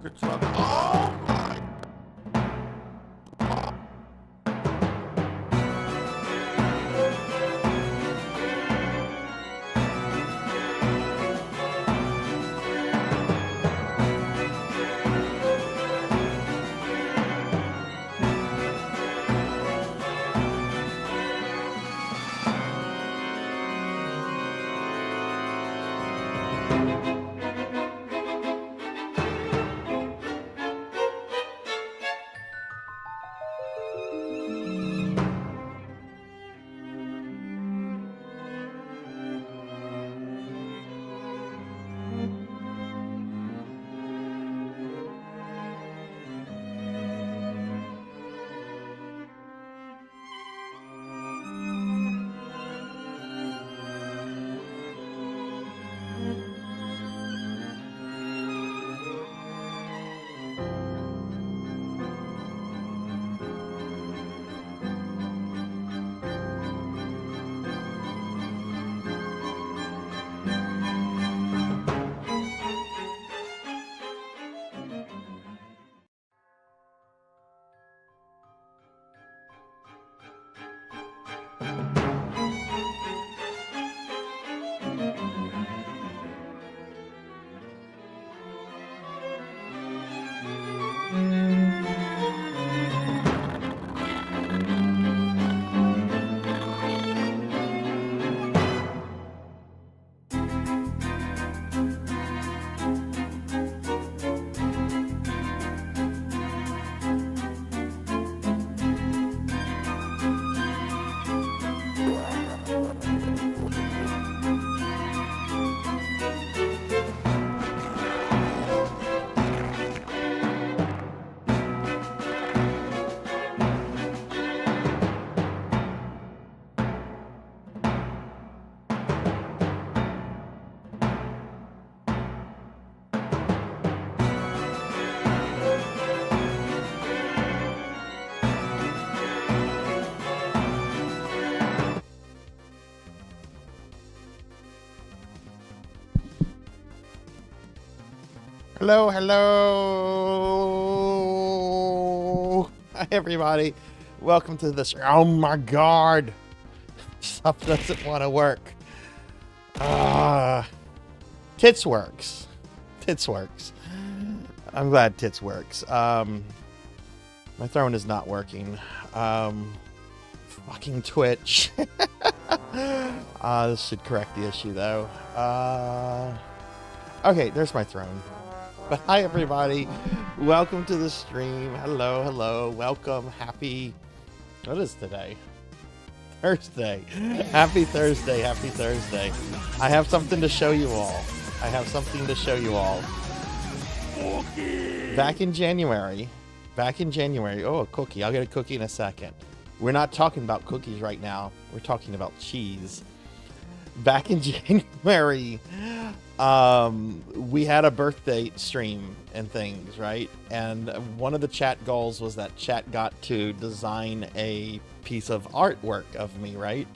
Good truck. Oh my. Hello, hello. Hi, everybody. Welcome to this. Oh my God. Stuff doesn't want to work. Tits works. Tits works. I'm glad Tits works. My throne is not working. Fucking Twitch. This should correct the issue, though. Okay, there's my throne. But hi, everybody. Welcome to the stream. Hello, hello. Welcome. Happy... What is today? Thursday. Happy Thursday. Happy Thursday. I have something to show you all. I have something to show you all. Back in January. Oh, a cookie. I'll get a cookie in a second. We're not talking about cookies right now. We're talking about cheese. Back in January, we had a birthday stream and things, right? And one of the chat goals was that chat got to design a piece of artwork of me, right?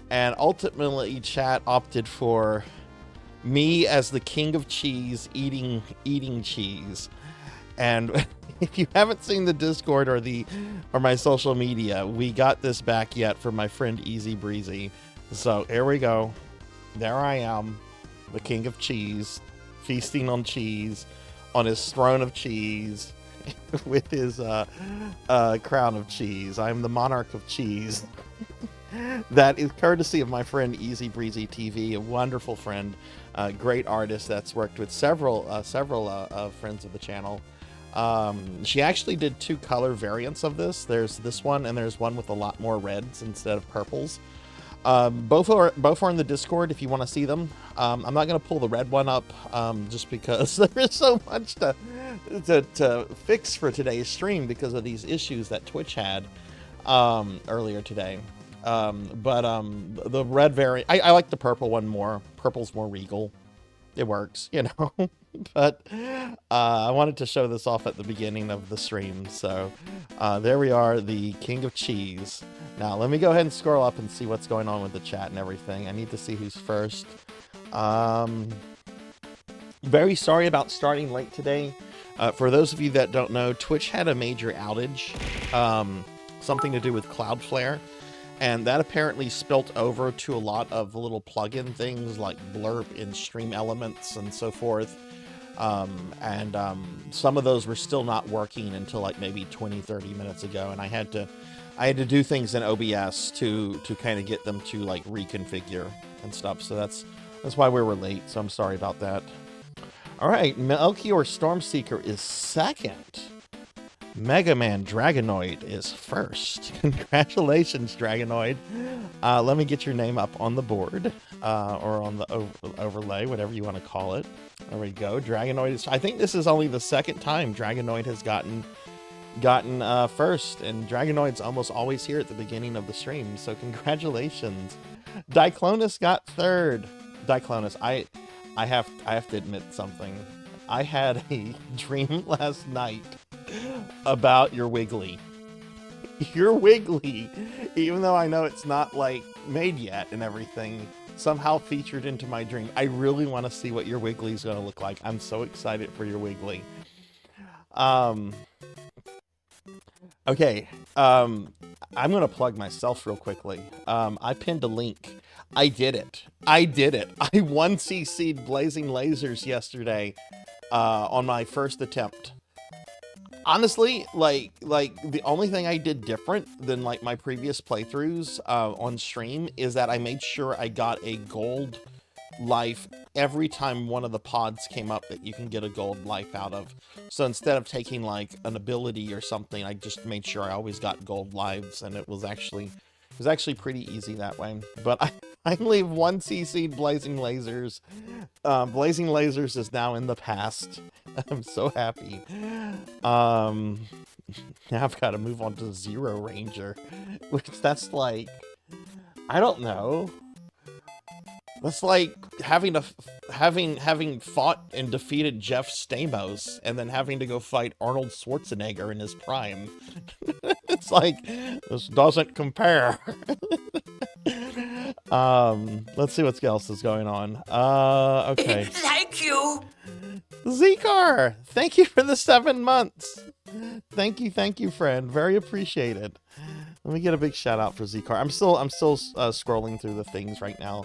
And ultimately, chat opted for me as the king of cheese, eating cheese. And if you haven't seen the Discord or my social media, we got this back yet from my friend Easy Breezy. So here we go. There I am, the king of cheese, feasting on cheese, on his throne of cheese, with his crown of cheese. I'm the monarch of cheese. That is courtesy of my friend Easy Breezy TV, a wonderful friend, great artist that's worked with several friends of the channel. She actually did 2 color variants of this. There's this one, and there's one with a lot more reds instead of purples. Both are in the Discord if you want to see them. I'm not going to pull the red one up just because there is so much to fix for today's stream because of these issues that Twitch had earlier today. The red variant, I like the purple one more. Purple's more regal. It works, you know. But I wanted to show this off at the beginning of the stream. So there we are, the king of cheese. Now, let me go ahead and scroll up and see what's going on with the chat and everything. I need to see who's first. Very sorry about starting late today. For those of you that don't know, Twitch had a major outage, something to do with Cloudflare, and that apparently spilt over to a lot of the little plugin things like Blurb and Stream Elements and so forth. Some of those were still not working until like maybe 20-30 minutes ago, and I had to do things in OBS to kind of get them to like reconfigure and stuff. So that's why we were late. So I'm sorry about that. All right, Melchior Stormseeker is second. Mega Man Dragonoid is first. Congratulations, Dragonoid. Let me get your name up on the board, or on the overlay, whatever you want to call it. There we go. Dragonoid is. I think this is only the second time Dragonoid has gotten first, and Dragonoid's almost always here at the beginning of the stream. So congratulations. Diclonus got third. Diclonus, I have to admit something. I had a dream last night about your Wiggly. Your Wiggly, even though I know it's not like made yet and everything, somehow featured into my dream. I really want to see what your Wiggly is going to look like. I'm so excited for your Wiggly. Okay, I'm going to plug myself real quickly. I pinned a link. I did it. I 1cc'd Blazing Lasers yesterday on my first attempt. Honestly, like the only thing I did different than like my previous playthroughs on stream is that I made sure I got a gold life every time one of the pods came up that you can get a gold life out of. So instead of taking like an ability or something, I just made sure I always got gold lives, and it was actually pretty easy that way. But I finally 1cc'd Blazing Lasers. Blazing Lasers is now in the past. I'm so happy. Now I've got to move on to Zero Ranger, which that's like, I don't know. That's like having fought and defeated Jeff Stamos and then having to go fight Arnold Schwarzenegger in his prime. It's like, this doesn't compare. Let's see what else is going on. Okay. Thank you. Zekar, thank you for the 7 months. Thank you, friend. Very appreciated. Let me get a big shout out for Zekar. I'm still scrolling through the things right now.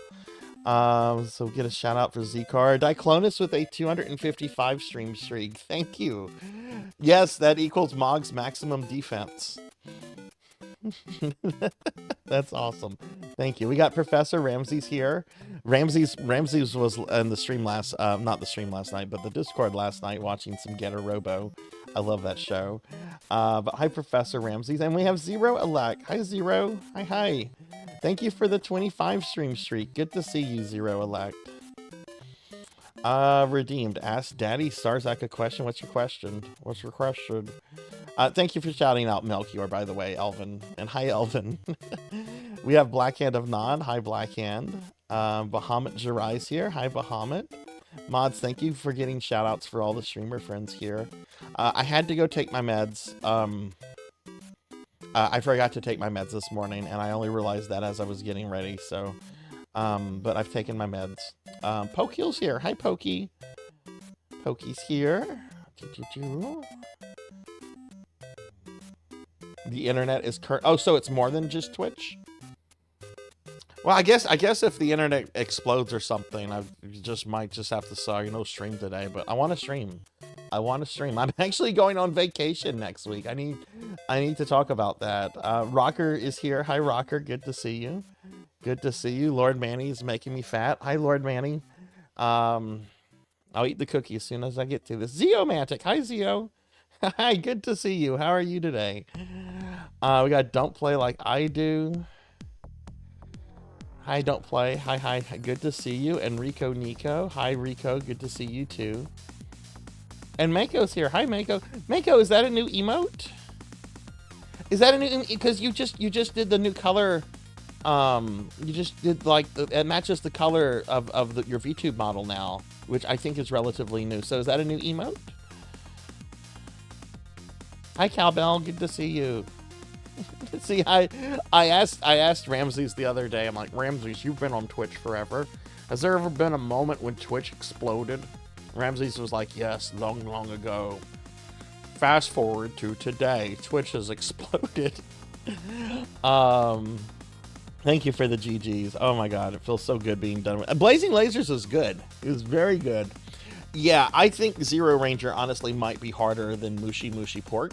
So get a shout out for Zekar. Diclonus with a 255 stream streak. Thank you. Yes, that equals Mog's maximum defense. That's awesome. Thank you. We got Professor Ramses here. Ramses was in the stream not the stream last night, but the Discord last night watching some Getter Robo. I love that show. But hi, Professor Ramses. And we have Zero Elect. Hi, Zero. Hi. Thank you for the 25 stream streak. Good to see you, Zero Elect. Redeemed. Ask Daddy Sarzac a question. What's your question? Thank you for shouting out Melchior, by the way, Elvin. And hi, Elvin. We have Blackhand of Nod. Hi, Blackhand. Bahamut Jarai's here. Hi, Bahamut. Mods, thank you for getting shout outs for all the streamer friends here. I had to go take my meds. I forgot to take my meds this morning, and I only realized that as I was getting ready, so... but I've taken my meds. Pokeel's here. Hi, Pokey. Pokey's here. The internet is Oh, so it's more than just Twitch? Well, I guess if the internet explodes or something, I might have to stream today, but I want to stream. I'm actually going on vacation next week. I need to talk about that. Rocker is here. Hi, Rocker. Good to see you. Good to see you. Lord Manny's making me fat. Hi, Lord Manny. I'll eat the cookie as soon as I get to this. Zeomantic. Hi, Zeo. Hi, good to see you. How are you today? We got Don't Play Like I Do. Hi, Don't Play. Hi. Good to see you. And Rico Nico. Hi, Rico. Good to see you too. And Mako's here. Hi, Mako. Mako, is that a new emote? Is that a new? Because you just did the new color. You just did like it matches the color of your VTube model now, which I think is relatively new. So is that a new emote? Hi, Cowbell. Good to see you. See, I asked Ramses the other day. I'm like, Ramses, you've been on Twitch forever. Has there ever been a moment when Twitch exploded? Ramses was like, yes, long ago. fast forward to today. Twitch has exploded. Thank you for the GGs. Oh my god, it feels so good being done with. Blazing Lasers was good. It was very good. Yeah, I think Zero Ranger honestly might be harder than Mushi Mushi Pork,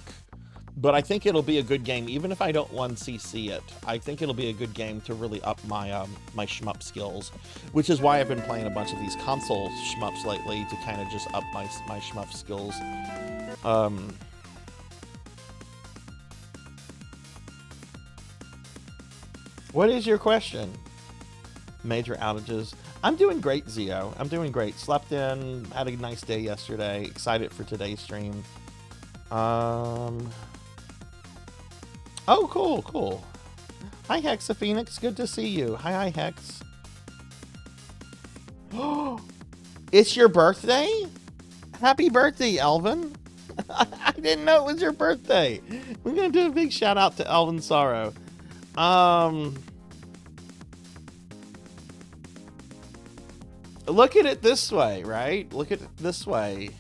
but I think it'll be a good game even if I don't 1cc it. I think it'll be a good game to really up my my shmup skills, which is why I've been playing a bunch of these console shmups lately to kind of just up my shmup skills. What is your question? Major outages. I'm doing great, Zio. I'm doing great. Slept in, had a nice day yesterday. Excited for today's stream. Oh, cool, cool. Hi, Hexaphoenix. Good to see you. Hi, Hex. Oh, it's your birthday? Happy birthday, Elvin. I didn't know it was your birthday. We're going to do a big shout out to Elvin Sorrow. Look at it this way, right? Look at it this way.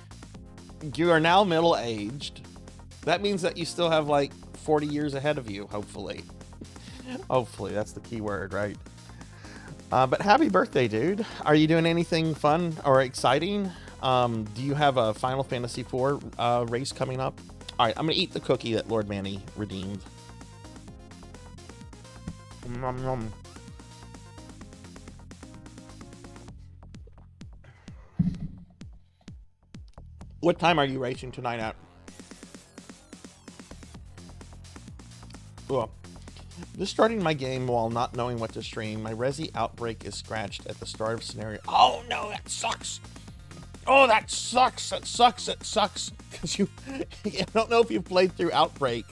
You are now middle-aged. That means that you still have like 40 years ahead of you, hopefully. Hopefully, that's the key word, right? But happy birthday, dude. Are you doing anything fun or exciting? Do you have a Final Fantasy IV race coming up? All right, I'm going to eat the cookie that Lord Manny redeemed. Nom, nom. What time are you racing tonight at? Cool. Just starting my game while not knowing what to stream. My Resi Outbreak is scratched at the start of scenario. Oh no, that sucks. Oh, that sucks. That sucks. That sucks. Because I don't know if you've played through Outbreak.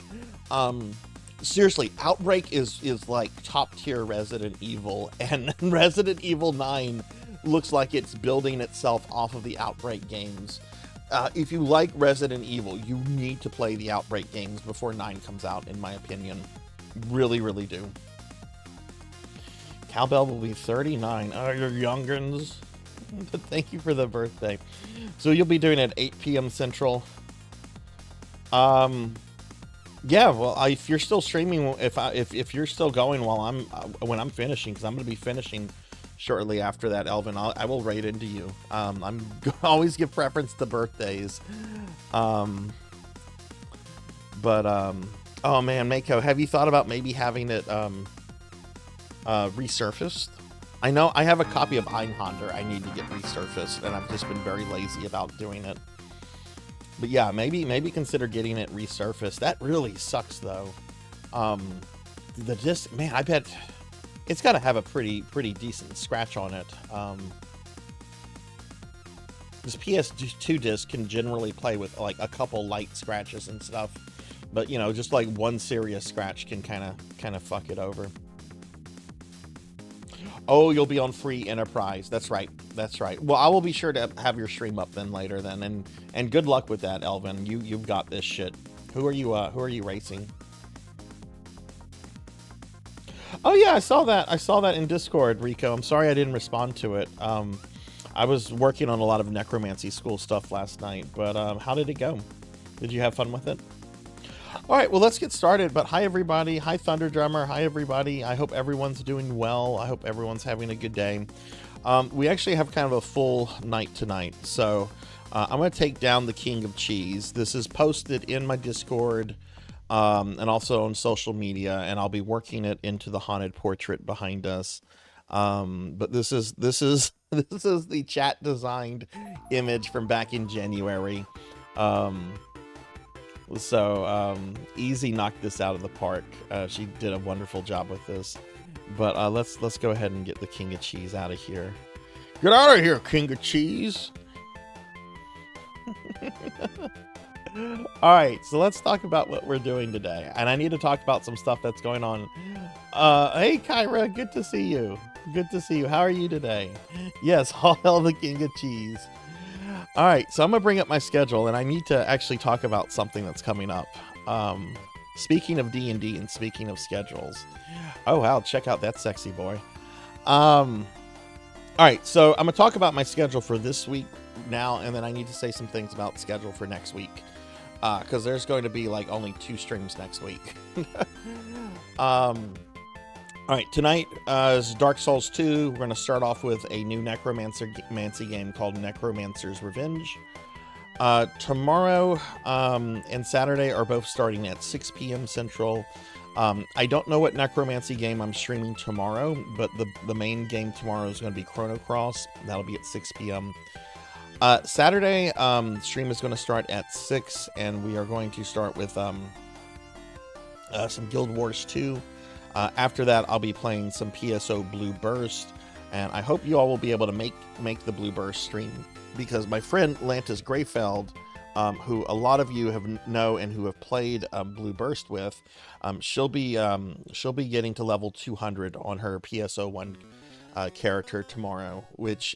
Seriously, Outbreak is like top tier Resident Evil, and Resident Evil 9 looks like it's building itself off of the Outbreak games. If you like Resident Evil, you need to play the Outbreak games before 9 comes out, in my opinion. Really, really do. Cowbell will be 39. Oh, you're youngins. But thank you for the birthday. So you'll be doing it at 8 p.m. Central. Yeah, well, if you're still streaming, if you're still going while when I'm finishing, because I'm going to be finishing shortly after that, Elvin, I will raid into you. I'm always give preference to birthdays. Oh man, Mako, have you thought about maybe having it resurfaced? I know I have a copy of Einhander I need to get resurfaced, and I've just been very lazy about doing it. But yeah, maybe consider getting it resurfaced. That really sucks though. Man, I bet it's got to have a pretty decent scratch on it. This PS2 disc can generally play with like a couple light scratches and stuff, but you know, just like one serious scratch can kind of fuck it over. Oh, you'll be on free Enterprise. That's right. That's right. Well, I will be sure to have your stream up then later then, and good luck with that, Elvin. You've got this shit. Who are you racing? Oh yeah, I saw that in Discord, Rico. I'm sorry I didn't respond to it. I was working on a lot of necromancy school stuff last night, but how did it go? Did you have fun with it? All right, well, let's get started. But hi, everybody. Hi, Thunder Drummer. Hi, everybody. I hope everyone's doing well. I hope everyone's having a good day. We actually have kind of a full night tonight. So I'm going to take down the King of Cheese. This is posted in my Discord and also on social media, and I'll be working it into the haunted portrait behind us. But this is the chat designed image from back in January. So Easy knocked this out of the park. She did a wonderful job with this. But let's go ahead and get the King of Cheese out of here. Get out of here, King of Cheese. All right, so let's talk about what we're doing today. And I need to talk about some stuff that's going on. Hey, Kyra, good to see you. Good to see you. How are you today? Yes, all hell the King of Cheese. All right, so I'm going to bring up my schedule, and I need to actually talk about something that's coming up. Speaking of D&D and speaking of schedules. Oh, wow, check out that sexy boy. All right, so I'm going to talk about my schedule for this week now, and then I need to say some things about schedule for next week. because there's going to be like only 2 streams next week. All right, tonight is Dark Souls 2. We're going to start off with a new Necromancy game called Necromancer's Revenge. Tomorrow and Saturday are both starting at 6 p.m. Central. I don't know what Necromancy game I'm streaming tomorrow, but the main game tomorrow is going to be Chrono Cross. That'll be at 6 p.m. Saturday, stream is going to start at 6, and we are going to start with some Guild Wars 2. After that, I'll be playing some PSO Blue Burst, and I hope you all will be able to make the Blue Burst stream, because my friend Lantis Greyfeld, who a lot of you know and who have played Blue Burst with, she'll be getting to level 200 on her PSO1 character tomorrow, which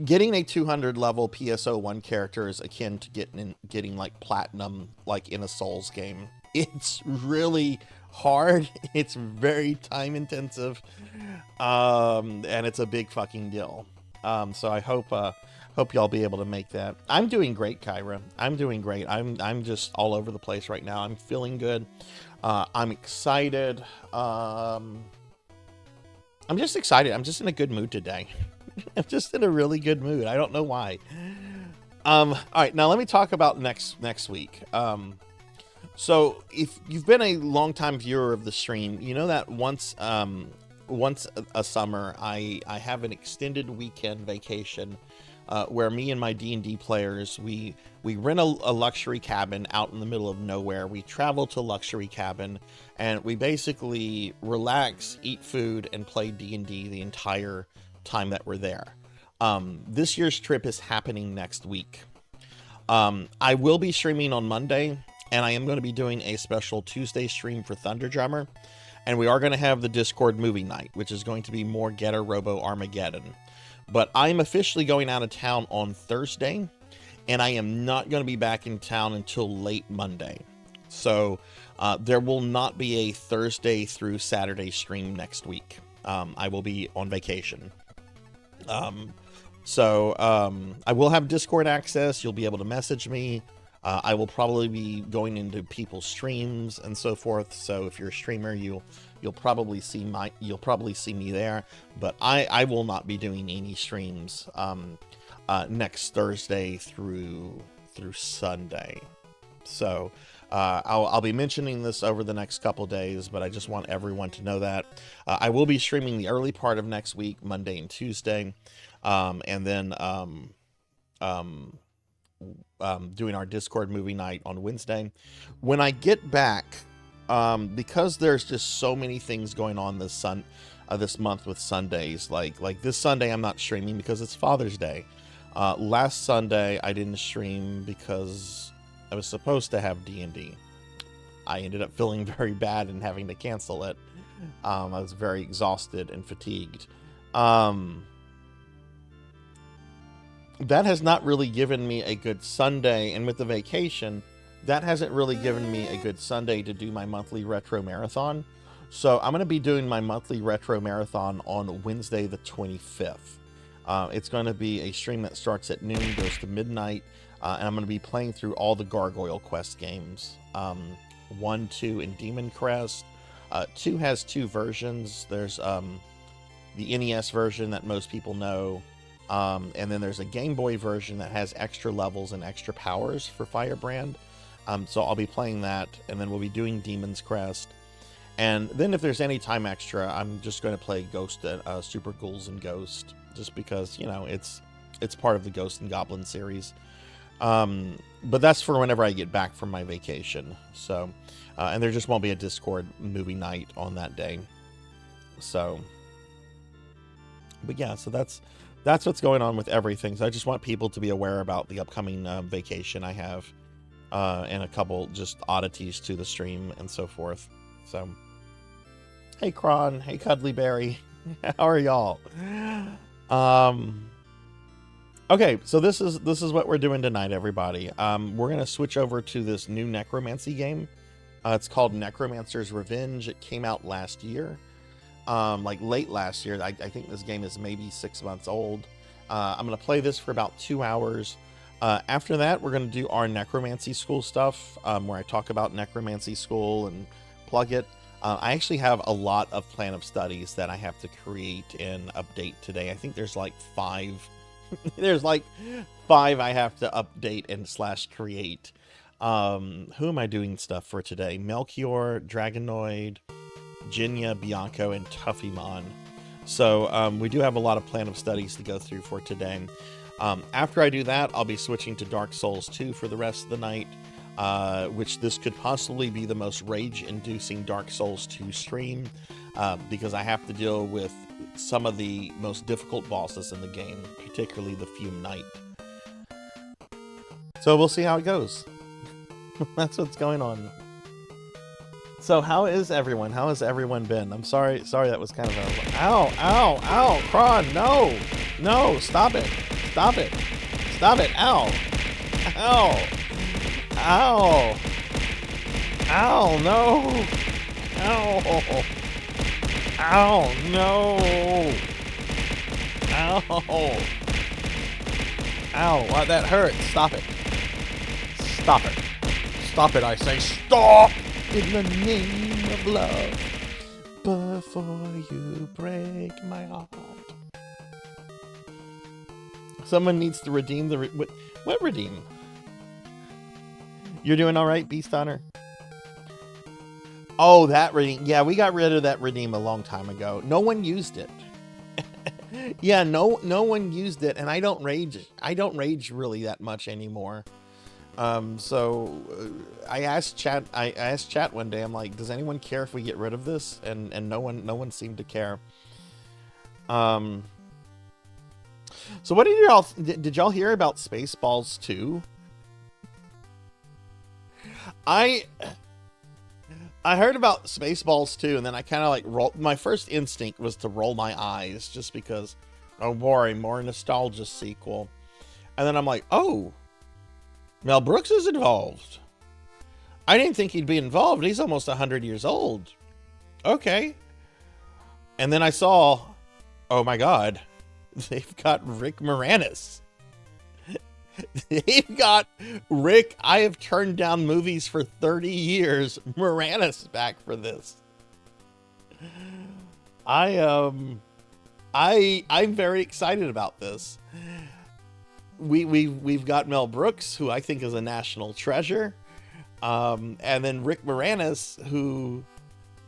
getting a 200 level PSO1 character is akin to getting like platinum, like in a Souls game. It's really hard. It's very time intensive, and it's a big fucking deal. So I hope y'all be able to make that. I'm doing great, Kyra. I'm doing great. I'm just all over the place right now. I'm feeling good. I'm excited. I'm just excited. I'm just in a good mood today. I'm just in a really good mood. I don't know why. All right, now let me talk about next week. So if you've been a longtime viewer of the stream, you know that once a summer, I have an extended weekend vacation where me and my D&D players, we rent a luxury cabin out in the middle of nowhere. We travel to a luxury cabin, and we basically relax, eat food, and play D&D the entire time that we're there. This year's trip is happening next week. I will be streaming on Monday, and I am going to be doing a special Tuesday stream for Thunder Drummer, and we are going to have the Discord movie night, which is going to be more Getter Robo Armageddon. But I'm officially going out of town on Thursday, and I am not going to be back in town until late Monday. So there will not be a Thursday through Saturday stream next week. I will be on vacation. So I will have Discord access. You'll be able to message me. I will probably be going into people's streams and so forth. So if you're a streamer, you'll probably see me there. But I will not be doing any streams next Thursday through Sunday. So I'll be mentioning this over the next couple days, but I just want everyone to know that I will be streaming the early part of next week, Monday and Tuesday, and then doing our Discord movie night on Wednesday. When I get back, because there's just so many things going on this month with Sundays, like this Sunday I'm not streaming because it's Father's Day. Last Sunday I didn't stream because I was supposed to have D&D. I ended up feeling very bad and having to cancel it. I was very exhausted and fatigued. That has not really given me a good Sunday, and with the vacation, that hasn't really given me a good Sunday to do my monthly retro marathon. So I'm going to be doing my monthly retro marathon on Wednesday the 25th. It's going to be a stream that starts at noon, goes to midnight, and I'm going to be playing through all the Gargoyle Quest games. 1, 2, and Demon Crest. 2 has 2 versions. There's the NES version that most people know. And then there's a Game Boy version that has extra levels and extra powers for Firebrand. So I'll be playing that, and then we'll be doing Demon's Crest. And then if there's any time extra, I'm just going to play Ghost, Super Ghouls and Ghost, just because, you know, it's part of the Ghost and Goblin series. But that's for whenever I get back from my vacation. So, and there just won't be a Discord movie night on that day. So, but yeah, so that's what's going on with everything. So I just want people to be aware about the upcoming vacation I have, and a couple just oddities to the stream and so forth. So, hey Kron, hey Cuddlyberry, how are y'all? Okay, so this is what we're doing tonight, everybody. We're gonna switch over to this new necromancy game. It's called Necromancer's Revenge. It came out last year. Like late last year. I think this game is maybe 6 months old. I'm going to play this for about 2 hours. After that, we're going to do our necromancy school stuff, where I talk about necromancy school and plug it. I actually have a lot of plan of studies that I have to create and update today. I think there's like 5. There's like 5 I have to update and / create. Who am I doing stuff for today? Melchior, Dragonoid, Jinya, Bianco, and Tuffymon. So we do have a lot of plan of studies to go through for today. After I do that, I'll be switching to Dark Souls 2 for the rest of the night, which this could possibly be the most rage-inducing Dark Souls 2 stream, because I have to deal with some of the most difficult bosses in the game, particularly the Fume Knight. So we'll see how it goes. That's what's going on. So how is everyone? How has everyone been? I'm sorry that was kind of a... Ow, ow, ow, Kron, no! No, stop it! Stop it! Stop it! Ow! Ow! Ow! Ow, no! Ow! Ow, no! Ow! Ow, wow, that hurt. Stop it. Stop it. Stop it, I say. Stop! In the name of love, before you break my heart. Someone needs to redeem the... What redeem? You're doing all right, Beast Hunter? Oh, that redeem. Yeah, we got rid of that redeem a long time ago. No one used it. Yeah, no one used it, and I don't rage really that much anymore. So I asked chat one day, I'm like, does anyone care if we get rid of this? And no one seemed to care. So what did y'all hear about Spaceballs 2? I heard about Spaceballs 2, and then I kind of like my first instinct was to roll my eyes just because, oh boy, more nostalgia sequel. And then I'm like, oh, Mel Brooks is involved. I didn't think he'd be involved. He's almost 100 years old. Okay. And then I saw, oh my God, they've got Rick Moranis. They've got Rick, I have turned down movies for 30 years. Moranis back for this. I'm very excited about this. We've got Mel Brooks, who I think is a national treasure. And then Rick Moranis, who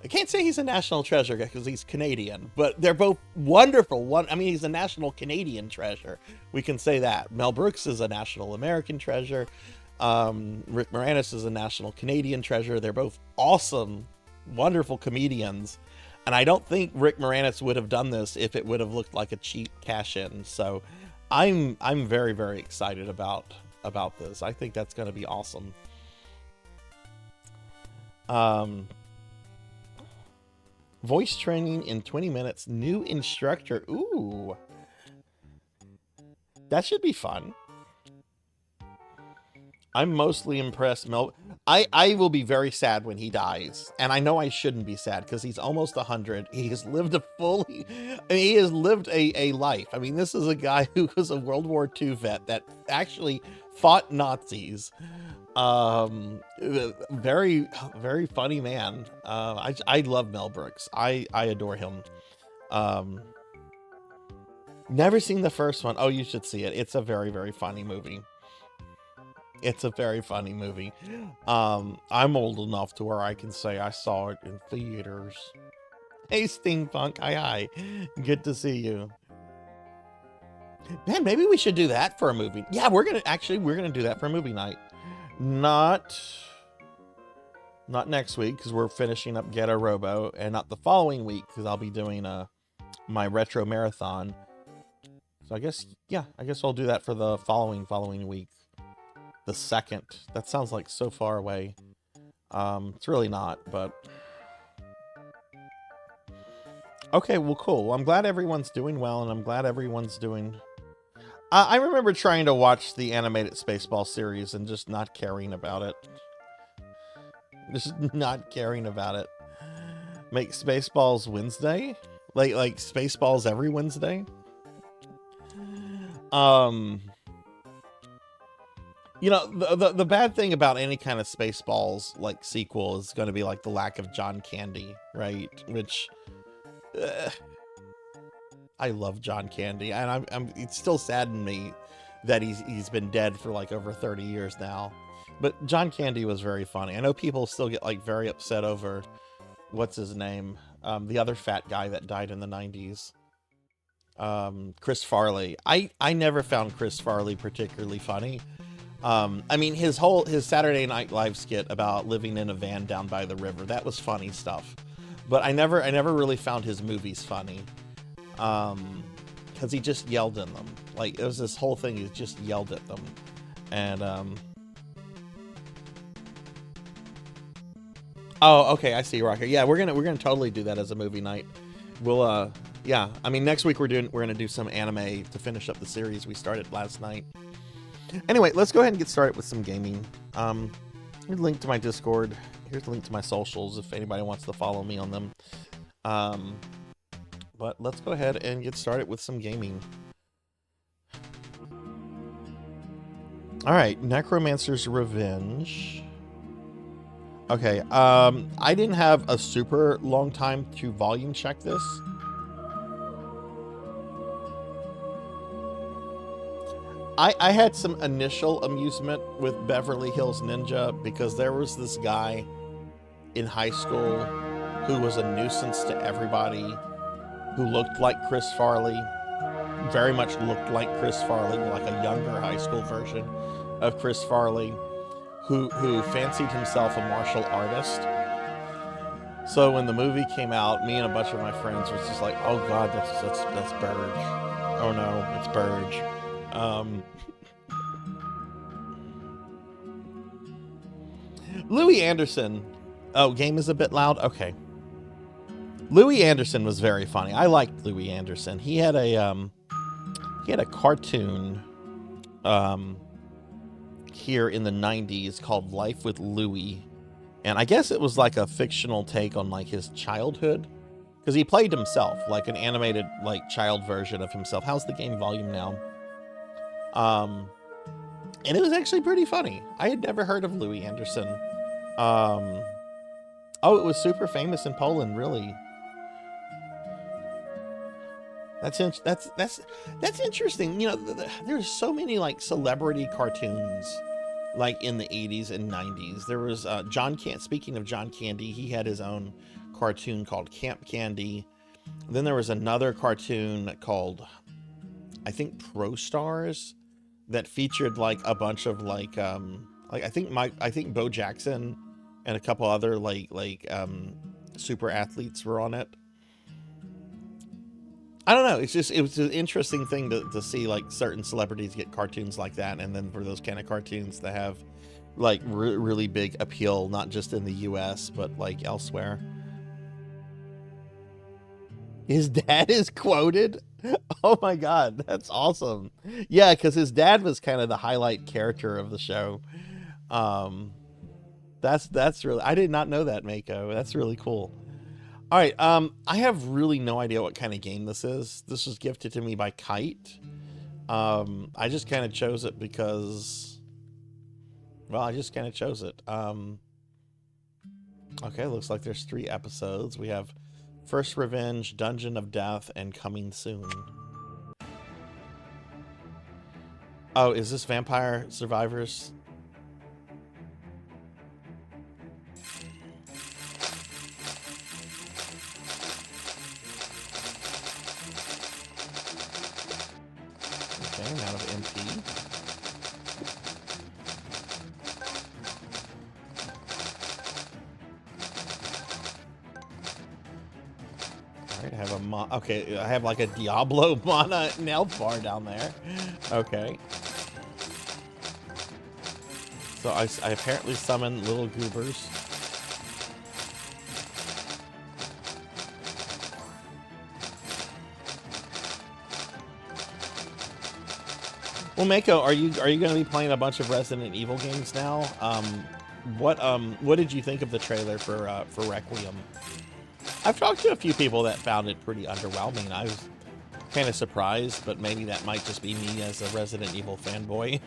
I can't say he's a national treasure because he's Canadian, but they're both wonderful. I mean, he's a national Canadian treasure. We can say that. Mel Brooks is a national American treasure. Rick Moranis is a national Canadian treasure. They're both awesome, wonderful comedians. And I don't think Rick Moranis would have done this if it would have looked like a cheap cash-in. So I'm very, very excited about this. I think that's going to be awesome. Voice training in 20 minutes. New instructor. Ooh. That should be fun. I'm mostly impressed. I will be very sad when he dies. And I know I shouldn't be sad because he's almost 100. He has lived he has lived a life. I mean, this is a guy who was a World War II vet that actually fought Nazis. Very, very funny man. I love Mel Brooks. I adore him. Never seen the first one. Oh, you should see it. It's a very, very funny movie. It's a very funny movie. I'm old enough to where I can say I saw it in theaters. Hey, Steampunk. Hi. Good to see you. Man, maybe we should do that for a movie. Yeah, we're gonna do that for a movie night. Not next week because we're finishing up Ghetto Robo, and not the following week because I'll be doing my retro marathon. So I guess I'll do that for the following week. The 2nd. That sounds like so far away. It's really not, but okay, well, cool. Well, I'm glad everyone's doing well, and I'm glad everyone's doing... I remember trying to watch the animated Spaceball series and just not caring about it. Just not caring about it. Make Spaceballs Wednesday? Like Spaceballs every Wednesday? You know, the bad thing about any kind of Spaceballs like sequel is going to be like the lack of John Candy, right? Which I love John Candy, and it's still saddened me that he's been dead for like over 30 years now. But John Candy was very funny. I know people still get like very upset over what's his name, the other fat guy that died in the 90s. Chris Farley. I never found Chris Farley particularly funny. I mean, his Saturday Night Live skit about living in a van down by the river, that was funny stuff. But I never really found his movies funny. Because he just yelled in them. Like, it was this whole thing, he just yelled at them. And, oh, okay, I see, Rocker. Yeah, we're gonna totally do that as a movie night. We'll, yeah, I mean, next week we're gonna do some anime to finish up the series we started last night. Anyway, let's go ahead and get started with some gaming. Here's a link to my Discord. Here's a link to my socials if anybody wants to follow me on them. But let's go ahead and get started with some gaming. All right, Necromancer's Revenge. Okay, I didn't have a super long time to volume check this. I had some initial amusement with Beverly Hills Ninja because there was this guy in high school who was a nuisance to everybody, who looked like Chris Farley, very much looked like Chris Farley, like a younger high school version of Chris Farley, who fancied himself a martial artist. So when the movie came out, me and a bunch of my friends was just like, "Oh God, that's Burge. Oh no, it's Burge." Louis Anderson. Oh, game is a bit loud. Okay. Louis Anderson was very funny. I liked Louis Anderson. He had a cartoon here in the 90s called Life with Louis. And I guess it was like a fictional take on like his childhood, because he played himself, like an animated like child version of himself. How's the game volume now? And it was actually pretty funny. I had never heard of Louis Anderson. Oh, it was super famous in Poland, really. That's interesting. You know, there's so many like celebrity cartoons, like in the 80s and 90s. There was speaking of John Candy, he had his own cartoon called Camp Candy. Then there was another cartoon called, I think, Pro Stars, that featured like a bunch of like I think Bo Jackson and a couple other like super athletes were on it. I don't know. It was an interesting thing to see like certain celebrities get cartoons like that, and then for those kind of cartoons to have like really big appeal, not just in the US, but like elsewhere. His dad is quoted. Oh my God, that's awesome. Yeah, because his dad was kind of the highlight character of the show. That's really, I did not know that, Mako. That's really cool. All right, I have really no idea what kind of game this is. This was gifted to me by Kite. I just kind of chose it because, well, I just kind of chose it. Okay, looks like there's 3 episodes. We have First Revenge, Dungeon of Death, and Coming Soon. Oh, is this Vampire Survivors? Okay, I'm out of MP. Alright, I have a okay, I have like a Diablo mana health bar down there. Okay. So I apparently summon little goobers. Well, Mako, are you going to be playing a bunch of Resident Evil games now? What did you think of the trailer for Requiem? I've talked to a few people that found it pretty underwhelming. I was kind of surprised, but maybe that might just be me as a Resident Evil fanboy.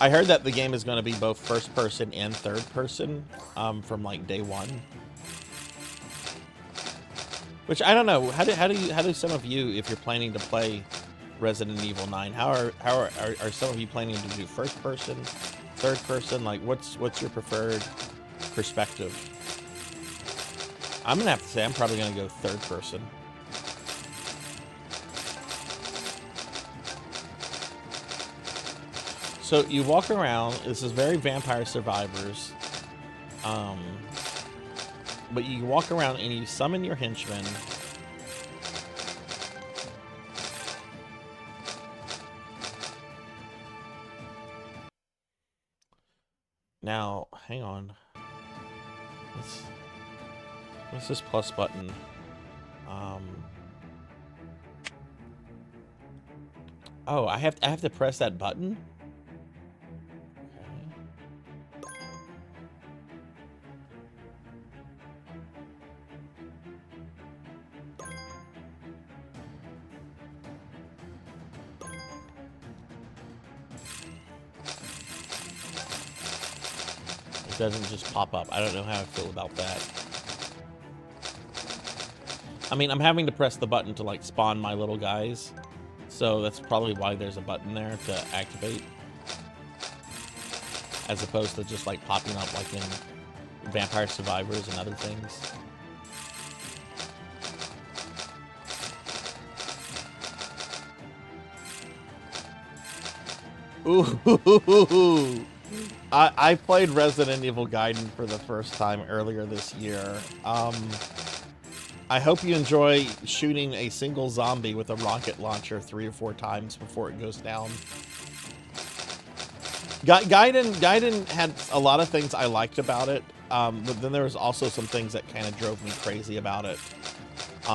I heard that the game is going to be both first person and third person from like day one. Which I don't know. How do some of you, if you're planning to play Resident Evil 9, how are some of you planning to do first person, third person? Like what's your preferred perspective? I'm gonna have to say I'm probably gonna go third person. So you walk around, this is very Vampire Survivors. But you walk around and you summon your henchmen. Now, hang on. What's this plus button? Oh, I have to press that button? Doesn't just pop up. I don't know how I feel about that. I mean, I'm having to press the button to like spawn my little guys, so that's probably why there's a button there to activate, as opposed to just like popping up like in Vampire Survivors and other things. Ooh. I played Resident Evil Gaiden for the first time earlier this year. I hope you enjoy shooting a single zombie with a rocket launcher 3 or 4 times before it goes down. Gaiden had a lot of things I liked about it, but then there was also some things that kind of drove me crazy about it.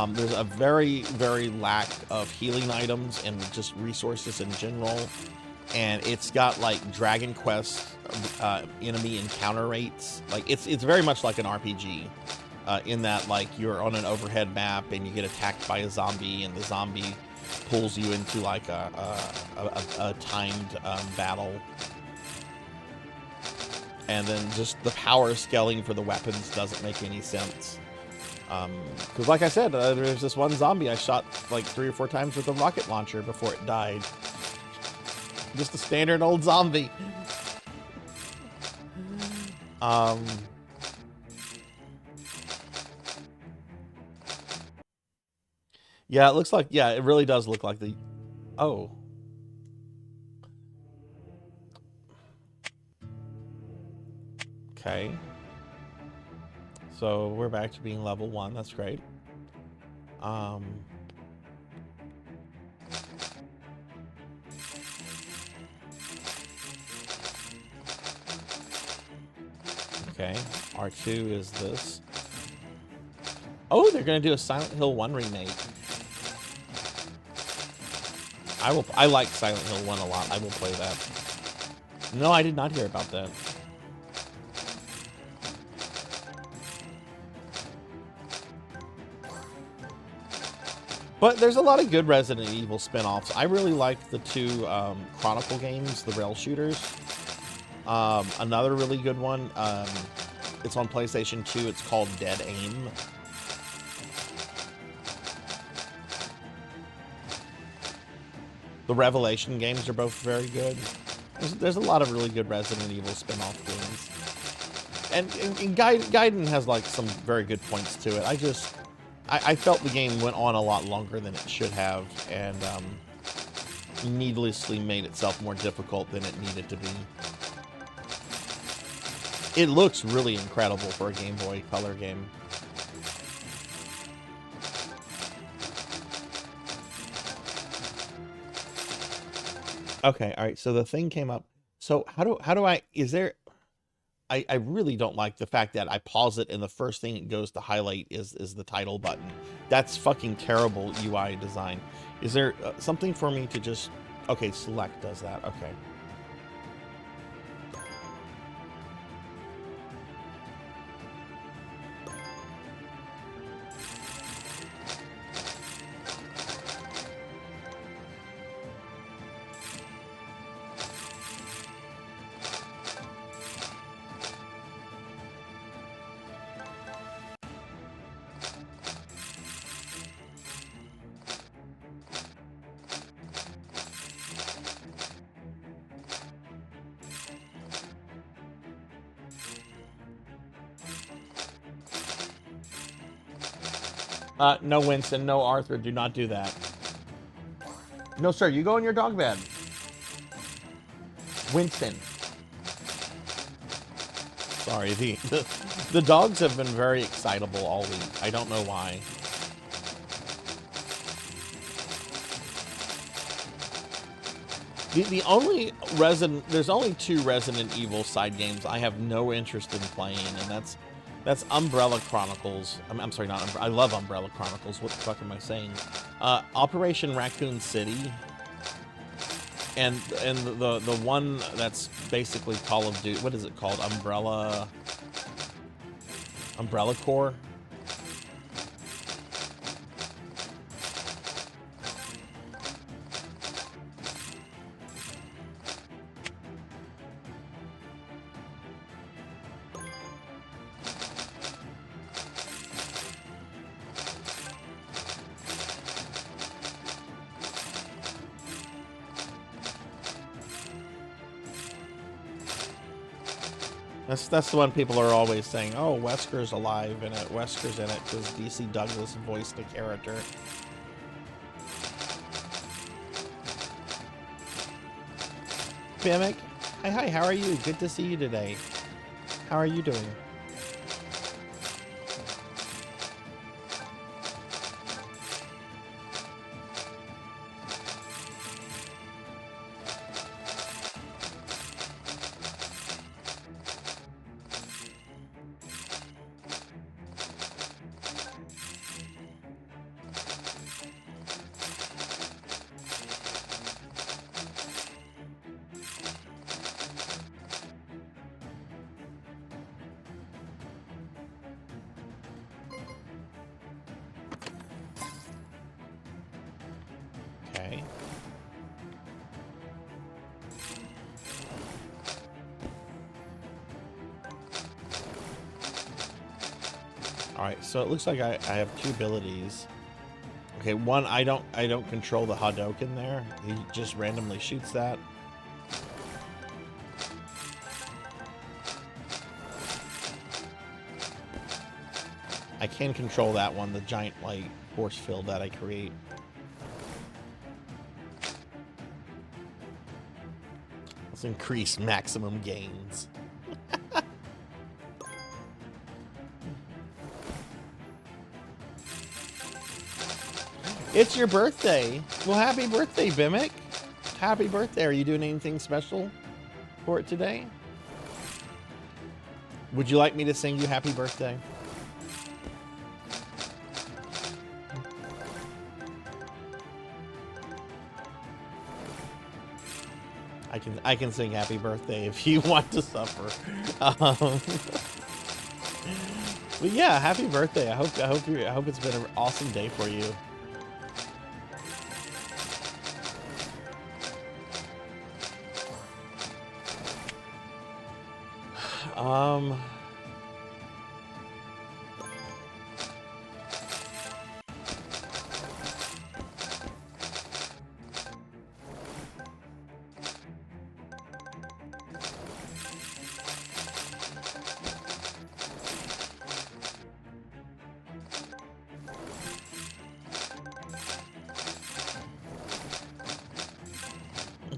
There's a very, very lack of healing items and just resources in general. And it's got like Dragon Quest enemy encounter rates. Like it's very much like an RPG in that like you're on an overhead map and you get attacked by a zombie and the zombie pulls you into like a timed battle. And then just the power scaling for the weapons doesn't make any sense. Because like I said, there's this one zombie I shot like 3 or 4 times with a rocket launcher before it died. Just a standard old zombie. Yeah, it looks like, yeah, it really does look like the, oh. Okay. So we're back to being level 1, that's great. Okay, R2 is this. Oh, they're gonna do a Silent Hill 1 remake. I like Silent Hill 1 a lot. I will play that. No, I did not hear about that. But there's a lot of good Resident Evil spin-offs. I really like the 2 Chronicle games, the rail shooters. Another really good one, it's on PlayStation 2, it's called Dead Aim. The Revelation games are both very good. There's a lot of really good Resident Evil spin-off games. And Gaiden has like some very good points to it. I felt the game went on a lot longer than it should have, and needlessly made itself more difficult than it needed to be. It looks really incredible for a Game Boy Color game. Okay, all right, so the thing came up. So how do I, is there, I really don't like the fact that I pause it and the first thing it goes to highlight is the title button. That's fucking terrible UI design. Is there something for me to just, okay, select does that, okay. No, Winston, no, Arthur, do not do that. No, sir, you go in your dog bed. Winston. Sorry, the dogs have been very excitable all week. I don't know why. The only there's only 2 Resident Evil side games I have no interest in playing, and that's Umbrella Chronicles. I'm sorry, not I love Umbrella Chronicles. What the fuck am I saying? Operation Raccoon City, and the one that's basically Call of Duty. What is it called? Umbrella Corps. That's the one people are always saying, oh, Wesker's alive in it. Wesker's in it because DC Douglas voiced the character. Bimic, hi, how are you? Good to see you today. How are you doing? So it looks like I have 2 abilities. Okay, one, I don't control the Hadouken there. He just randomly shoots that. I can control that one, the giant like force field that I create. Let's increase maximum gains. It's your birthday. Well, happy birthday, Bimic. Happy birthday. Are you doing anything special for it today? Would you like me to sing you happy birthday? I can sing happy birthday if you want to suffer. But yeah, happy birthday. I hope it's been an awesome day for you.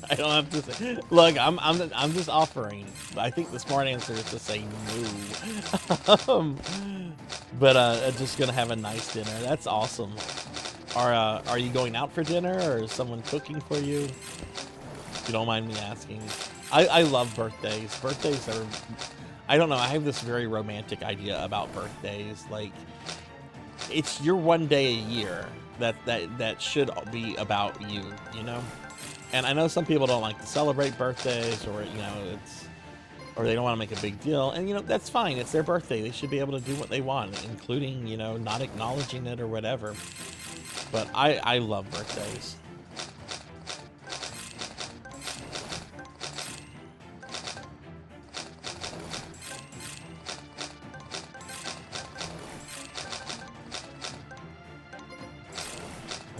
I don't have to say. Look, I'm just offering. I think the smart answer is to say no. But just gonna have a nice dinner. That's awesome. Are you going out for dinner, or is someone cooking for you? If you don't mind me asking. I love birthdays. Birthdays are, I don't know, I have this very romantic idea about birthdays. Like, it's your one day a year that should be about you, you know? And I know some people don't like to celebrate birthdays, or, you know, or they don't want to make a big deal. And, you know, that's fine. It's their birthday. They should be able to do what they want, including, you know, not acknowledging it or whatever. But I love birthdays.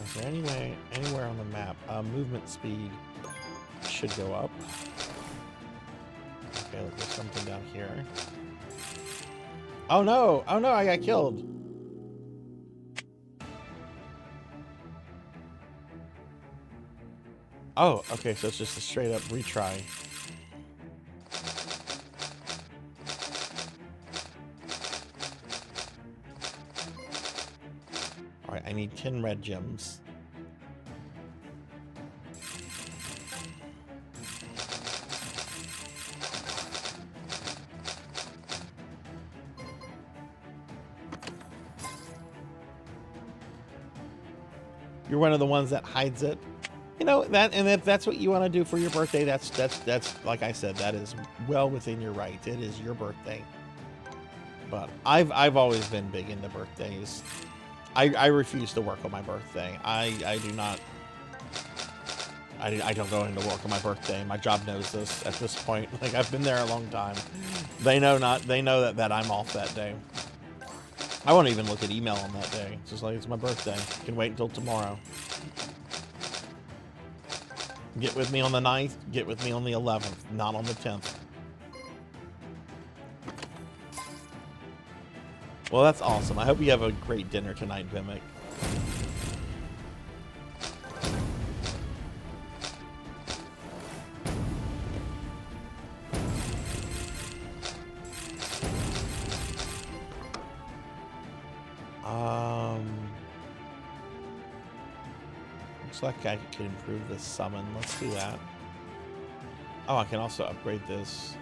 Is there anywhere on the map? Movement speed should go up. Okay, look, there's something down here. Oh no! Oh no, I got killed. Oh, okay, so it's just a straight up retry. Alright, I need 10 red gems. You're one of the ones that hides it. You know, that, and if that's what you want to do for your birthday, that's like I said, that is well within your right. It is your birthday. But I've always been big into birthdays. I refuse to work on my birthday. I do not. I don't go into work on my birthday. My job knows this at this point. Like, I've been there a long time. They know that I'm off that day. I won't even look at email on that day. It's just like, it's my birthday. I can wait until tomorrow. Get with me on the 9th. Get with me on the 11th. Not on the 10th. Well, that's awesome. I hope you have a great dinner tonight, Vimic. Looks like I can improve this summon. Let's do that. Oh, I can also upgrade this.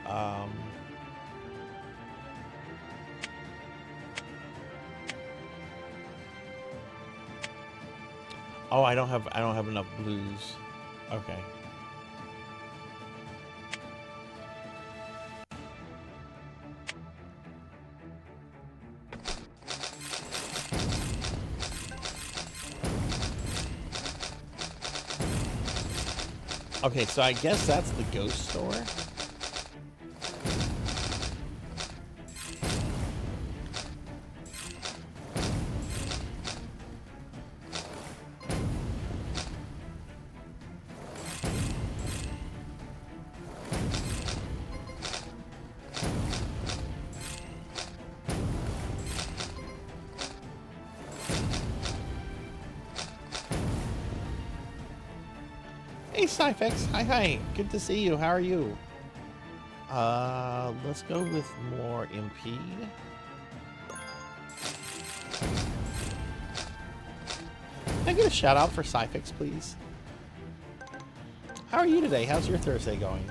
Oh, I don't have enough blues. Okay. Okay, so I guess that's the ghost store. Hey, Cyfex. Hi. Good to see you. How are you? Let's go with more MP. Can I get a shout out for Cyfex, please? How are you today? How's your Thursday going?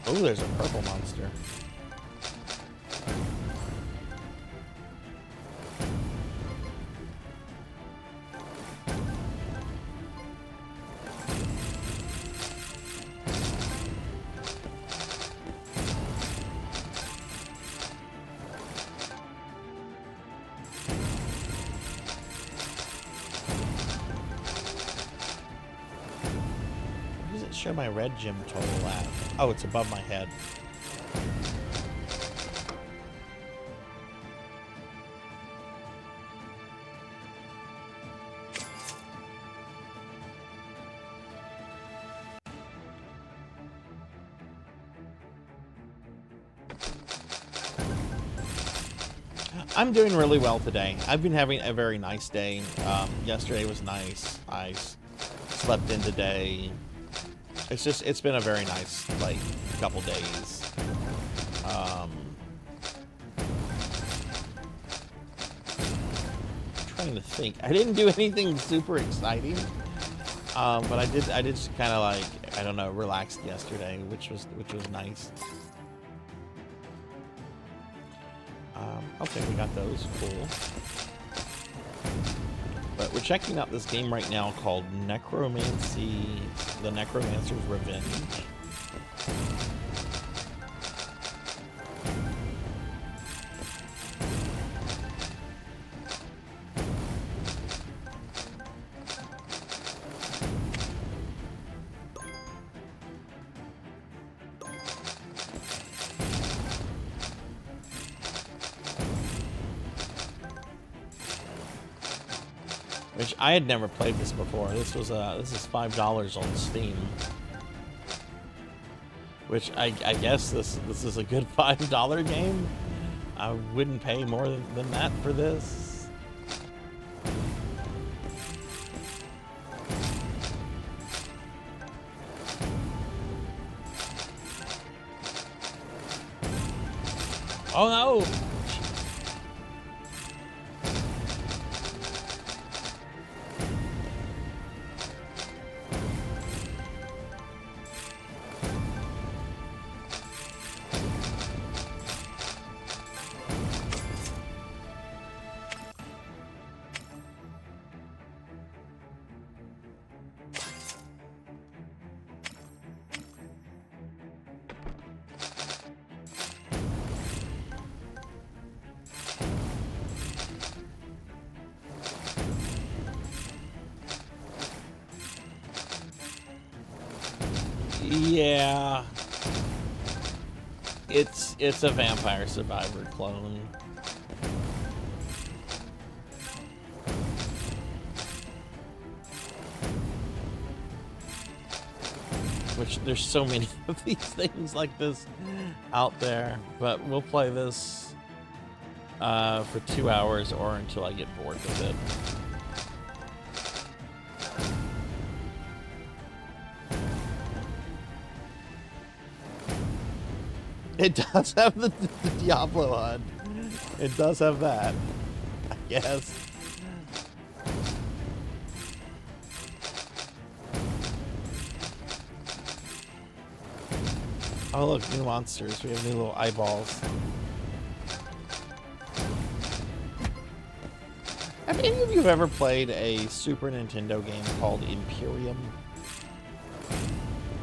Oh, there's a purple monster. Where does it show my red gem total at? Oh, it's above my head. I'm doing really well today. I've been having a very nice day. Yesterday was nice. I slept in today. It's been a very nice, like, couple days. Trying to think. I didn't do anything super exciting. But I did just kind of, like, I don't know, relaxed yesterday, which was nice. Okay, we got those. Cool. But we're checking out this game right now called Necromancy, the Necromancer's Revenge. Which I had never played this before. This is $5 on Steam. which I guess this is a good $5 game. I wouldn't pay more than that for this. Oh no! Yeah, it's a Vampire Survivor clone. Which there's so many of these things like this out there, but we'll play this for 2 hours or until I get bored with it. It does have the Diablo HUD. It does have that, I guess. Oh look, new monsters. We have new little eyeballs. Have any of you ever played a Super Nintendo game called Imperium?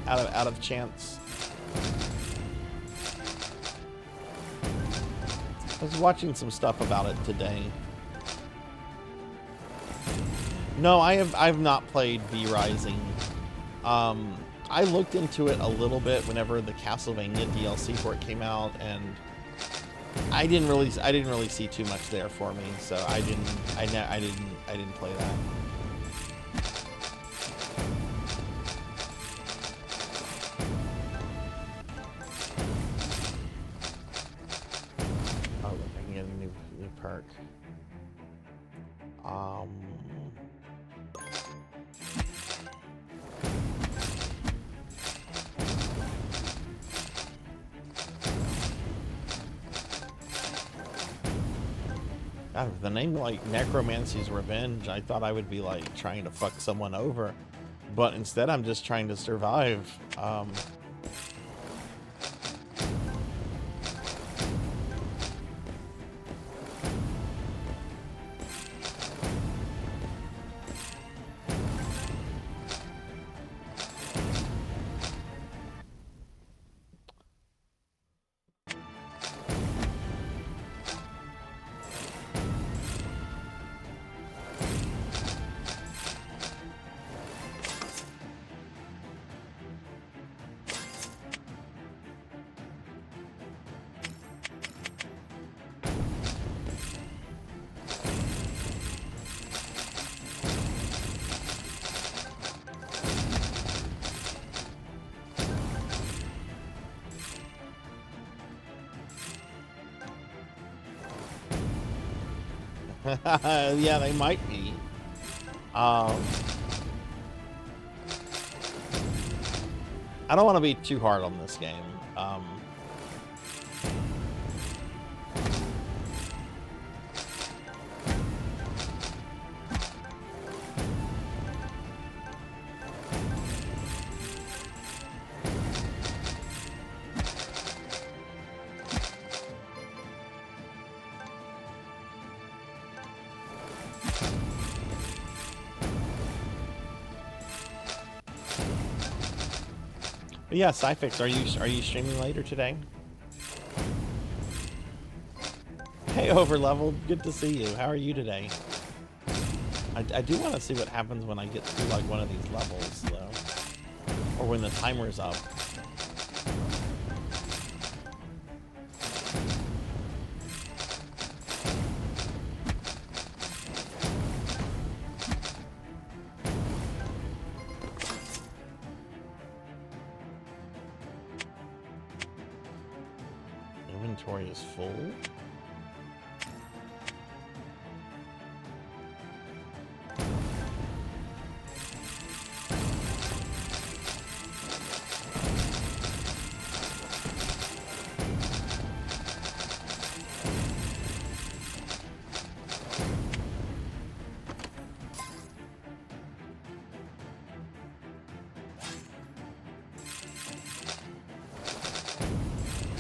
Out of chance? I was watching some stuff about it today. No, I've not played V Rising. I looked into it a little bit whenever the Castlevania DLC for it came out, and I didn't really see too much there for me, so I didn't play that. Oh, look, I can get a new perk. God, with the name like Necromancy's Revenge, I thought I would be like trying to fuck someone over, but instead I'm just trying to survive. Yeah, they might be. I don't want to be too hard on this game. But yeah, Cyfix, are you streaming later today? Hey, Overleveled, good to see you. How are you today? I do want to see what happens when I get through like one of these levels, though, or when the timer's up. inventory is full.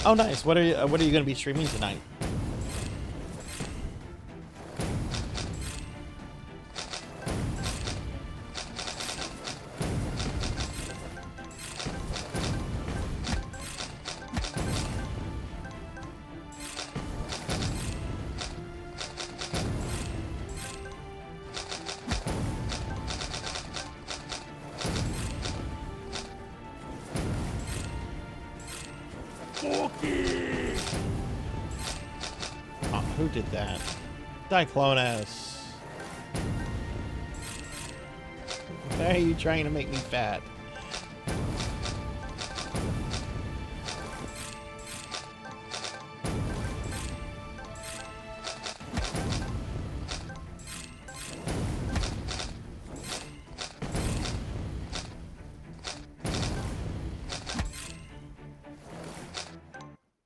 Oh, nice. What are you going to be streaming tonight? Who did that? Diclonus. Why are you trying to make me fat?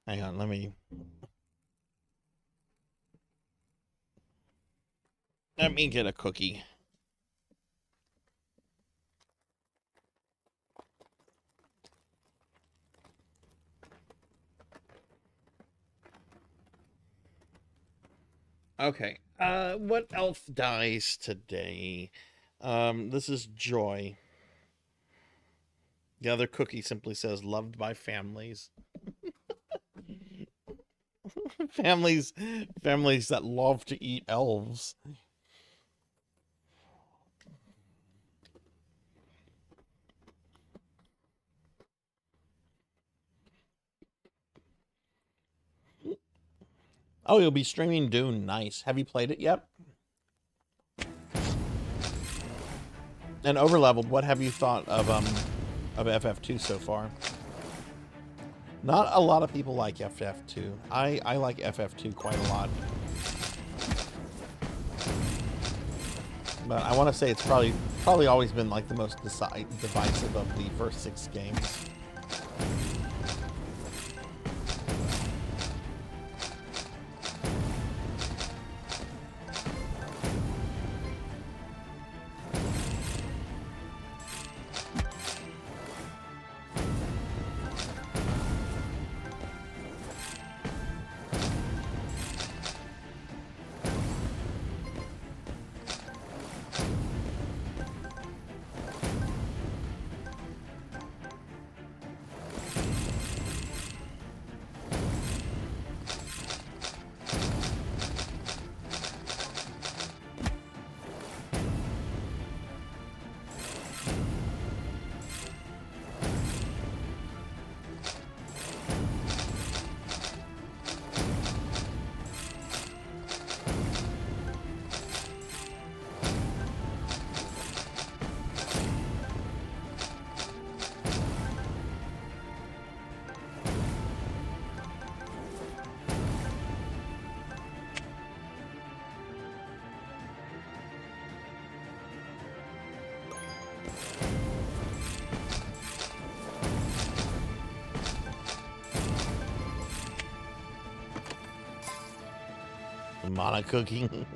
Hang on, let me get a cookie. Okay. What elf dies today? This is Joy. The other cookie simply says loved by families. families that love to eat elves. Oh, you'll be streaming Dune. Nice. Have you played it yet? And Overleveled, what have you thought of FF2 so far? Not a lot of people like FF2. I like FF2 quite a lot. But I want to say it's probably always been like the most divisive of the first 6 games. Mana cooking.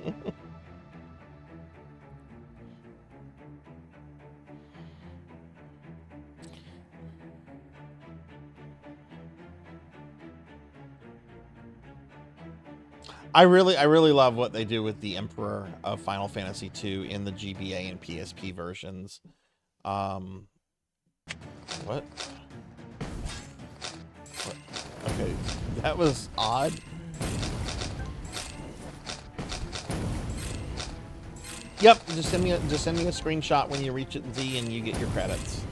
I really love what they do with the Emperor of Final Fantasy II in the GBA and PSP versions. What? Okay, that was odd. Yep, just send me a screenshot when you reach it Z and you get your credits.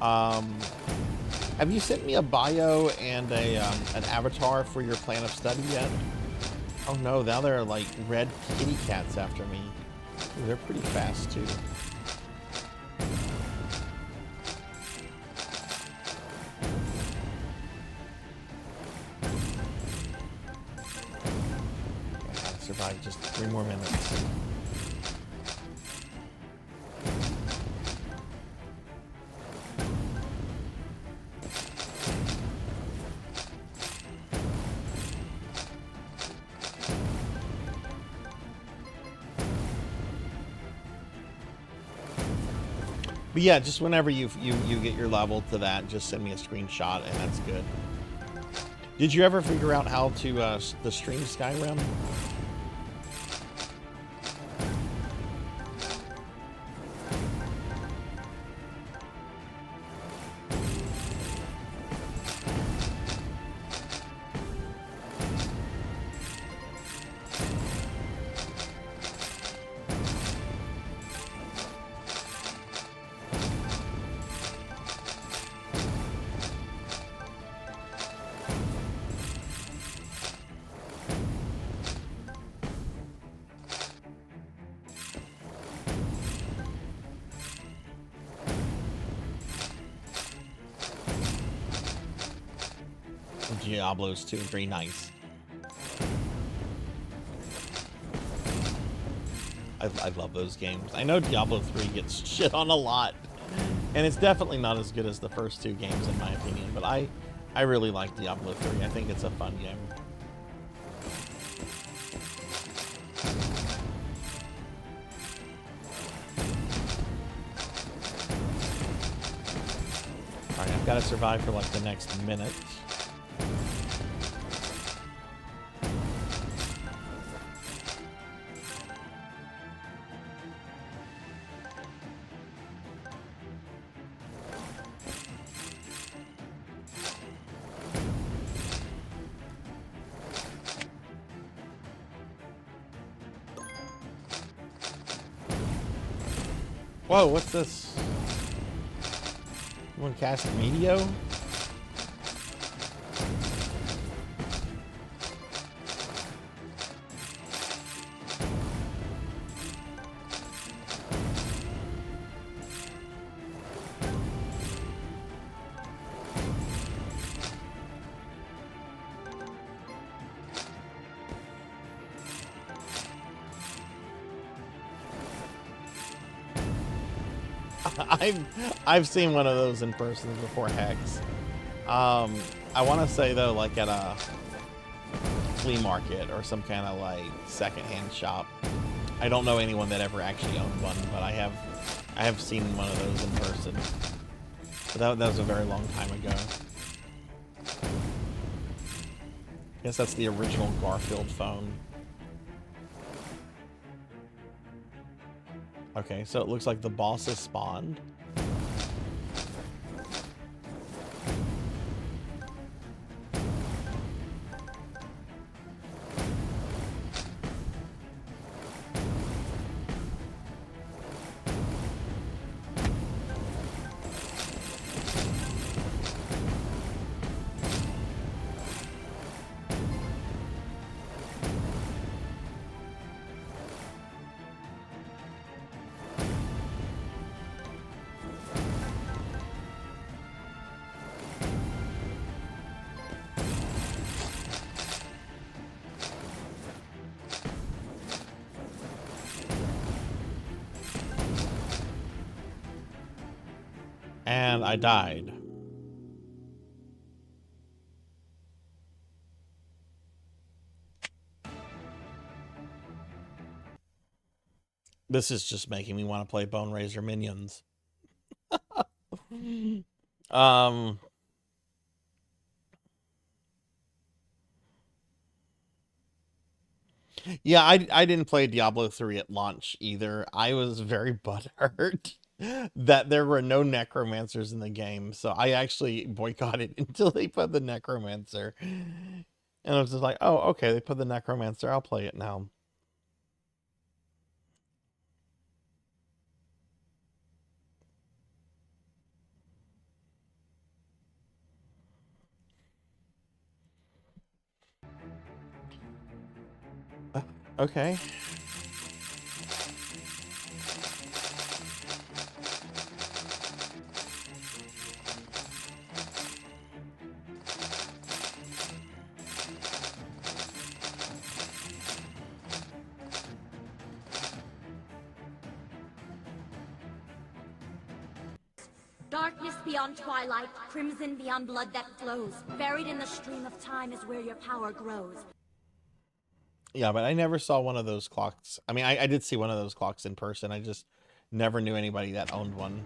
Have you sent me a bio and an avatar for your plan of study yet? Oh no, now there are like red kitty cats after me. Ooh, they're pretty fast too. 3 more minutes. But yeah, just whenever you get your level to that, just send me a screenshot, and that's good. Did you ever figure out how to the stream Skyrim? Diablo's 2 and 3, nice. I love those games. I know Diablo 3 gets shit on a lot, and it's definitely not as good as the first 2 games in my opinion, but I really like Diablo 3. I think it's a fun game. Alright, I've got to survive for like the next minute. Whoa, what's this? Someone cast Medio? I've seen one of those in person before, Hex. I want to say though, like at a flea market or some kind of like secondhand shop. I don't know anyone that ever actually owned one, but I have seen one of those in person. But that was a very long time ago. I guess that's the original Garfield phone. Okay, so it looks like the boss has spawned. And I died. This is just making me want to play Bone Razor Minions. Yeah, I didn't play Diablo 3 at launch either. I was very butthurt that there were no necromancers in the game, so I actually boycotted until they put the necromancer. And I was just like, oh, okay, they put the necromancer, I'll play it now. Okay. Darkness beyond twilight, crimson beyond blood that flows. Buried in the stream of time is where your power grows. Yeah, but I never saw one of those clocks. I mean, I did see one of those clocks in person. I just never knew anybody that owned one.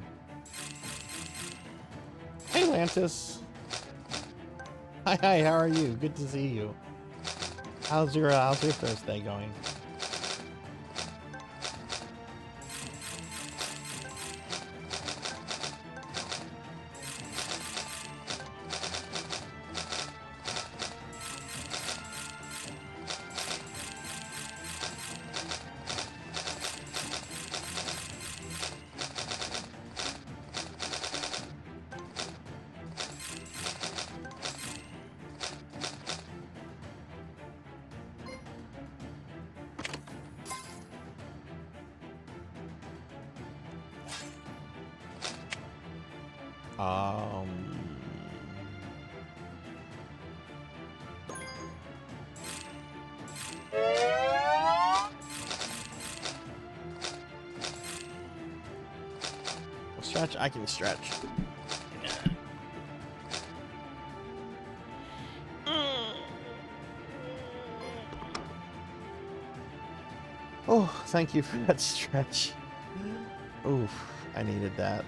Hey, Lantis. Hi, how are you? Good to see you. How's your Thursday going? Stretch? I can stretch. Oh, thank you for that stretch. Oof, I needed that.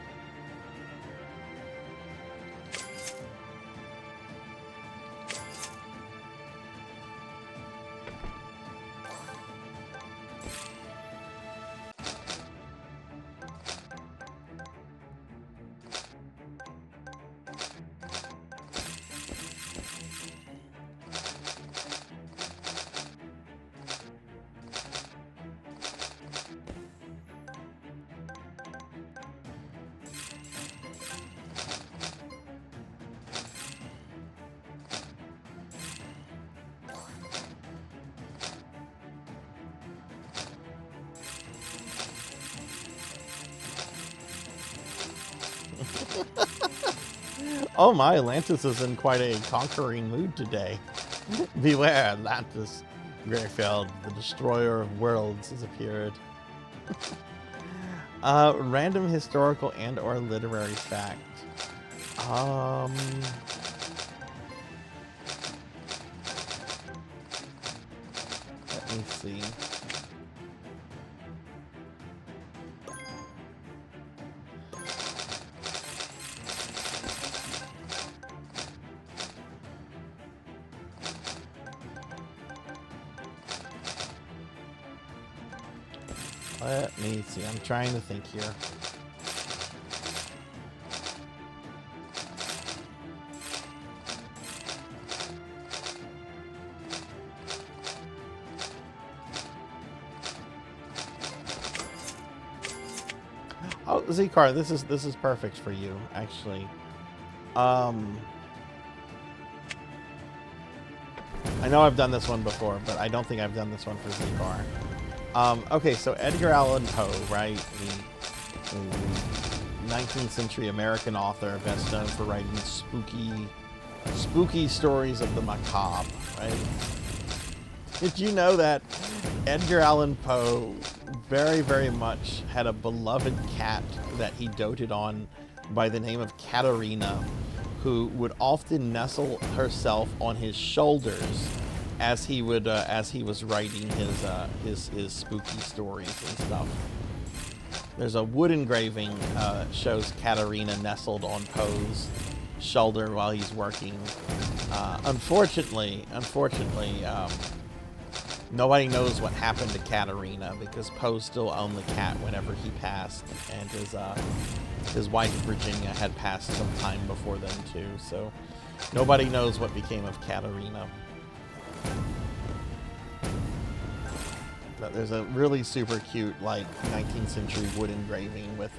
Oh my, Atlantis is in quite a conquering mood today. Beware, Atlantis. Greyfeld, the destroyer of worlds, has appeared. Random historical and or literary fact. Let me see. Let me see. I'm trying to think here. Oh, Z-Car, this is perfect for you, actually. I know I've done this one before, but I don't think I've done this one for Z-Car. Okay, so Edgar Allan Poe, right? The 19th century American author, best known for writing spooky stories of the macabre, right? Did you know that Edgar Allan Poe very, very much had a beloved cat that he doted on by the name of Katerina, who would often nestle herself on his shoulders as he was writing his spooky stories and stuff. There's a wood engraving shows Katerina nestled on Poe's shoulder while he's working. Unfortunately, nobody knows what happened to Katerina because Poe still owned the cat whenever he passed, and his wife Virginia had passed some time before then too. So nobody knows what became of Katerina. But there's a really super cute, like 19th century wood engraving with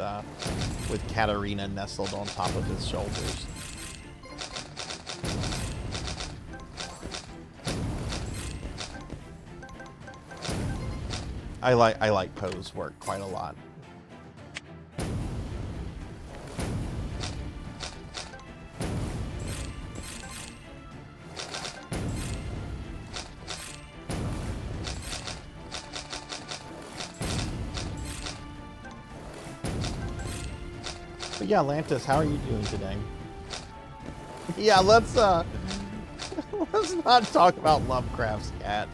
Katerina nestled on top of his shoulders. I like Poe's work quite a lot. But yeah, Lantis, how are you doing today? Yeah, let's let's not talk about Lovecraft's cat.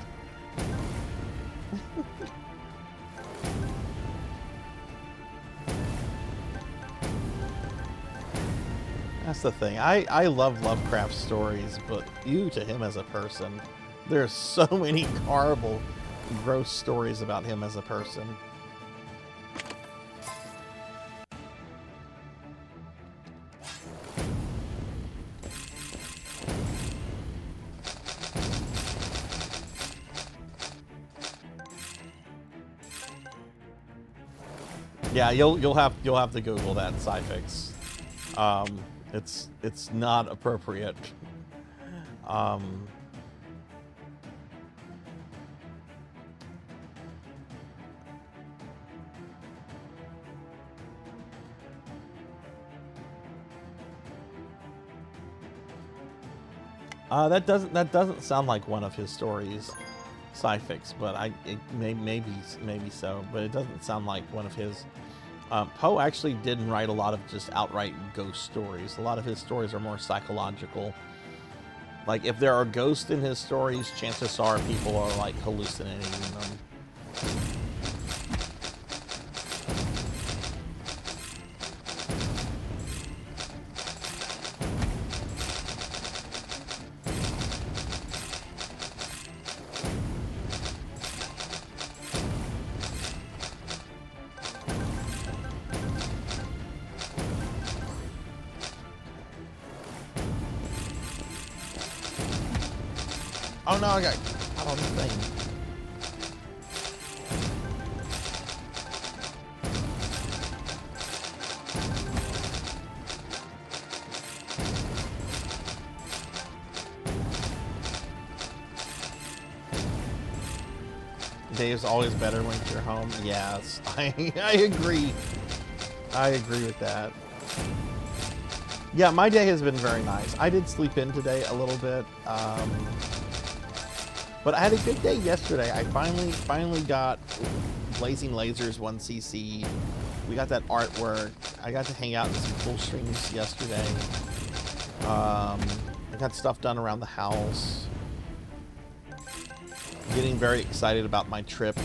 That's the thing. I love Lovecraft stories, but you to him as a person. There's so many horrible, gross stories about him as a person. Yeah, you'll have to Google that, Cyfix. It's not appropriate. That doesn't sound like one of his stories, Cyfix, but maybe so, but it doesn't sound like one of his. Poe actually didn't write a lot of just outright ghost stories. A lot of his stories are more psychological. Like, if there are ghosts in his stories, chances are people are, like, hallucinating them. Oh no, I got caught on the thing. Dave's always better when you're home. Yes, I agree. I agree with that. Yeah, my day has been very nice. I did sleep in today a little bit. But I had a good day yesterday. I finally got Blazing Lasers 1cc. We got that artwork. I got to hang out in some full streams yesterday. I got stuff done around the house. Getting very excited about my trip.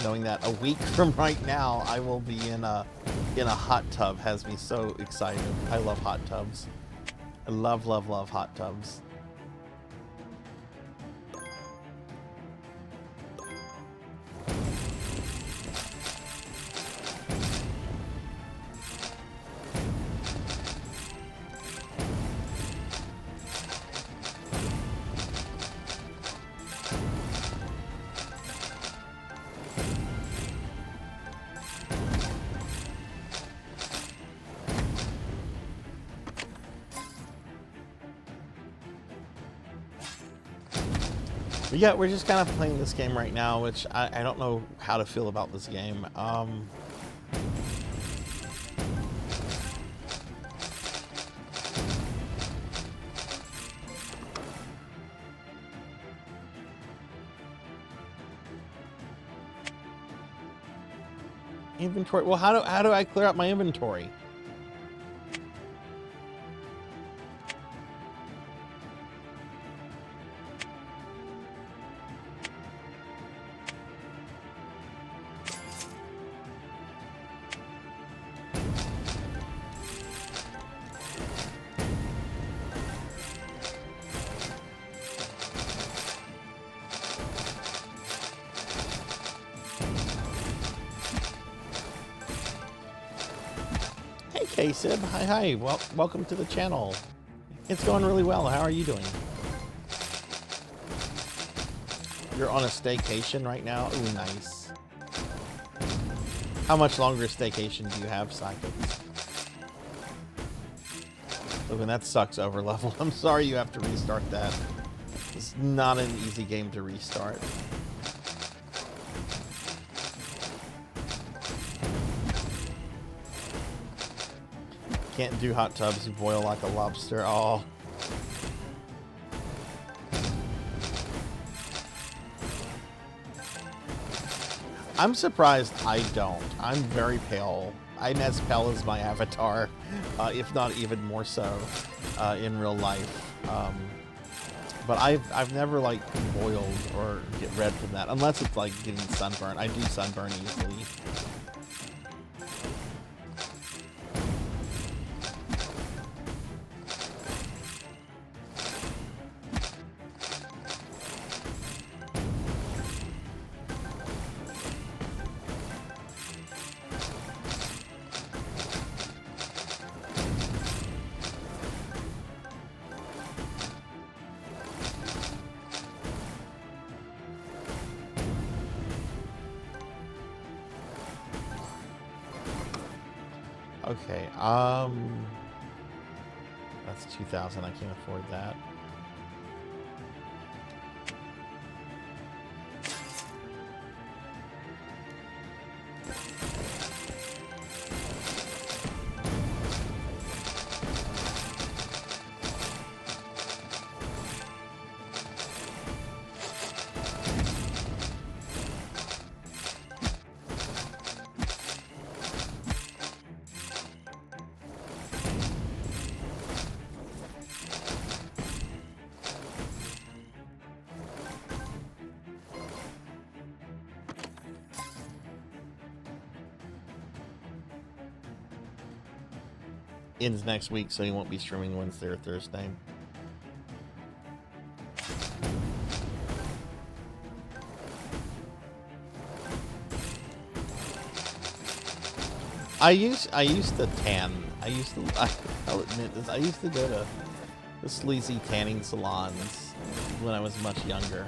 Knowing that a week from right now I will be in a hot tub has me so excited. I love hot tubs. I love hot tubs. But yeah, we're just kind of playing this game right now, which I don't know how to feel about this game. Inventory. Well, how do I clear out my inventory? Hey Sib, hi, welcome to the channel. It's going really well. How are you doing? You're on a staycation right now? Ooh, nice. How much longer staycation do you have, Psychic? Look, and that sucks over level. I'm sorry you have to restart that. It's not an easy game to restart. Can't do hot tubs, you boil like a lobster. Oh. I'm surprised I don't. I'm very pale. Inespel is my avatar, if not even more so in real life. But I've never like boiled or get red from that, unless it's like getting sunburn. I do sunburn easily. Okay, that's 2,000. I can't afford that. Ends next week, so he won't be streaming Wednesday or Thursday. I used to tan. I'll admit this. I used to go to the sleazy tanning salons when I was much younger.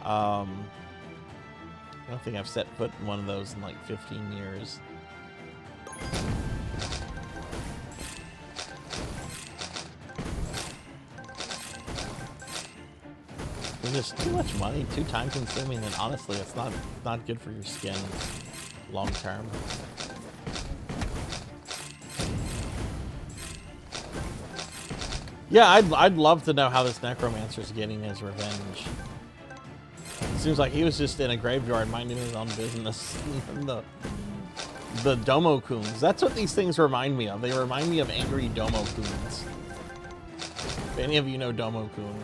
I don't think I've set foot in one of those in like 15 years. It's just too much money, too time consuming, and honestly, it's not good for your skin long term. Yeah, I'd love to know how this necromancer's getting his revenge. It seems like he was just in a graveyard minding his own business. the Domo-kuns. That's what these things remind me of. They remind me of angry Domo-kuns. If any of you know Domo-kun.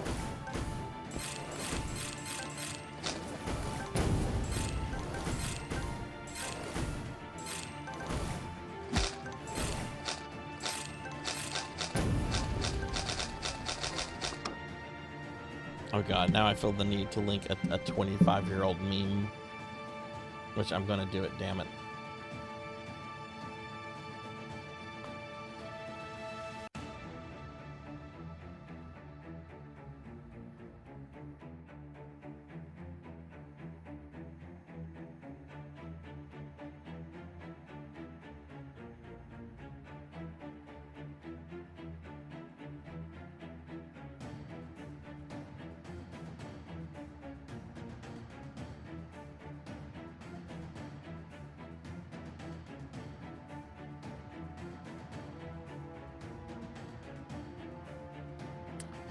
Oh god, now I feel the need to link a 25-year-old meme. Which I'm gonna do it, damn it.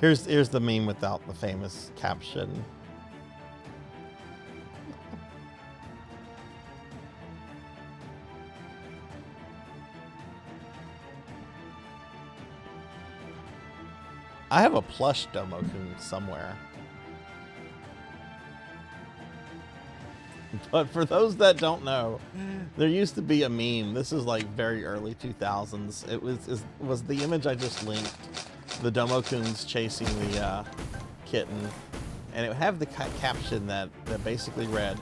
Here's the meme without the famous caption. I have a plush Domo-kun somewhere. But for those that don't know, there used to be a meme. This is like very early 2000s. It was the image I just linked. The Domo-kuns chasing the kitten, and it would have the caption that basically read,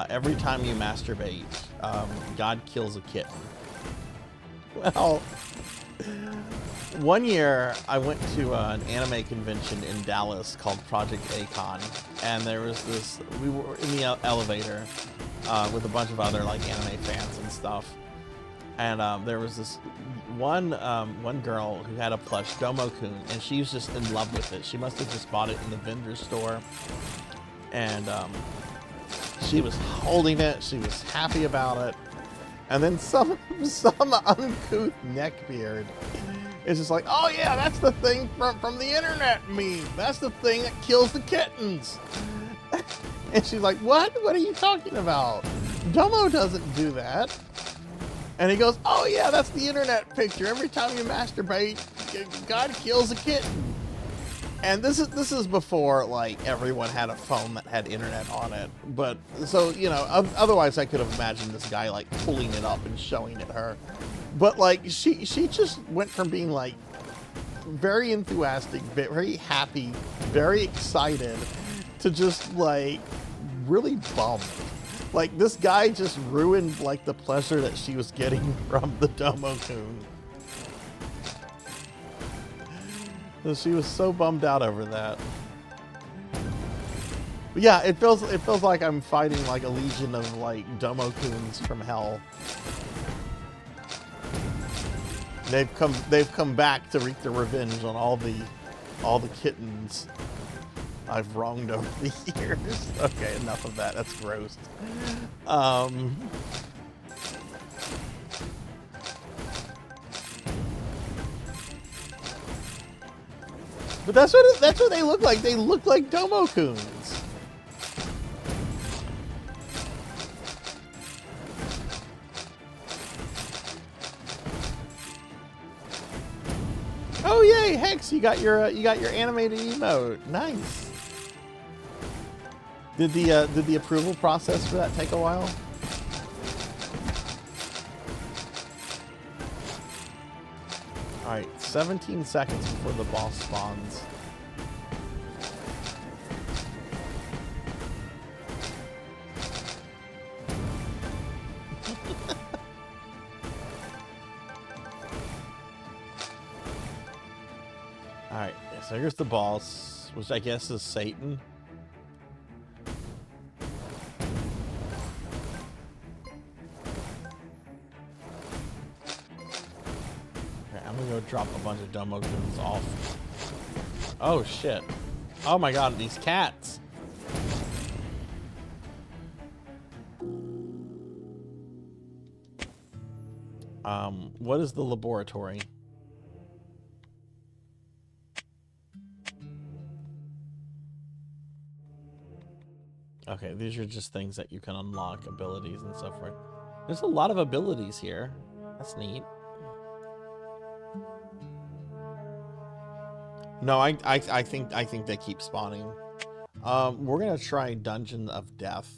every time you masturbate, God kills a kitten. Well, one year I went to an anime convention in Dallas called Project A-Con, and there was this, we were in the elevator with a bunch of other like anime fans and stuff, and there was this one girl who had a plush Domo-kun, and she was just in love with it. She must have just bought it in the vendor store, and she was holding it. She was happy about it, and then some uncouth neckbeard is just like, oh yeah, that's the thing from the internet meme. That's the thing that kills the kittens. And she's like, what? What are you talking about? Domo doesn't do that. And he goes, oh yeah, that's the internet picture. Every time you masturbate, God kills a kitten. And this is before like everyone had a phone that had internet on it. But so, you know, otherwise I could have imagined this guy like pulling it up and showing it her. But like she just went from being like very enthusiastic, very happy, very excited to just like really bummed. Like this guy just ruined like the pleasure that she was getting from the Domo-kun. So she was so bummed out over that. But yeah, it feels like I'm fighting like a legion of like Domo-kuns from hell. They've come back to wreak their revenge on all the kittens I've wronged over the years. Okay, enough of that. That's gross. But that's what they look like. They look like Domo-kuns. Oh yay, Hex! You got your animated emote. Nice. Did the approval process for that take a while? All right, 17 seconds before the boss spawns. All right, so here's the boss, which I guess is Satan. I'm gonna go drop a bunch of Domo-kuns off. Oh shit. Oh my god, these cats. What is the laboratory? Okay, these are just things that you can unlock, abilities and so forth. There's a lot of abilities here. That's neat. No, I think they keep spawning. We're gonna try Dungeon of Death.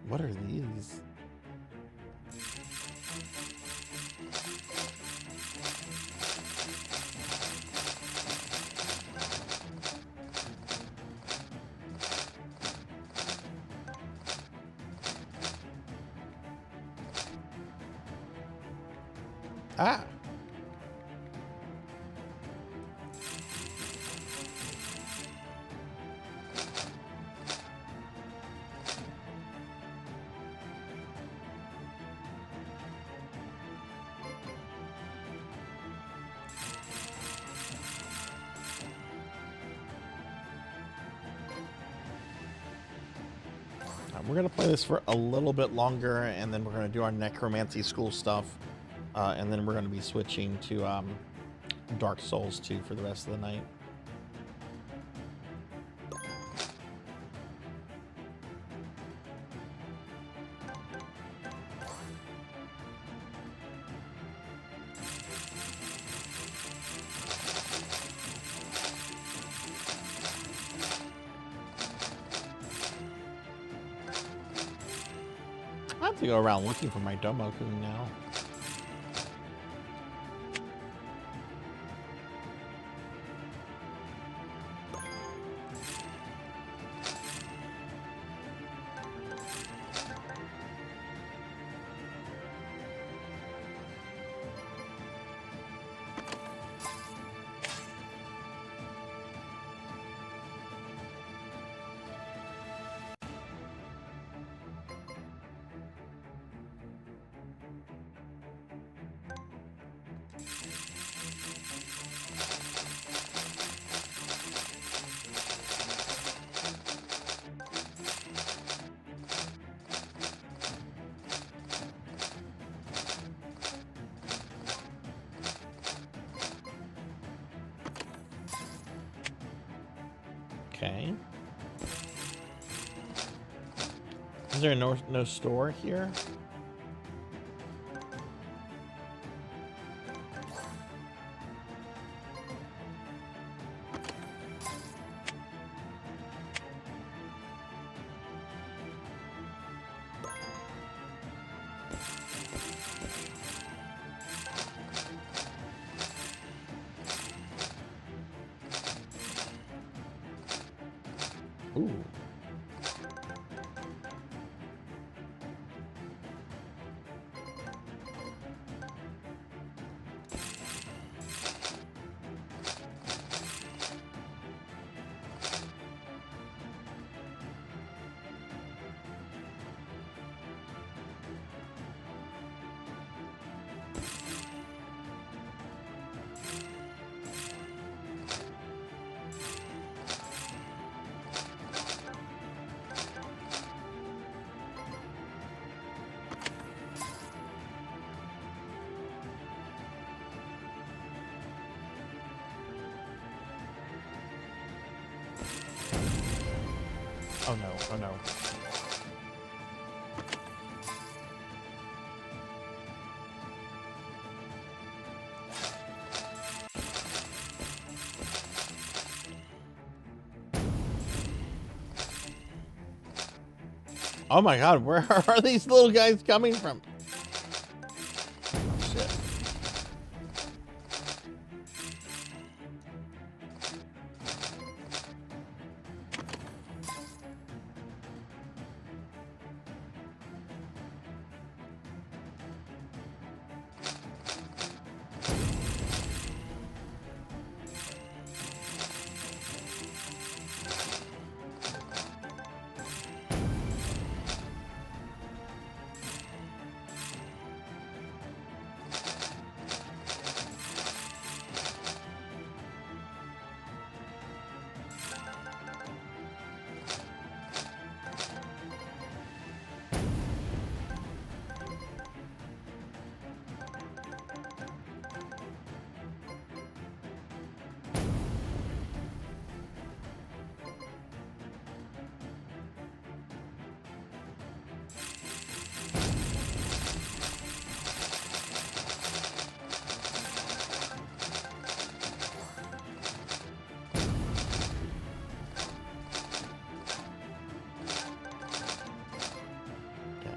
What are these? Ah. We're gonna play this for a little bit longer, and then we're gonna do our necromancy school stuff, and then we're gonna be switching to Dark Souls 2 for the rest of the night. I have to go around looking for my Domo-kun now. Okay. Is there no store here? Ooh. Oh no, oh no. Oh my god, where are these little guys coming from? Oh shit.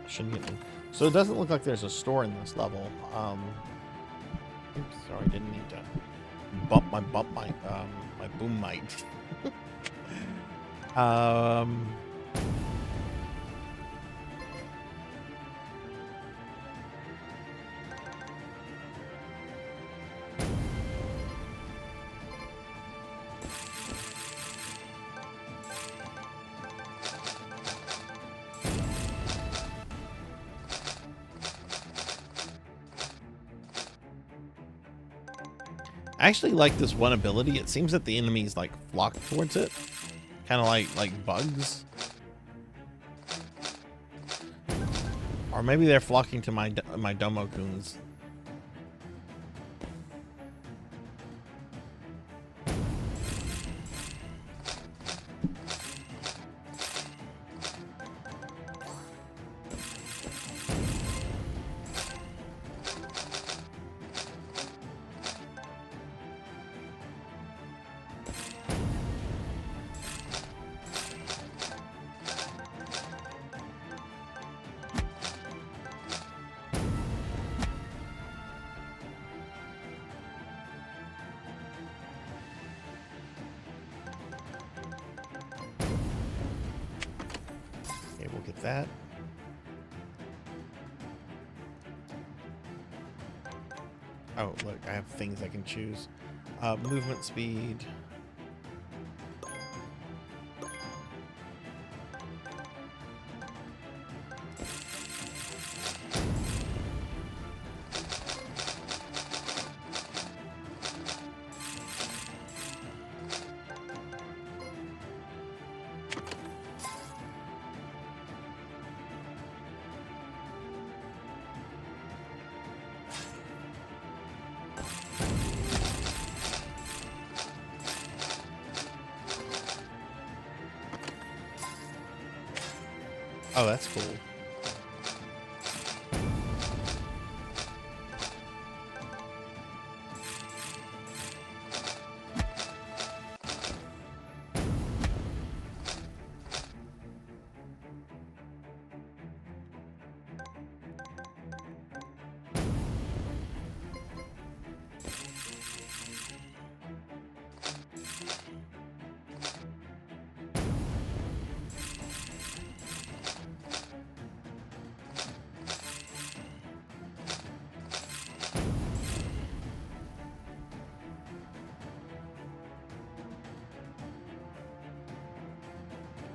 Shouldn't get them. So it doesn't look like there's a store in this level. Oops, sorry, didn't need to bump my my boom mic. I actually like this one ability. It seems that the enemies like flock towards it, kind of like bugs, or maybe they're flocking to my Domo-kuns. That. Oh, look, I have things I can choose. Movement speed. Oh, that's cool.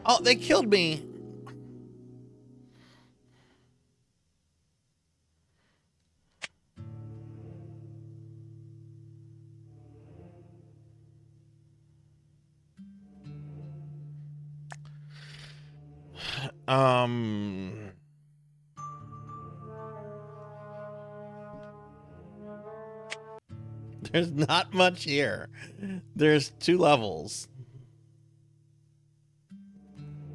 Oh, they killed me. There's not much here. There's 2 levels.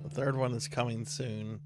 The third one is coming soon.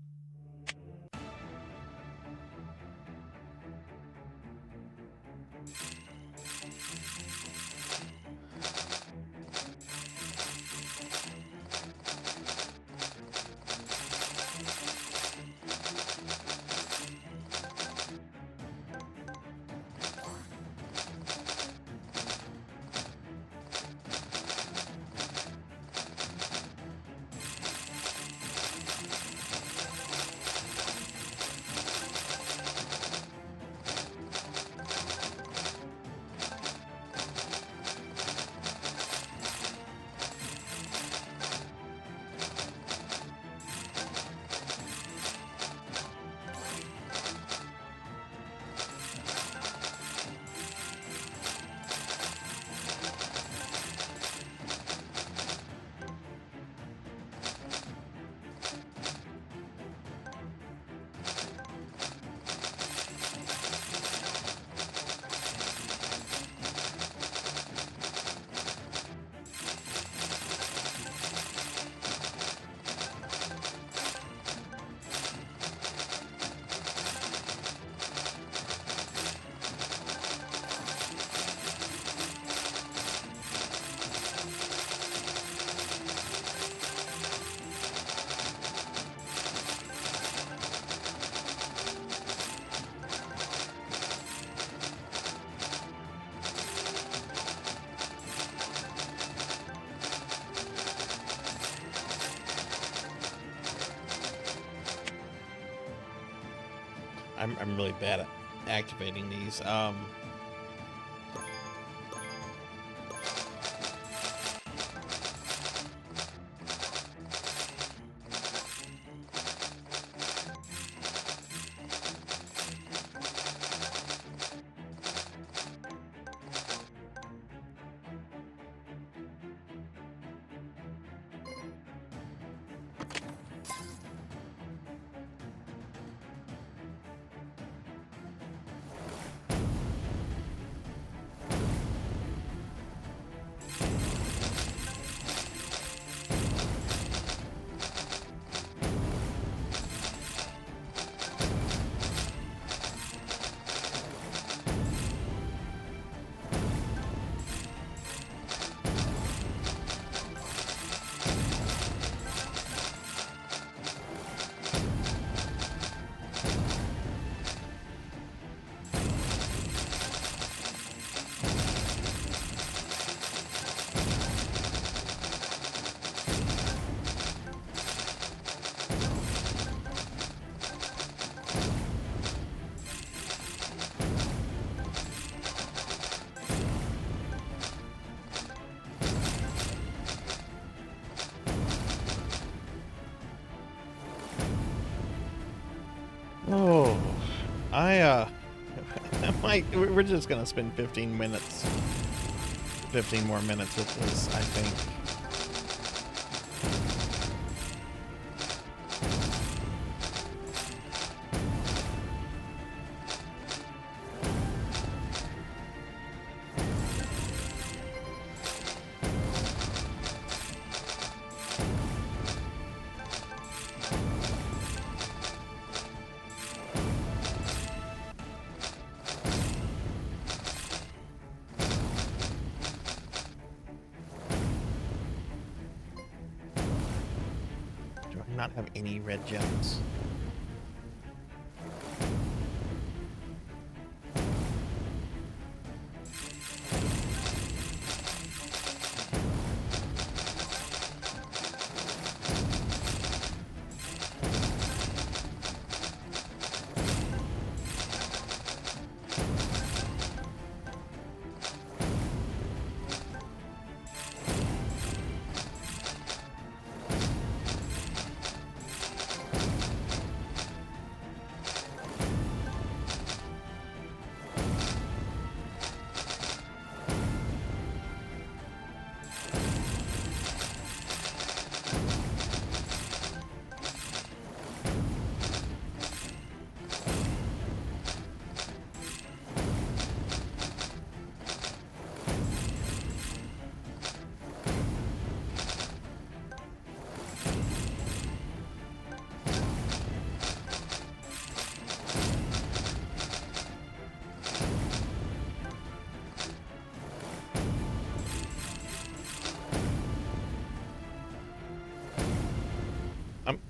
I'm really bad at activating these. Oh, we're just gonna spend 15 more minutes with this, I think. not have any red gems?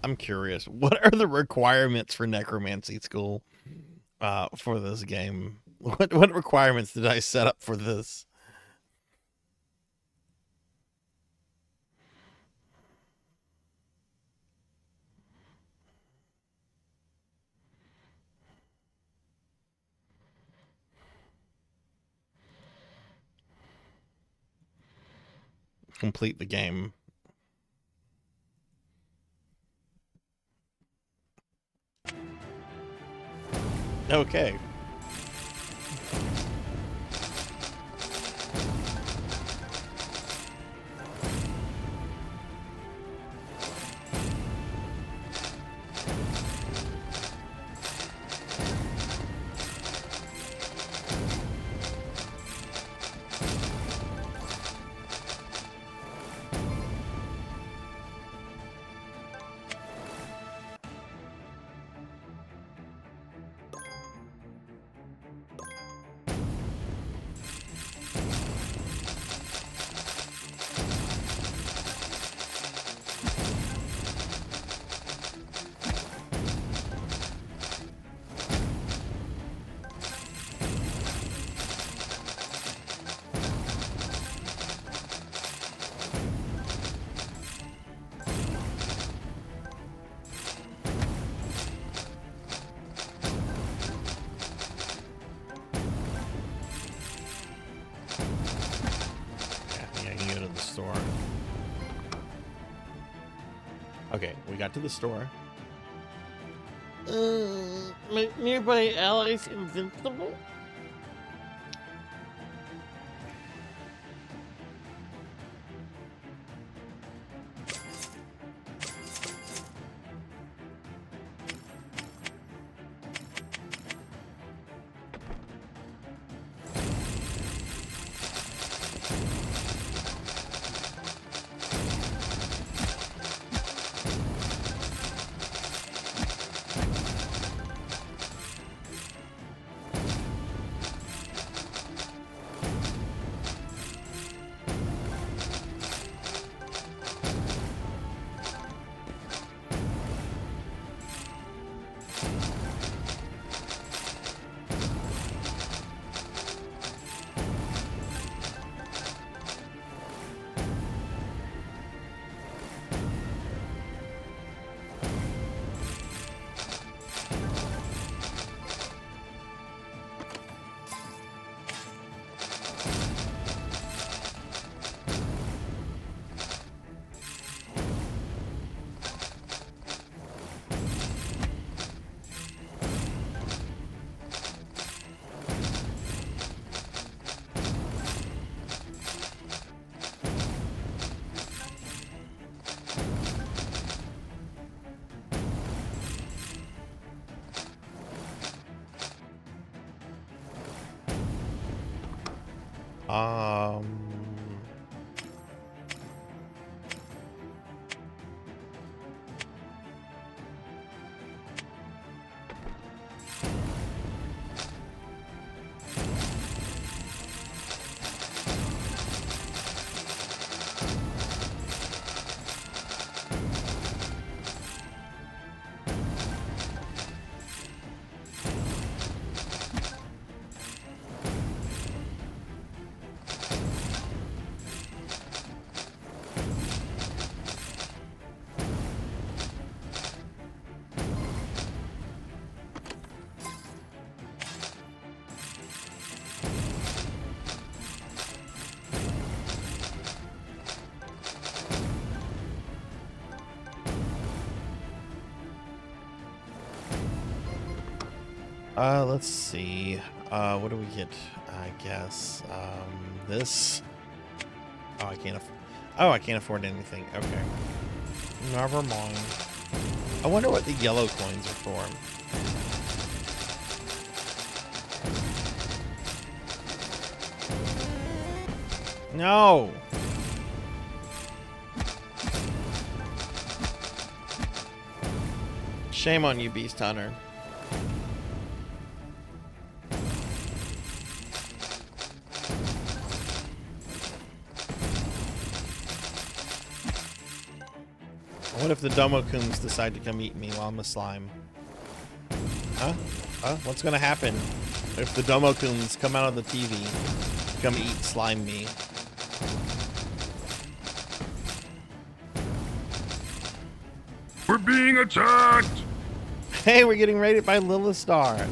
I'm curious. What are the requirements for necromancy school for this game? What requirements did I set up for this? Complete the game. Okay. Okay, we got to the store. Make nearby allies invincible? Um, Let's see. What do we get? I guess this. Oh, I can't afford anything. Okay. Never mind. I wonder what the yellow coins are for. No. Shame on you, Beast Hunter. What if the Domokuns decide to come eat me while I'm a slime? Huh? What's gonna happen if the Domokuns come out of the TV, come eat slime me? We're being attacked! Hey, we're getting raided by Lilith Star.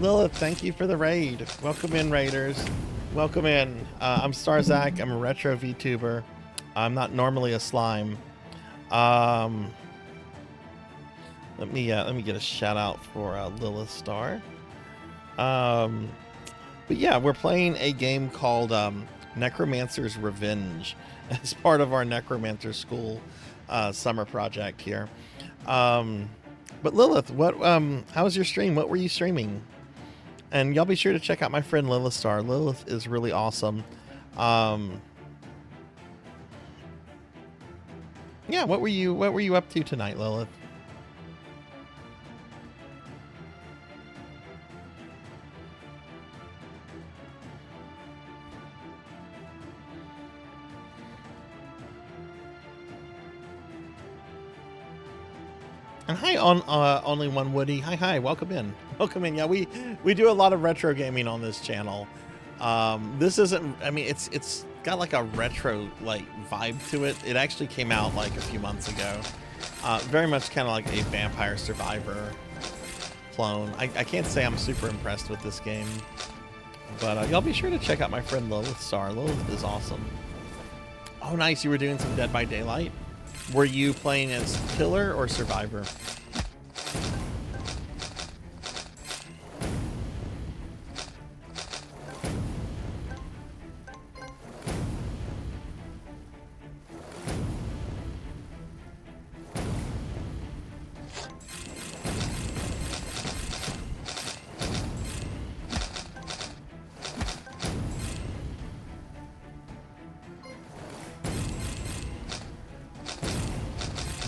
Lilith, thank you for the raid. Welcome in, raiders. Welcome in. I'm Sarzac. I'm a retro VTuber. I'm not normally a slime. Let me get a shout out for Lilith Star. But yeah, we're playing a game called Necromancer's Revenge as part of our Necromancer School summer project here. But Lilith, what how was your stream? What were you streaming? And y'all be sure to check out my friend Lilith Star. Lilith is really awesome. Yeah, what were you up to tonight, Lilith? And hi on only one Woody. Hi, welcome in. Welcome in. Yeah, we do a lot of retro gaming on this channel. This isn't, I mean, it's got like a retro like vibe to it. It actually came out like a few months ago. Very much kind of like a Vampire Survivor clone. I can't say I'm super impressed with this game, but y'all be sure to check out my friend Lilith Star. Lilith is awesome. Oh, nice. You were doing some Dead by Daylight. Were you playing as killer or survivor?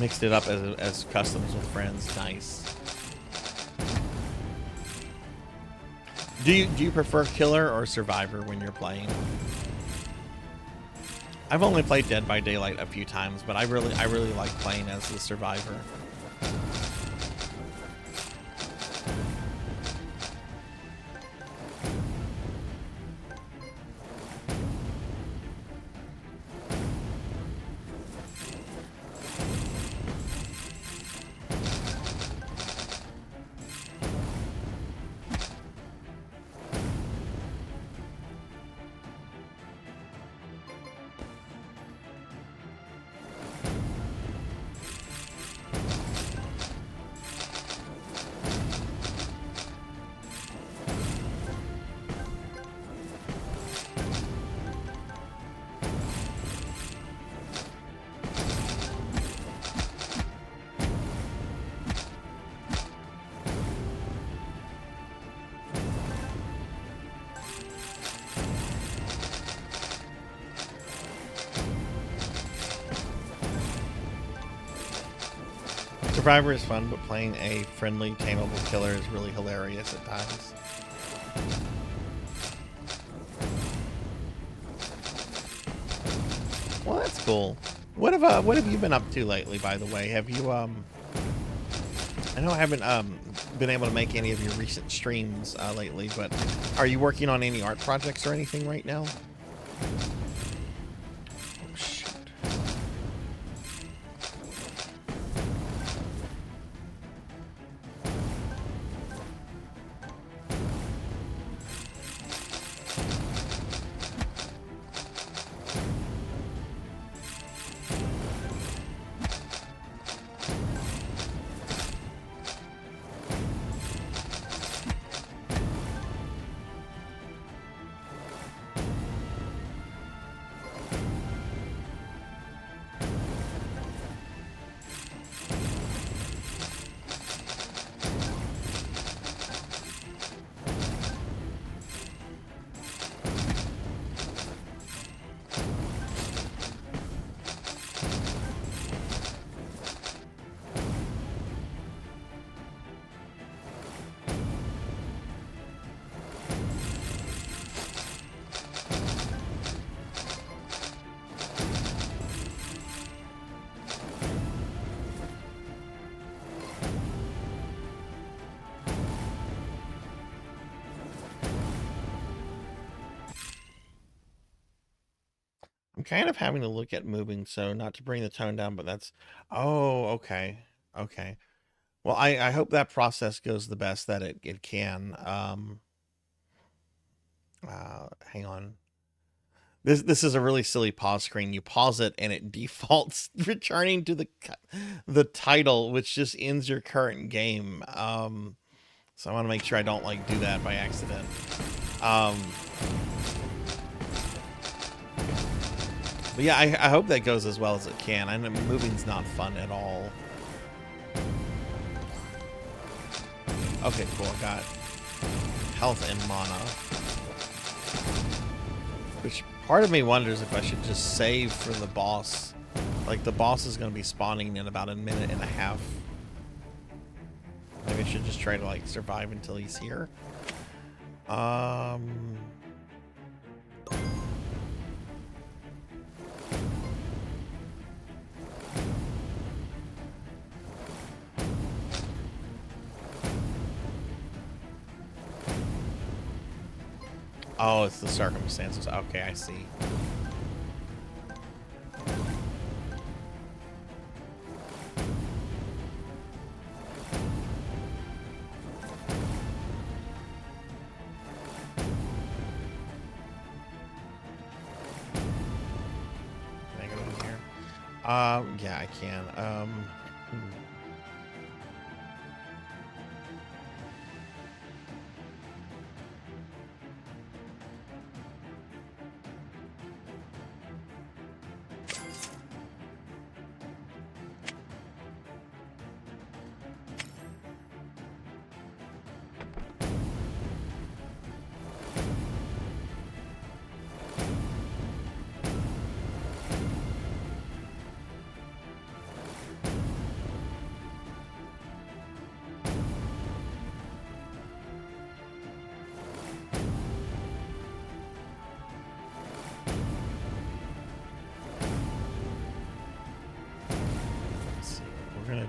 Mixed it up as customs with friends. Nice. Do you prefer killer or survivor when you're playing? I've only played Dead by Daylight a few times, but I really like playing as the survivor. Survivor is fun, but playing a friendly, tameable killer is really hilarious at times. Well, that's cool. What have you been up to lately, by the way? Have you I know I haven't been able to make any of your recent streams lately, but are you working on any art projects or anything right now? I'm kind of having to look at moving, so not to bring the tone down, but that's, oh, okay. Okay. Well, I hope that process goes the best that it can. Hang on. This is a really silly pause screen. You pause it and it defaults returning to the title, which just ends your current game. So I want to make sure I don't like do that by accident. But yeah, I hope that goes as well as it can. I know moving's not fun at all. Okay, cool. I got health and mana. Which part of me wonders if I should just save for the boss. Like, the boss is going to be spawning in about a minute and a half. Maybe I should just try to, like, survive until he's here. Oh, it's the circumstances. Okay, I see. Can I go in here? Yeah, I can.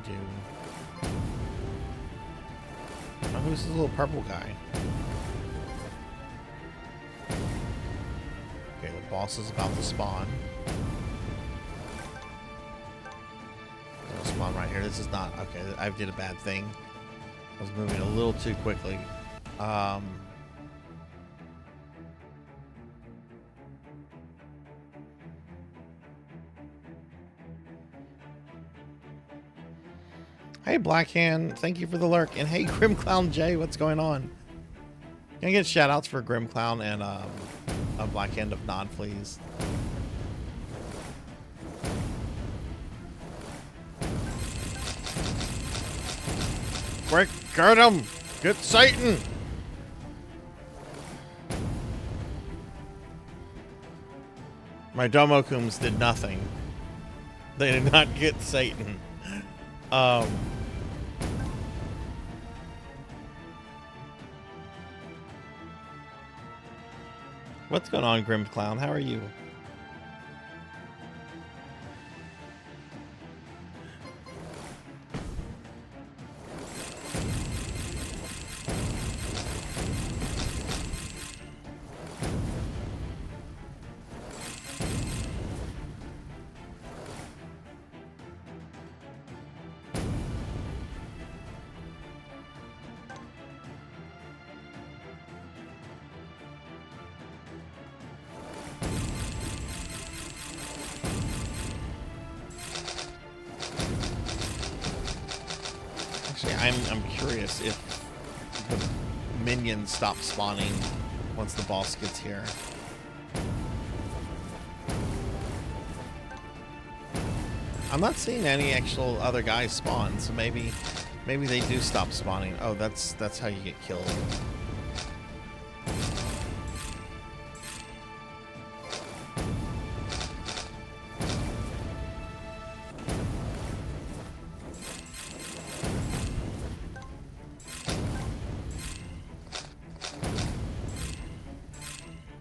Do. Oh, who's this little purple guy? Okay, the boss is about to spawn. It'll spawn right here. This is not okay. I did a bad thing. I was moving a little too quickly. Hey, Blackhand, thank you for the lurk. And hey, Grim Clown J, what's going on? Can I get shout outs for Grim Clown and a Blackhand of Nod, please? Quick, guard him! Get Satan! My Domokums did nothing. They did not get Satan. What's going on, Grim Clown? How are you? I'm curious if the minions stop spawning once the boss gets here. I'm not seeing any actual other guys spawn, so maybe they do stop spawning. Oh, that's how you get killed.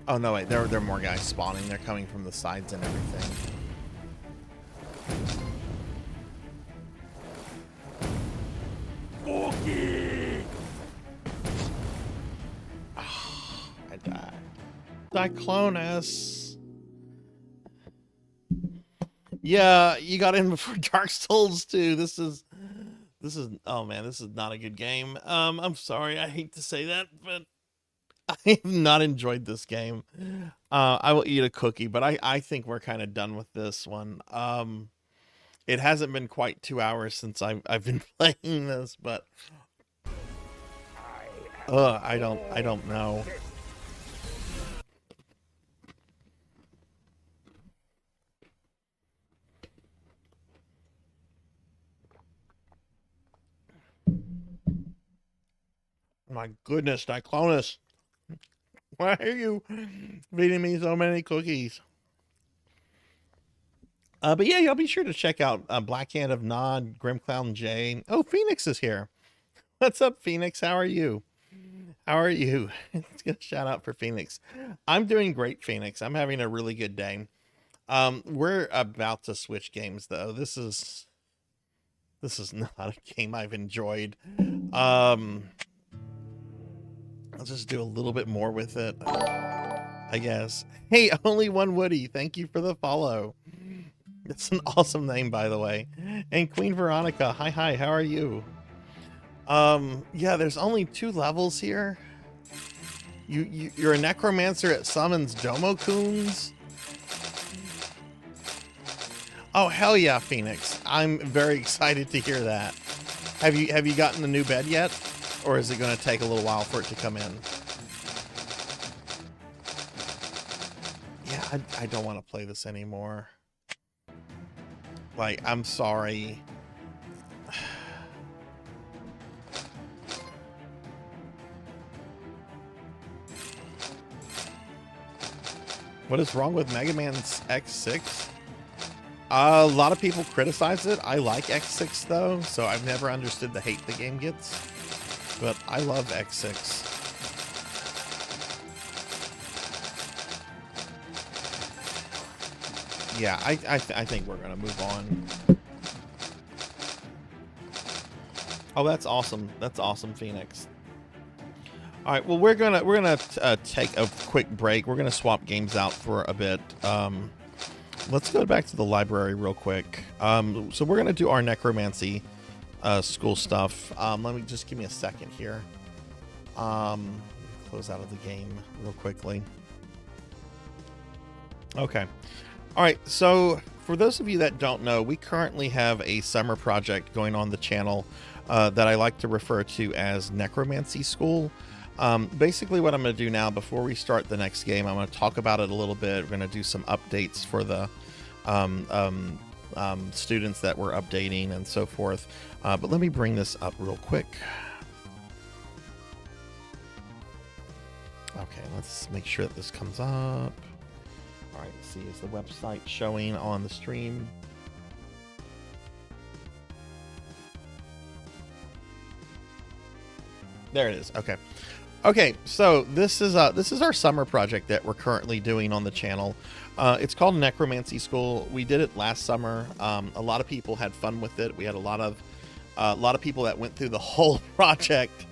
Oh no, wait, there are more guys spawning. They're coming from the sides and everything. Okay. Oh, I died. Cyclonus. Yeah, you got in before Dark Souls 2. Oh man, this is not a good game. I'm sorry, I hate to say that, but I have not enjoyed this game. I will eat a cookie, but I think we're kind of done with this one. It hasn't been quite 2 hours since I've been playing this, but I don't know. My goodness, Diclonus. Why are you feeding me so many cookies? But yeah, y'all be sure to check out Black Hand of Nod, Grim Clown J. Oh, Phoenix is here. What's up, Phoenix? How are you? How are you? Let's get a shout out for Phoenix. I'm doing great, Phoenix. I'm having a really good day. We're about to switch games though. This is not a game I've enjoyed. I'll just do a little bit more with it, I guess. Hey, only one Woody. Thank you for the follow. It's an awesome name, by the way. And Queen Veronica, hi, how are you? Yeah, there's only 2 levels here. You're a necromancer at summons Domo-kuns. Oh hell yeah, Phoenix! I'm very excited to hear that. Have you gotten the new bed yet, or is it going to take a little while for it to come in? Yeah, I don't want to play this anymore. Like, I'm sorry. What is wrong with Mega Man's X6? A lot of people criticize it. I like X6 though, so I've never understood the hate the game gets. But I love X6. Yeah, I think we're gonna move on. Oh, that's awesome. That's awesome, Phoenix. All right, well, we're gonna take a quick break. We're gonna swap games out for a bit. Let's go back to the library real quick. So we're gonna do our necromancy school stuff. Let me just give me a second here. Close out of the game real quickly. Okay. All right. So for those of you that don't know, we currently have a summer project going on the channel that I like to refer to as Necromancy School. Basically what I'm going to do now before we start the next game, I'm going to talk about it a little bit. We're going to do some updates for the students that we're updating and so forth. But let me bring this up real quick. Okay, let's make sure that this comes up. All right, let's see, is the website showing on the stream? There it is. Okay. Okay, so this is our summer project that we're currently doing on the channel. It's called Necromancy School. We did it last summer. A lot of people had fun with it. We had a lot of people that went through the whole project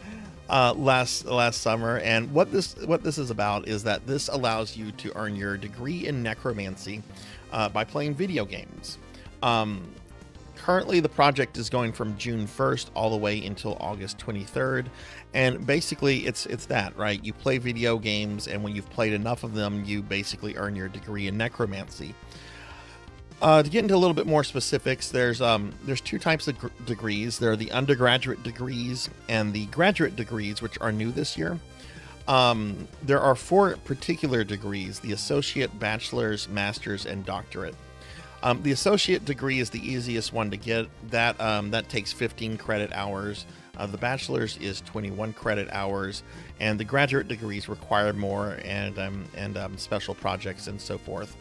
last summer. And what this is about is that this allows you to earn your degree in necromancy by playing video games. Currently, the project is going from June 1st all the way until August 23rd. And basically, it's that, right? You play video games, and when you've played enough of them, you basically earn your degree in necromancy. To get into a little bit more specifics, there's 2 types of degrees. There are the undergraduate degrees and the graduate degrees, which are new this year. There are 4 particular degrees: the associate, bachelor's, master's, and doctorate. The associate degree is the easiest one to get. That takes 15 credit hours. The bachelor's is 21 credit hours, and the graduate degrees require more and special projects and so forth.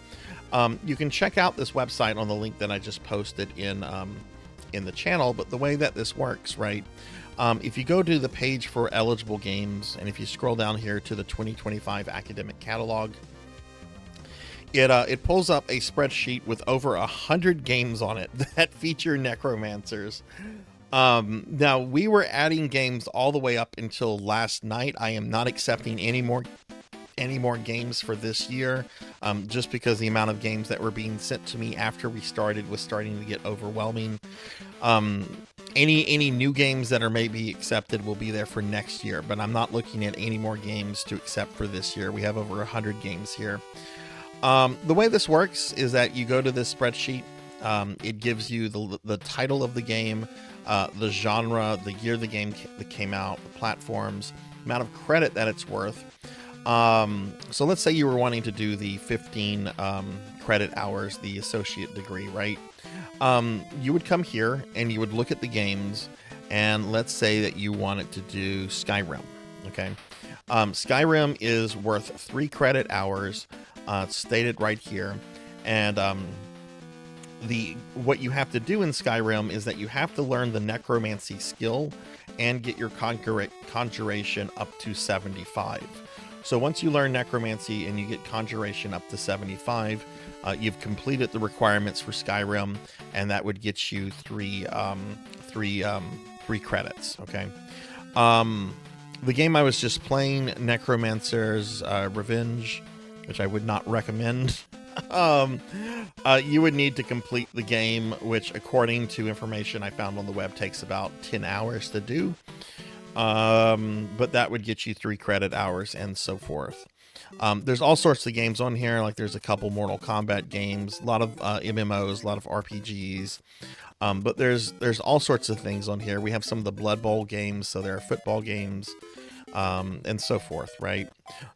You can check out this website on the link that I just posted in the channel. But the way that this works, right? If you go to the page for eligible games, and if you scroll down here to the 2025 academic catalog, it pulls up a spreadsheet with over 100 games on it that feature necromancers. Now, we were adding games all the way up until last night. I am not accepting any more any more games for this year, just because the amount of games that were being sent to me after we started was starting to get overwhelming. Any new games that are maybe accepted will be there for next year, but I'm not looking at any more games to accept for this year. We have over 100 games here. The way this works is that you go to this spreadsheet. It gives you the title of the game, the genre, the year the game that came out, the platforms, amount of credit that it's worth. So let's say you were wanting to do the 15 credit hours, the associate degree, right? You would come here and you would look at the games, and let's say that you wanted to do Skyrim. Okay. Skyrim is worth 3 credit hours, stated right here. And what you have to do in Skyrim is that you have to learn the necromancy skill and get your conjuration up to 75. So once you learn necromancy and you get conjuration up to 75, you've completed the requirements for Skyrim, and that would get you three credits. Okay. The game I was just playing, Necromancer's Revenge, which I would not recommend. You would need to complete the game, which according to information I found on the web takes about 10 hours to do. But that would get you 3 credit hours and so forth. There's all sorts of games on here. Like there's a couple Mortal Kombat games, a lot of MMOs, a lot of RPGs. But there's all sorts of things on here. We have some of the Blood Bowl games, so there are football games, and so forth, right?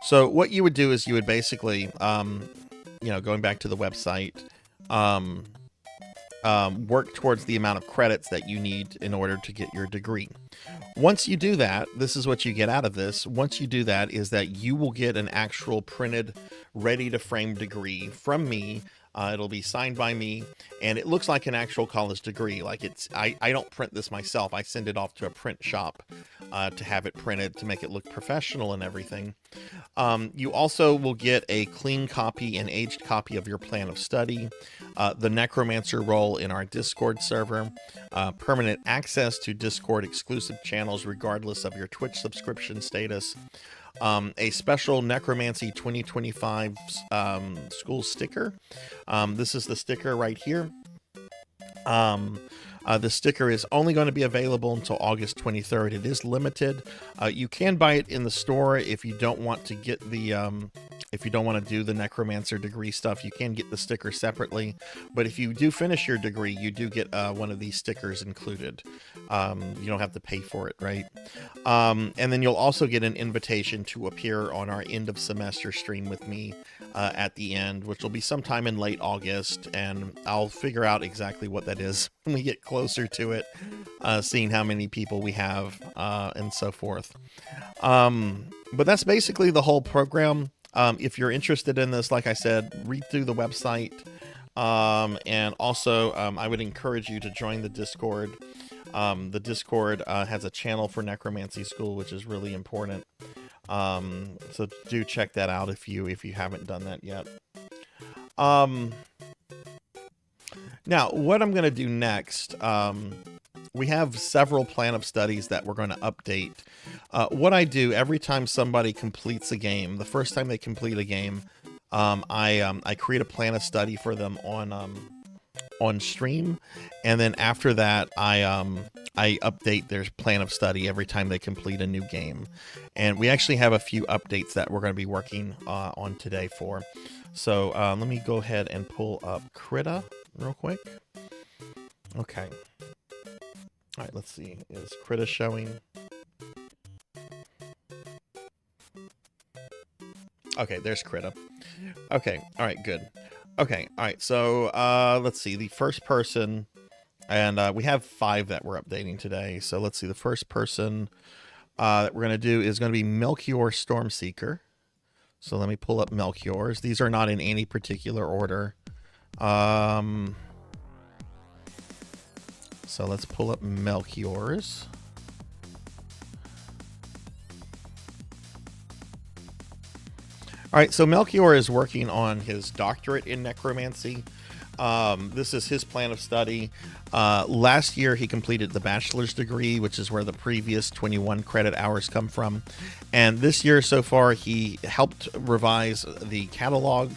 So what you would do is you would basically, going back to the website, work towards the amount of credits that you need in order to get your degree. Once you do that, this is what you get out of this. Once you do that is that you will get an actual printed, ready-to-frame degree from me. It'll be signed by me, and it looks like an actual college degree. Like I don't print this myself. I send it off to a print shop to have it printed to make it look professional and everything. You also will get a clean copy and aged copy of your plan of study, the Necromancer role in our Discord server, permanent access to Discord exclusive channels regardless of your Twitch subscription status, a special Necromancy 2025 school sticker. This is the sticker right here. The sticker is only going to be available until August 23rd. It is limited. You can buy it in the store if you don't want to get the if you don't want to do the Necromancer degree stuff. You can get the sticker separately, but if you do finish your degree, you do get one of these stickers included. You don't have to pay for it, right? And then you'll also get an invitation to appear on our end of semester stream with me at the end, which will be sometime in late August, and I'll figure out exactly what that is when we get closer to it, seeing how many people we have and so forth. But that's basically the whole program. If you're interested in this, like I said, read through the website, and also I would encourage you to join the Discord. The Discord has a channel for Necromancy School, which is really important. So do check that out if you haven't done that yet. Now, what I'm going to do next, we have several plan of studies that we're going to update. What I do every time somebody completes a game, the first time they complete a game, I create a plan of study for them on stream, and then after that, I update their plan of study every time they complete a new game. And we actually have a few updates that we're going to be working on today for. So let me go ahead and pull up Krita real quick. Okay. All right, let's see. Is Krita showing? Okay, there's Krita. Okay, all right, good. Okay, all right, so let's see. The first person, and we have 5 that we're updating today. So let's see. The first person that we're going to do is going to be Melchior Stormseeker. So let me pull up Melchior's. These are not in any particular order. So let's pull up Melchior's. All right, so Melchior is working on his doctorate in necromancy. This is his plan of study. Last year, he completed the bachelor's degree, which is where the previous 21 credit hours come from. And this year so far, he helped revise the catalog,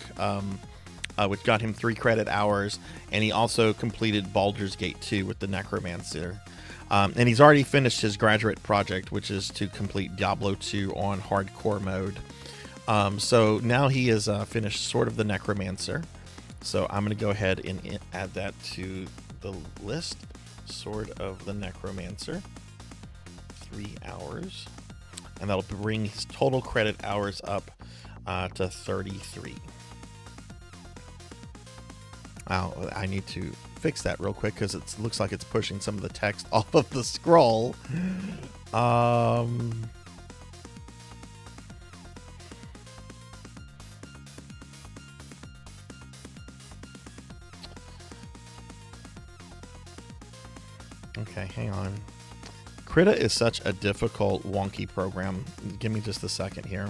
which got him 3 credit hours. And he also completed Baldur's Gate 2 with the Necromancer. And he's already finished his graduate project, which is to complete Diablo 2 on hardcore mode. So now he has finished Sword of the Necromancer. So I'm going to go ahead and add that to the list. Sword of the Necromancer. 3 hours. And that'll bring his total credit hours up to 33. Wow, I need to fix that real quick because it looks like it's pushing some of the text off of the scroll. Okay, hang on. Krita is such a difficult, wonky program. Give me just a second here.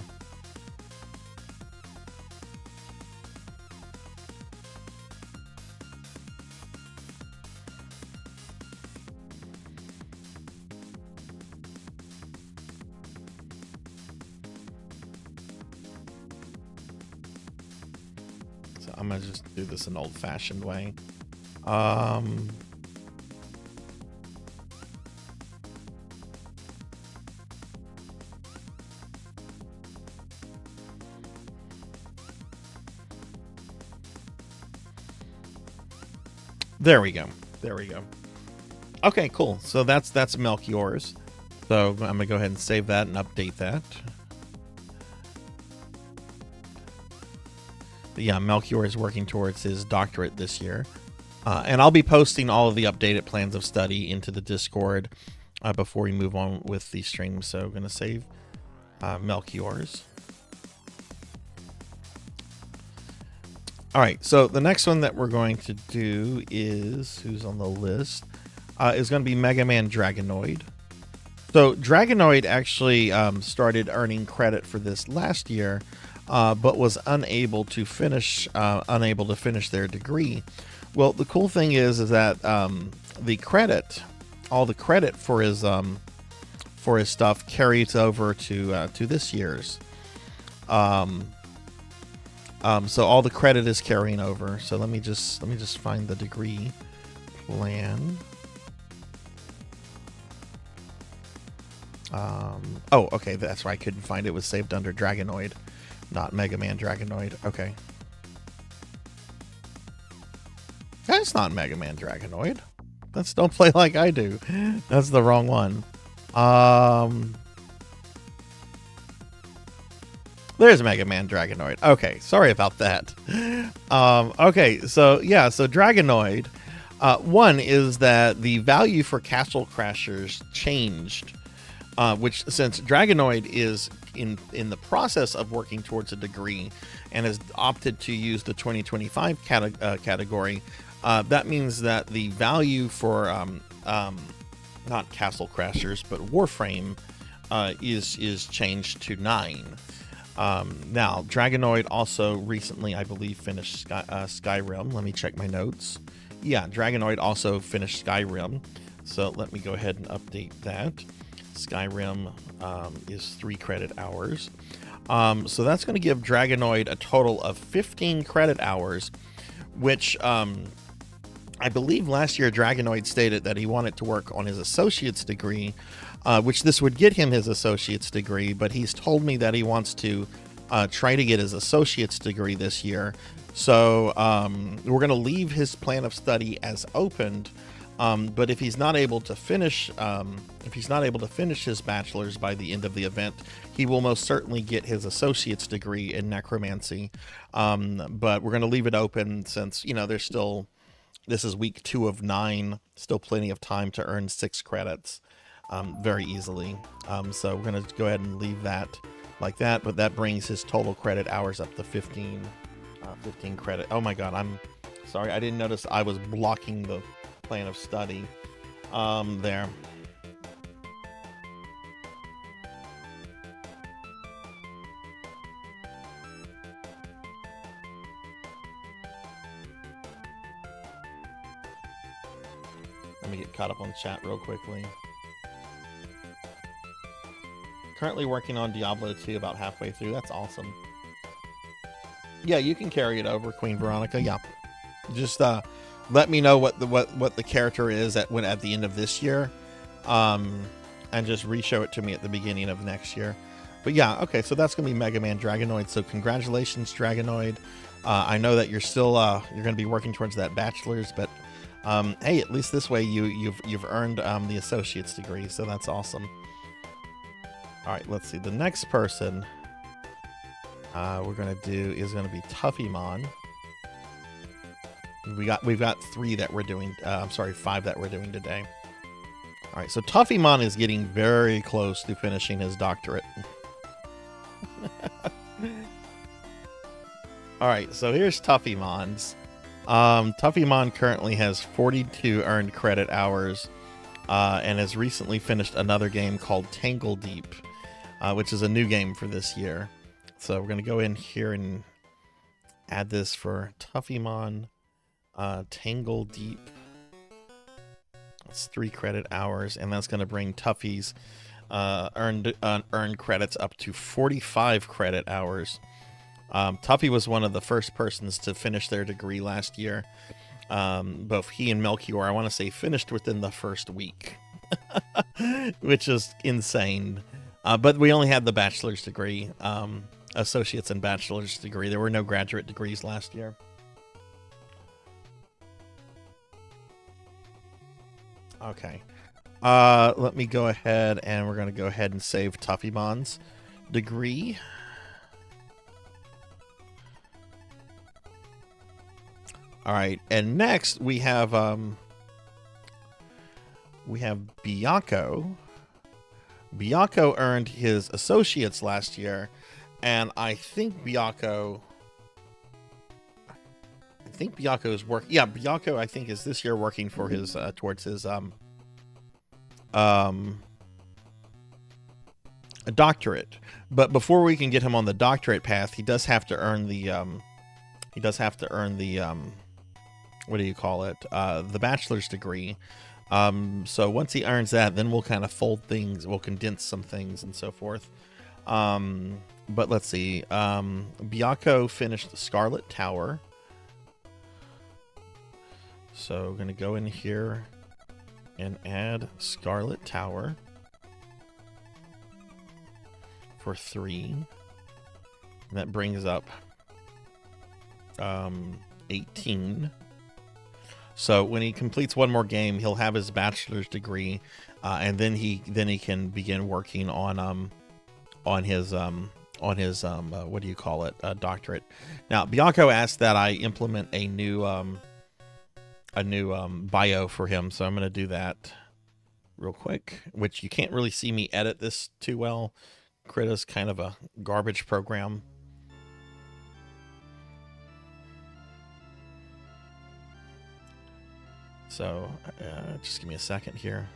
So I'm gonna just do this an old-fashioned way. There we go. There we go. Okay, cool. So that's Melchior's. So I'm gonna go ahead and save that and update that. But yeah, Melchior is working towards his doctorate this year. And I'll be posting all of the updated plans of study into the Discord before we move on with the stream. So I'm gonna save Melchior's. All right, so the next one that we're going to do is, who's on the list, is going to be Mega Man Dragonoid. So Dragonoid actually started earning credit for this last year, but was unable to finish their degree. Well, the cool thing is that all the credit for his stuff carries over to this year's. So all the credit is carrying over. So let me just find the degree plan. Oh, okay, that's why I couldn't find it. It was saved under Dragonoid, not Mega Man Dragonoid. Okay. That's not Mega Man Dragonoid. That's Don't Play Like I Do. That's the wrong one. There's Mega Man Dragonoid. Okay, sorry about that. Okay, so yeah, so Dragonoid. One is that the value for Castle Crashers changed, which since Dragonoid is in the process of working towards a degree and has opted to use the 2025 category, that means that the value for not Castle Crashers but Warframe is changed to 9. Now, Dragonoid also recently, I believe, finished Skyrim. Let me check my notes. Yeah, Dragonoid also finished Skyrim. So let me go ahead and update that. Skyrim is 3 credit hours. So that's going to give Dragonoid a total of 15 credit hours, which I believe last year Dragonoid stated that he wanted to work on his associate's degree, which this would get him his associate's degree, but he's told me that he wants to try to get his associate's degree this year. So we're going to leave his plan of study as opened, but if he's not able to finish, his bachelor's by the end of the event, he will most certainly get his associate's degree in necromancy. But we're going to leave it open since there's still. This is week 2 of 9. Still plenty of time to earn 6 credits very easily. So we're going to go ahead and leave that like that. But that brings his total credit hours up to 15 credit. Oh my God, I'm sorry. I didn't notice I was blocking the plan of study there. Let me get caught up on chat real quickly. Currently working on Diablo 2, about halfway through. That's awesome. Yeah, you can carry it over, Queen Veronica. Yeah. Just let me know what the character is at the end of this year. And just re-show it to me at the beginning of next year. But yeah, okay, so that's gonna be Mega Man Dragonoid. So congratulations, Dragonoid. I know that you're still you're gonna be working towards that bachelor's, but hey, at least this way you've earned the associate's degree, so that's awesome. All right, let's see. The next person we're gonna do is gonna be Tuffymon. We've got 3 that we're doing. I'm sorry, 5 that we're doing today. All right, so Tuffymon is getting very close to finishing his doctorate. All right, so here's Tuffymon's. Tuffymon currently has 42 earned credit hours and has recently finished another game called Tangle Deep, which is a new game for this year. So we're going to go in here and add this for Tuffymon Tangle Deep. It's 3 credit hours, and that's going to bring Tuffy's earned credits up to 45 credit hours. Tuffy was one of the first persons to finish their degree last year. Both he and Melchior, I want to say, finished within the first week, which is insane. But we only had the bachelor's degree, associate's and bachelor's degree. There were no graduate degrees last year. Okay. Let me go ahead, and we're going to go ahead and save Tuffymon's degree. All right, and next we have Bianco. Bianco earned his associates last year, and I think Bianco is working. Yeah, Bianco, I think, is this year working for his towards his a doctorate. But before we can get him on the doctorate path, he does have to earn the what do you call it? The bachelor's degree. So once he earns that, then we'll kind of fold things, we'll condense some things and so forth. But let's see. Bianco finished the Scarlet Tower. So we're going to go in here and add Scarlet Tower for 3. And that brings up 18. So when he completes one more game, he'll have his bachelor's degree, and then he can begin working on his what do you call it, doctorate. Now Bianco asked that I implement a new bio for him, so I'm going to do that real quick, which you can't really see me edit this too well. Krita's kind of a garbage program. So just give me a second here.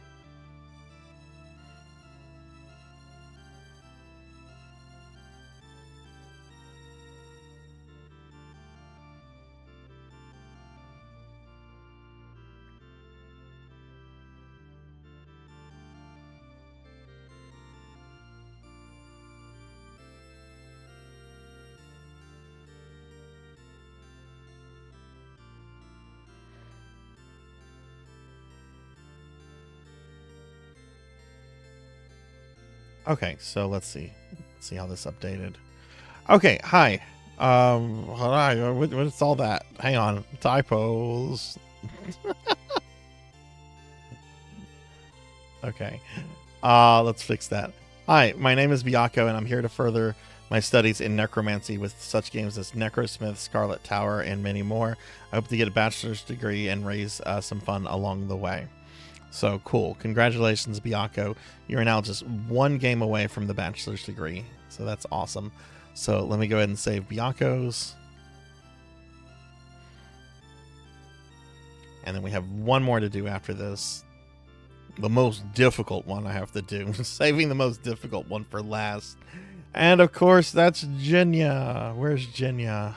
Okay, so let's see how this updated. Okay, hi. Hold on, what's all that? Hang on, typos. Okay, let's fix that. Hi, my name is Bianco, and I'm here to further my studies in necromancy with such games as Necrosmith, Scarlet Tower, and many more. I hope to get a bachelor's degree and raise some fun along the way. So cool. Congratulations, Bianco. You're now just 1 game away from the bachelor's degree. So that's awesome. So let me go ahead and save Bianco's. And then we have 1 more to do after this. The most difficult one I have to do. Saving the most difficult one for last. And of course, that's Jenya. Where's Jenya?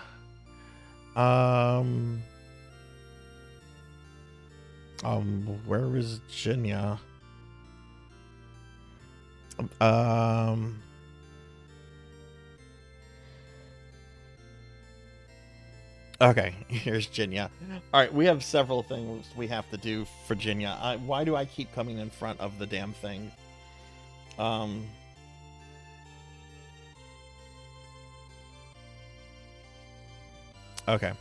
Where is Jinya? Um, okay, here's Jinya. All right, we have several things we have to do for Jinya. Why do I keep coming in front of the damn thing? Okay.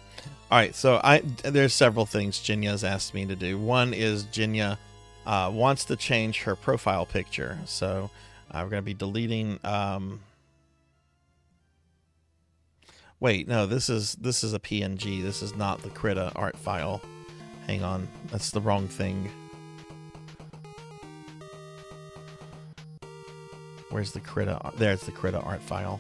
All right, so there's several things Jinya's asked me to do. One is Jinya wants to change her profile picture, so we're going to be deleting. Wait, no, this is a PNG. This is not the Krita art file. Hang on, that's the wrong thing. Where's the Krita? There's the Krita art file.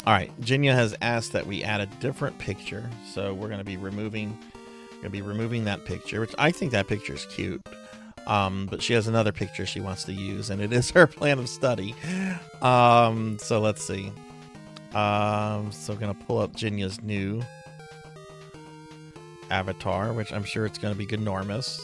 All right, Jinya has asked that we add a different picture, so we're going to be removing that picture, which I think that picture is cute. But she has another picture she wants to use, and it is her plan of study. So let's see. So we're gonna pull up Jinya's new avatar, which I'm sure it's gonna be ginormous.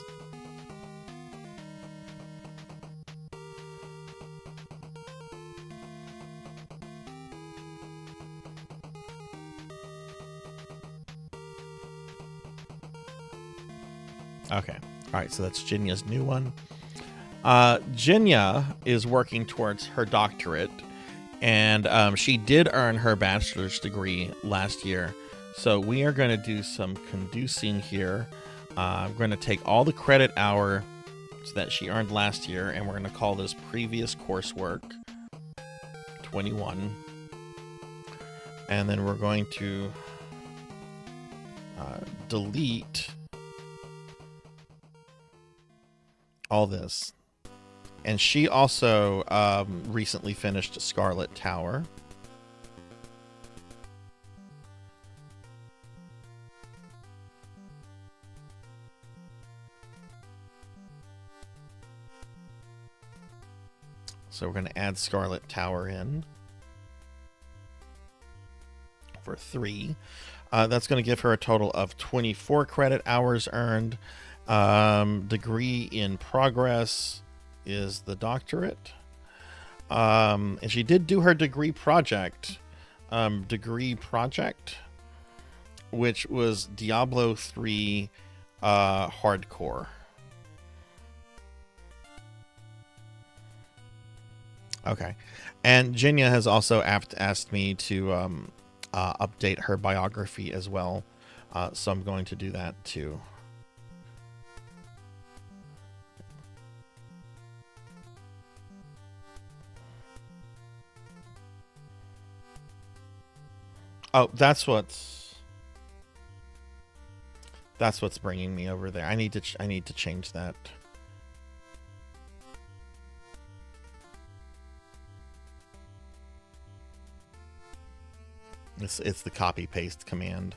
Okay. All right, so that's Jinya's new one. Jinya is working towards her doctorate, and she did earn her bachelor's degree last year. So we are going to do some conducing here. We're going to take all the credit hours that she earned last year, and we're going to call this previous coursework 21. And then we're going to delete all this. And she also recently finished Scarlet Tower. So we're going to add Scarlet Tower in for 3. That's going to give her a total of 24 credit hours earned. Degree in progress is the doctorate. And she did do her degree project, which was Diablo 3 hardcore. Okay. And Jinya has also asked me to update her biography as well. So I'm going to do that too. Oh, that's what's bringing me over there. I need to change that. It's the copy paste command.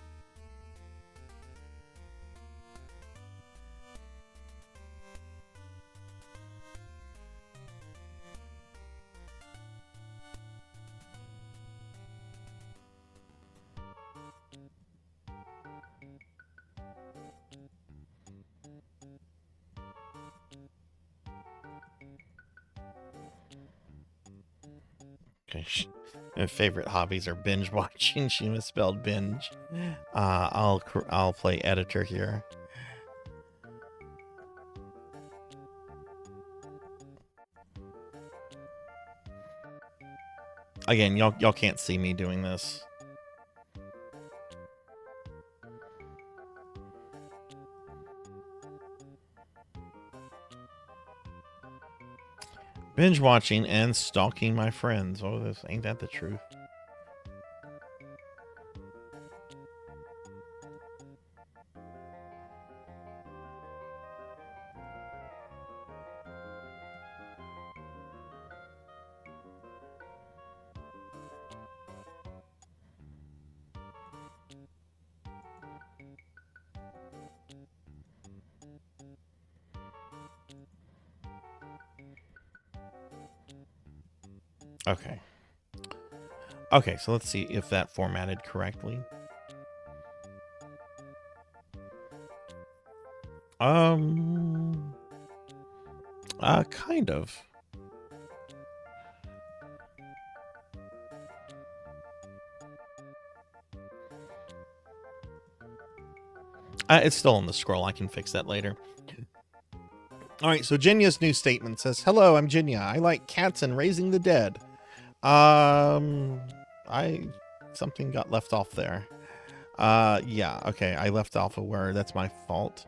Okay. My favorite hobbies are binge watching. She misspelled binge. I'll play editor here. Again, y'all can't see me doing this. Binge watching and stalking my friends. Oh, this ain't that the truth? Okay. Okay, so let's see if that formatted correctly. Kind of. It's still on the scroll. I can fix that later. All right, so Jinya's new statement says, "Hello, I'm Jinya. I like cats and raising the dead." Something got left off there. Yeah, okay, I left off a word. That's my fault.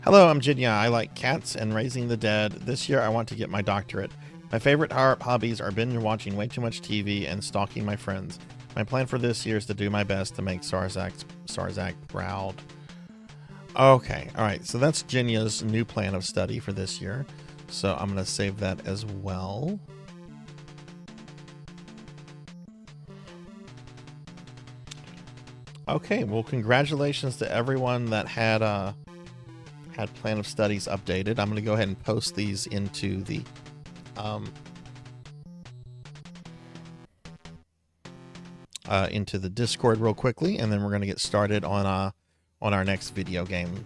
Hello, I'm Jinya. I like cats and raising the dead. This year I want to get my doctorate. My favorite hobbies are binge watching way too much TV and stalking my friends. My plan for this year is to do my best to make Sarzac proud. Okay, alright, so that's Jinya's new plan of study for this year. So I'm going to save that as well. Okay, well, congratulations to everyone that had plan of studies updated. I'm going to go ahead and post these into the Discord real quickly, and then we're going to get started on our next video game.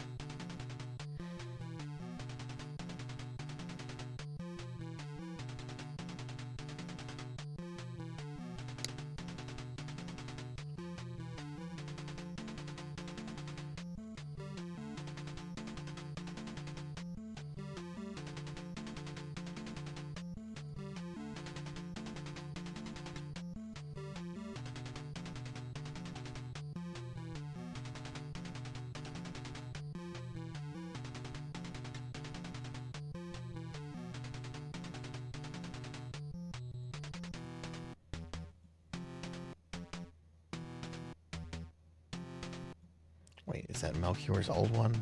Wait, is that Melchior's old one?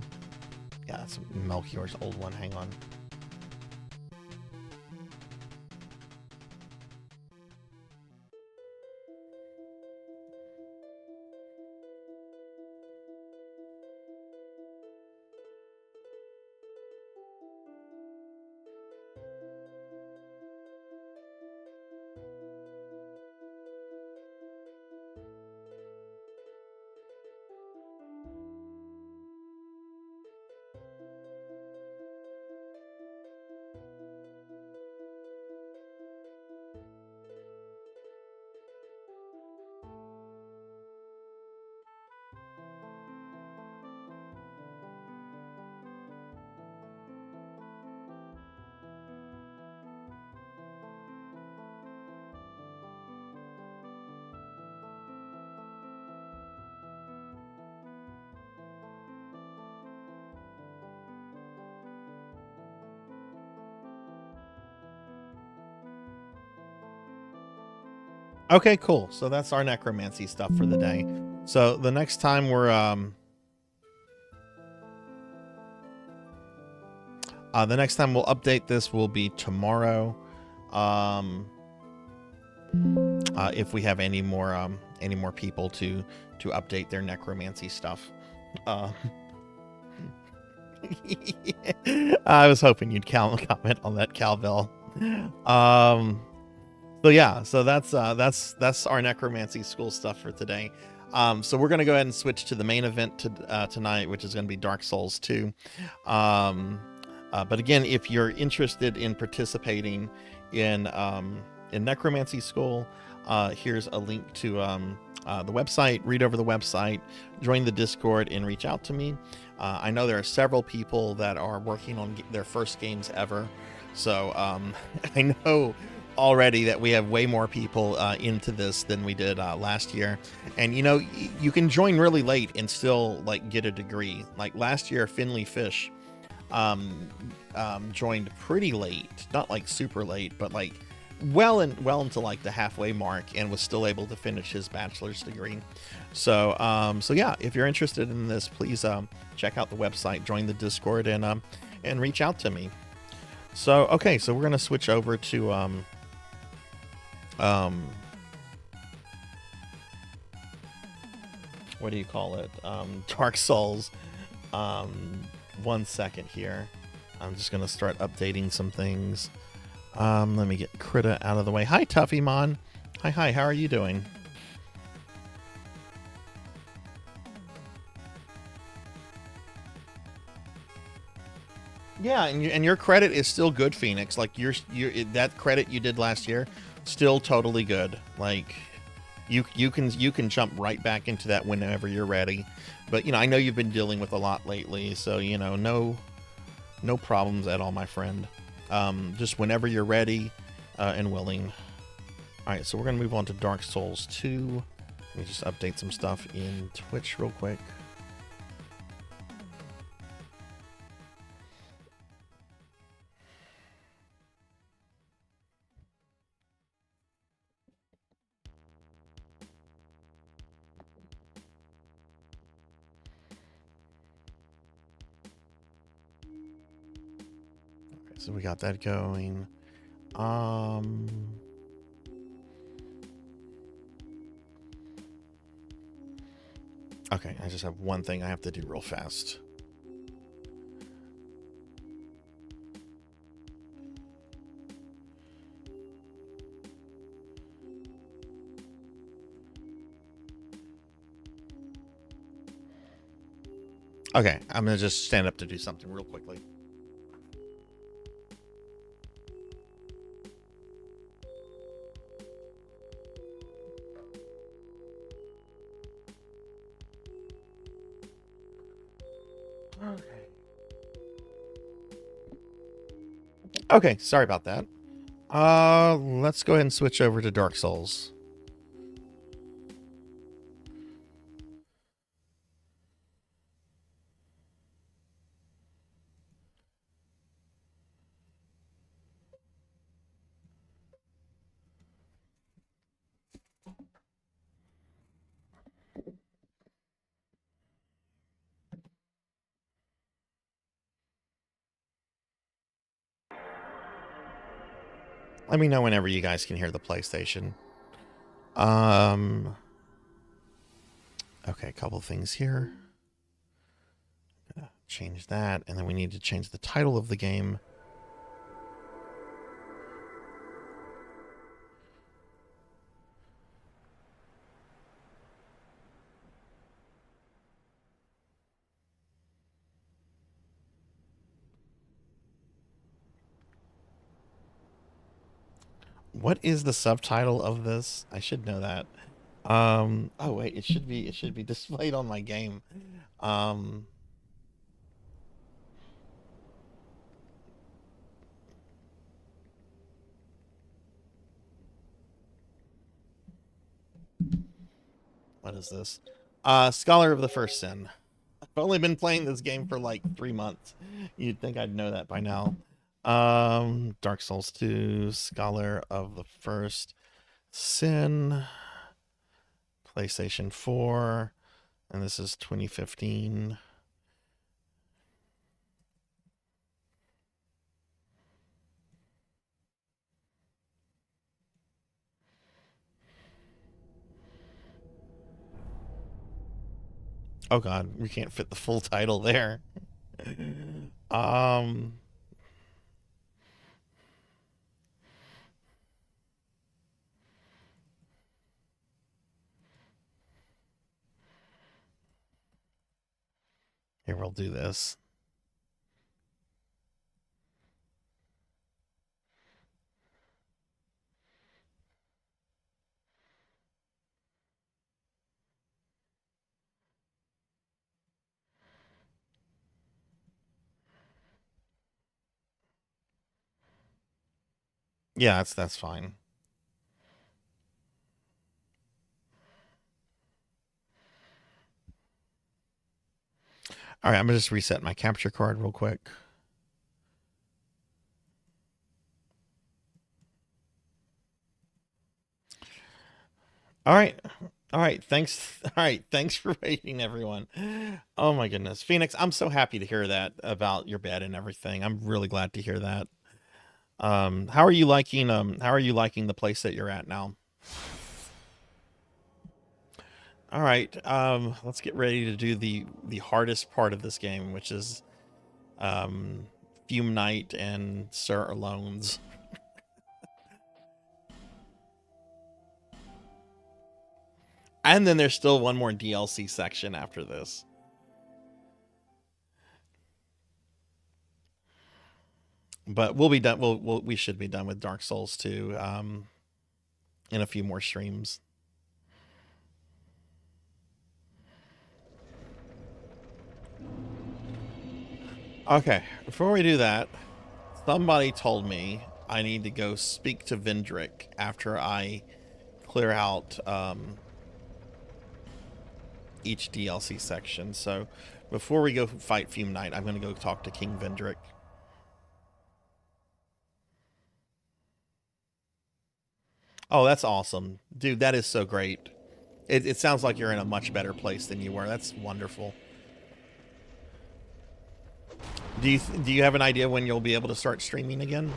Yeah, that's Melchior's old one. Hang on. Okay, cool. So that's our necromancy stuff for the day. So the next time we're the next time we'll update this will be tomorrow. If we have any more people to update their necromancy stuff. I was hoping you'd comment on that, Calville. So yeah, so that's our necromancy school stuff for today. So we're gonna go ahead and switch to the main event tonight, which is gonna be Dark Souls 2. But again, if you're interested in participating in necromancy school, here's a link to the website. Read over the website, join the Discord, and reach out to me. I know there are several people that are working on their first games ever, so I know already that we have way more people into this than we did last year. And you know, you can join really late and still like get a degree. Like last year, Finley Fish joined pretty late, not like super late, but like well into like the halfway mark, and was still able to finish his bachelor's degree. So so yeah, if you're interested in this, please check out the website, join the Discord, and reach out to me. So okay, so we're gonna switch over to what do you call it? Dark Souls. 1 second here. I'm just gonna start updating some things. Let me get Krita out of the way. Hi, Tuffy Mon. Hi. How are you doing? Yeah, and your credit is still good, Phoenix. Like that credit you did last year, still totally good. Like you can jump right back into that whenever you're ready. But I know you've been dealing with a lot lately, so no problems at all, my friend. Just whenever you're ready and willing. All right, so we're gonna move on to Dark Souls 2. Let me just update some stuff in Twitch real quick. So we got that going. Okay, I just have one thing I have to do real fast. Okay, I'm gonna just stand up to do something real quickly. Okay, sorry about that. Let's go ahead and switch over to Dark Souls. Let me know whenever you guys can hear the PlayStation. Okay, a couple things here. Gonna change that, and then we need to change the title of the game. What is the subtitle of this? I should know that. Oh wait, it should be displayed on my game. What is this? Scholar of the First Sin. I've only been playing this game for like 3 months. You'd think I'd know that by now. Dark Souls 2, Scholar of the First Sin, PlayStation 4, and this is 2015. Oh god, we can't fit the full title there. Here, we'll do this. Yeah, that's fine. All right, I'm gonna just reset my capture card real quick. All right. All right, thanks. All right, thanks for waiting, everyone. Oh my goodness, Phoenix, I'm so happy to hear that about your bed and everything. I'm really glad to hear that. How are you liking the place that you're at now? All right, let's get ready to do the hardest part of this game, which is Fume Knight and Sir Alone's. And then there's still one more DLC section after this. But we'll be done. We should be done with Dark Souls 2 in a few more streams. Okay, before we do that, somebody told me I need to go speak to Vendrick after I clear out each DLC section. So before we go fight Fume Knight, I'm going to go talk to King Vendrick. Oh, that's awesome. Dude, that is so great. It sounds like you're in a much better place than you were. That's wonderful. Do you have an idea when you'll be able to start streaming again?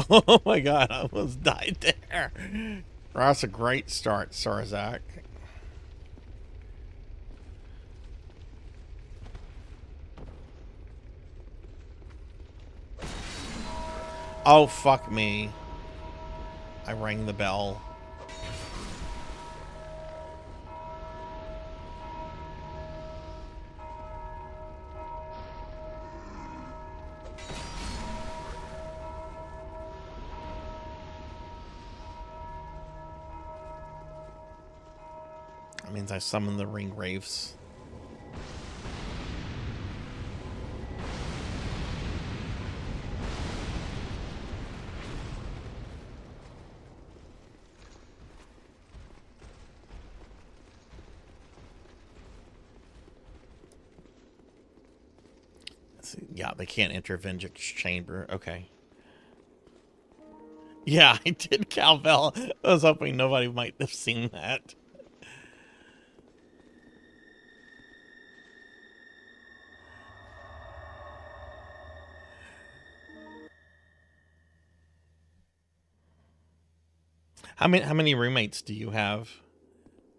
Oh my god, I almost died there. That's a great start, Sarzac. Oh, fuck me. I rang the bell. That means I summon the ring wraiths. Yeah, they can't enter Vendrick's chamber. Okay. Yeah, I did cowbell. I was hoping nobody might have seen that. How many roommates do you have?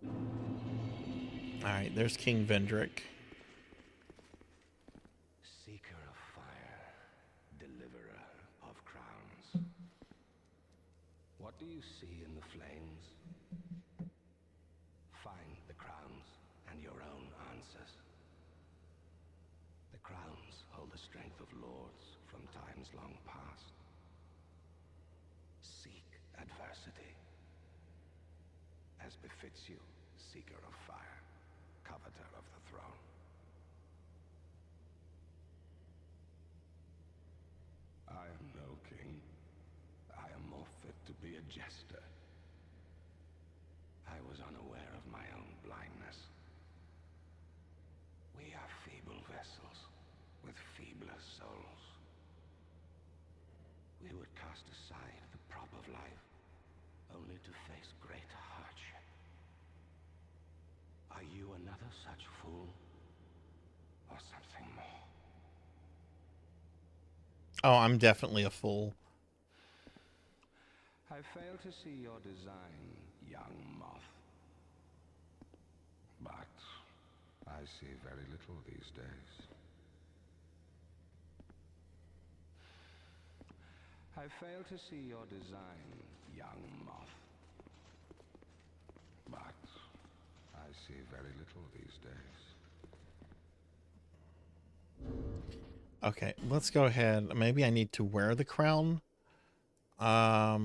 All right, there's King Vendrick. Seeker of fire, deliverer of crowns. What do you see in the flames? Find the crowns and your own answers. The crowns hold the strength of lords from times long past. Seek adversity. As befits you, seeker of fire, coveter of the throne. I am no king. I am more fit to be a jester. I was unaware of my own blindness. We are feeble vessels with feebler souls. We would cast aside the prop of life, only to face great hardship. Are you another such fool, or something more? Oh, I'm definitely a fool. I fail to see your design, young moth. But I see very little these days. I fail to see your design, young moth. But I see very little these days. Okay, let's go ahead. Maybe I need to wear the crown. I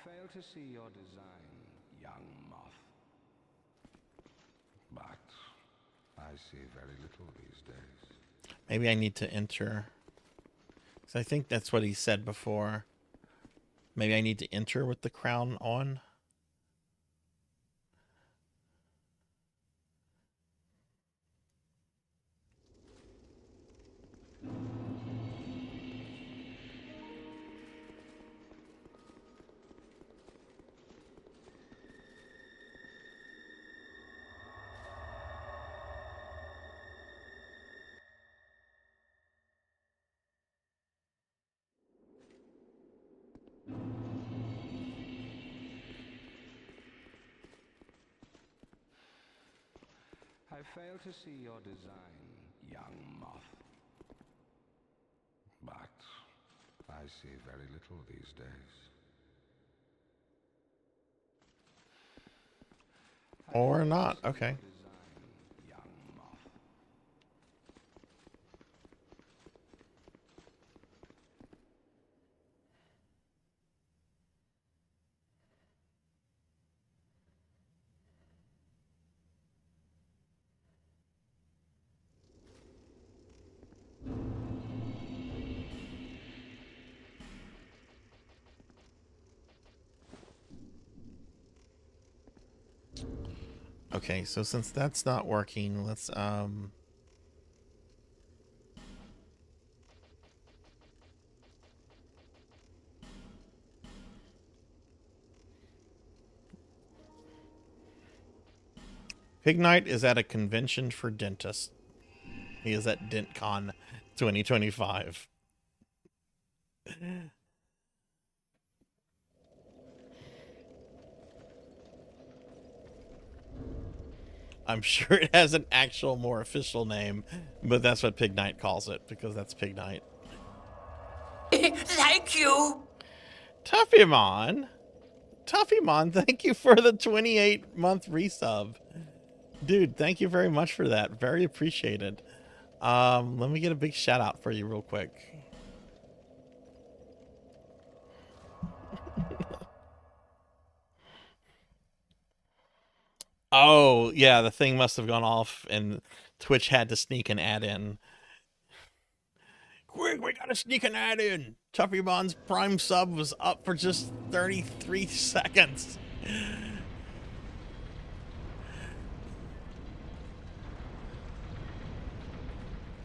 fail to see your design, young moth. But I see very little these days. Maybe I need to enter. 'Cause I think that's what he said before. Maybe I need to enter with the crown on. I fail to see your design, young moth. But I see very little these days. Or not. Okay. Okay, so since that's not working, let's Pig Knight is at a convention for dentists. He is at DentCon 2025. I'm sure it has an actual, more official name, but that's what Pig Knight calls it, because that's Pig Knight. Thank you. Tuffymon, thank you for the 28-month resub. Dude, thank you very much for that. Very appreciated. Let me get a big shout out for you real quick. Oh, yeah, the thing must have gone off and Twitch had to sneak an ad in. Quick, we gotta sneak an ad in. Tuffymon's Prime sub was up for just 33 seconds.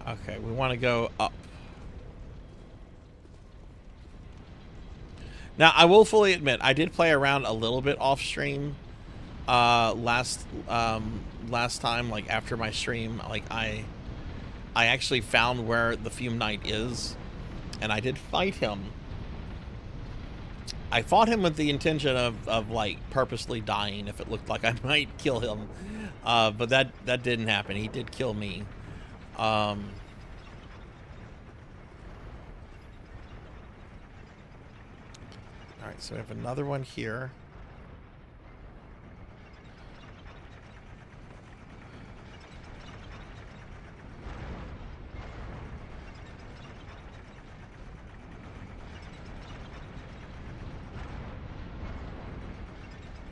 Okay, we want to go up. Now, I will fully admit, I did play around a little bit off stream. Last time, like after my stream, like I actually found where the Fume Knight is, and I did fight him. I fought him with the intention of like purposely dying if it looked like I might kill him, but that didn't happen. He did kill me. All right, so we have another one here.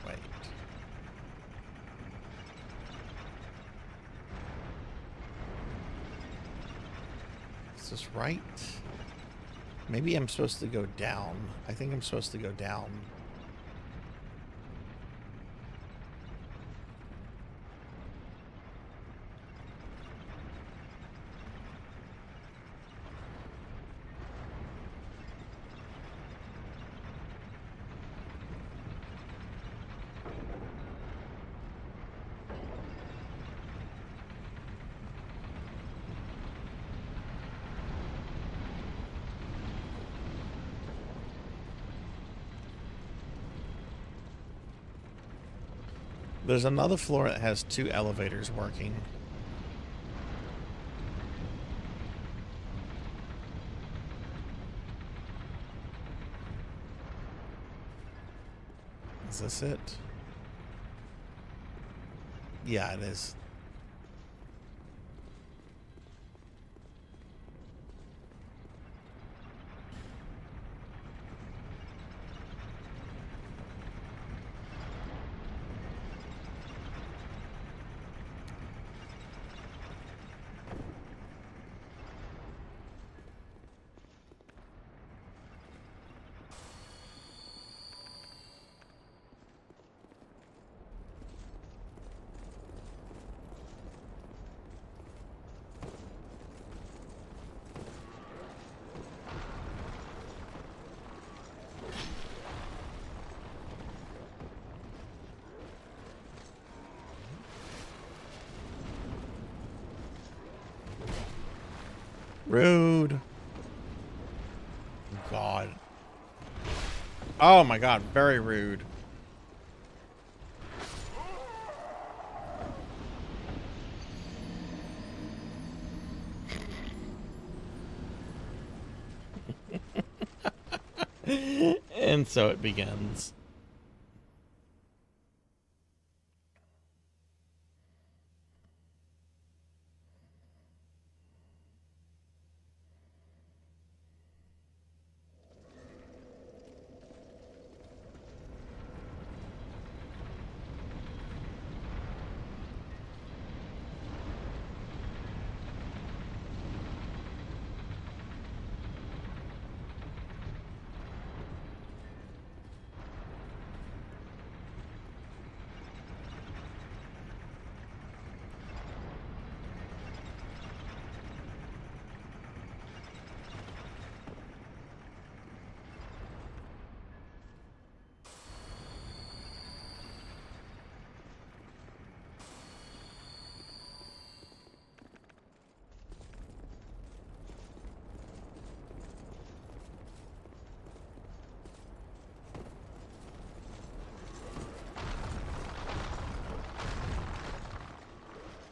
Wait. Is this right? Maybe I'm supposed to go down. I think I'm supposed to go down. There's another floor that has 2 elevators working. Is this it? Yeah, it is. Rude. God. Oh my god, very rude. And so it begins.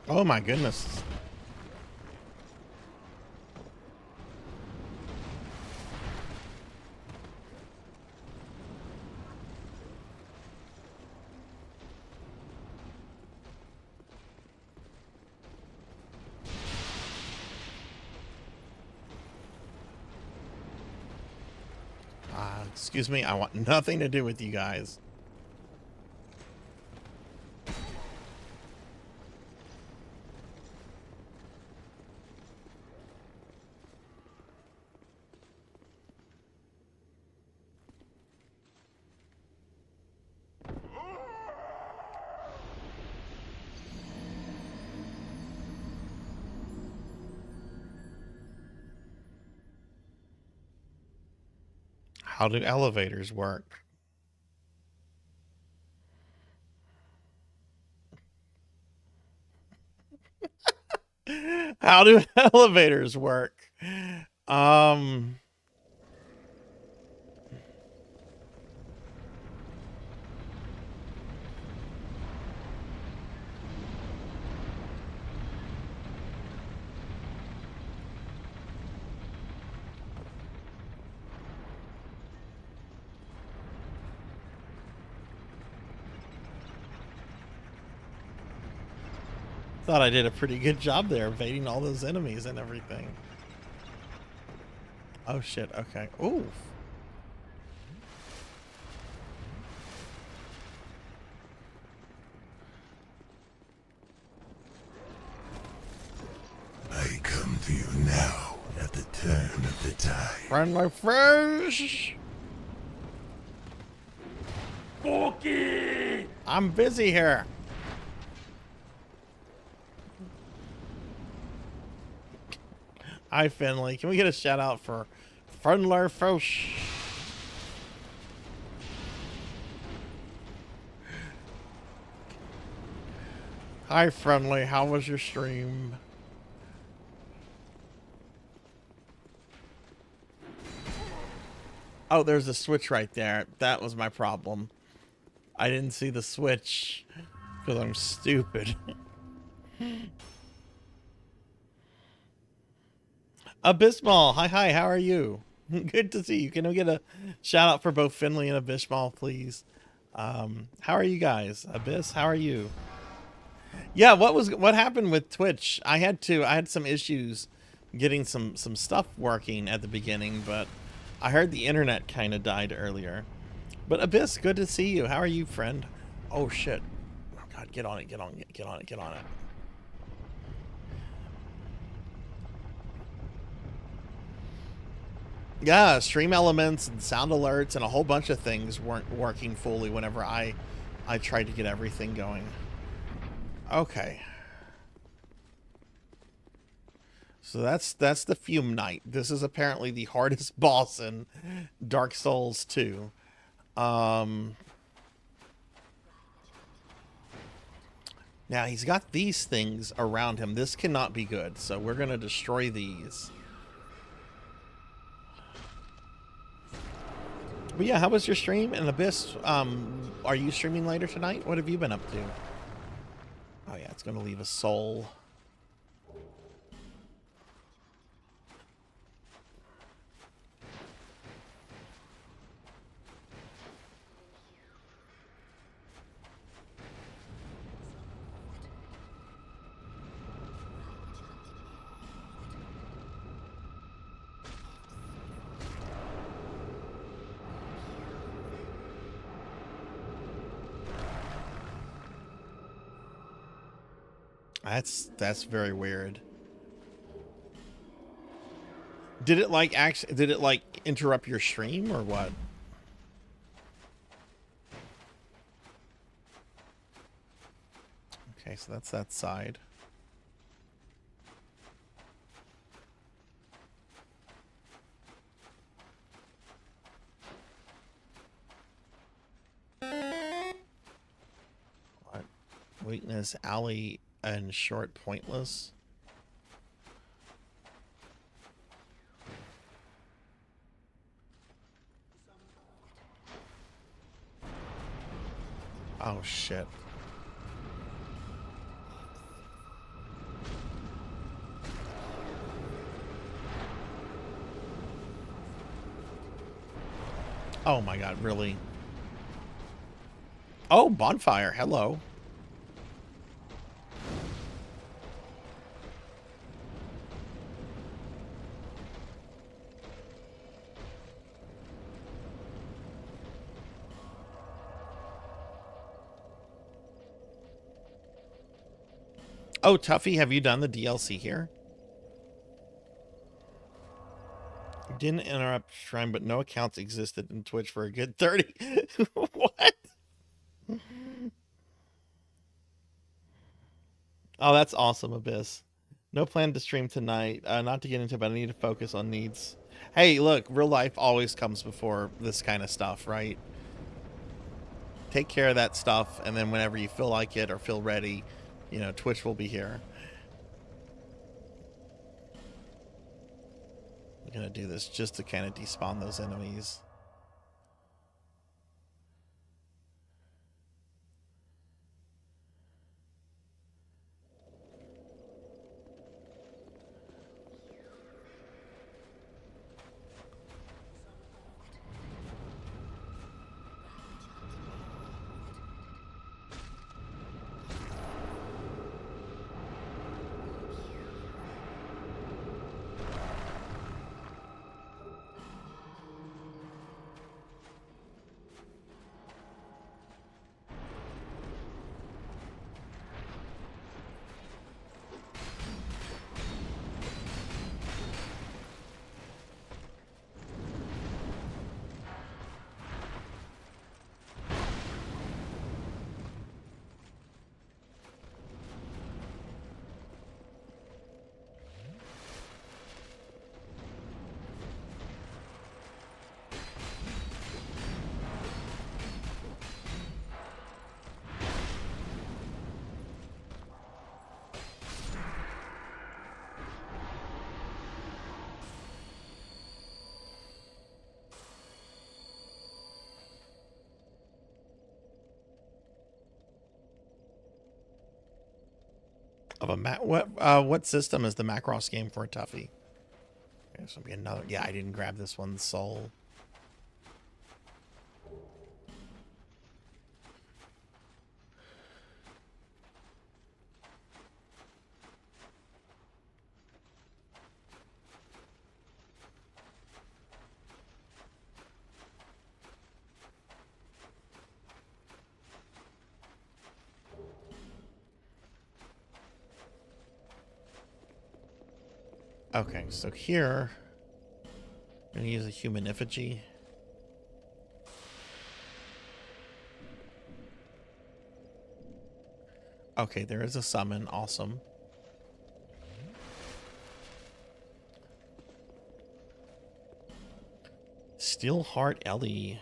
Oh my goodness. Excuse me, I want nothing to do with you guys. How do elevators work? How do elevators work? Um, Thought I did a pretty good job there, evading all those enemies and everything. Oh shit, okay. Ooh. I come to you now at the turn of the tide. Friendly fish! Forky! I'm busy here. Hi, Finley. Can we get a shout out for Friendly Fish? Hi, Friendly. How was your stream? Oh, there's a switch right there. That was my problem. I didn't see the switch because I'm stupid. Abysmal, hi, how are you? Good to see you. Can we get a shout out for both Finley and Abysmal, please? How are you guys? Abyss, how are you? Yeah, what happened with Twitch? I had some issues getting some stuff working at the beginning, but I heard the internet kind of died earlier. But Abyss, good to see you. How are you, friend? Oh shit. Oh god, get on it. Yeah, stream elements and sound alerts and a whole bunch of things weren't working fully whenever I tried to get everything going. Okay. So that's the Fume Knight. This is apparently the hardest boss in Dark Souls 2. Now he's got these things around him. This cannot be good. So we're going to destroy these. But yeah, how was your stream? And Abyss, are you streaming later tonight? What have you been up to? Oh yeah, it's going to leave a soul. That's very weird. Did it like interrupt your stream or what? Okay, so that's that side. What? Weakness, alley, and short pointless. Oh shit. Oh my god, really? Oh, bonfire, hello. Oh, Tuffy, have you done the DLC here? Didn't interrupt Shrine, but no accounts existed in Twitch for a good 30. What? Oh, that's awesome, Abyss. No plan to stream tonight. Not to get into, but I need to focus on needs. Hey, look, real life always comes before this kind of stuff, right? Take care of that stuff, and then whenever you feel like it or feel ready, you know, Twitch will be here. I'm gonna do this just to kind of despawn those enemies. Of a what system is the Macross game for a Tuffy? Okay, this will be another. Yeah, I didn't grab this one. Soul. Okay, so here I'm gonna use a human effigy. Okay, there is a summon. Awesome. Steelheart Ellie.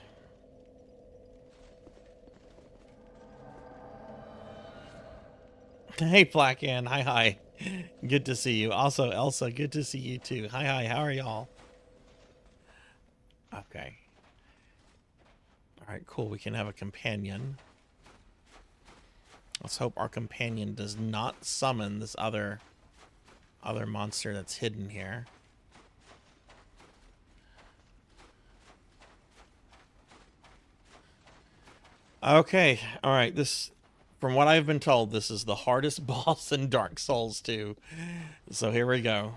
Hey, Black Ann. Hi, hi. Good to see you. Also, Elsa, good to see you too. Hi, hi. How are y'all? Okay. All right, cool. We can have a companion. Let's hope our companion does not summon this other monster that's hidden here. Okay. All right. This, from what I've been told, this is the hardest boss in Dark Souls 2. So here we go.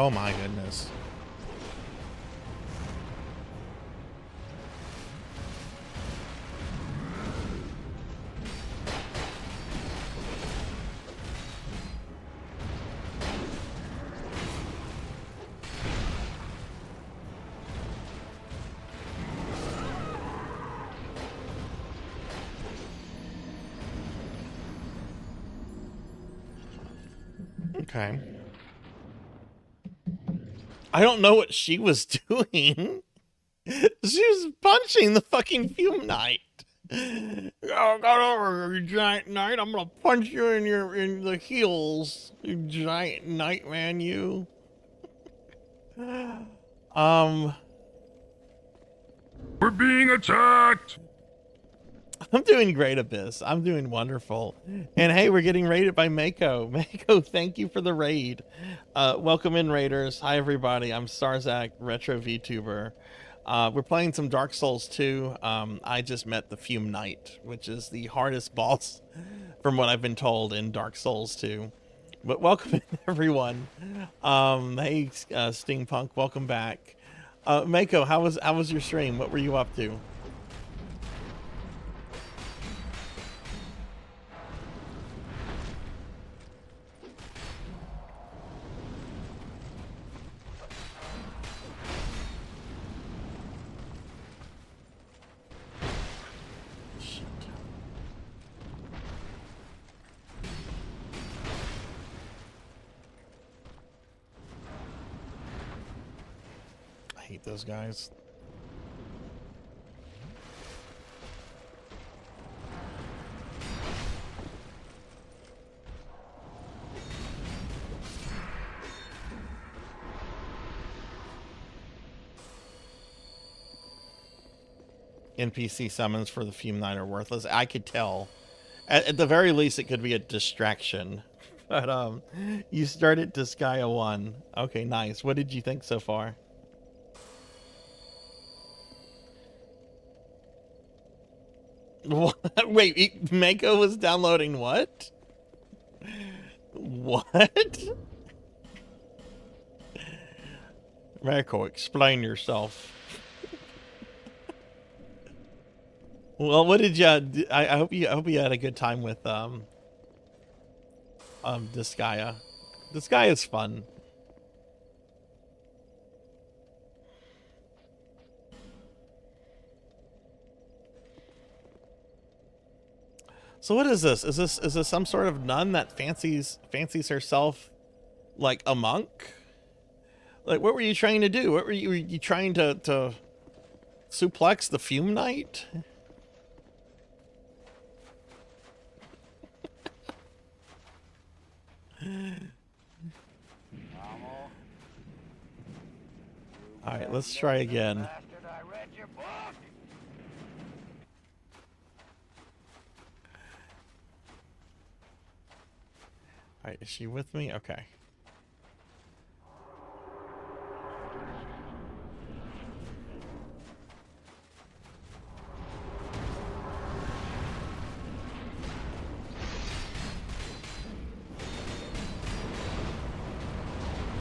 Oh my goodness. Okay. I don't know what she was doing. She was punching the fucking Fume Knight. Oh, got over, you giant knight. I'm gonna punch you in the heels, you giant knight, man. You. We're being attacked! I'm doing great, Abyss. I'm doing wonderful. And hey, we're getting raided by Mako. Mako, thank you for the raid. Welcome in, raiders. Hi, everybody. I'm Sarzac, retro VTuber. We're playing some Dark Souls 2. I just met the Fume Knight, which is the hardest boss, from what I've been told, in Dark Souls 2. But welcome in, everyone. Hey, Steampunk, welcome back. Mako, how was your stream? What were you up to? I hate those guys. NPC summons for the Fume Knight are worthless. I could tell. At the very least, it could be a distraction. But you started Disgaea 1. Okay, nice. What did you think so far? What? Wait, Mako was downloading what? What? Mako, explain yourself. Well, what did you? I hope you had a good time with Disgaea. Disgaea is fun. So what is this? Is this some sort of nun that fancies herself like a monk? Like, what were you trying to do? What were you trying to suplex the Fume Knight? All right, let's try again. All right, is she with me? Okay.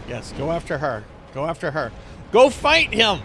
Yes, go after her. Go after her. Go fight him!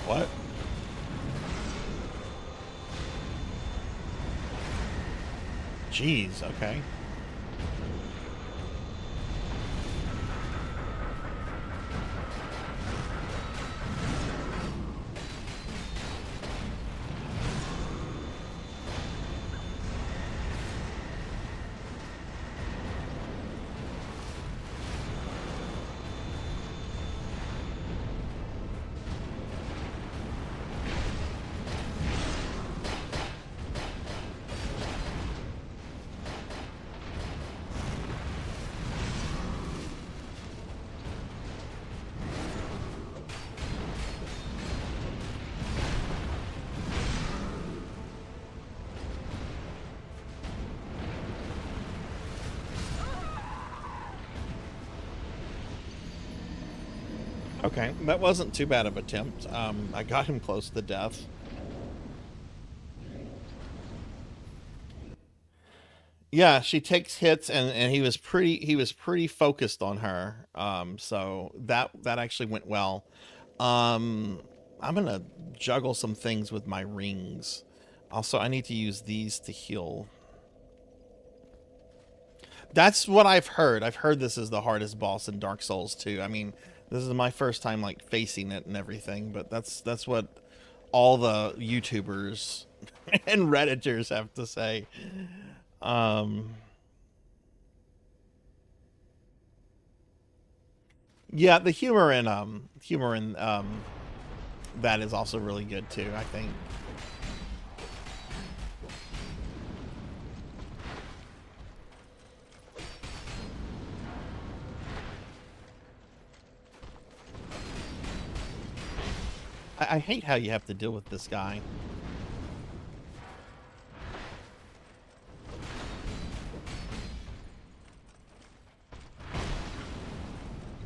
What? Jeez, okay. Okay, that wasn't too bad of an attempt. I got him close to death. Yeah, she takes hits, and he was pretty focused on her. So that actually went well. Um, I'm gonna juggle some things with my rings. Also, I need to use these to heal. That's what I've heard. I've heard this is the hardest boss in Dark Souls 2. I mean, this is my first time like facing it and everything, but that's what all the YouTubers and Redditors have to say. Um, yeah, the humor in that is also really good too, I think. I hate how you have to deal with this guy.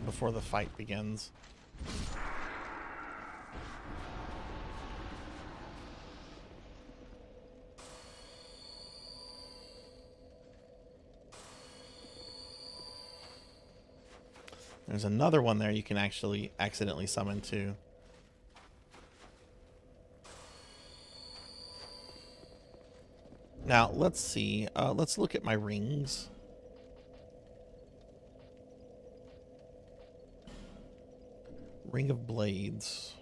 Before the fight begins. There's another one there you can actually accidentally summon too. Now, let's see. Let's look at my rings. Ring of Blades.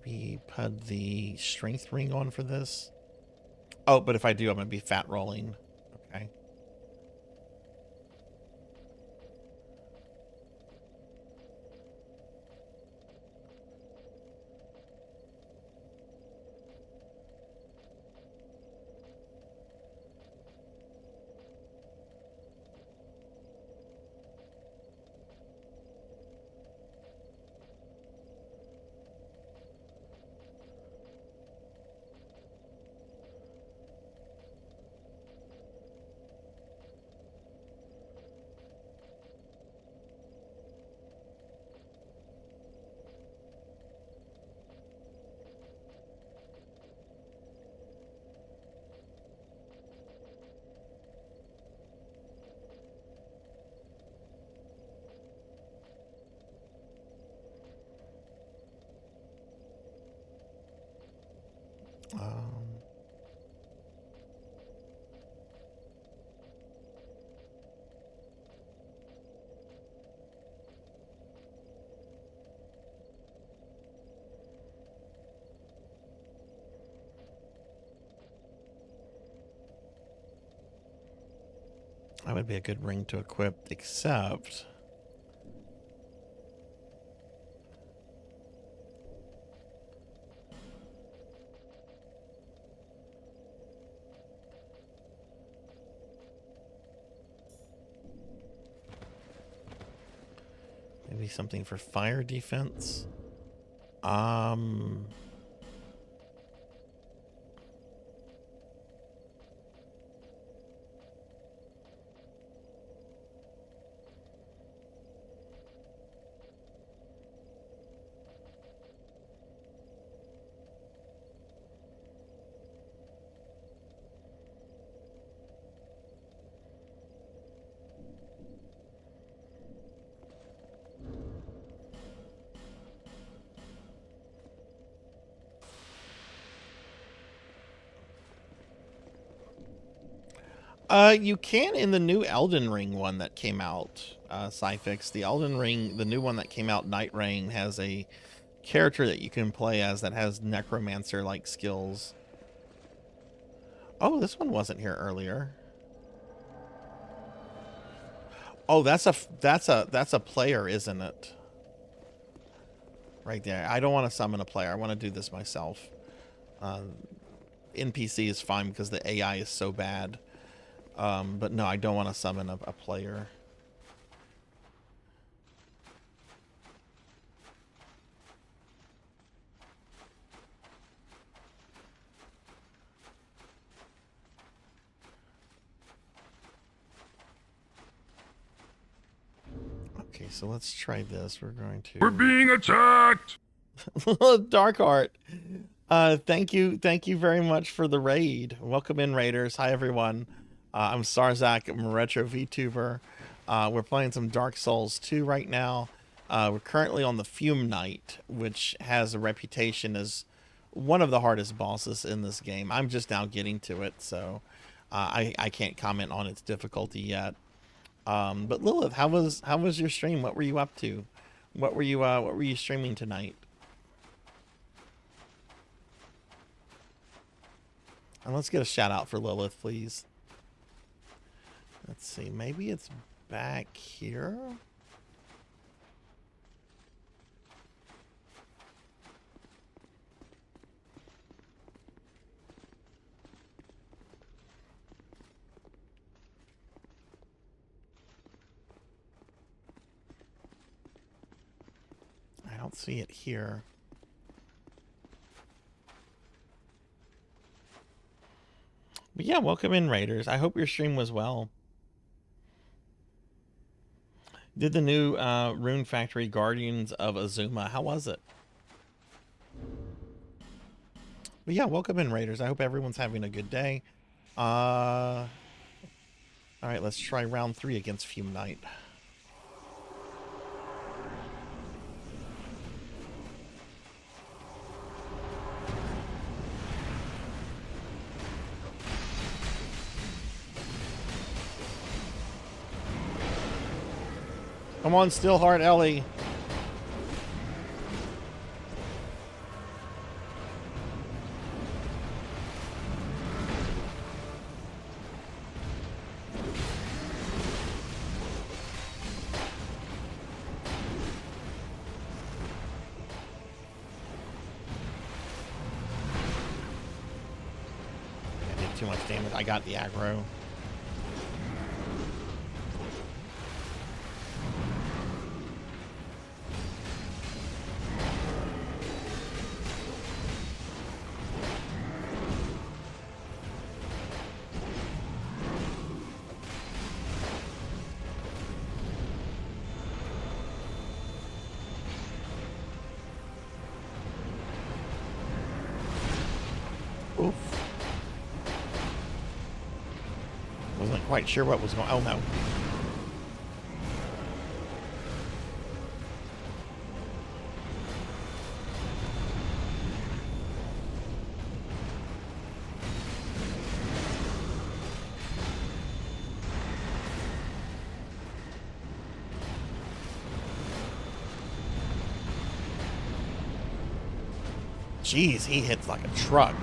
Maybe put the strength ring on for this. Oh, but if I do, I'm going to be fat rolling. Okay. That would be a good ring to equip, except... maybe something for fire defense. You can in the new Elden Ring one that came out, Cyfix. The Elden Ring, the new one that came out, Night Rain, has a character that you can play as that has necromancer-like skills. Oh, this one wasn't here earlier. Oh, that's a player, isn't it? right there. I don't want to summon a player. I want to do this myself. NPC is fine because the AI is so bad. But no, I don't want to summon a player. Okay, so let's try this. We're going to... We're being attacked! Darkheart. Thank you very much for the raid. Welcome in, raiders. Hi, everyone. I'm Sarzac. I'm a retro VTuber. We're playing some Dark Souls 2 right now. We're currently on the Fume Knight, which has a reputation as one of the hardest bosses in this game. I'm just now getting to it, so I can't comment on its difficulty yet. But Lilith, how was your stream? What were you up to? What were you streaming tonight? And let's get a shout out for Lilith, please. Let's see, maybe it's back here. I don't see it here. But yeah, welcome in, raiders. I hope your stream was well. Did the new Rune Factory Guardians of Azuma. How was it? But yeah, welcome in, raiders. I hope everyone's having a good day. All right, let's try round 3 against Fume Knight. Come on, Stillheart Ellie. I did too much damage. I got the aggro. Oof. Wasn't quite sure what was going on. Oh no. Jeez, he hits like a truck.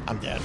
I'm dead.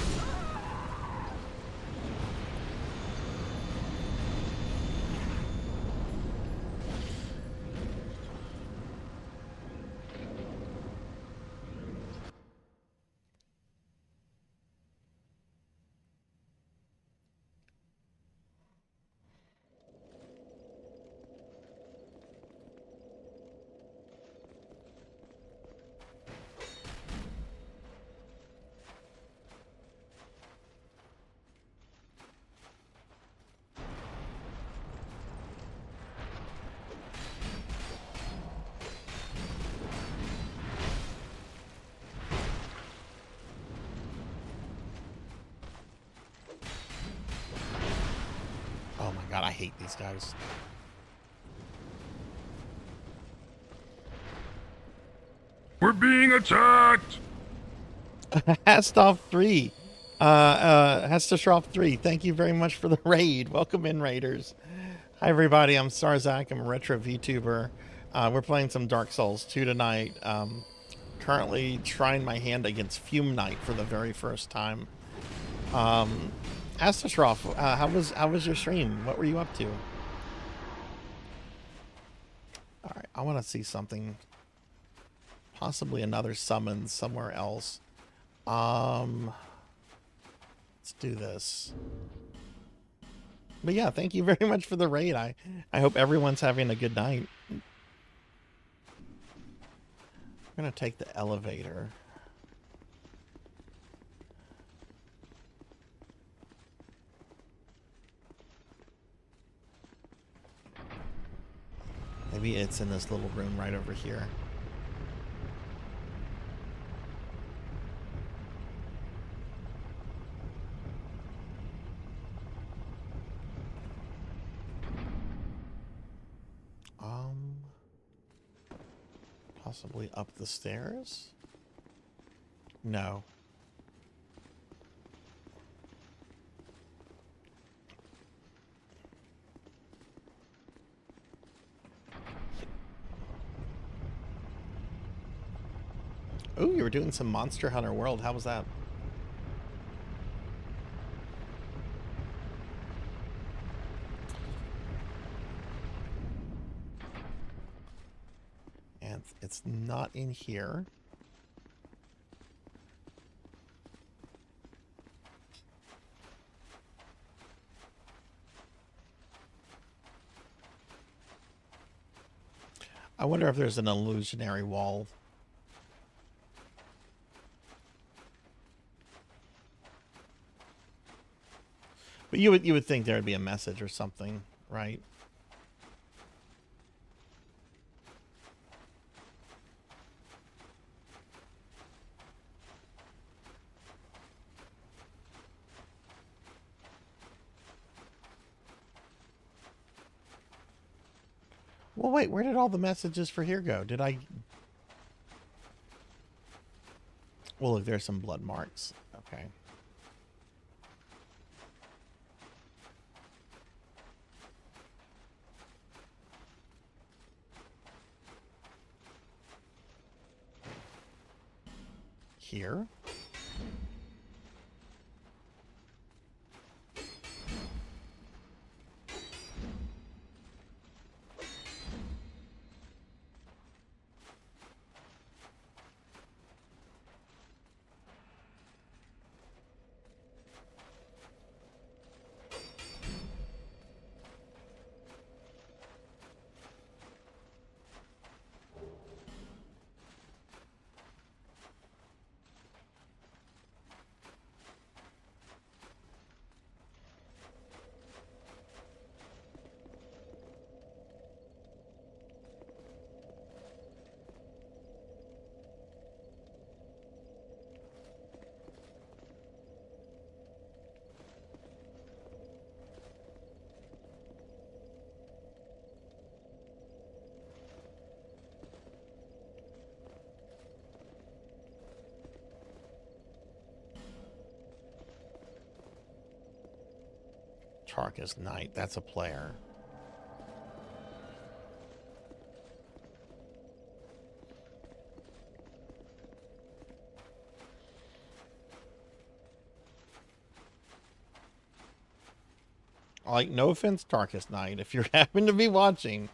Oh my god, I hate these guys. We're being attacked! Hastoff 3. Hastastroff 3. Thank you very much for the raid. Welcome in, raiders. Hi everybody, I'm Sarzac. I'm a retro VTuber. We're playing some Dark Souls 2 tonight. Currently trying my hand against Fume Knight for the very first time. Astastrof, how was your stream? What were you up to? All right, I want to see something. Possibly another summon somewhere else. Let's do this. But yeah, thank you very much for the raid. I hope everyone's having a good night. I'm gonna take the elevator. Maybe it's in this little room right over here. Possibly up the stairs? No. Oh, you were doing some Monster Hunter World. How was that? And it's not in here. I wonder if there's an illusionary wall. But you would think there would be a message or something, right? Well, wait, where did all the messages for here go? Did I... Well, look, there's some blood marks. Okay. Here. Darkest Night, that's a player. Like, no offense, Darkest Night, if you happen to be watching,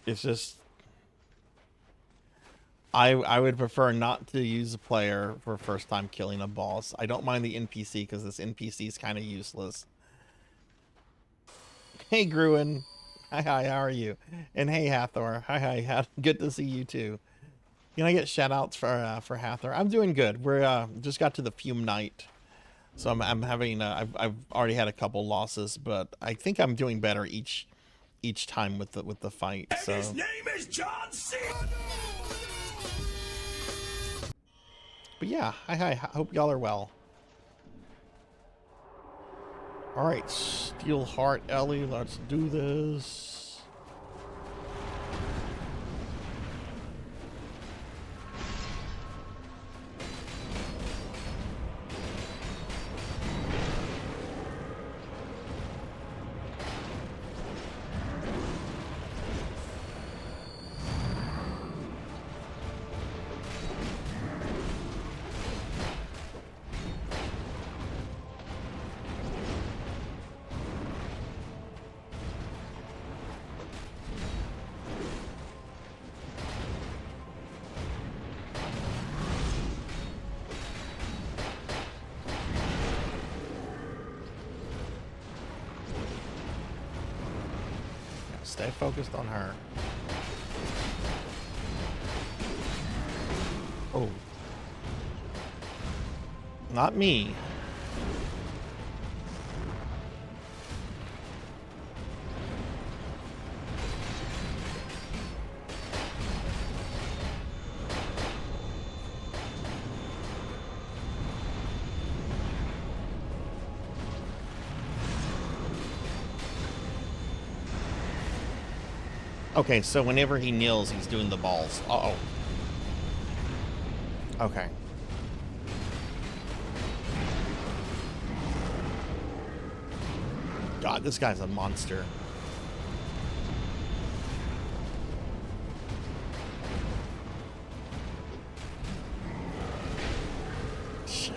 it's just... I would prefer not to use a player for first time killing a boss. I don't mind the NPC because this NPC is kind of useless. Hey, Gruen. Hi, how are you? And hey, Hathor. Hi. Good to see you, too. Can I get shout-outs for Hathor? I'm doing good. We're just got to the Fume Night. So I'm having... I've already had a couple losses, but I think I'm doing better each time with the fight. And so. his name is John C. But yeah, hi. Hope y'all are well. All right, Steelheart Ellie, let's do this. Stay focused on her. Oh. Not me. Okay, so whenever he kneels, he's doing the balls. Uh-oh. Okay. God, this guy's a monster. Shit.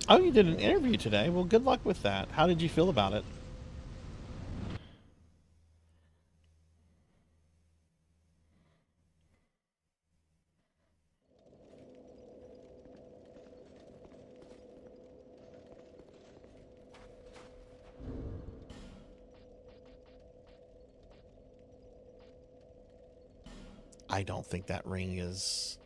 Oh, you did an interview today. Well, good luck with that. How did you feel about it? I don't think that ring is...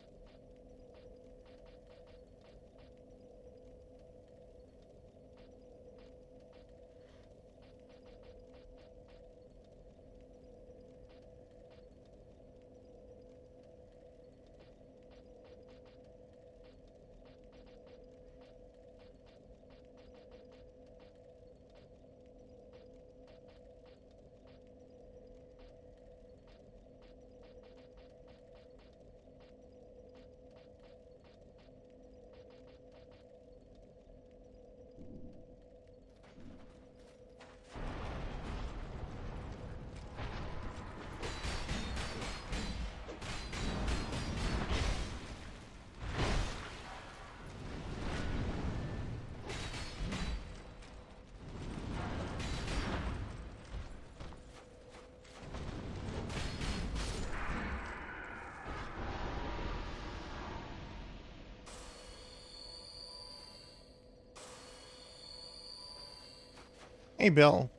Hey, Bill.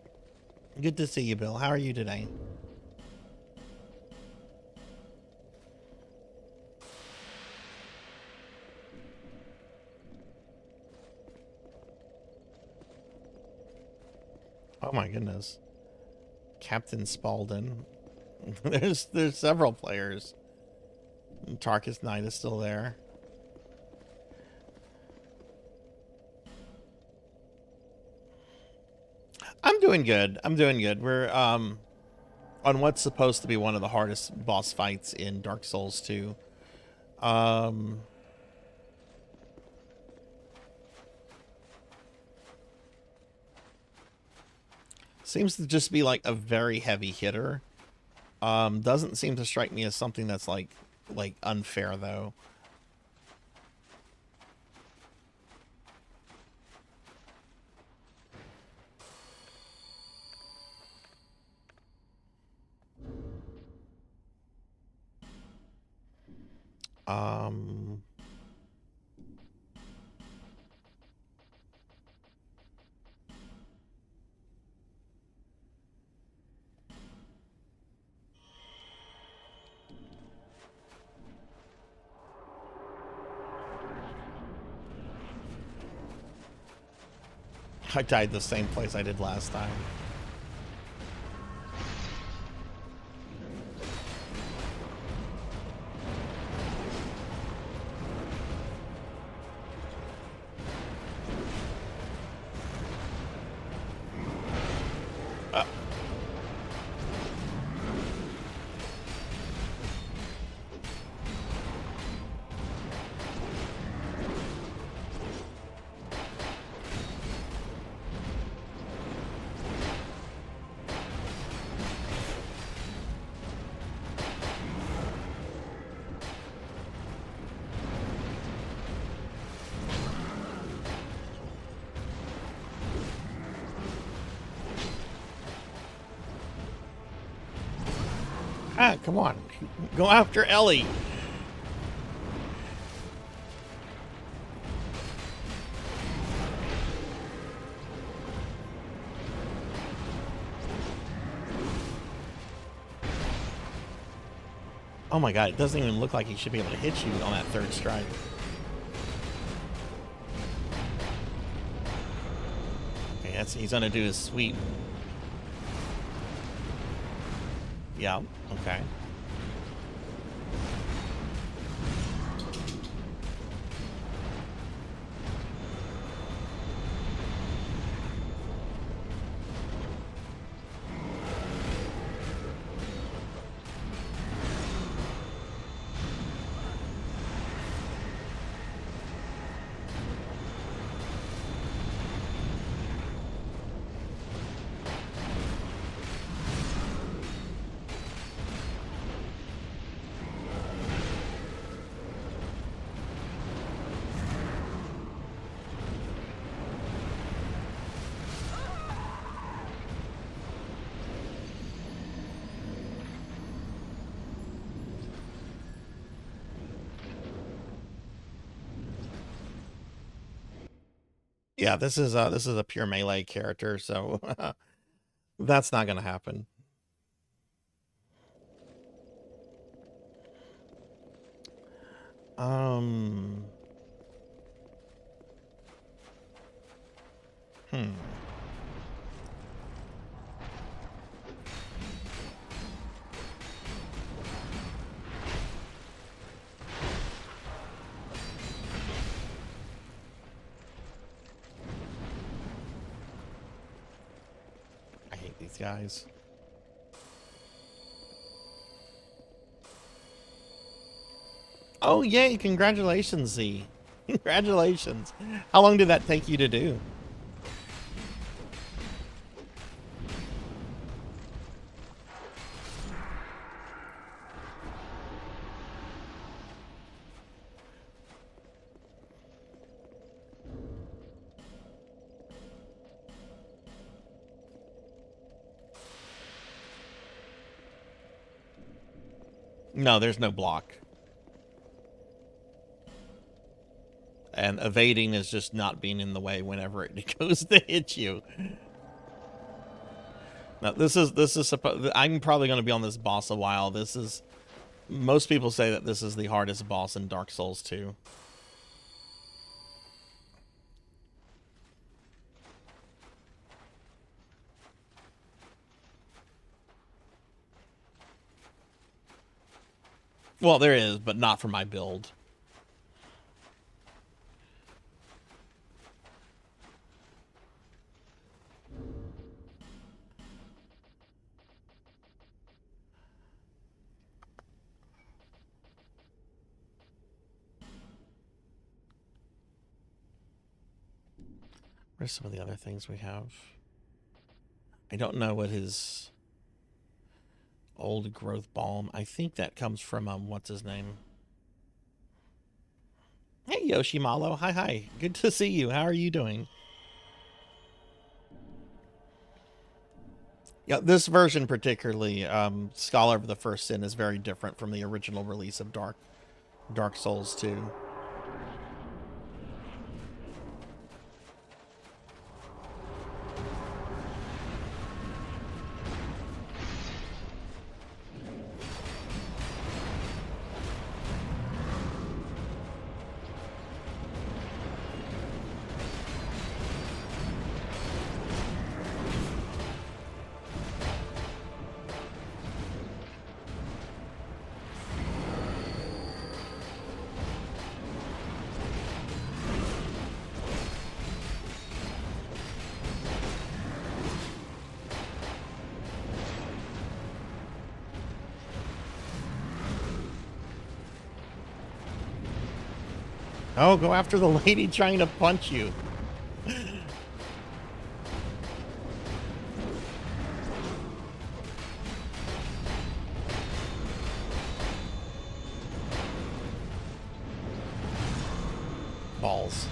Good to see you, Bill. How are you today? Oh my goodness. Captain Spaulding. there's several players. Tarkus Knight is still there. I'm doing good. I'm doing good. We're on what's supposed to be one of the hardest boss fights in Dark Souls 2. Seems to just be like a very heavy hitter. Doesn't seem to strike me as something that's like unfair though. I died the same place I did last time. Ah, come on. Go after Ellie. Oh my god, it doesn't even look like he should be able to hit you on that third strike. Okay, he's gonna do his sweep. Yeah, okay. Yeah, this is a pure melee character, so that's not gonna happen. Hmm. I hate these guys. Oh, yay, congratulations, Z. Congratulations. How long did that take you to do? No, there's no block. And evading is just not being in the way whenever it goes to hit you. Now, this is I'm probably going to be on this boss a while. Most people say that this is the hardest boss in Dark Souls 2. Well, there is, but not for my build. Where's some of the other things we have? I don't know what his old growth balm. I think that comes from what's his name? Hey Yoshimalo, hi. Good to see you. How are you doing? Yeah, this version particularly, Scholar of the First Sin, is very different from the original release of Dark Souls 2. Oh, go after the lady trying to punch you. Balls.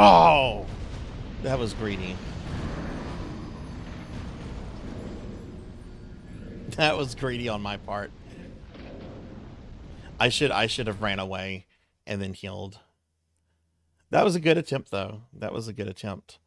Oh, that was greedy. That was greedy on my part. I should have ran away and then healed. That was a good attempt, though. That was a good attempt.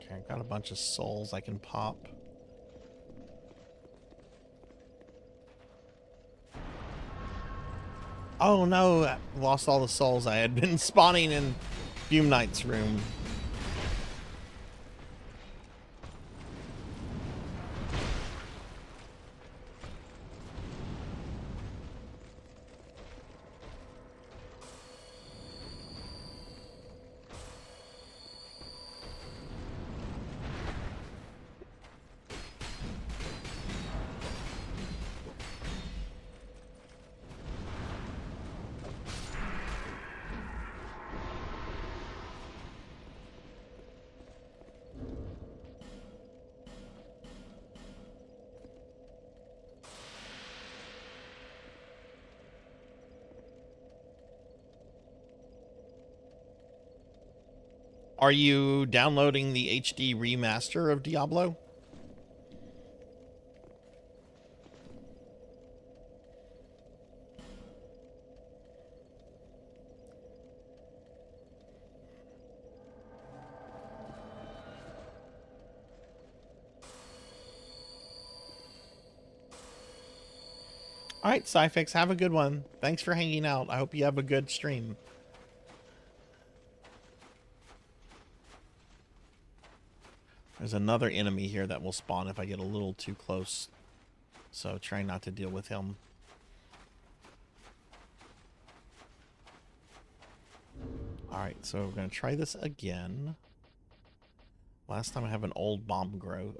Okay, I got a bunch of souls I can pop. Oh no, I lost all the souls I had been spawning in Fume Knight's room. Are you downloading the HD remaster of Diablo? All right, Sci-Fix, have a good one. Thanks for hanging out. I hope you have a good stream. There's another enemy here that will spawn if I get a little too close. So try not to deal with him. Alright, so we're going to try this again. Last time I have an old bomb grove.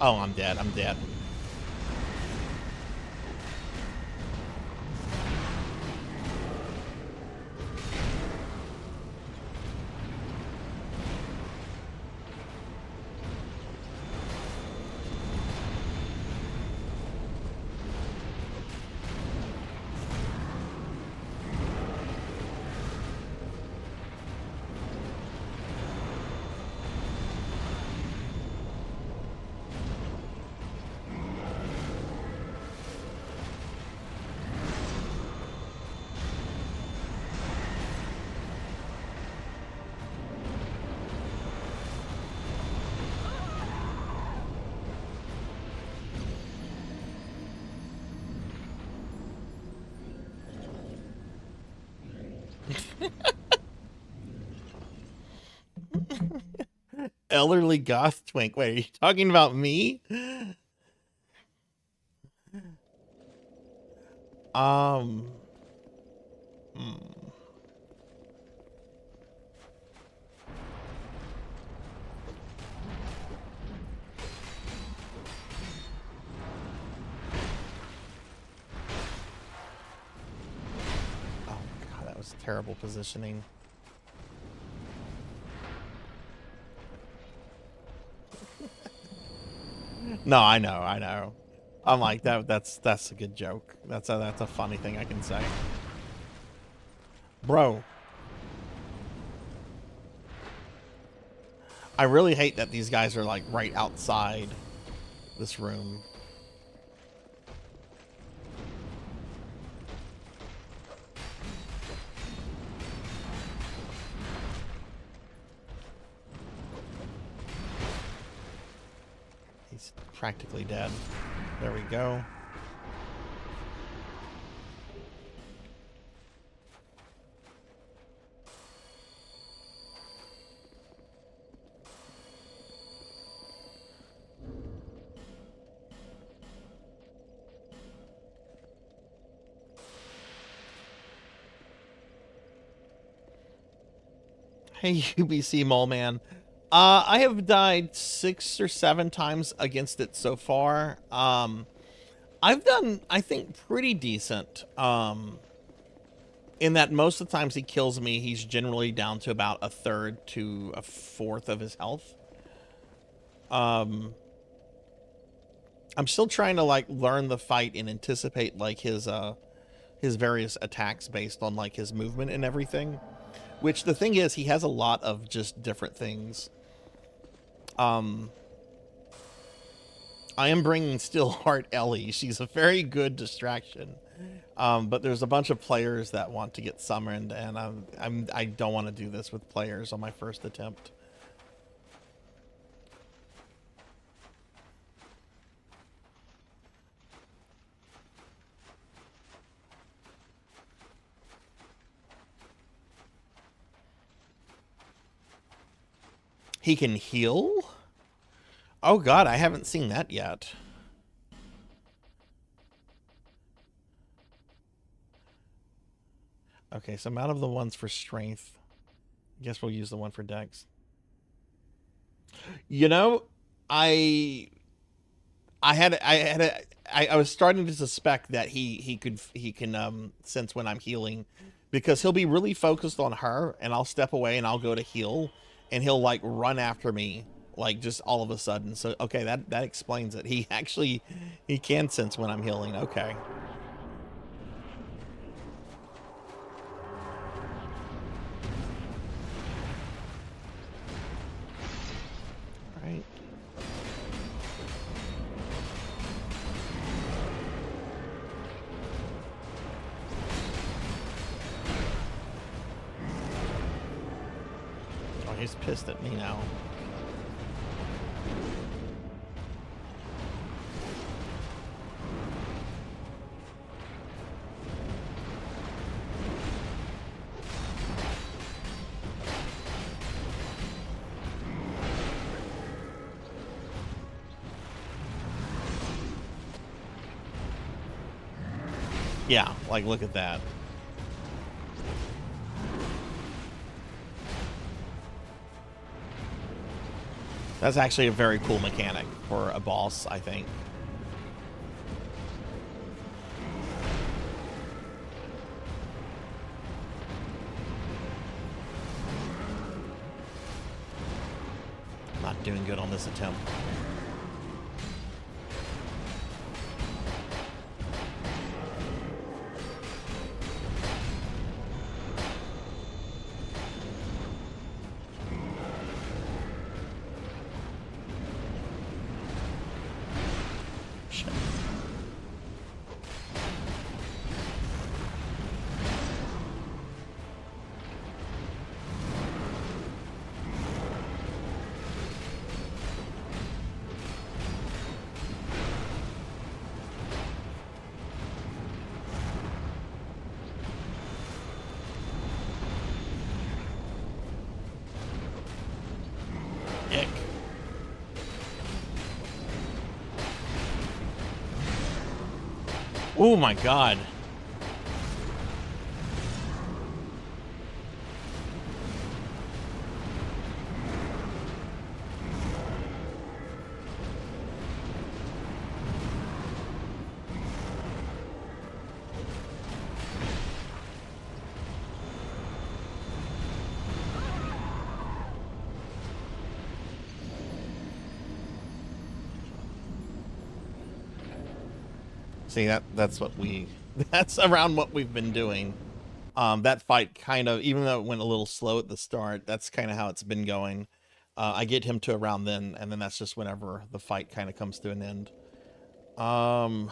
Oh, I'm dead. I'm dead. Elderly goth twink. Wait, are you talking about me? Um. Oh god, that was terrible positioning. No, I know, I know. I'm like that's a good joke. That's a funny thing I can say. Bro. I really hate that these guys are like right outside this room. He's practically dead. There we go. Hey, UBC Mole Man. I have died 6 or 7 times against it so far. I've done, I think, pretty decent. In that most of the times he kills me, he's generally down to about a third to a fourth of his health. I'm still trying to like learn the fight and anticipate like his various attacks based on like his movement and everything. Which the thing is, he has a lot of just different things. I am bringing Steelheart Ellie. She's a very good distraction. But there's a bunch of players that want to get summoned, and I don't want to do this with players on my first attempt. He can heal? Oh god, I haven't seen that yet. Okay, so I'm out of the ones for strength. I guess we'll use the one for dex. You know, I was starting to suspect that he can sense when I'm healing, because he'll be really focused on her and I'll step away and I'll go to heal and he'll like run after me like just all of a sudden. So okay, that explains it. He can sense when I'm healing. Okay. All right. Oh, he's pissed at me now. Yeah, like look at that. That's actually a very cool mechanic for a boss, I think. Not doing good on this attempt. Oh my god. See, that's what we that's around what we've been doing. That fight kind of, even though it went a little slow at the start, that's kind of how it's been going. I get him to around then, and then that's just whenever the fight kind of comes to an end. I'm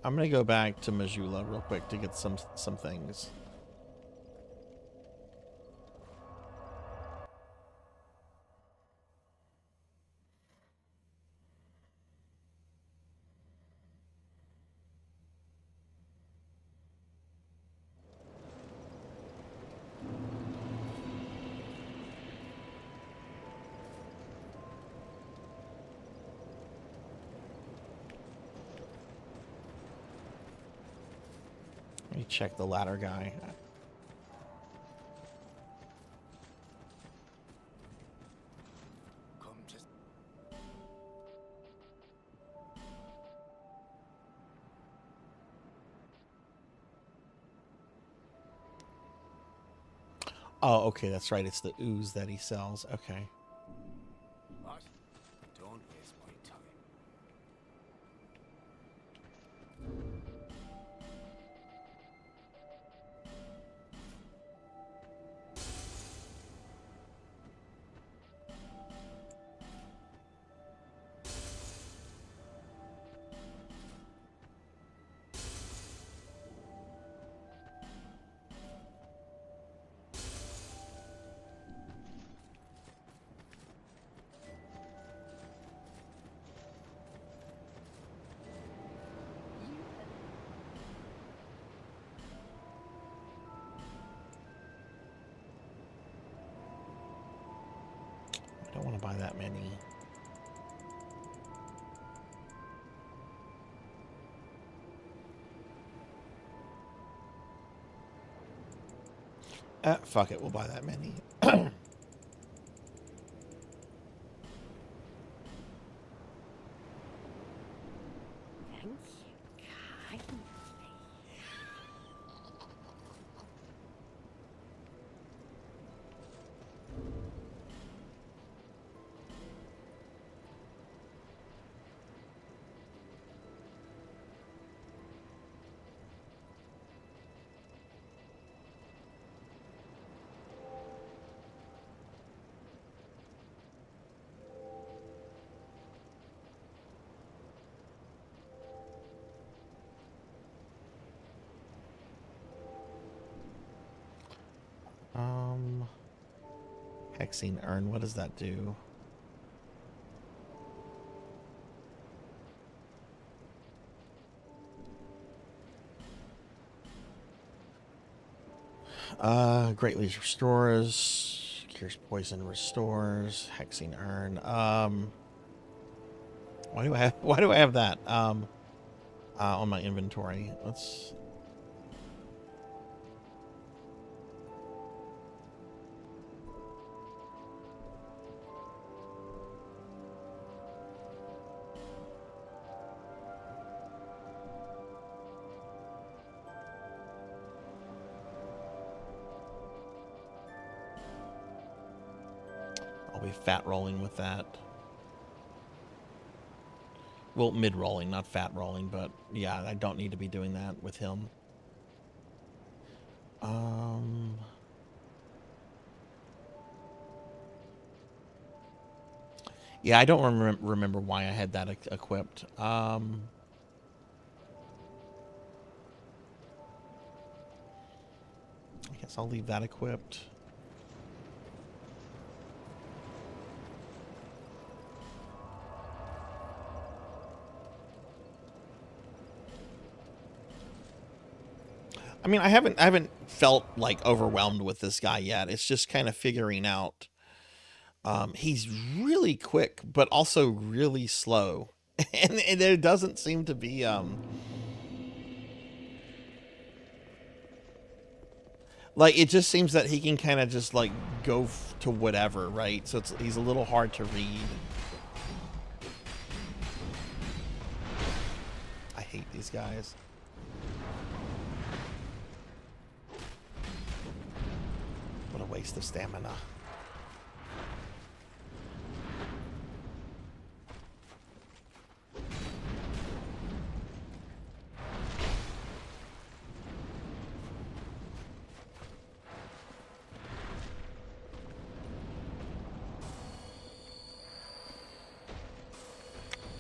gonna go back to Majula real quick to get some things. Let me check the ladder guy. Oh, okay, that's right. It's the ooze that he sells. Okay. What? Don't waste my time. I don't want to buy that many. Fuck it, we'll buy that many. Hexing urn, what does that do? Greatly restores, cures poison, restores, hexing urn. Why do I have that? On my inventory. Let's. I'll be fat rolling with that. Well, mid rolling, not fat rolling, but yeah, I don't need to be doing that with him. Yeah, I don't remember why I had that equipped. I guess I'll leave that equipped. I mean, I haven't felt like overwhelmed with this guy yet. It's just kind of figuring out. He's really quick, but also really slow, and there doesn't seem to be like it just seems that he can kind of just like go to whatever, right? So he's a little hard to read. I hate these guys. What a waste of stamina.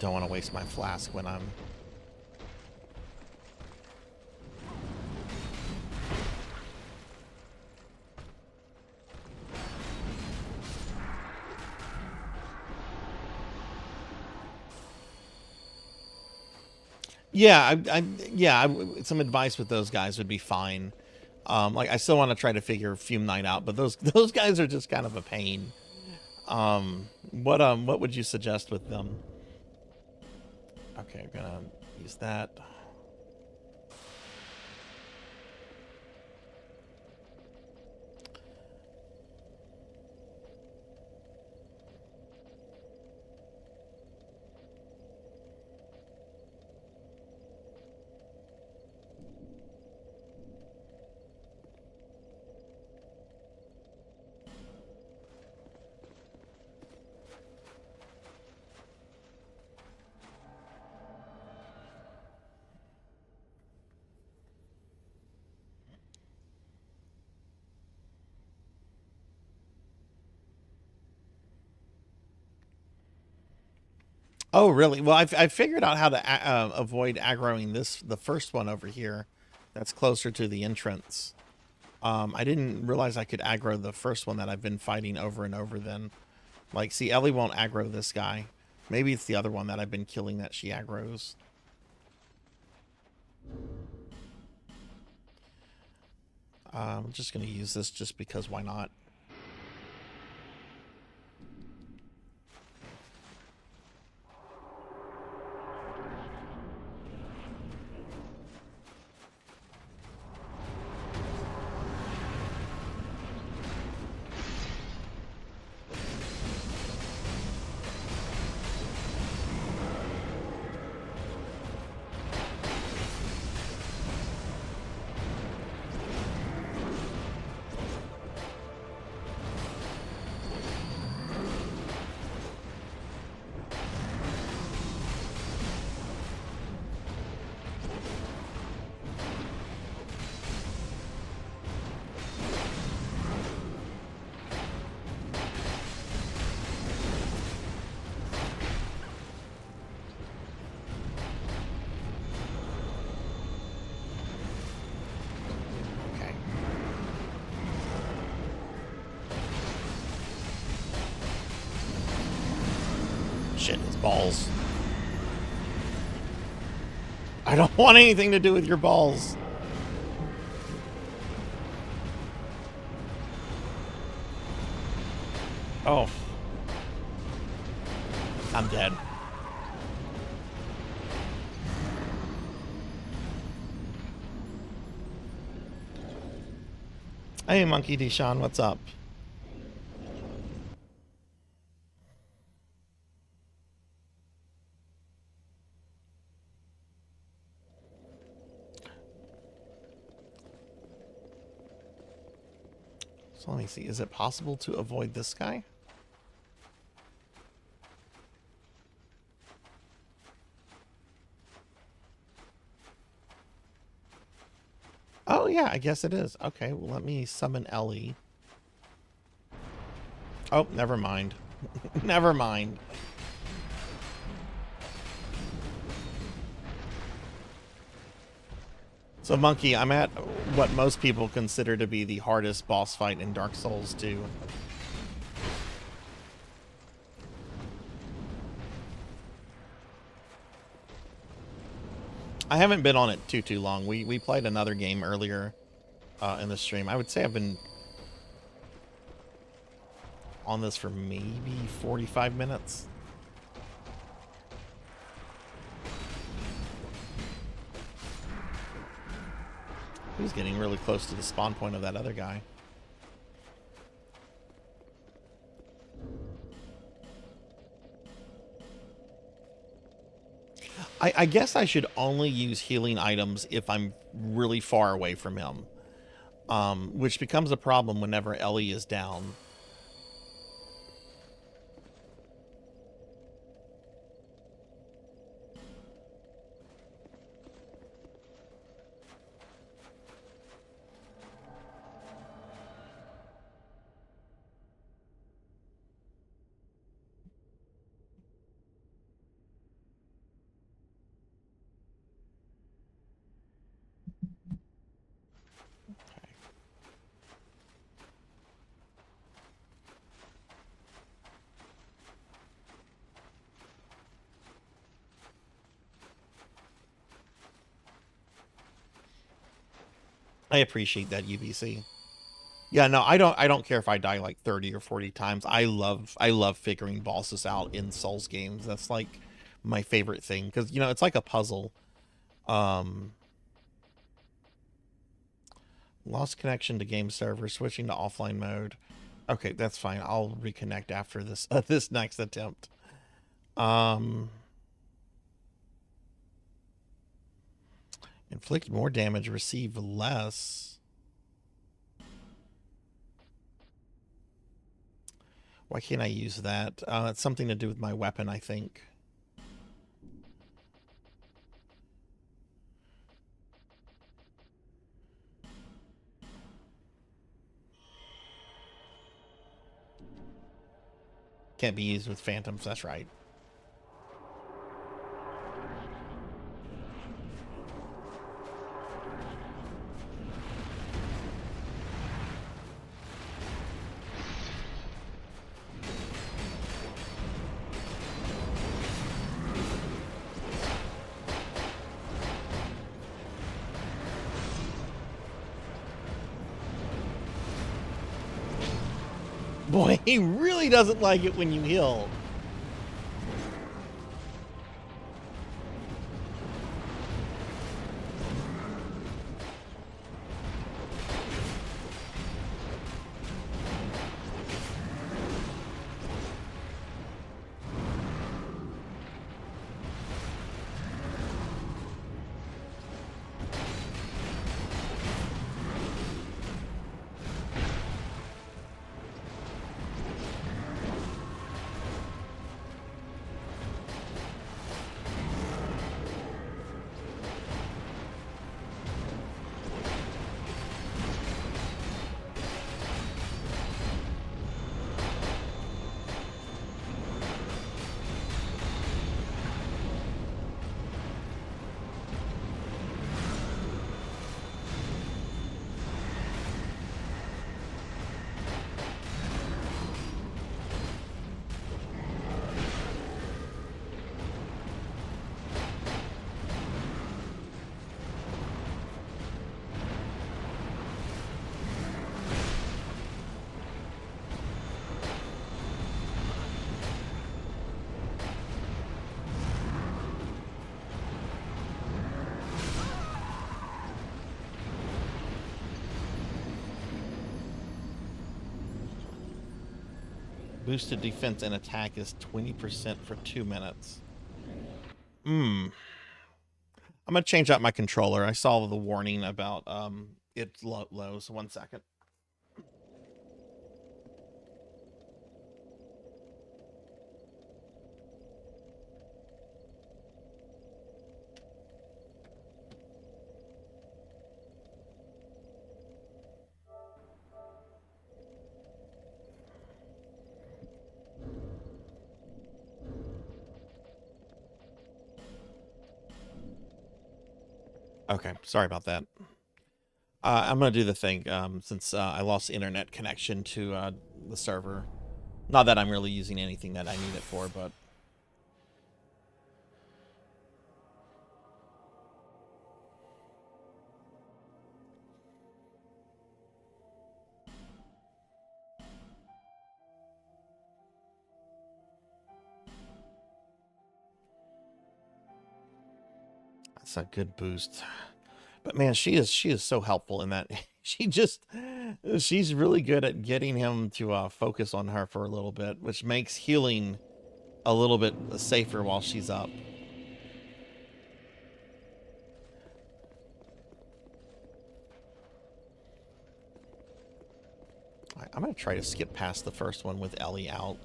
Don't want to waste my flask when I'm... Yeah, some advice with those guys would be fine. Like I still want to try to figure Fume Knight out, but those guys are just kind of a pain. What would you suggest with them? Okay, I'm gonna use that. Oh, really? Well, I figured out how to avoid aggroing the first one over here. That's closer to the entrance. I didn't realize I could aggro the first one that I've been fighting over and over then. Like, see, Ellie won't aggro this guy. Maybe it's the other one that I've been killing that she aggroes. I'm just going to use this just because why not? Shit, his balls. I don't want anything to do with your balls. Oh. I'm dead. Hey, Monkey D. Sean, what's up? So let me see. Is it possible to avoid this guy? Oh, yeah, I guess it is. Okay, well, let me summon Ellie. Oh, never mind. Never mind. So, Monkey, I'm at what most people consider to be the hardest boss fight in Dark Souls 2. I haven't been on it too long. We played another game earlier in the stream. I would say I've been on this for maybe 45 minutes. He was getting really close to the spawn point of that other guy. I guess I should only use healing items if I'm really far away from him. Which becomes a problem whenever Ellie is down. I appreciate that, UBC. Yeah, no, I don't care if I die like 30 or 40 times. I love figuring bosses out in Souls games. That's like my favorite thing because you know, it's like a puzzle. Lost connection to game server, switching to offline mode. Okay, that's fine. I'll reconnect after this this next attempt. Inflict more damage, receive less. Why can't I use that? It's something to do with my weapon, I think. Can't be used with phantoms, that's right. Boy, he really doesn't like it when you heal. Boosted defense and attack is 20% for 2 minutes. I'm gonna change out my controller. I saw the warning about it low, so 1 second. Okay, sorry about that. I'm gonna do the thing since I lost internet connection to the server. Not that I'm really using anything that I need it for, but that's a good boost. But man, she is so helpful in that she's really good at getting him to focus on her for a little bit, which makes healing a little bit safer while she's up. I'm gonna try to skip past the first one with Ellie out.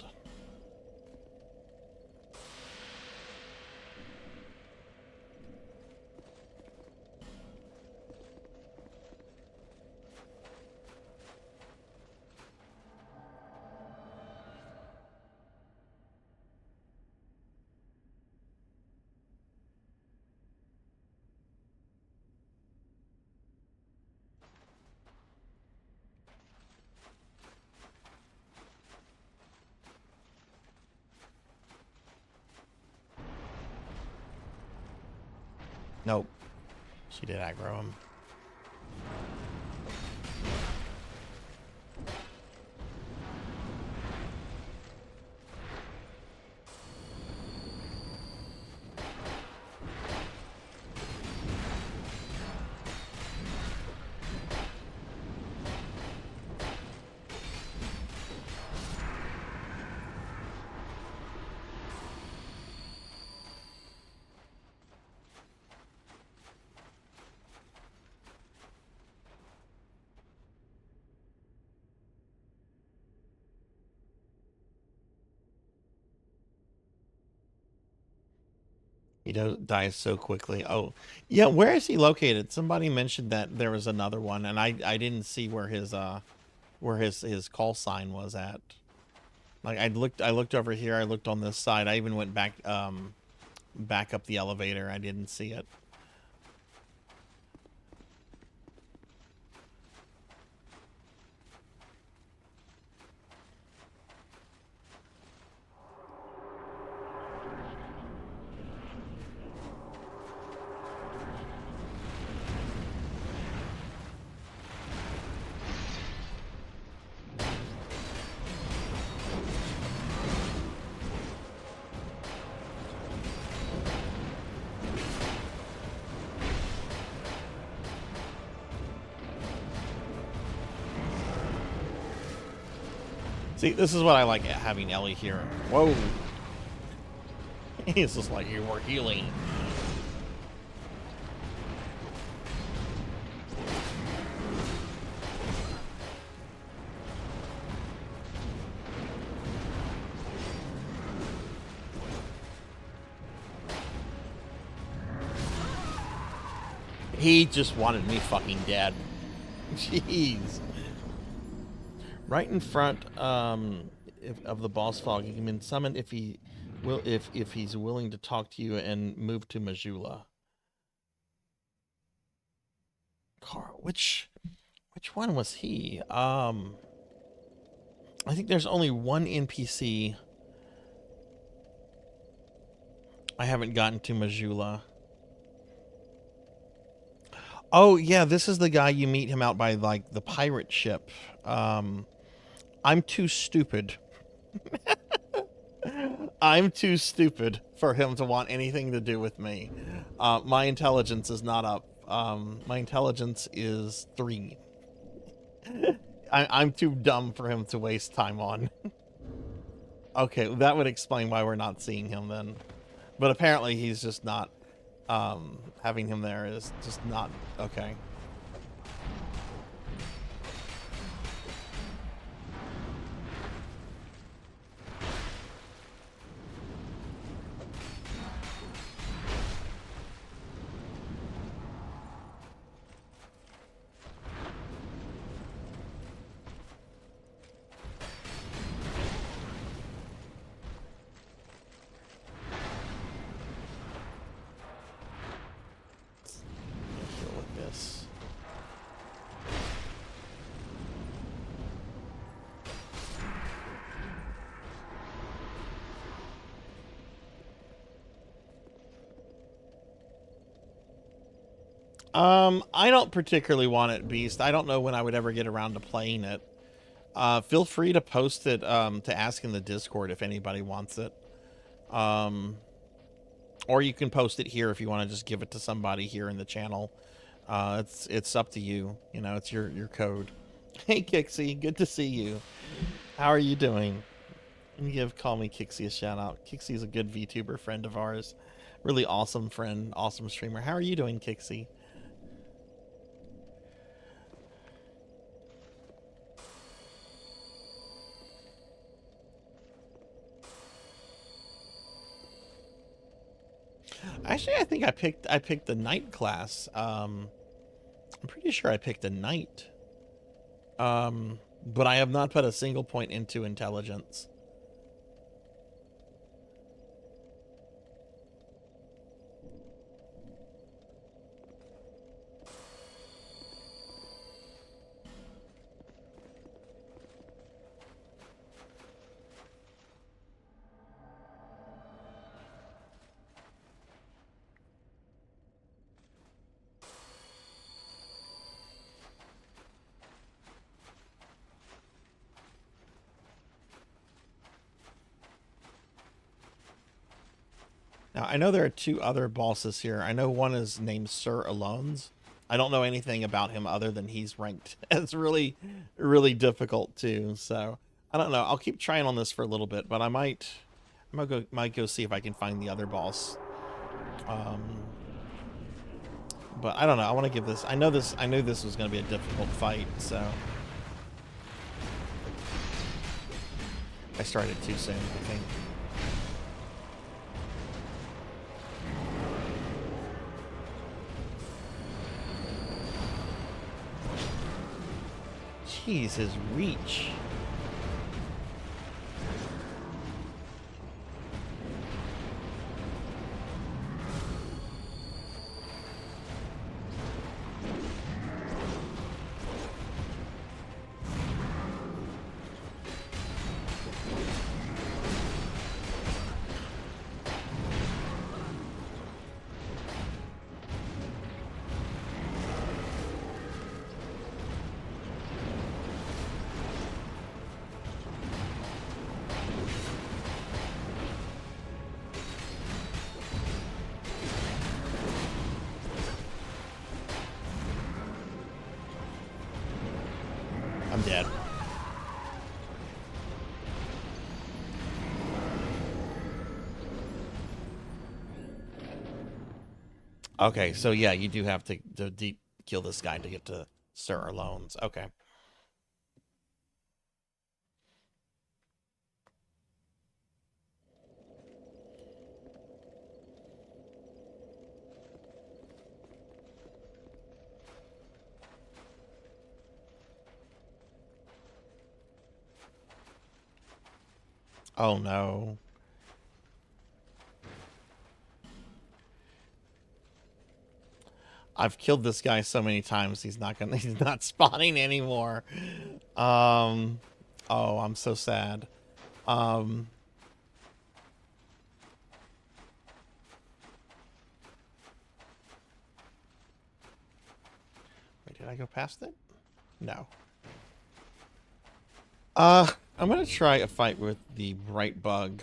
Nope. She did aggro him. He dies so quickly. Oh, yeah. Where is he located? Somebody mentioned that there was another one, and I didn't see where his call sign was at. Like I looked over here. I looked on this side. I even went back up the elevator. I didn't see it. See, this is what I like having Ellie here. Whoa. He's just like, you were healing. He just wanted me fucking dead. Jeez. Right in front of the boss fog, he can be summoned if he's willing to talk to you and move to Majula. Carl, which one was he? I think there's only one NPC I haven't gotten to Majula. Oh yeah, this is the guy you meet him out by like the pirate ship. I'm too stupid. I'm too stupid for him to want anything to do with me. My intelligence is not up. My intelligence is 3. I'm too dumb for him to waste time on. Okay, that would explain why we're not seeing him then. But apparently he's just not, having him there is just not okay. this. I don't particularly want it, Beast. I don't know when I would ever get around to playing it. Feel free to post it, to ask in the Discord if anybody wants it. Or you can post it here if you want to just give it to somebody here in the channel. It's up to you. You know, it's your code. Hey, Kixie, good to see you. How are you doing? Let me call me Kixie a shout out. Kixie's a good VTuber friend of ours. Really awesome friend, awesome streamer. How are you doing, Kixie? Actually, I think I picked the knight class. I'm pretty sure I picked a knight. But I have not put a single point into intelligence. Now, I know there are two other bosses here. I know one is named Sir Alones. I don't know anything about him other than he's ranked as really, really difficult too. So I don't know. I'll keep trying on this for a little bit, but I might go see if I can find the other boss. But I don't know. I want to give this. I knew this was going to be a difficult fight. So I started too soon, I think. Jeez, his reach. I'm dead. Okay, so yeah, you do have to deep kill this guy to get to Sir Alones. Okay. Oh no. I've killed this guy so many times he's not spawning anymore. Oh, I'm so sad. Wait, did I go past it? No. I'm gonna try a fight with the bright bug.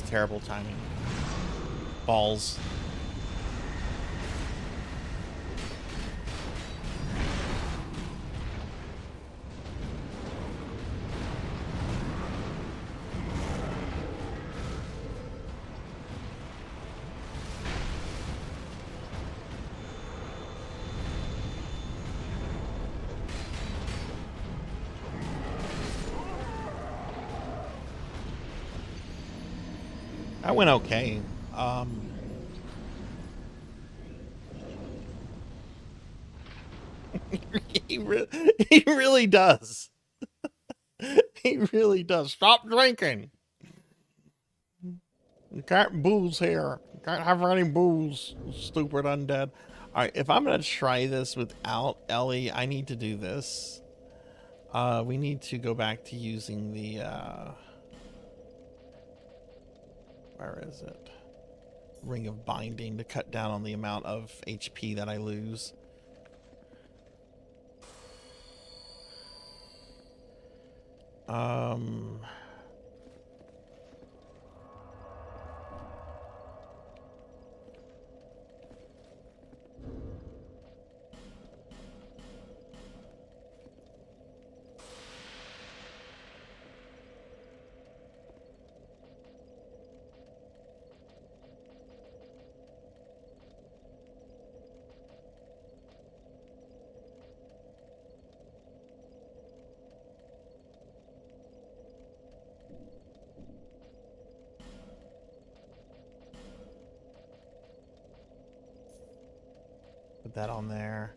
terrible timing. Balls. That went okay. He really does. He really does. Stop drinking. You can't booze here. You can't have any booze, stupid undead. Alright, if I'm gonna try this without Ellie, I need to do this. We need to go back to using the, where is it? Ring of Binding to cut down on the amount of HP that I lose. Put that on there.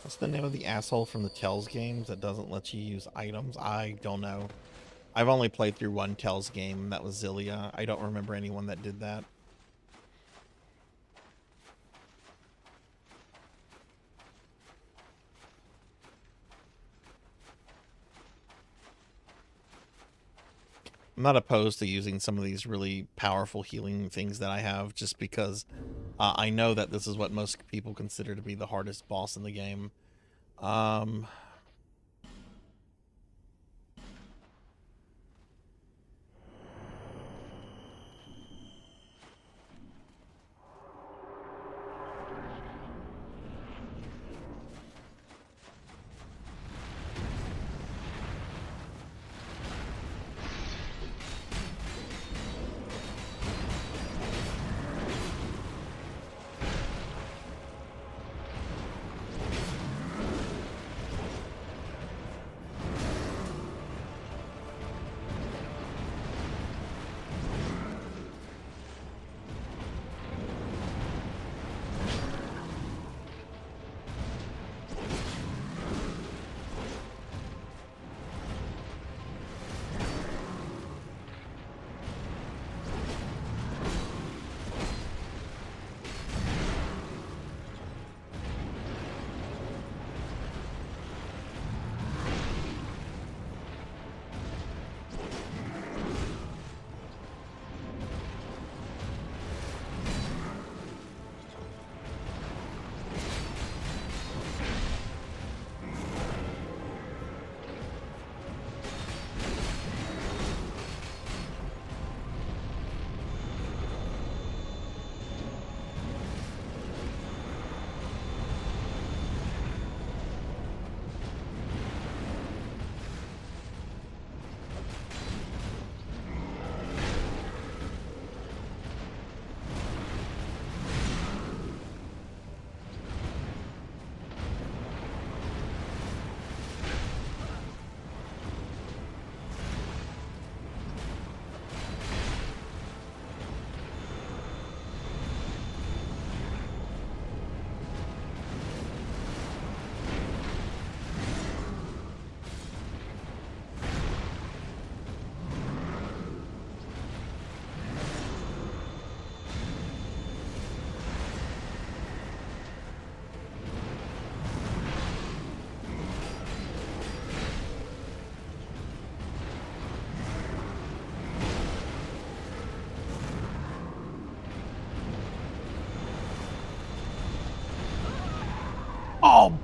What's the name of the asshole from the Tells games that doesn't let you use items? I don't know. I've only played through one Tells game. That was Zillia. I don't remember anyone that did that. I'm not opposed to using some of these really powerful healing things that I have, just because I know that this is what most people consider to be the hardest boss in the game.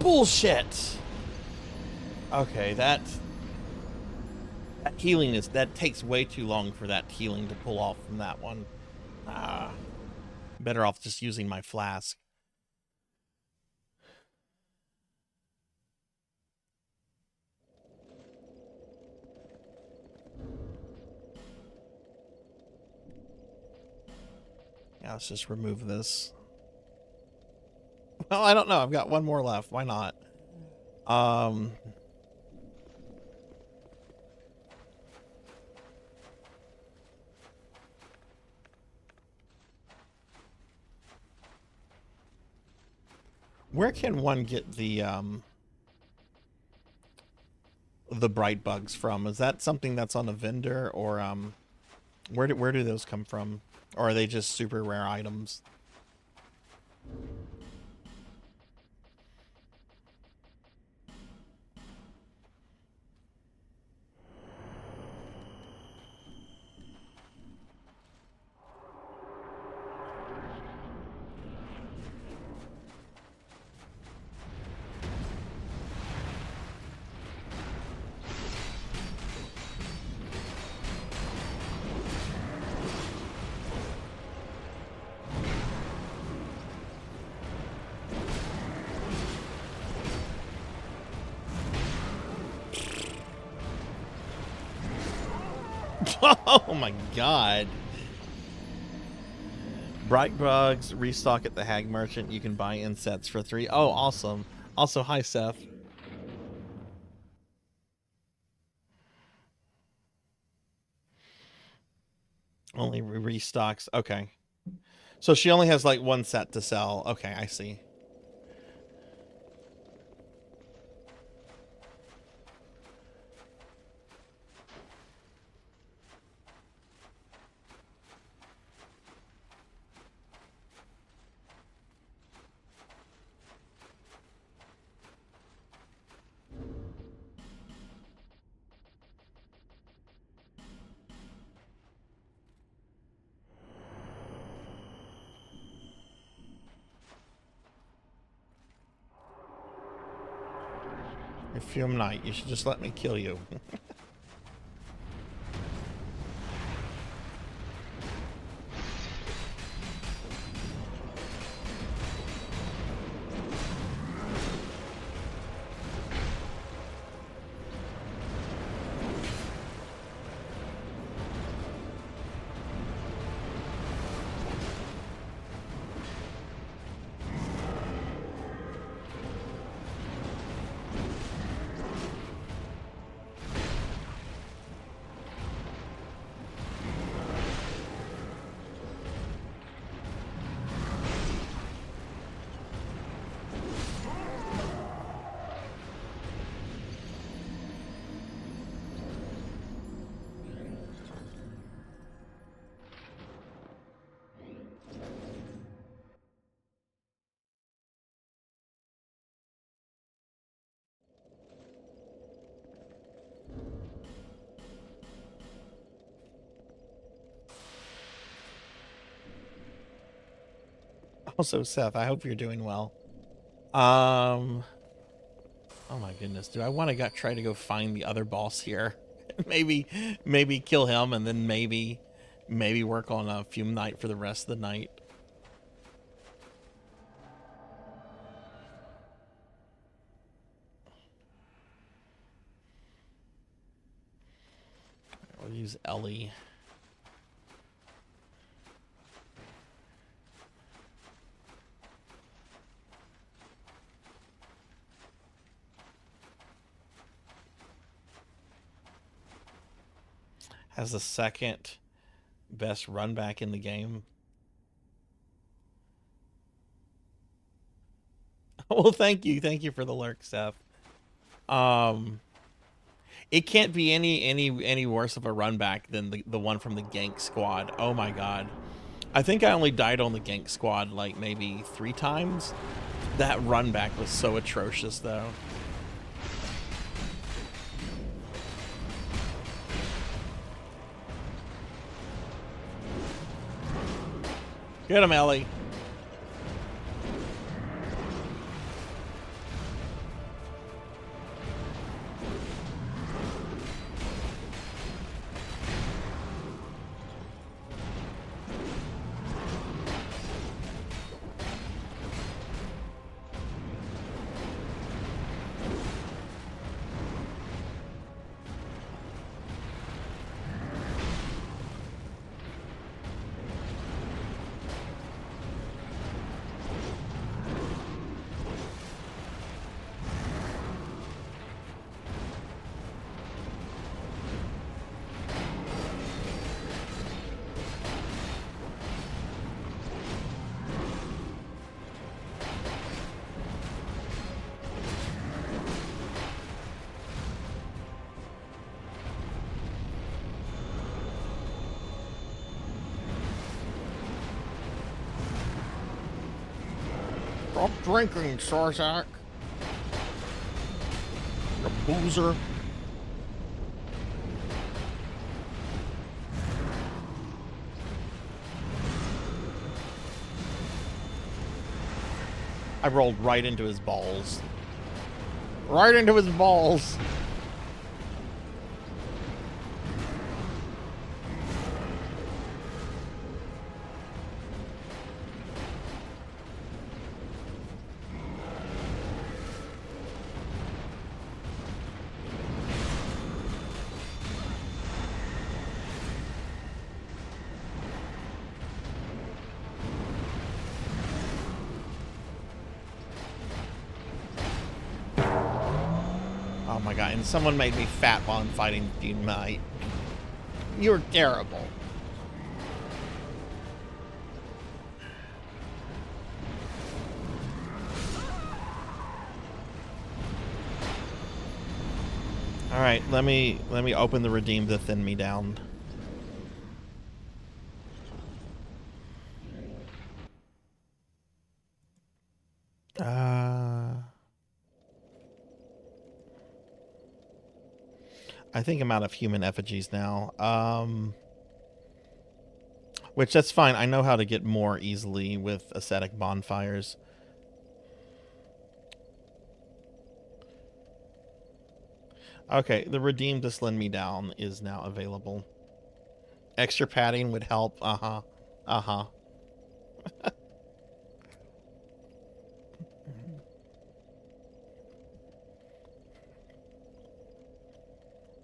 Bullshit. Okay, that healing that takes way too long for that healing to pull off from that one. Better off just using my flask. Yeah, let's just remove this. Well, I don't know. I've got one more left. Why not? Where can one get the bright bugs from? Is that something that's on a vendor, or where do those come from? Or are they just super rare items? Oh my god. Bright bugs restock at the Hag Merchant. You can buy insets for 3. Oh, awesome. Also, hi, Seth. Only restocks. Okay. So she only has like one set to sell. Okay, I see. If you're Knight, you should just let me kill you. Also, Seth, I hope you're doing well. Oh my goodness, do I want to try to go find the other boss here? maybe kill him, and then maybe work on a Fume Knight for the rest of the night. I'll use Ellie. Has the second best run back in the game. Well, thank you for the lurk, Seth. It can't be any worse of a run back than the one from the Gank Squad. Oh my god. I think I only died on the Gank Squad like maybe 3 times. That run back was so atrocious though. Get him, Ellie. Stop drinking, Sarzac. You boozer. I rolled right into his balls. Right into his balls. Oh my god, and someone made me fat while I'm fighting Dynamite. You're terrible. Alright, let me open the redeem to thin me down. I think I'm out of human effigies now. Which, that's fine. I know how to get more easily with ascetic bonfires. Okay, the redeem to slim me down is now available. Extra padding would help. Uh-huh. Uh-huh.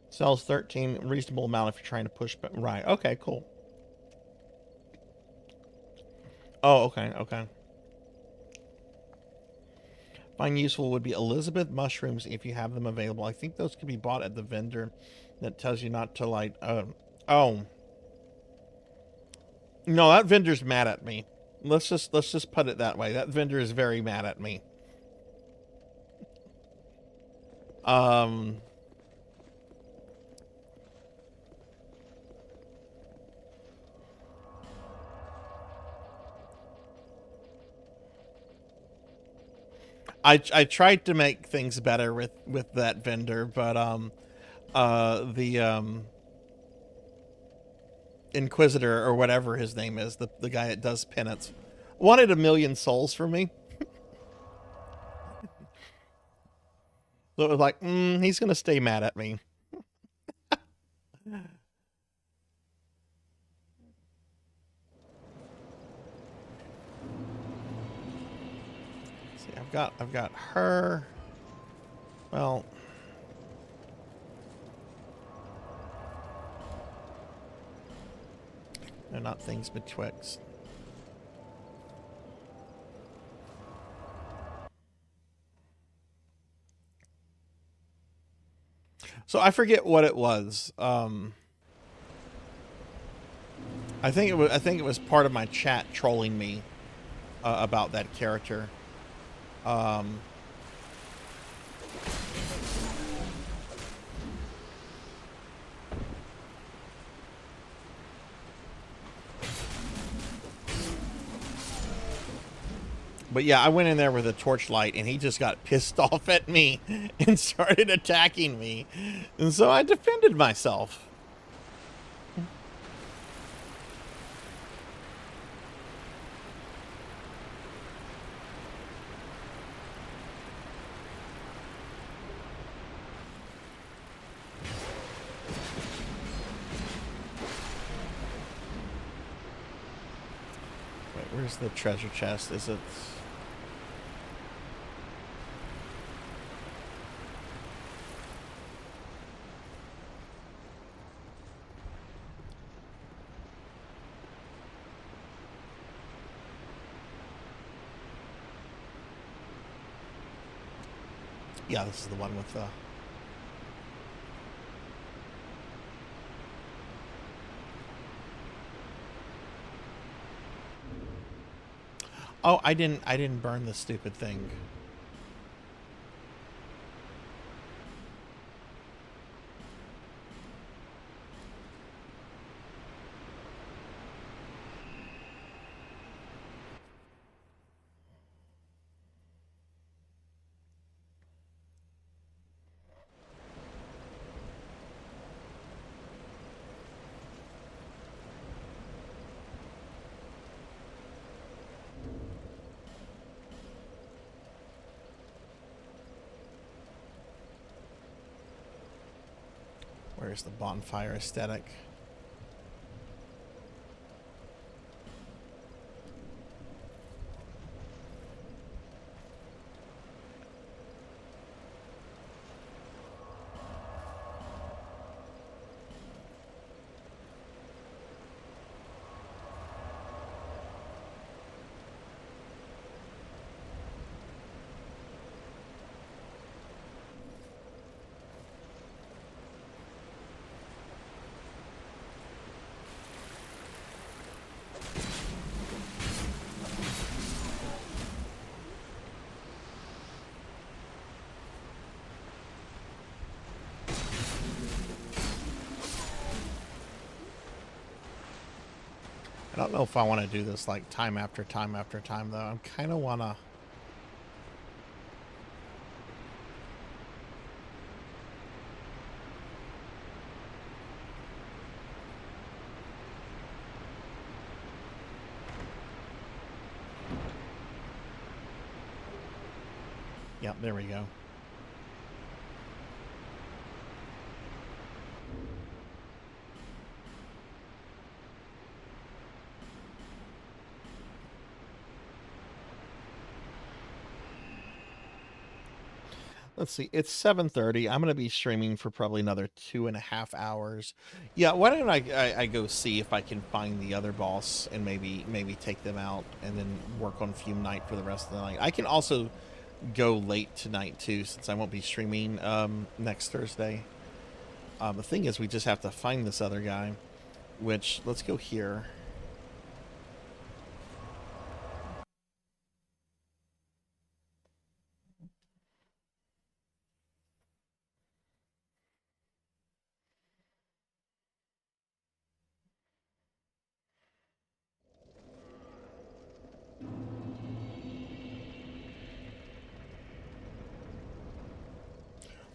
Sells 13, reasonable amount if you're trying to push, but right. Okay, cool. Oh, okay, okay. Find useful would be Elizabeth mushrooms if you have them available. I think those could be bought at the vendor that tells you not to light. Oh. No, that vendor's mad at me. Let's just put it that way. That vendor is very mad at me. I tried to make things better with that vendor, but the Inquisitor or whatever his name is, the guy that does penance, wanted 1,000,000 souls from me. So it was like, he's gonna stay mad at me. See, I've got her. Well, they're not things betwixt. So I forget what it was. I think it was part of my chat trolling me about that character. But yeah, I went in there with a torchlight, and he just got pissed off at me and started attacking me. And so I defended myself. Wait, where's the treasure chest? Is it... Yeah, this is the one with the... Oh, I didn't burn the stupid thing. Where's the bonfire aesthetic? I don't know if I want to do this like time after time after time though. I kind of want to... Yep, there we go. Let's see, it's 7:30. I'm going to be streaming for probably another 2.5 hours. Yeah, why don't I go see if I can find the other boss and maybe take them out and then work on Fume Night for the rest of the night. I can also go late tonight too, since I won't be streaming next Thursday. The thing is, we just have to find this other guy, which, let's go here.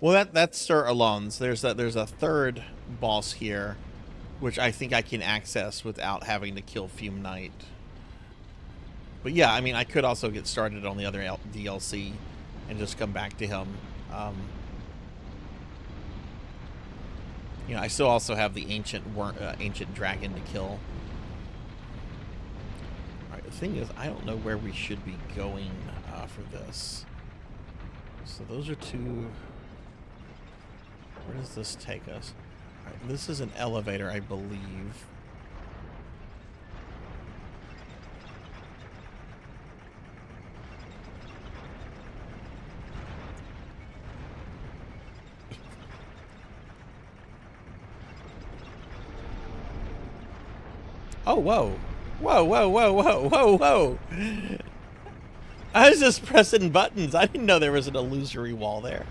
Well, that's Sir Alon's. There's a third boss here, which I think I can access without having to kill Fume Knight. But yeah, I mean, I could also get started on the other DLC and just come back to him. You know, I still also have the ancient dragon to kill. All right, the thing is, I don't know where we should be going for this. So those are two. Where does this take us? All right, this is an elevator, I believe. Oh, whoa. Whoa, whoa, whoa, whoa, whoa, whoa. I was just pressing buttons. I didn't know there was an illusory wall there.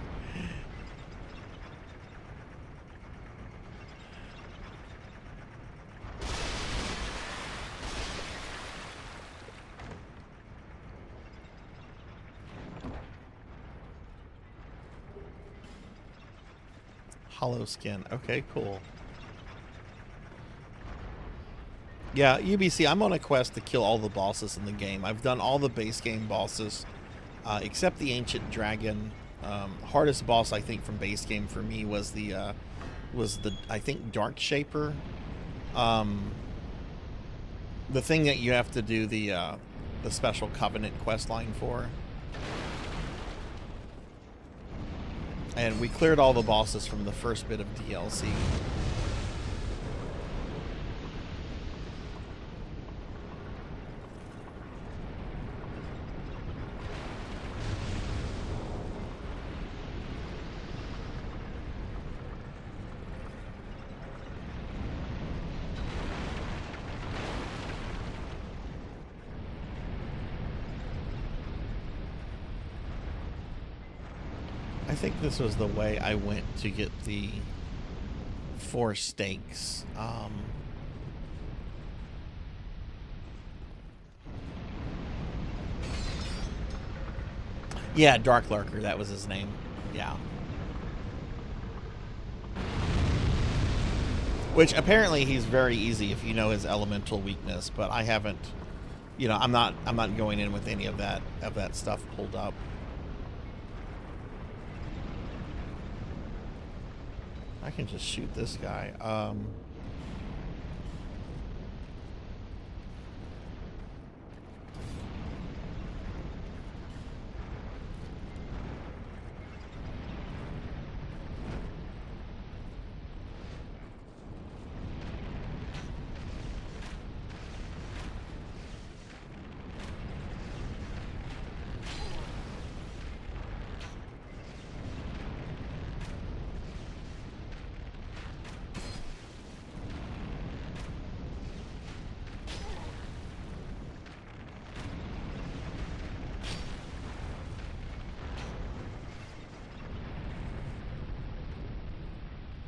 Hollow skin. Okay, cool. Yeah, UBC, I'm on a quest to kill all the bosses in the game. I've done all the base game bosses, except the Ancient Dragon. Hardest boss, I think, from base game for me was the I think, Dark Shaper. The thing that you have to do the Special Covenant quest line for. And we cleared all the bosses from the first bit of DLC. I think this was the way I went to get the 4 stakes. Yeah, Dark Lurker, that was his name. Yeah. Which apparently he's very easy if you know his elemental weakness, but I haven't, you know, I'm not going in with any of that stuff pulled up. I can just shoot this guy.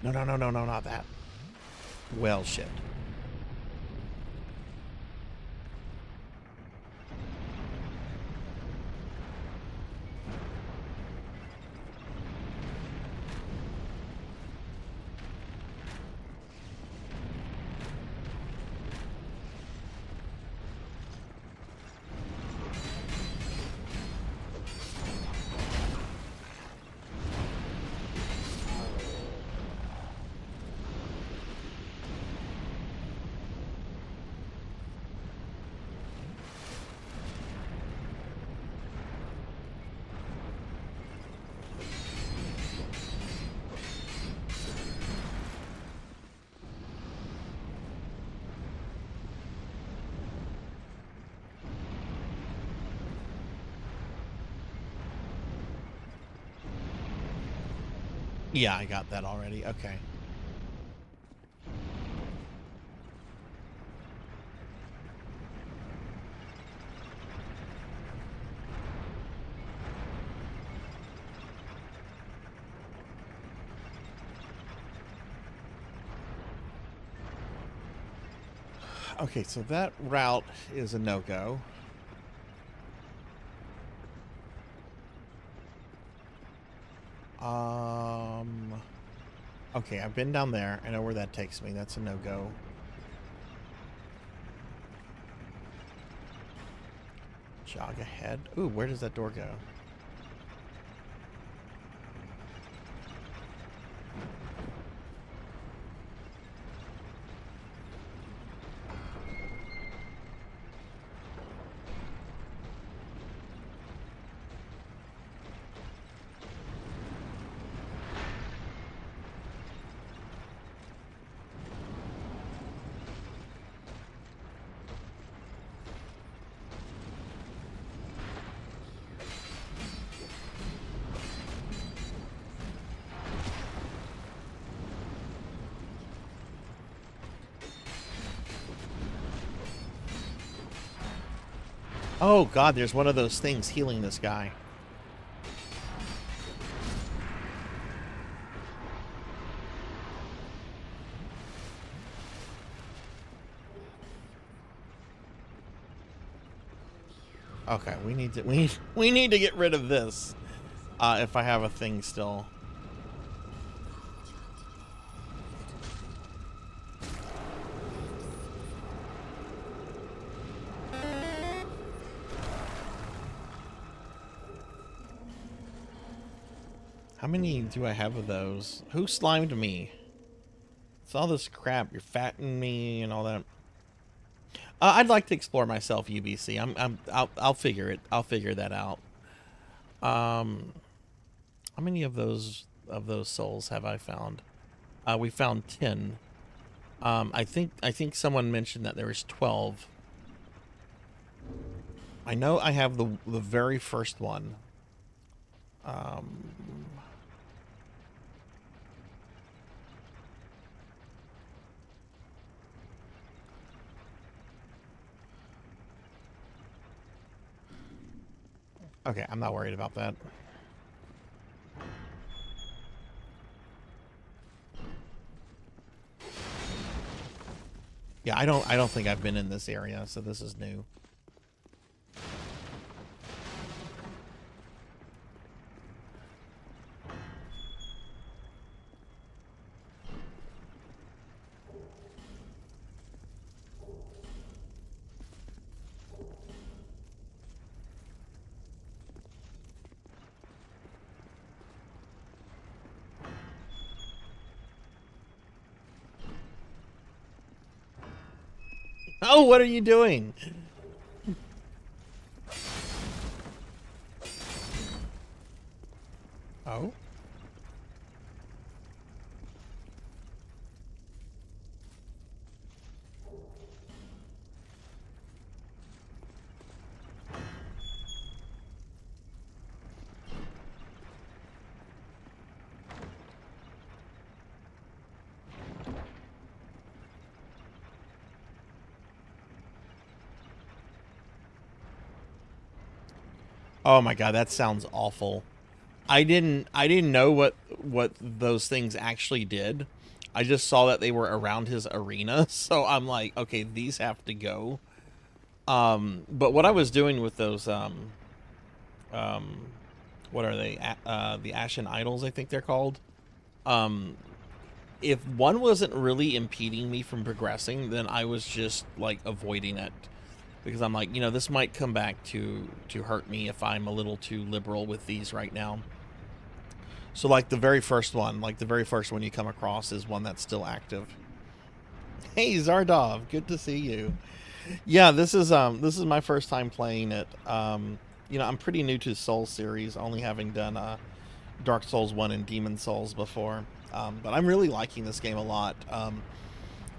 No, no, no, no, no, not that. Well, shit. Yeah, I got that already. Okay. Okay, so that route is a no-go. Okay, I've been down there. I know where that takes me. That's a no-go. Jog ahead. Ooh, where does that door go? Oh god, there's one of those things healing this guy. Okay, we need to get rid of this. If I have a thing still. How many do I have of those? Who slimed me? It's all this crap. You're fattening me and all that. I'd like to explore myself, UBC. I'll figure it. I'll figure that out. How many of those souls have I found? We found 10. I think someone mentioned that there was 12. I know I have the very first one. Okay, I'm not worried about that. Yeah, I don't think I've been in this area, so this is new. Oh, what are you doing? Oh. Oh my god, that sounds awful. I didn't know what those things actually did. I just saw that they were around his arena, so I'm like, okay, these have to go. But what I was doing with those what are they? The Ashen Idols, I think they're called. If one wasn't really impeding me from progressing, then I was just like avoiding it. Because I'm like, you know, this might come back to hurt me if I'm a little too liberal with these right now. So like the very first one you come across is one that's still active. Hey Zardov, good to see you. Yeah, this is my first time playing it. You know, I'm pretty new to Souls series, only having done Dark Souls 1 and Demon Souls before. But I'm really liking this game a lot.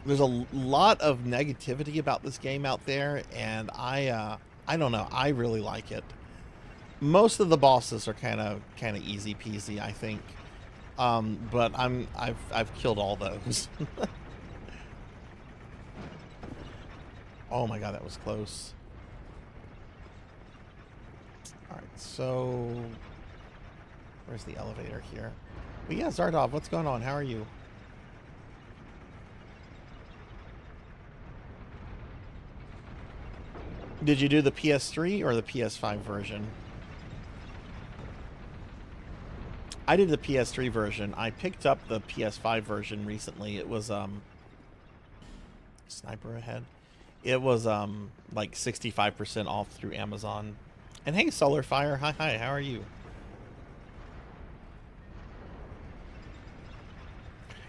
There's a lot of negativity about this game out there, and I don't know, I really like it. Most of the bosses are kind of easy peasy, I think. But I've killed all those. Oh my god, that was close. All right, so where's the elevator here? But yeah, Zardov, what's going on? How are you? Did you do the PS3 or the PS5 version? I did the PS3 version. I picked up the PS5 version recently. It was sniper ahead. It was like 65% off through Amazon. And hey, Solar Fire, hi, how are you?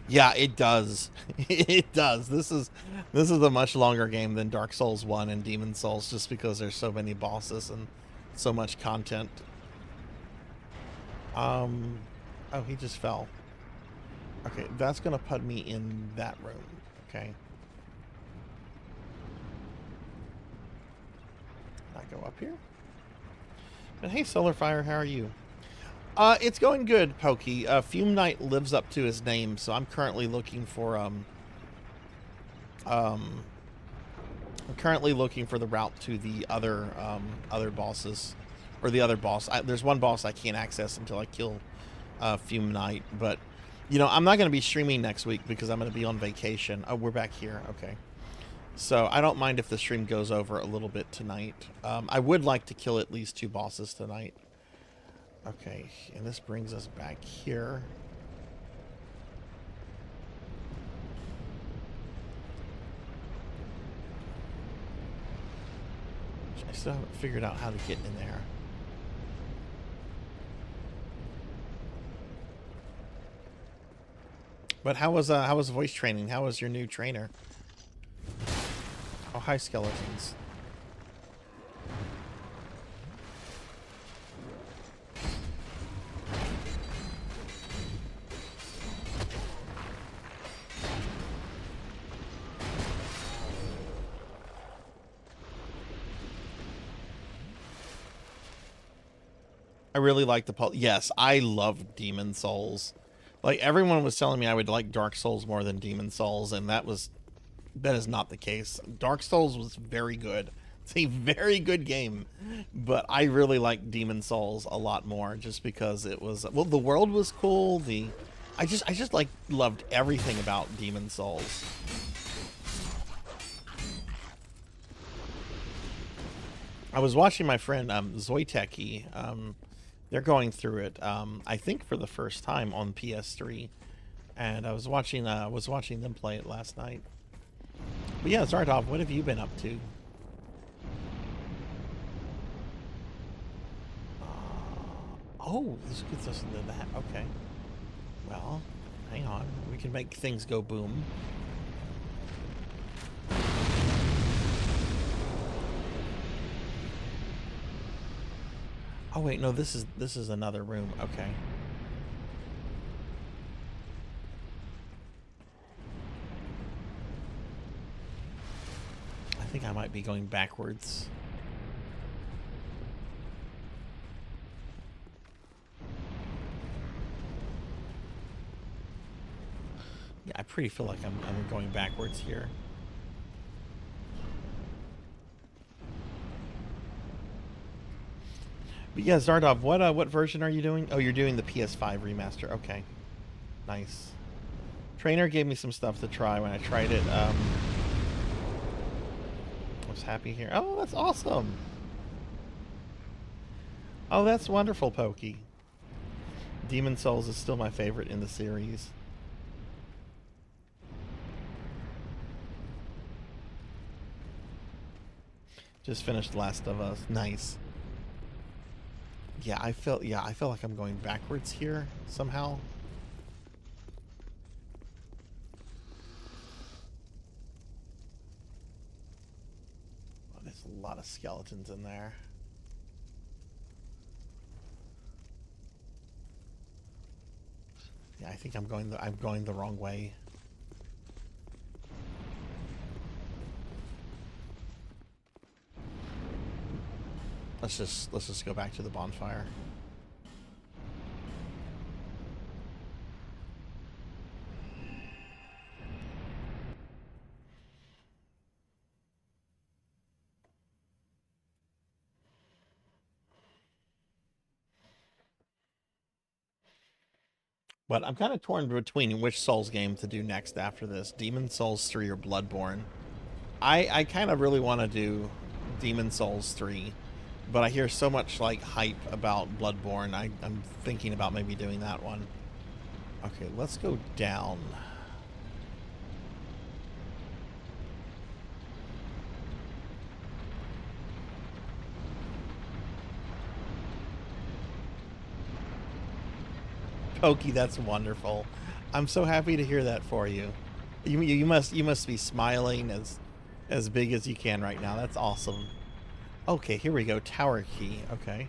Yeah, it does. It does. This is a much longer game than Dark Souls 1 and Demon Souls, just because there's so many bosses and so much content. Oh, he just fell. Okay, that's gonna put me in that room. Okay. Can I go up here? But hey, Solar Fire, how are you? It's going good, Pokey. Fume Knight lives up to his name, so I'm currently looking for I'm currently looking for the route to the other bosses, or the other boss. There's one boss I can't access until I kill Fume Knight, but you know, I'm not going to be streaming next week because I'm going to be on vacation. Oh, we're back here. Okay. So I don't mind if the stream goes over a little bit tonight. I would like to kill at least 2 bosses tonight. Okay, and this brings us back here. I still haven't figured out how to get in there. But how was voice training? How was your new trainer? Oh, hi, skeletons. I really like the yes, I love Demon Souls. Like, everyone was telling me I would like Dark Souls more than Demon Souls, and that is not the case. Dark Souls was very good. It's a very good game, but I really like Demon Souls a lot more, just because it was, well, the world was cool. I just like loved everything about Demon Souls. I was watching my friend Zoiteki. They're going through it, I think for the first time on PS3, and I was watching them play it last night. But yeah, Zardov, what have you been up to? Oh, this gets us into that. Okay. Well, hang on. We can make things go boom. Oh wait, no, this is another room. Okay. I think I might be going backwards. Yeah, I pretty feel like I'm going backwards here. But yeah, Zardov, what version are you doing? Oh, you're doing the PS5 remaster. Okay, nice. Trainer gave me some stuff to try when I tried it. I was happy here. Oh, that's awesome. Oh, that's wonderful, Pokey. Demon Souls is still my favorite in the series. Just finished Last of Us. Nice. Yeah, I feel like I'm going backwards here somehow. Oh, there's a lot of skeletons in there. Yeah, I think I'm going the wrong way. Let's just go back to the bonfire. But I'm kind of torn between which Souls game to do next after this. Demon Souls 3 or Bloodborne. I kind of really want to do Demon Souls 3. But I hear so much like hype about Bloodborne. I'm thinking about maybe doing that one. Okay, let's go down. Pokey, that's wonderful. I'm so happy to hear that for you. You must be smiling as big as you can right now. That's awesome. Okay, here we go. Tower key. Okay.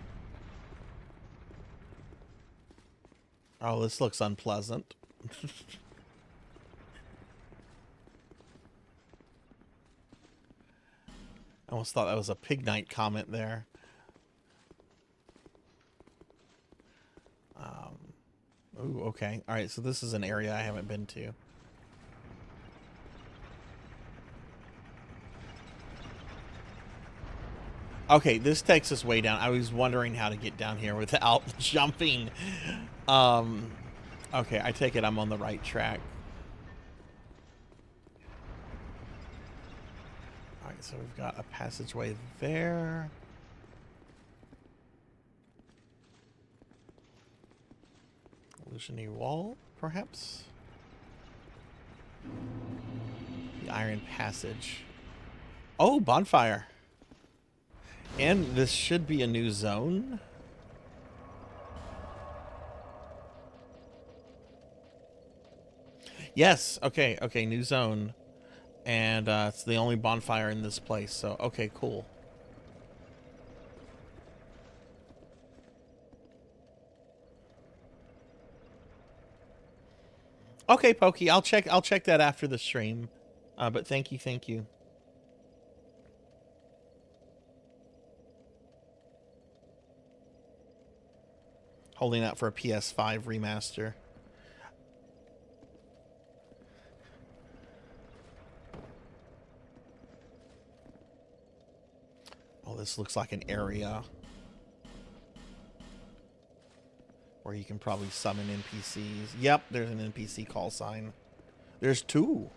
Oh, this looks unpleasant. I almost thought that was a Pig Night comment there. Ooh, okay. All right, so this is an area I haven't been to. Okay, this takes us way down. I was wondering how to get down here without jumping. Okay, I take it I'm on the right track. All right, so we've got a passageway there. Illusionary wall, perhaps? The Iron Passage. Oh, bonfire. And this should be a new zone. Yes, okay, new zone. And it's the only bonfire in this place, so okay, cool. Okay, Pokey, I'll check that after the stream. But thank you. Holding out for a PS5 remaster. Oh, this looks like an area where you can probably summon NPCs. Yep, there's an NPC call sign. There's two.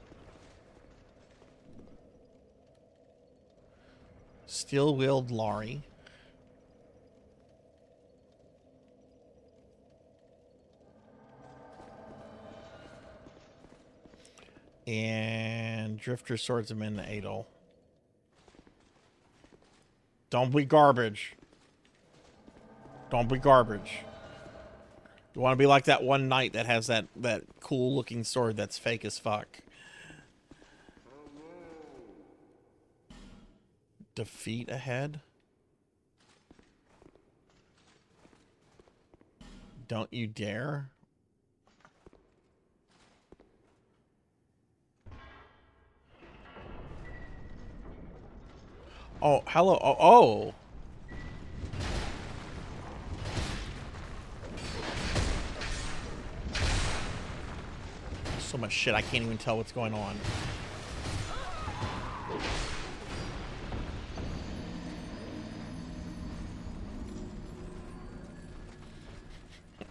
Steel-wheeled lorry. And Drifter Swordsman Adel. Don't be garbage. Don't be garbage. You want to be like that one knight that has that cool looking sword that's fake as fuck. Defeat ahead. Don't you dare. Oh, hello. Oh, oh. So much shit, I can't even tell what's going on.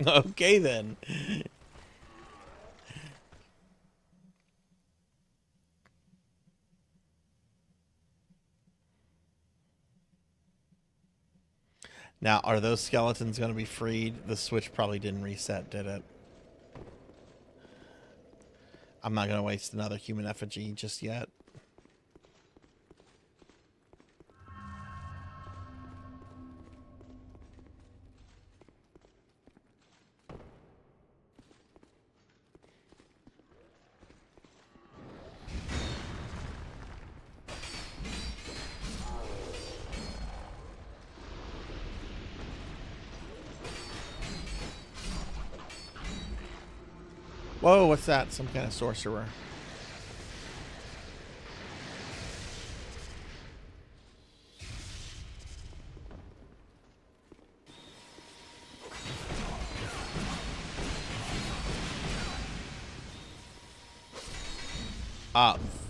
Okay, then. Now, are those skeletons going to be freed? The switch probably didn't reset, did it? I'm not going to waste another human effigy just yet. Whoa, what's that? Some kind of sorcerer.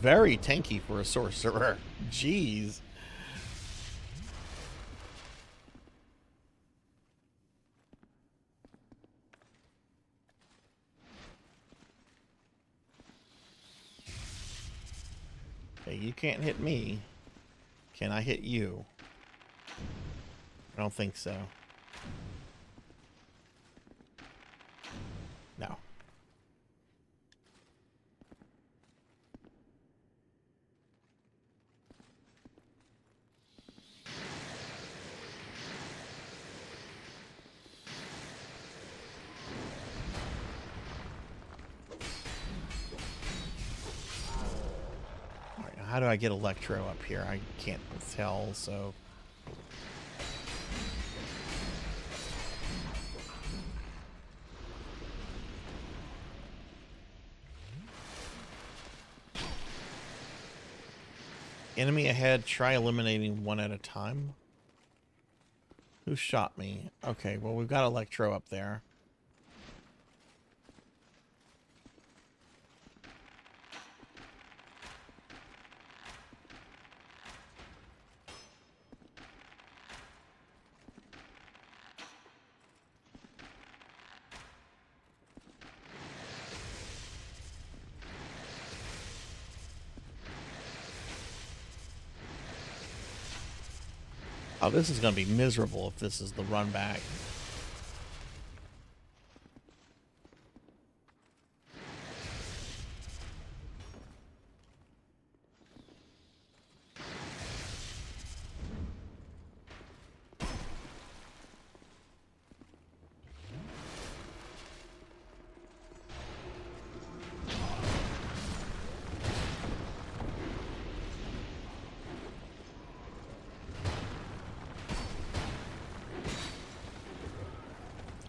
Very tanky for a sorcerer. Jeez. Okay, you can't hit me. Can I hit you? I don't think so. No. Alright, now how do I get Electro up here? I can't tell, so... Enemy ahead, try eliminating one at a time. Who shot me? Okay, well, we've got Electro up there. Oh, this is going to be miserable if this is the run back.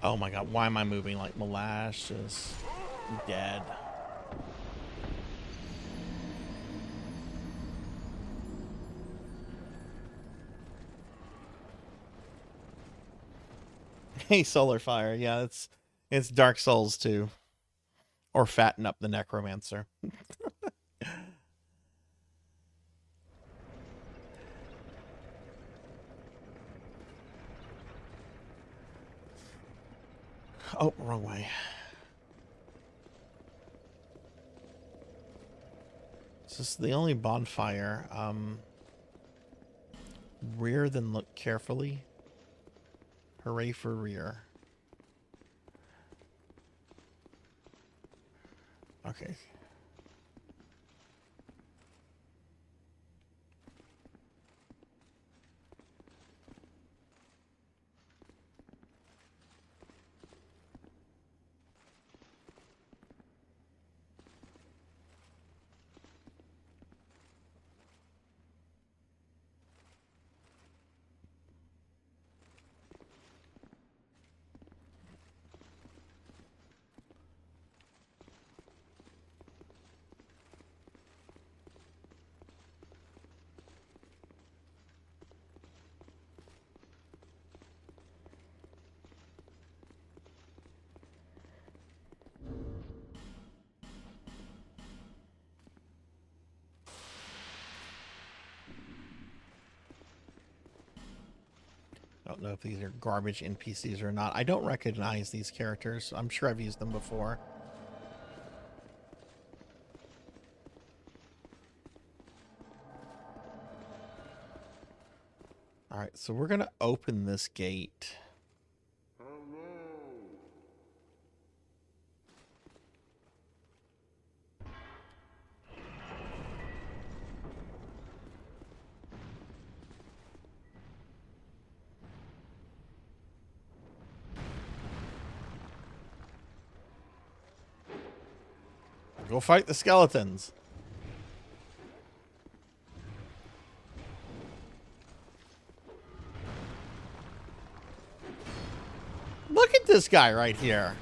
Oh my god, why am I moving like Malash is dead? Hey, Solar Fire, yeah, it's Dark Souls too. Or fatten up the Necromancer. Oh, wrong way. Is this the only bonfire? Rear, then look carefully. Hooray for rear. Okay. don't know if these are garbage NPCs or not. I don't recognize these characters. I'm sure I've used them before. All right, so we're going to open this gate. Go fight the skeletons. Look at this guy right here.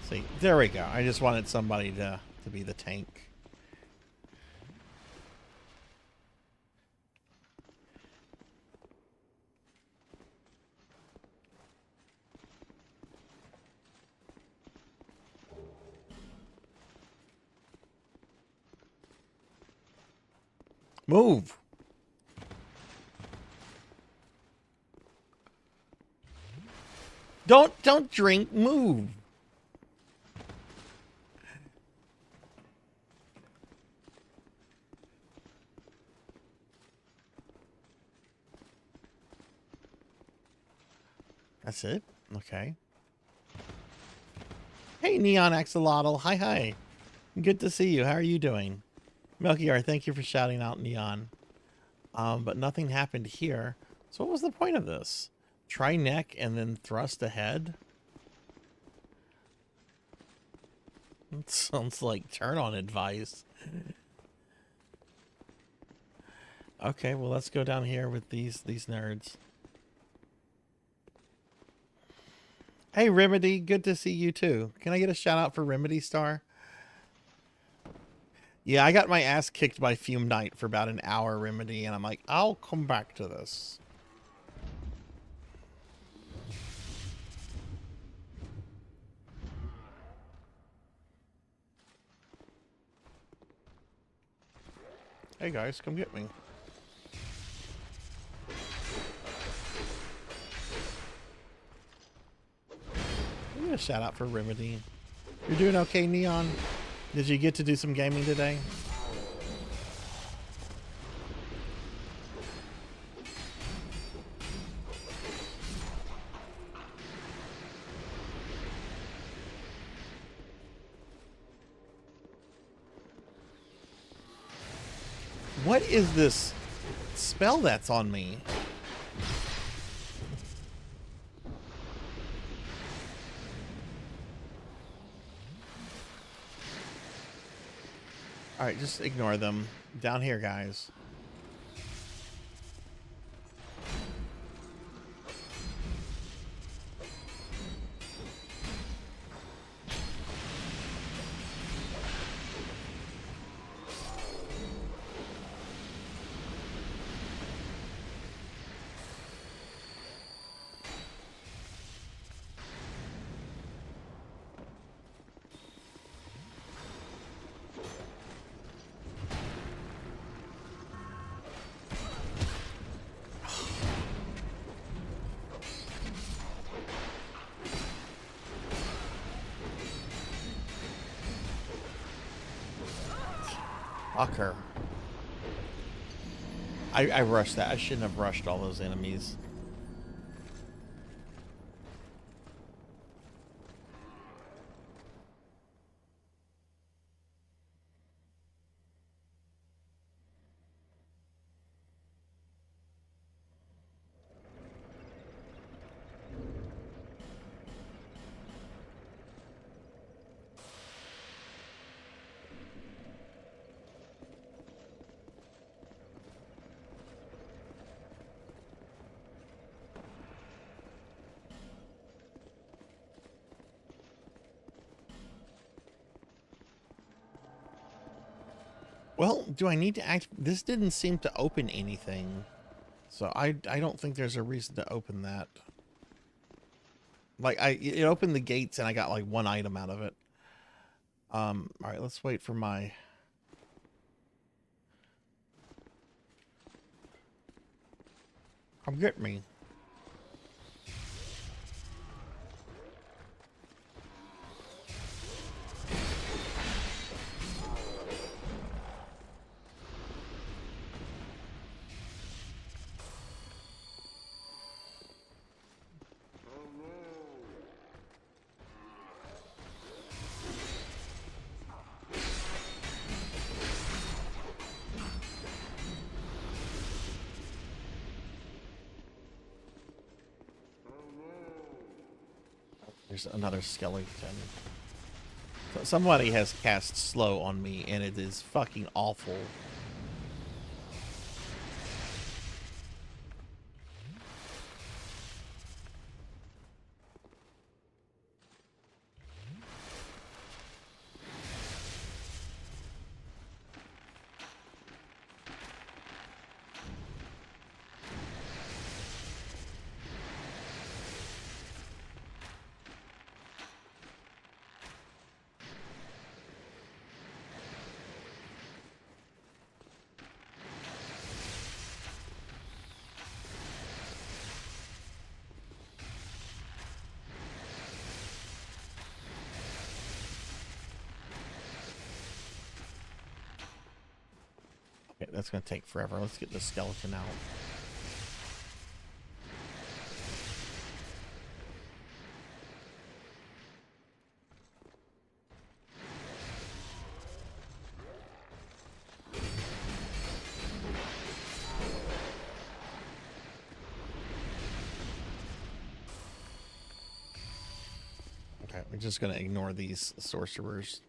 See, there we go. I just wanted somebody to be the tank. Move. Don't drink, move. That's it? Okay. Hey, Neon Axolotl. Hi, hi. Good to see you. How are you doing? Melchior, thank you for shouting out Neon. But nothing happened here. So what was the point of this? Try neck and then thrust ahead? It sounds like turn-on advice. Okay, well, let's go down here with these nerds. Hey, Remedy, good to see you too. Can I get a shout out for Remedy Star? Yeah, I got my ass kicked by Fume Knight for about an hour, Remedy, and I'm like, I'll come back to this. Hey guys, come get me. Give me a shout out for Remedy. You're doing okay, Neon? Did you get to do some gaming today? What is this spell that's on me? All right, just ignore them. Down here, guys. Fucker. I rushed that. I shouldn't have rushed all those enemies. Well, do I need to act? This didn't seem to open anything. So I don't think there's a reason to open that. Like it opened the gates and I got like one item out of it. All right, let's wait for my. Come get me. There's another skeleton. So somebody has cast slow on me, and it is fucking awful. Okay, that's gonna take forever. Let's get the skeleton out. Okay, we're just gonna ignore these sorcerers.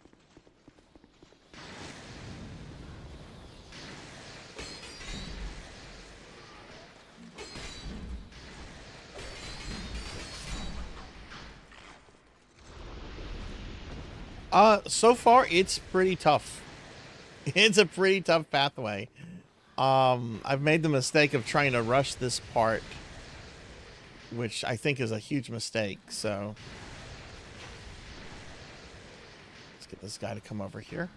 So far it's pretty tough. It's a pretty tough pathway. I've made the mistake of trying to rush this part, which I think is a huge mistake, so let's get this guy to come over here.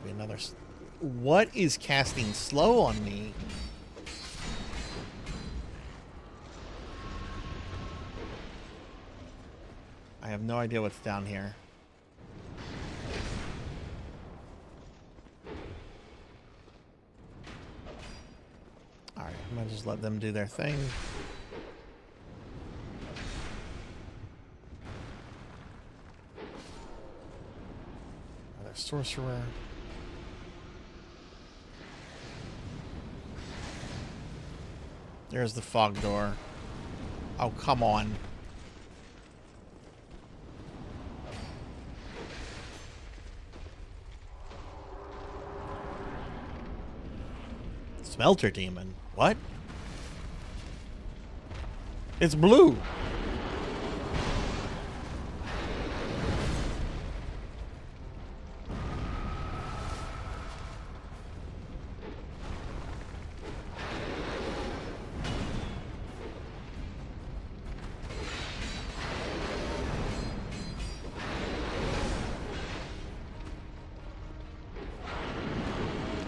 Another. What is casting slow on me? I have no idea what's down here. All right, I'm gonna just let them do their thing. Another sorcerer. There's the fog door. Oh, come on. Smelter demon. What? It's blue.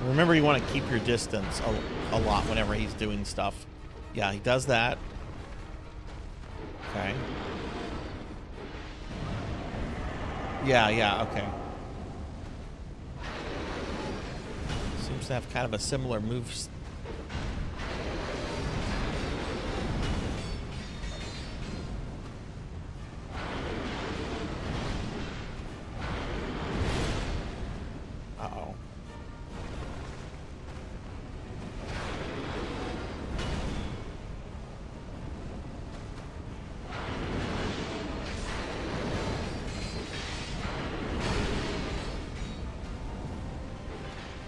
Remember, you want to keep your distance a lot whenever he's doing stuff. Yeah, he does that. Okay. Yeah, okay. Seems to have kind of a similar move. Uh-oh.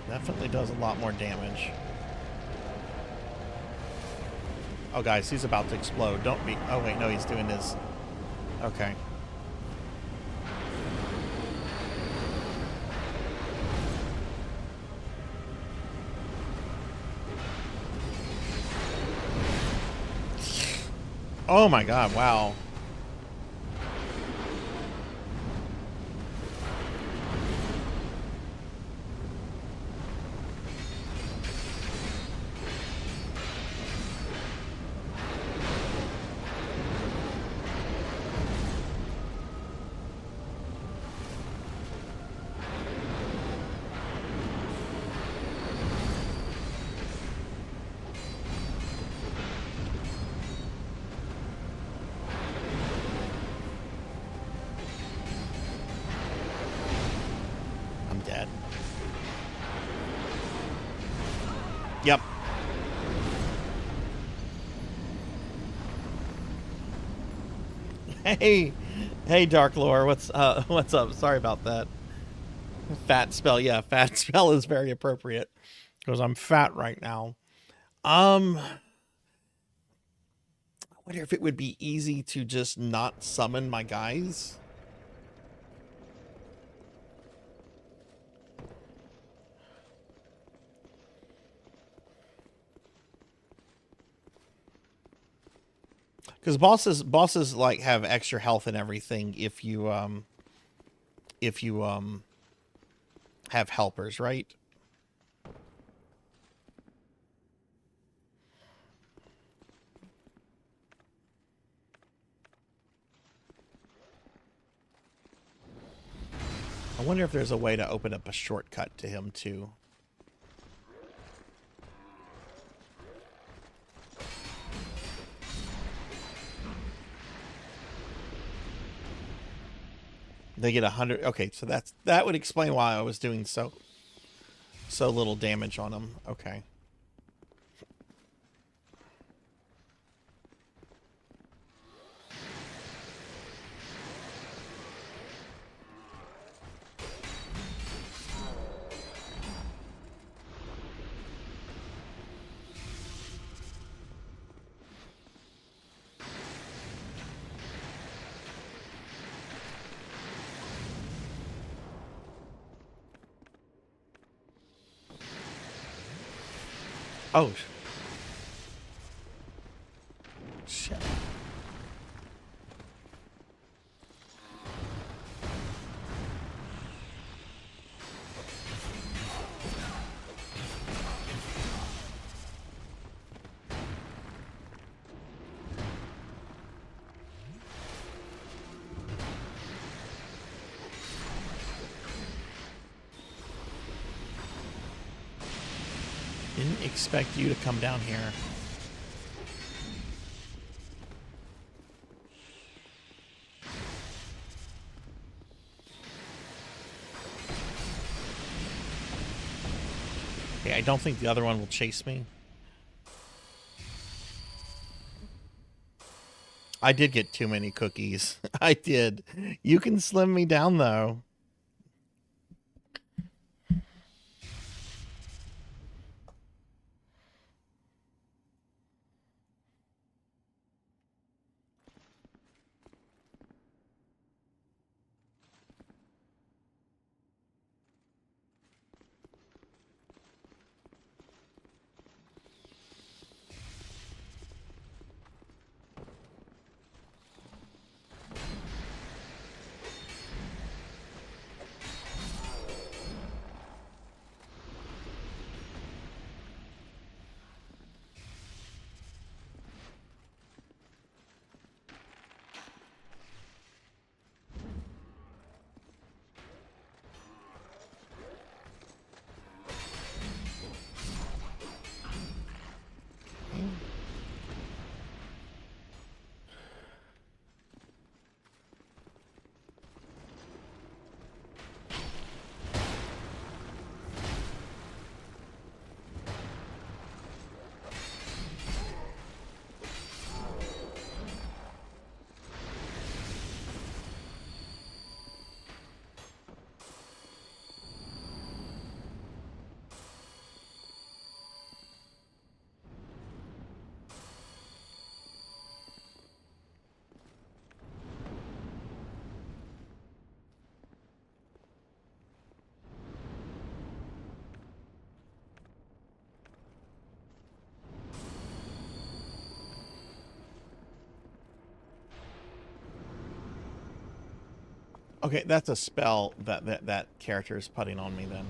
Definitely does a lot more damage. Oh, guys, he's about to explode. Don't be... Oh, wait, no, he's doing his... Okay. Oh my god, wow. I'm dead. Yep. Hey, hey, Dark Lore, what's up? Sorry about that. Fat spell, yeah, fat spell is very appropriate because I'm fat right now. I wonder if it would be easy to just not summon my guys. Because bosses like have extra health and everything if you have helpers, right? I wonder if there's a way to open up a shortcut to him too. They get 100. Okay, so that would explain why I was doing so little damage on them. Okay. Oh. Shit. Didn't expect you to come down here. Okay, I don't think the other one will chase me. I did get too many cookies. I did. You can slim me down though. Okay, that's a spell that character is putting on me then.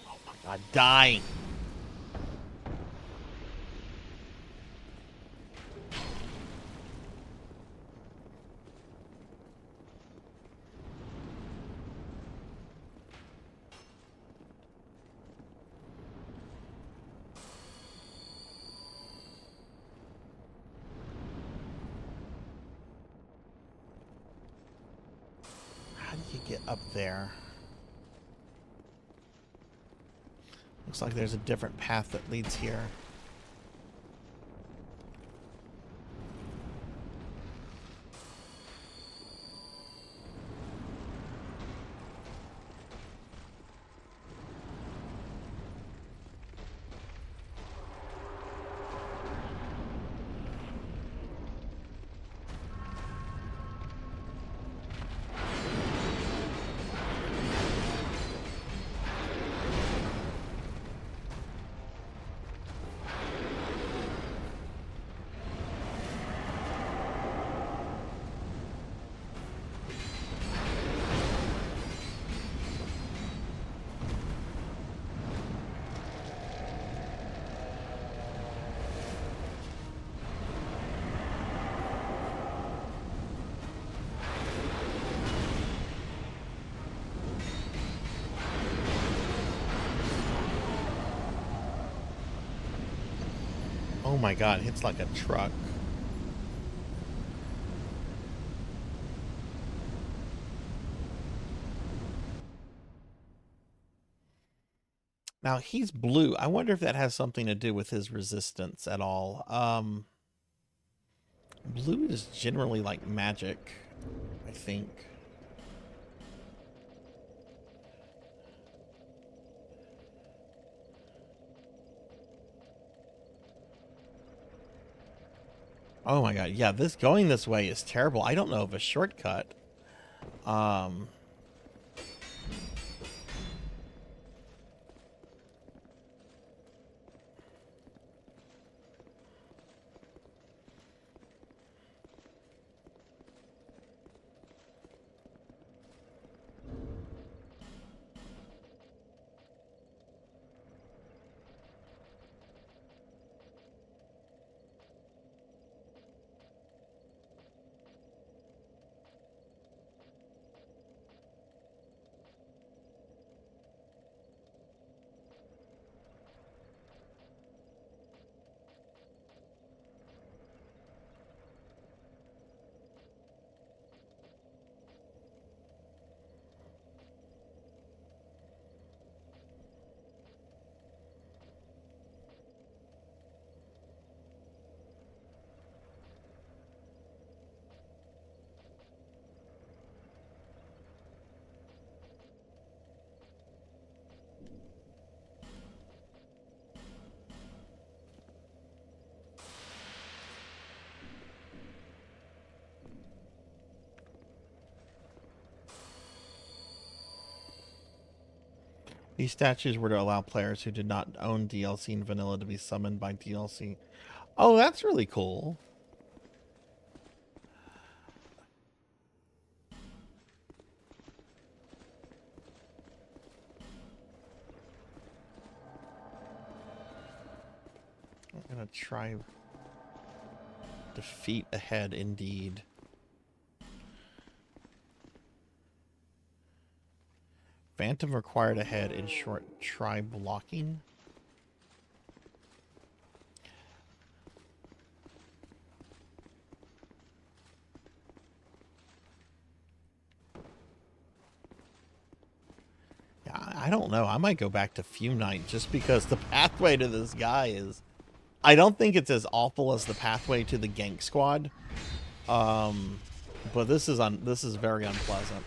Oh my god, die! How do you get up there? Looks like there's a different path that leads here. Oh my god, it hits like a truck. Now he's blue. I wonder if that has something to do with his resistance at all. Blue is generally like magic, I think. Oh my god, yeah, this going this way is terrible. I don't know of a shortcut. These statues were to allow players who did not own DLC in vanilla to be summoned by DLC. Oh, that's really cool. I'm gonna try defeat ahead indeed. Phantom required ahead in short, try blocking. Yeah, I don't know. I might go back to Fume Night just because the pathway to this guy is... I don't think it's as awful as the pathway to the Gank Squad. But this is very unpleasant.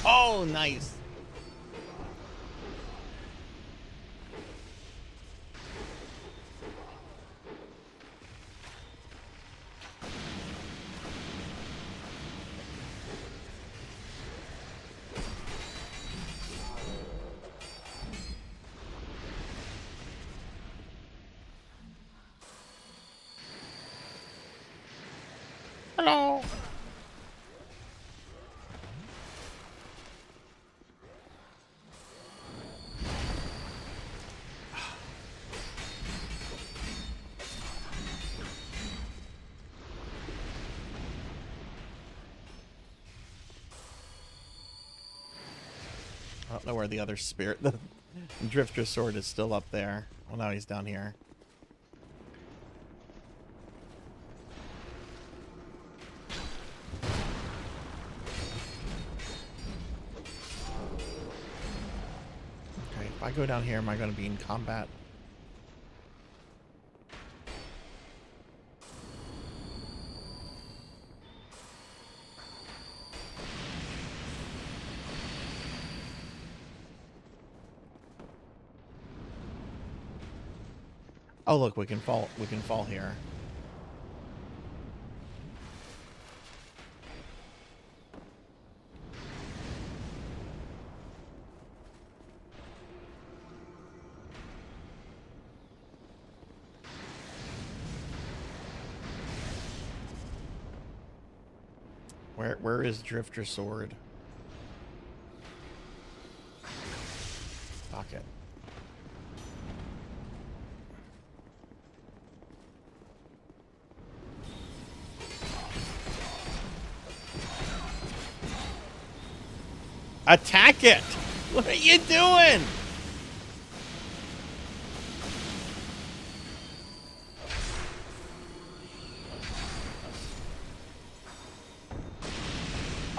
Oh, nice. Hello. I don't know where the other spirit, the Drifter sword is still up there. Well, now he's down here. Okay, if I go down here, am I going to be in combat? Oh, look, we can fall. We can fall here. Where is Drifter sword? Pocket. Attack it! What are you doing?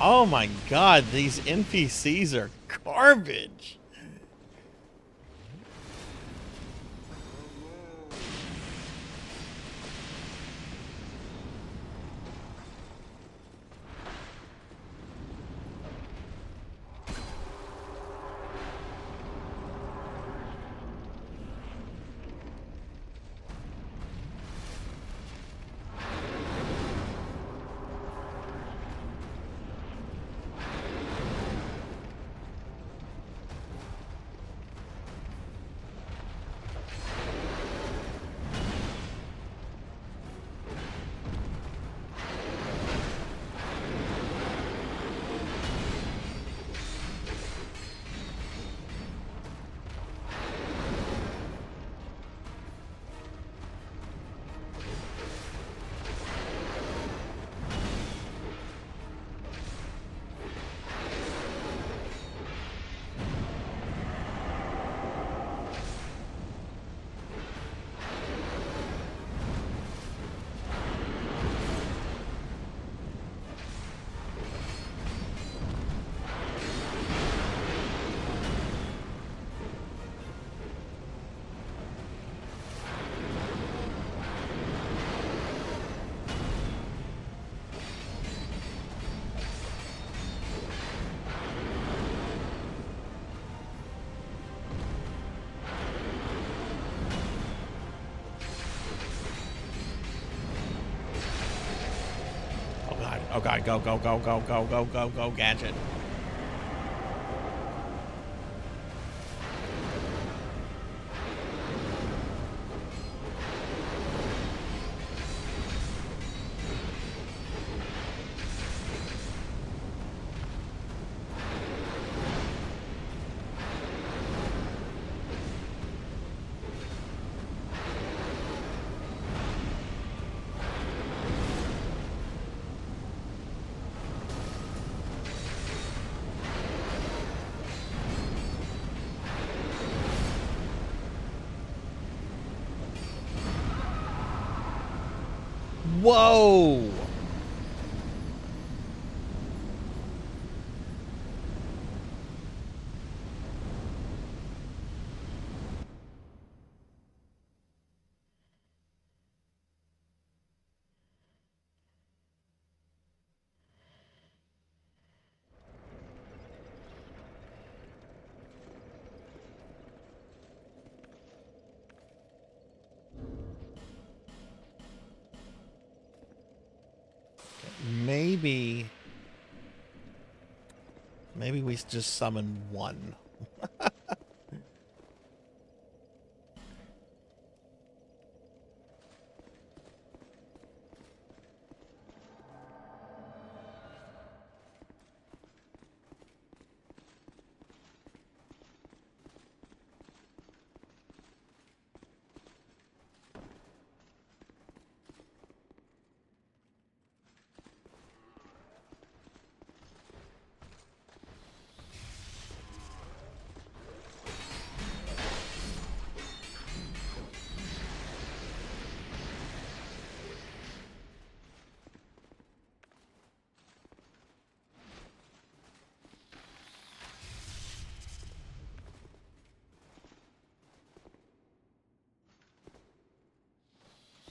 Oh my god, these NPCs are garbage. Oh god, go, go, go, go, go, go, go, go, gadget. Whoa! maybe we just summon one.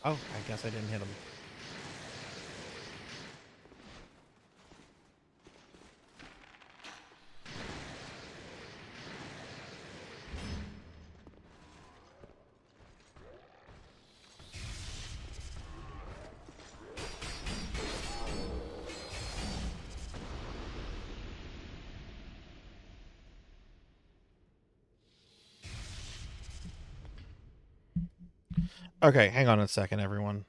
Oh, I guess I didn't hit him. Okay, hang on a second, everyone.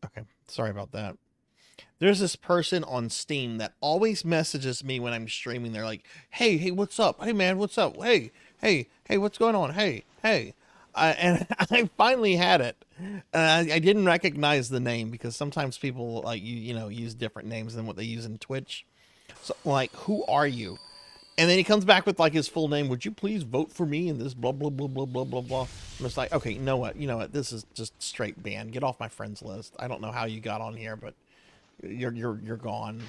Okay, sorry about that. There's this person on Steam that always messages me when I'm streaming. They're like, hey, what's up? Hey, man, what's up? Hey, what's going on? Hey. And I finally had it. I didn't recognize the name because sometimes people like you know, use different names than what they use in Twitch. So like, who are you? And then he comes back with like his full name. Would you please vote for me in this blah blah blah blah blah blah blah? I'm just like, okay, you know what? This is just straight ban. Get off my friends list. I don't know how you got on here, but you're gone.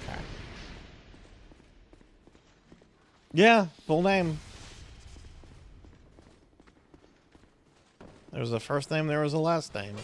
Okay. Yeah, full name. There was a first name, there was a last name.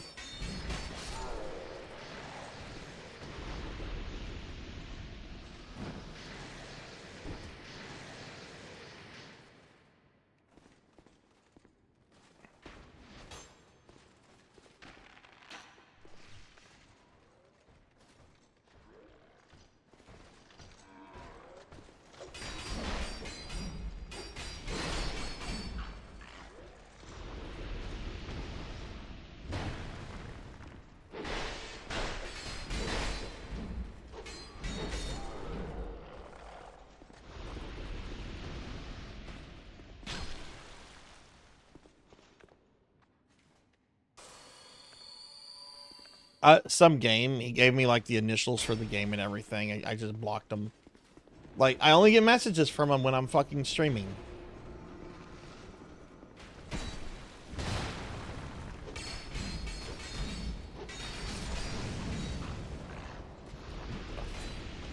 Some game. He gave me like the initials for the game and everything. I just blocked him. Like, I only get messages from him when I'm fucking streaming.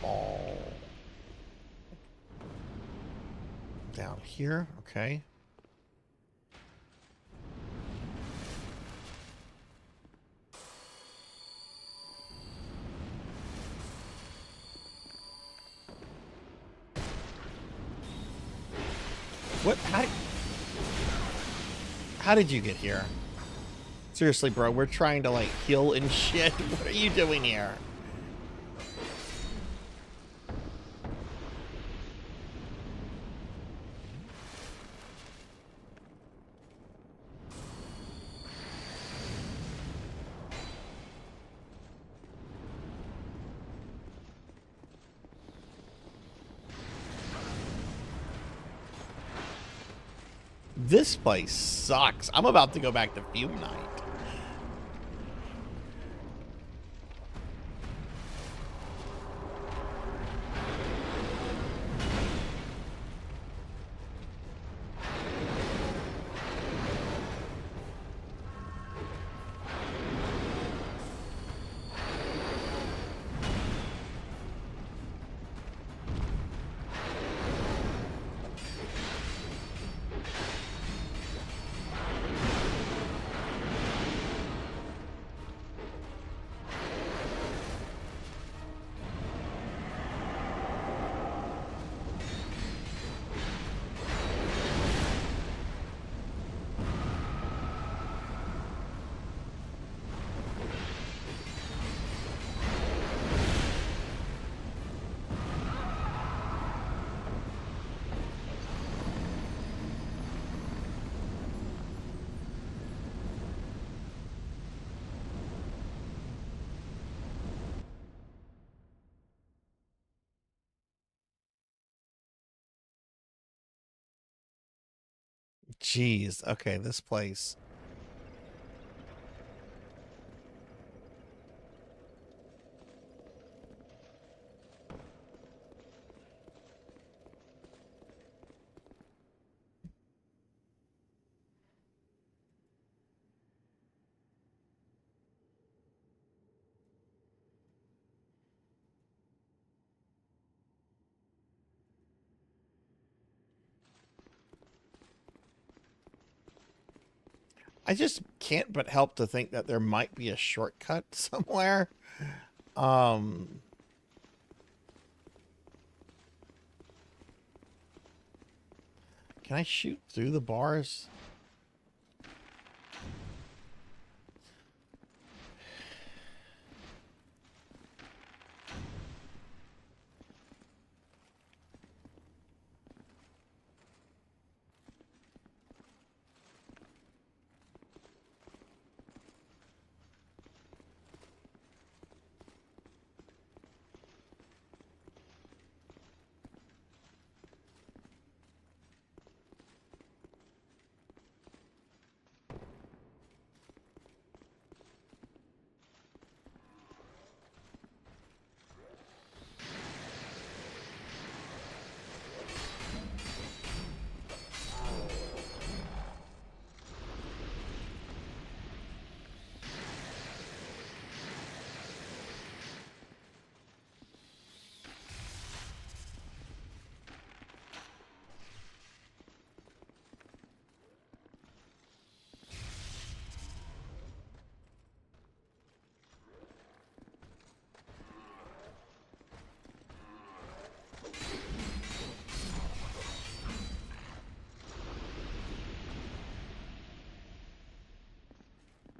Oh. Down here, okay. What? How did you get here? Seriously, bro, we're trying to, like, heal and shit. What are you doing here? This place sucks. I'm about to go back to Fume Night. jeez. Okay, this place. I just can't but help to think that there might be a shortcut somewhere. Um, can I shoot through the bars?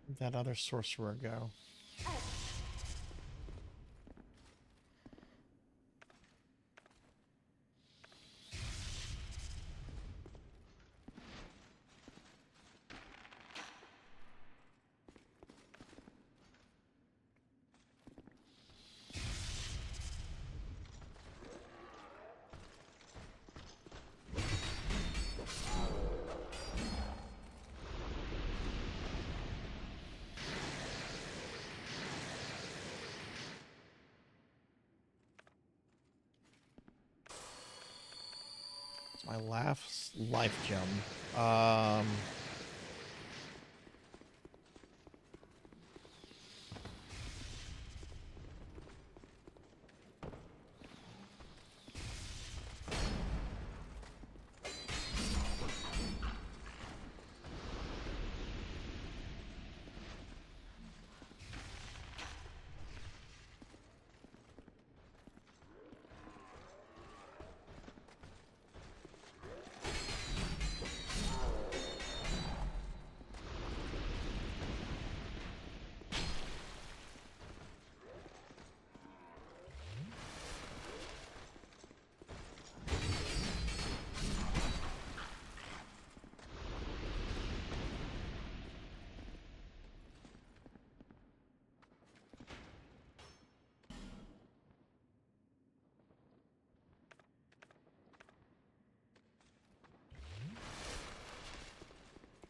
Where'd that other sorcerer go? It's my last life gem.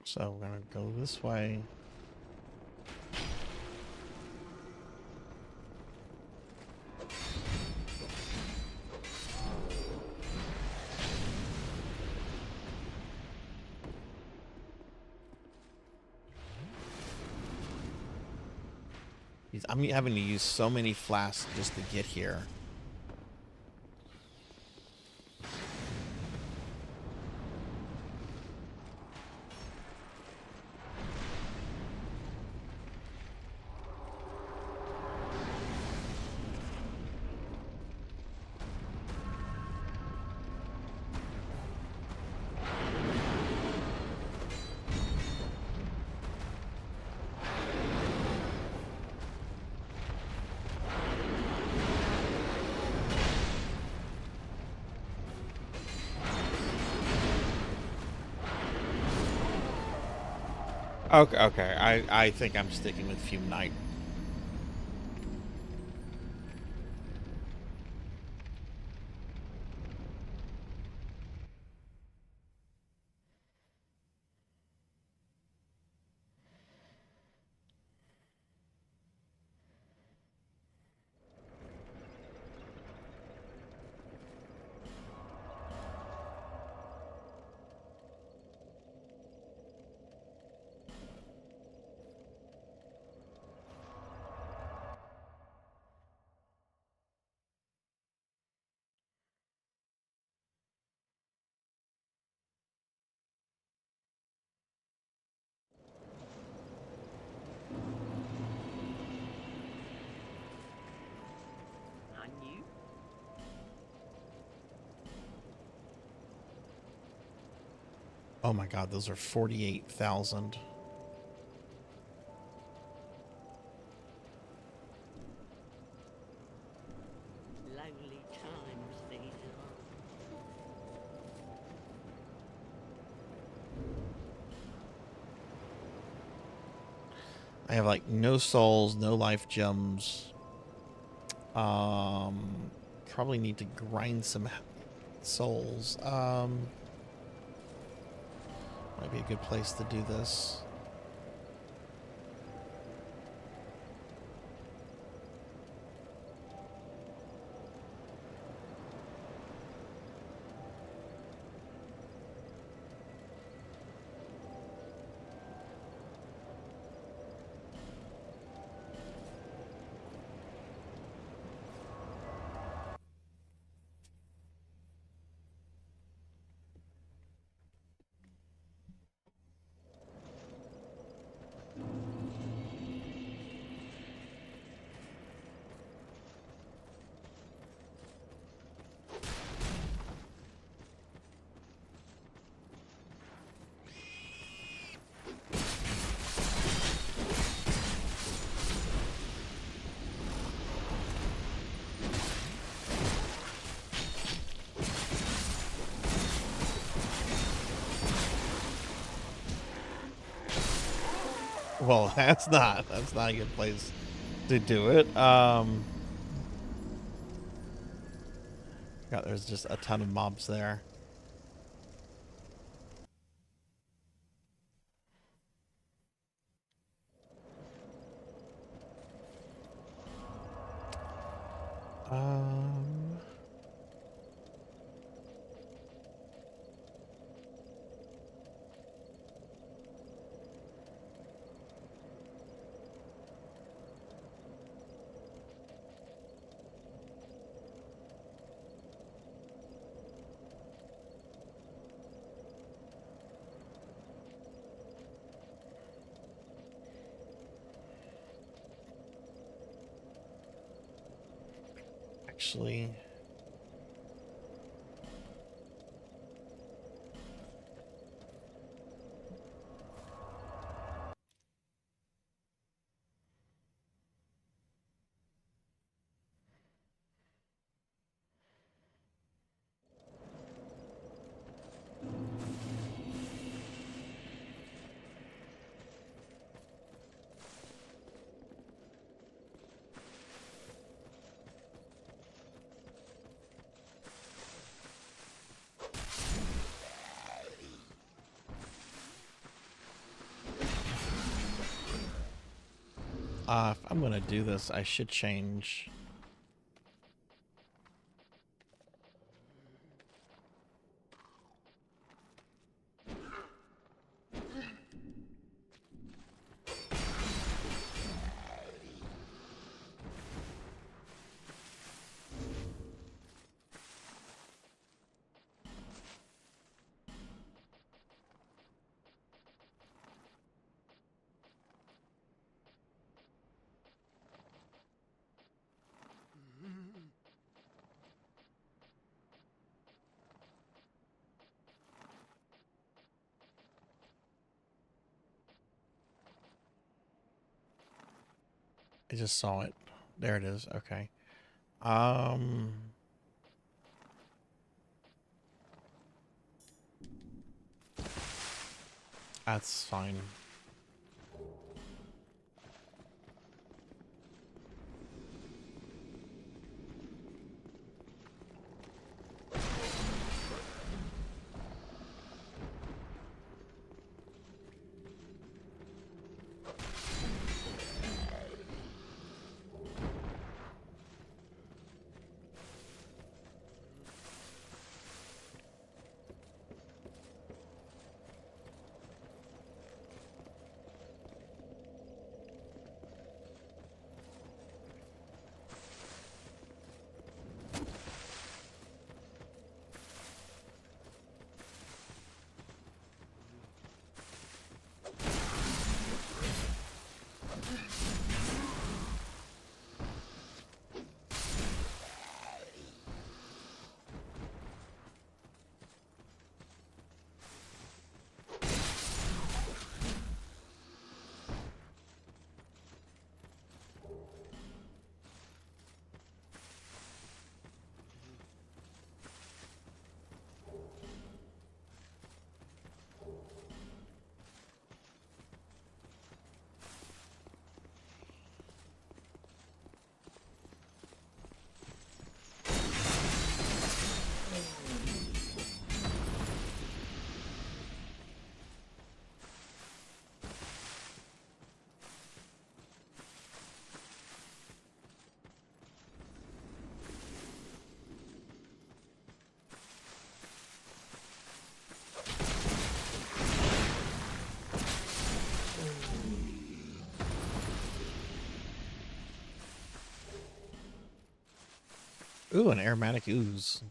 So we're gonna go this way. I'm having to use so many flasks just to get here. Okay, okay. I think I'm sticking with Fume Knight. Oh my god, those are 48,000. Lonely times these are. I have like no souls, no life gems. Probably need to grind some souls. Might be a good place to do this. Well, that's not a good place to do it. God, there's just a ton of mobs there. Um, actually, if I'm gonna do this, I should change. I just saw it. There it is. Okay. Um, that's fine. Ooh, an aromatic ooze.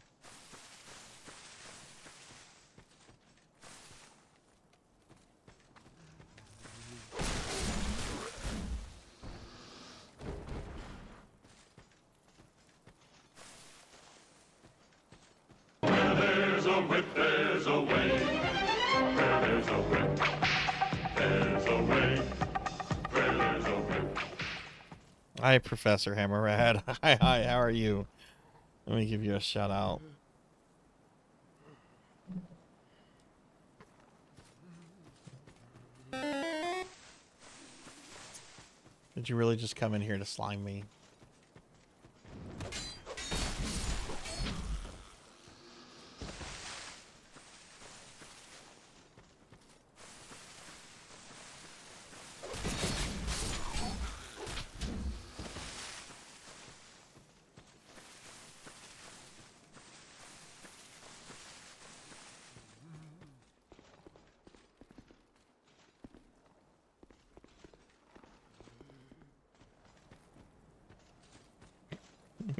There's a whip, there's a way. Where there's a whip, there's a way. Where there's a whip. Hi, Professor Hammerhead. Hi, how are you? Let me give you a shout out. Did you really just come in here to slime me?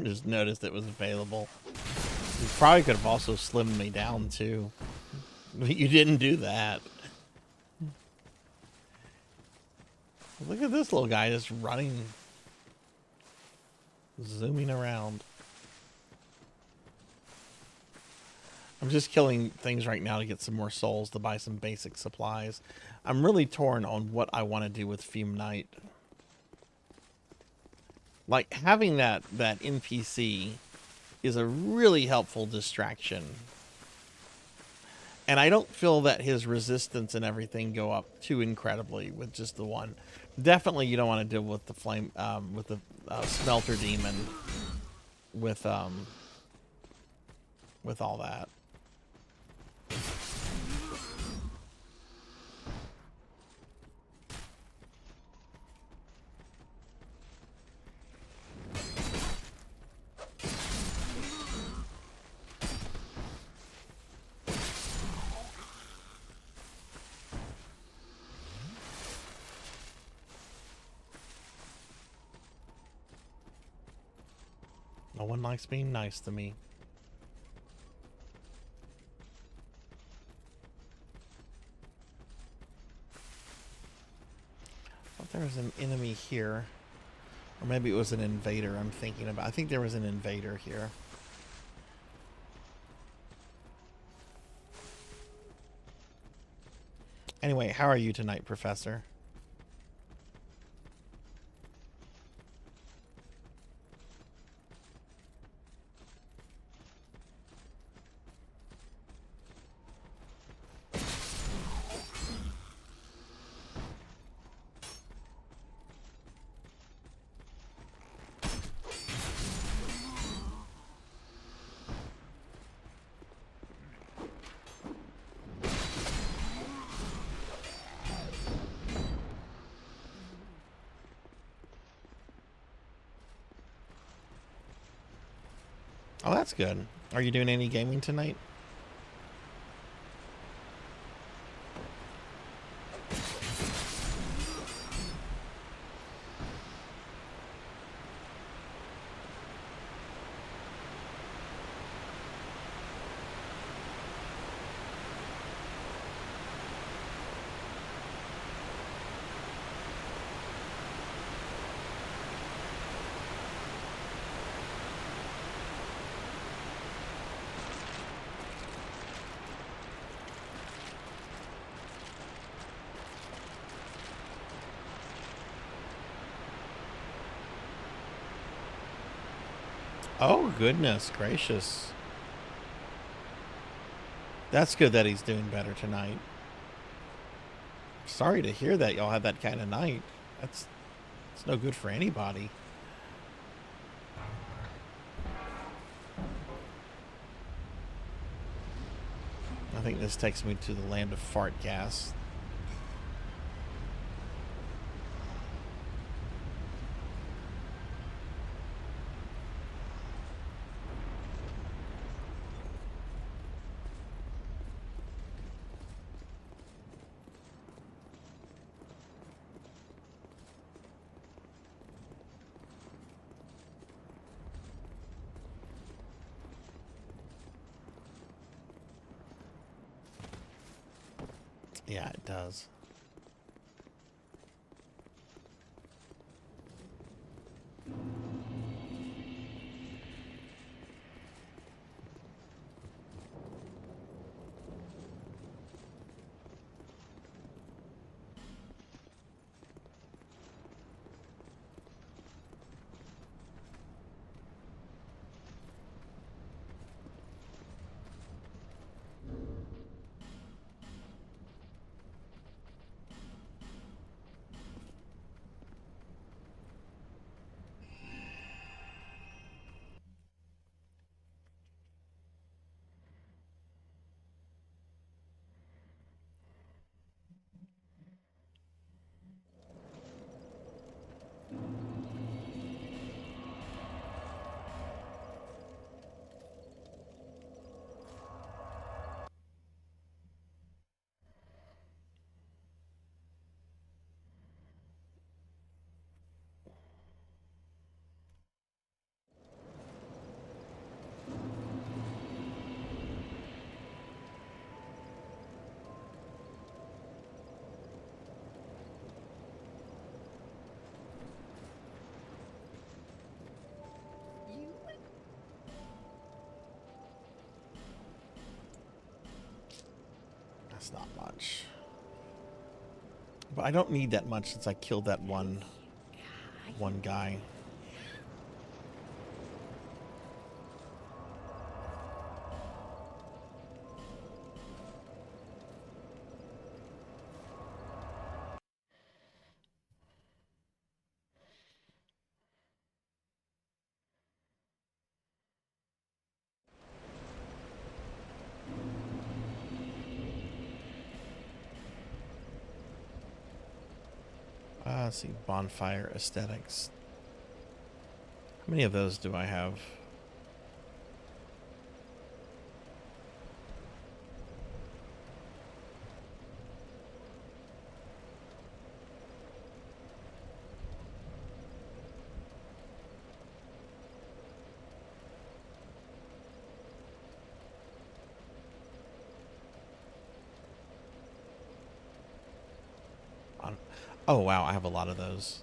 Just noticed it was available. You probably could have also slimmed me down too. But you didn't do that. Look at this little guy just running, zooming around. I'm just killing things right now to get some more souls to buy some basic supplies. I'm really torn on what I want to do with Fume Knight. Like, having that NPC is a really helpful distraction. And I don't feel that his resistance and everything go up too incredibly with just the one. Definitely you don't want to deal with the flame, with the smelter demon with all that. No one likes being nice to me. I thought there was an enemy here. Or maybe it was an invader I'm thinking about. I think there was an invader here. Anyway, how are you tonight, Professor? Oh, that's good. Are you doing any gaming tonight? Oh, goodness gracious. That's good that he's doing better tonight. Sorry to hear that y'all had that kind of night. It's no good for anybody. I think this takes me to the land of fart gas. Yeah, it does. That's not much. But I don't need that much since I killed that one guy. Let's see, bonfire aesthetics. How many of those do I have? Oh wow, I have a lot of those.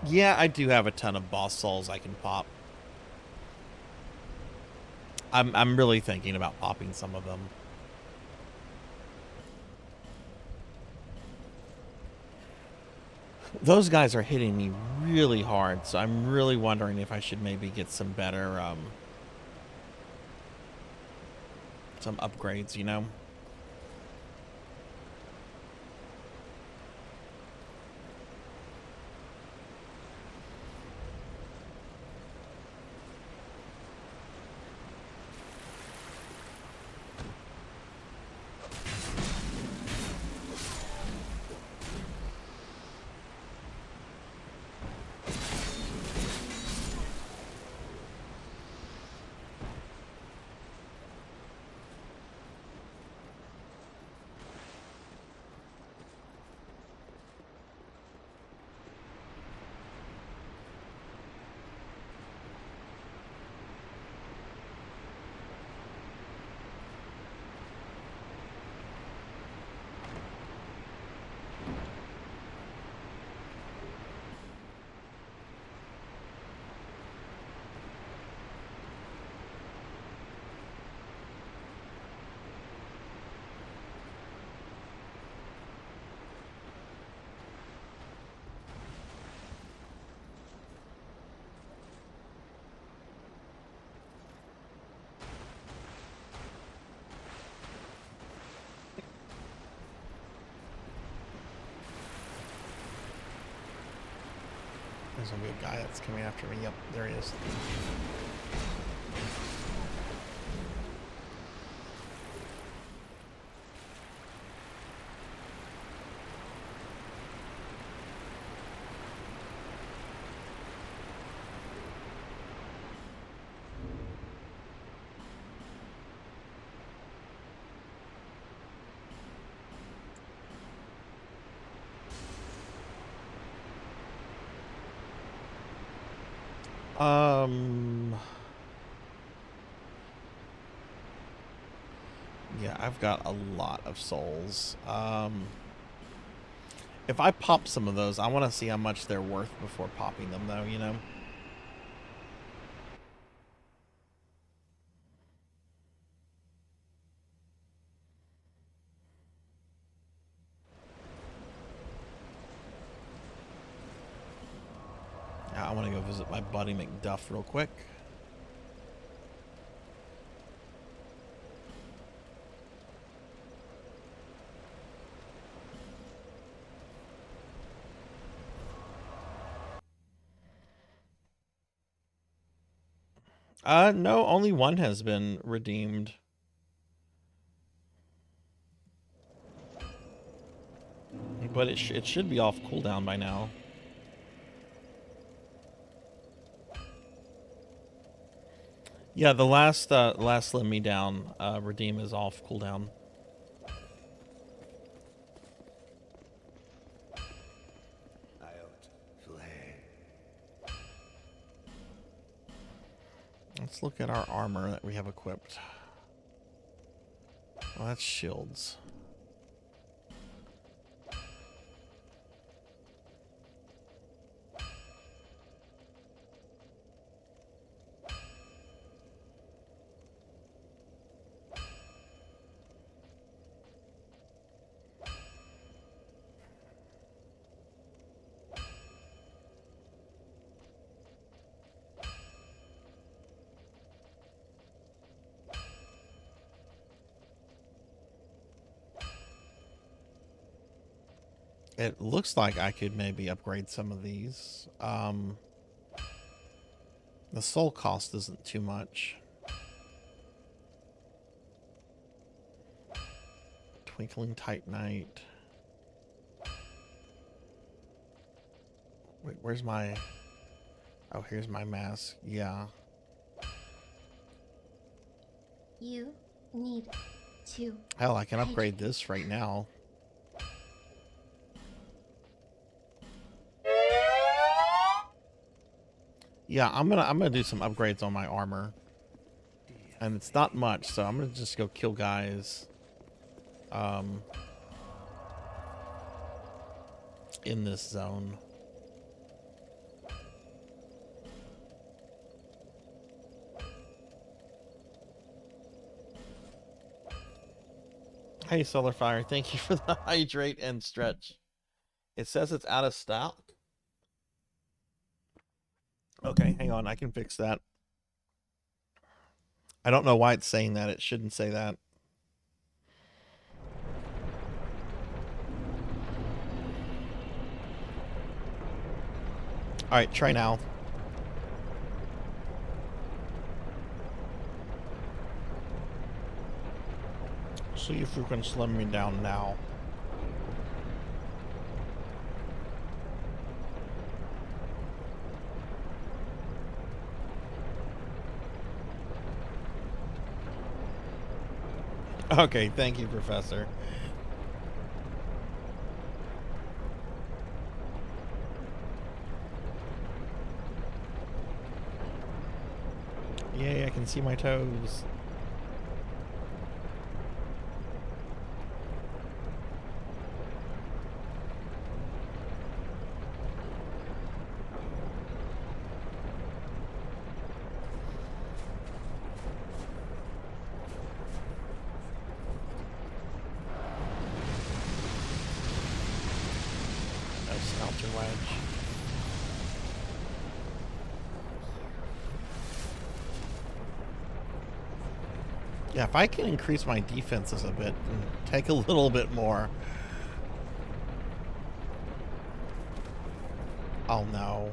Yeah, I do have a ton of boss souls I can pop. I'm really thinking about popping some of them. Those guys are hitting me really hard, so I'm really wondering if I should maybe get some better some upgrades, you know? There's gonna be a guy that's coming after me. Yep, there he is. Um, yeah, I've got a lot of souls. If I pop some of those, I want to see how much they're worth before popping them, though, you know? Now, I want to go visit my buddy McDuff real quick. No, only one has been redeemed. But it should be off cooldown by now. Yeah, the last Let Me Down redeem is off cooldown. Let's look at our armor that we have equipped. Well, that's shields. It looks like I could maybe upgrade some of these. The soul cost isn't too much. Twinkling Titanite. Wait, where's my... Oh, here's my mask. Yeah. You need to... Hell, I can upgrade this right now. Yeah, I'm gonna do some upgrades on my armor. And it's not much, so I'm gonna just go kill guys in this zone. Hey Solarfire, thank you for the hydrate and stretch. It says it's out of stock. Okay, hang on, I can fix that. I don't know why it's saying that. It shouldn't say that. Alright, try now. See if you can slim me down now. Okay, thank you, Professor. Yay, I can see my toes. Yeah, if I can increase my defenses a bit and take a little bit more. Oh no.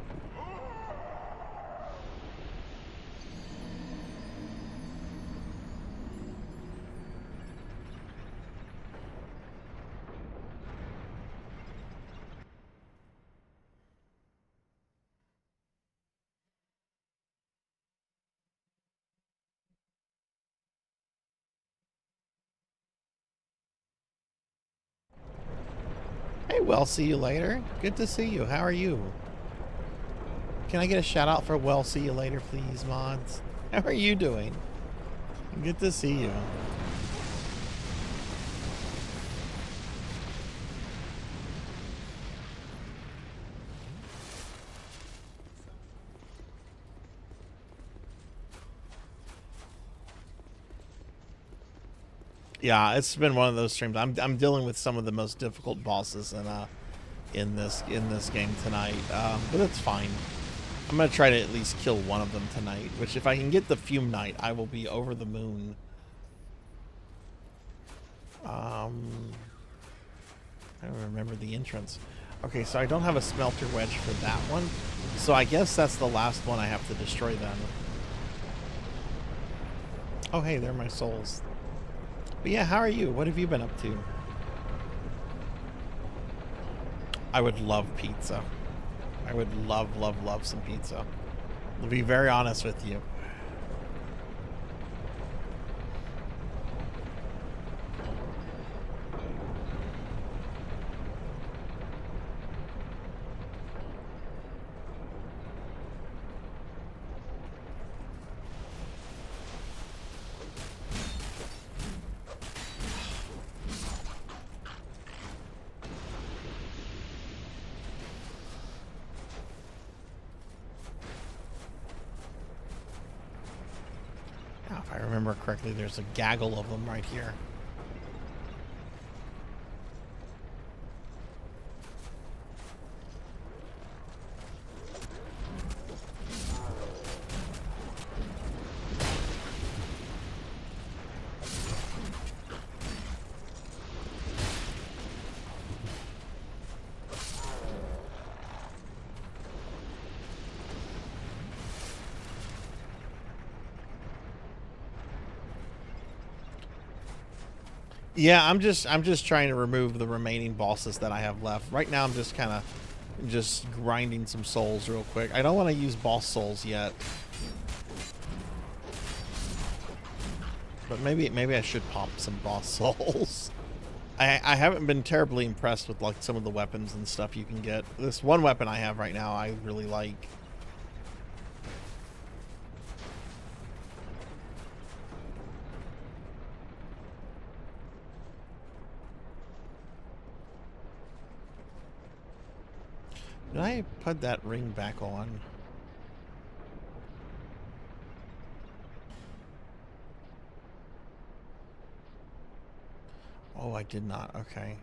Hey, well, see you later. Good to see you. How are you? can I get a shout out for well, see you later, please, mods? How are you doing? Good to see you. Yeah, it's been one of those streams. I'm dealing with some of the most difficult bosses in this game tonight, but it's fine. I'm gonna try to at least kill one of them tonight. Which, if I can get the Fume Knight, I will be over the moon. I don't remember the entrance. Okay, so I don't have a smelter wedge for that one, so I guess that's the last one I have to destroy then. Oh, hey, they're my souls. But yeah, how are you? What have you been up to? I would love pizza. I would love, love, love some pizza. To be very honest with you. If I remember correctly, there's a gaggle of them right here. Yeah, I'm just trying to remove the remaining bosses that I have left. Right now I'm just kind of just grinding some souls real quick. I don't want to use boss souls yet. But maybe I should pop some boss souls. I haven't been terribly impressed with like some of the weapons and stuff you can get. This one weapon I have right now I really like. Did I put that ring back on? Oh, I did not. Okay.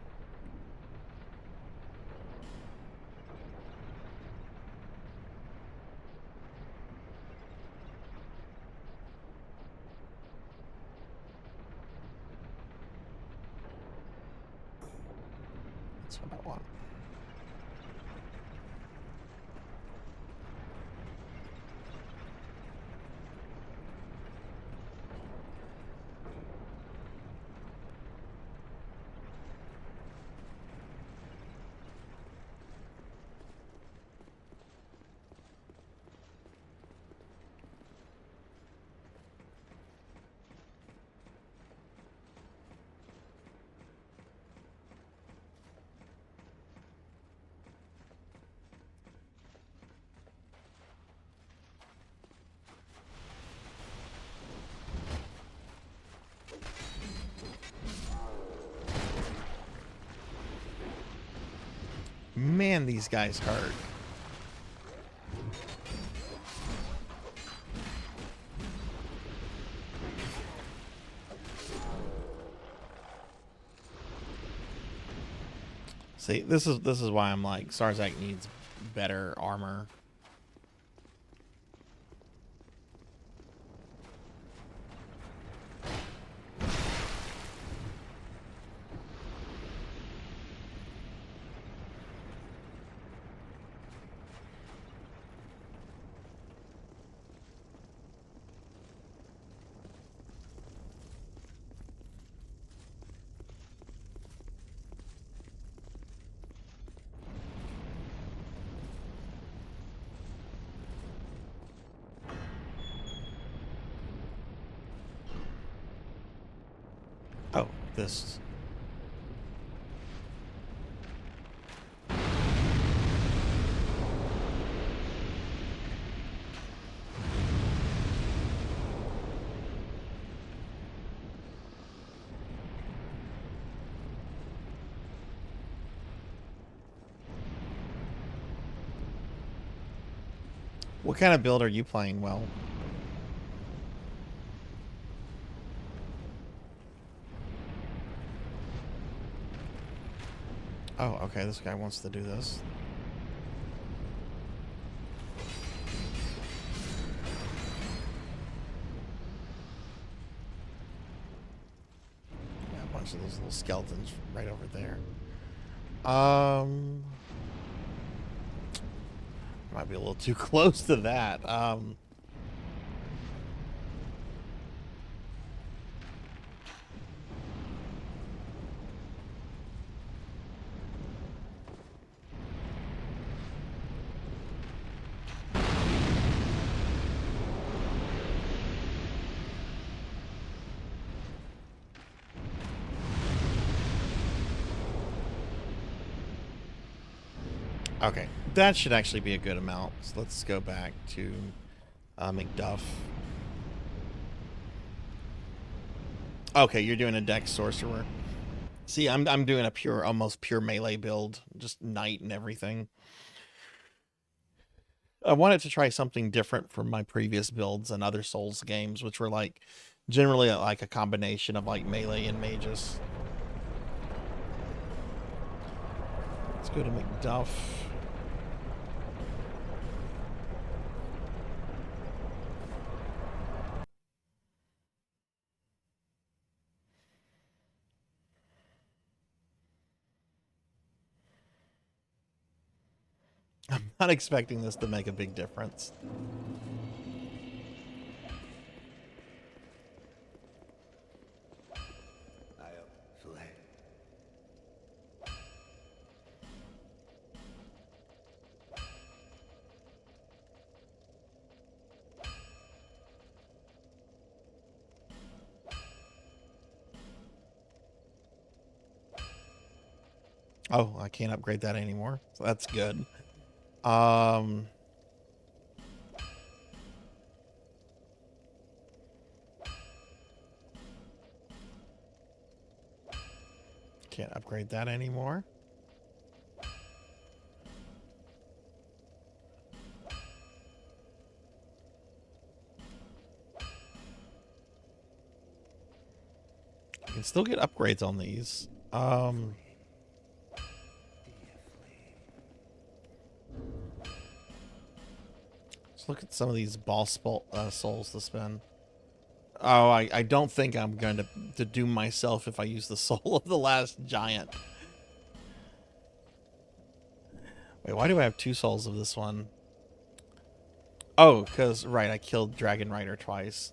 That's what I want. Man, these guys hurt. See, this is why I'm like Sarzac needs better armor. Oh, this. What kind of build are you playing, Well? Oh, okay, this guy wants to do this. Yeah, a bunch of those little skeletons right over there. Might be a little too close to that. Okay, that should actually be a good amount. So let's go back to McDuff. Okay, you're doing a Dex Sorcerer. See, I'm doing a pure, almost pure melee build, just knight and everything. I wanted to try something different from my previous builds and other Souls games, which were like generally like a combination of like melee and mages. Let's go to McDuff. I'm not expecting this to make a big difference. Oh, I can't upgrade that anymore. So that's good. Can't upgrade that anymore. I can still get upgrades on these. Let's look at some of these boss souls to spend. Oh, I don't think I'm going to doom myself if I use the soul of the last giant. Wait, why do I have 2 souls of this one? Oh, because, right, I killed Dragon Rider twice.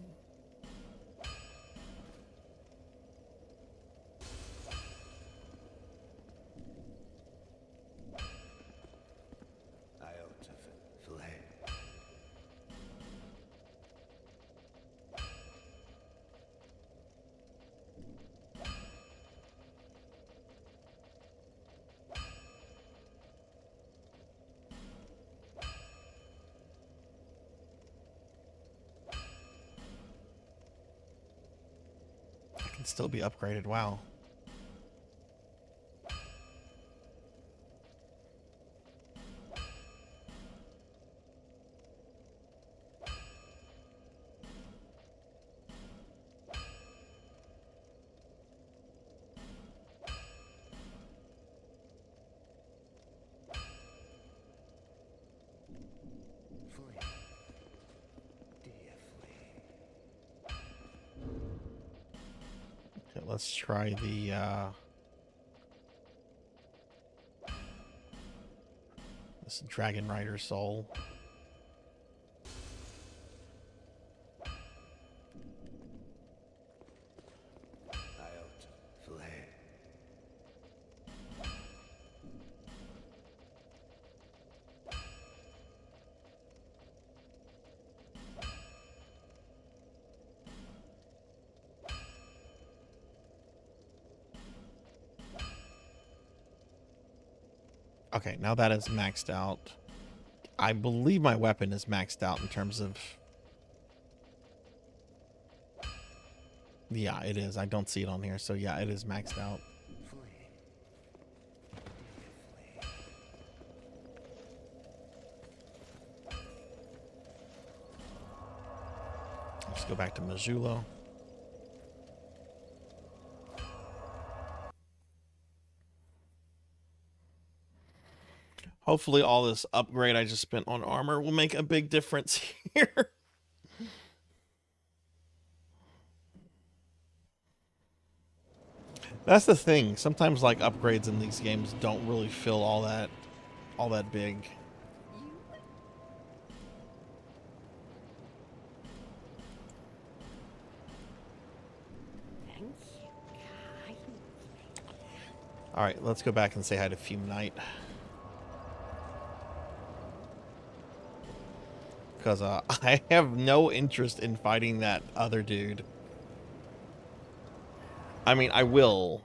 Still be upgraded. Wow. Let's try the this Dragon Rider soul. Okay, now that is maxed out. I believe my weapon is maxed out in terms of... Yeah, it is. I don't see it on here. So yeah, it is maxed out. Let's go back to Majulo. Hopefully all this upgrade I just spent on armor will make a big difference here. That's the thing. Sometimes like upgrades in these games don't really feel all that big. Thank you kindly. All right, let's go back and say hi to Fume Knight. Because I have no interest in fighting that other dude. I mean, I will.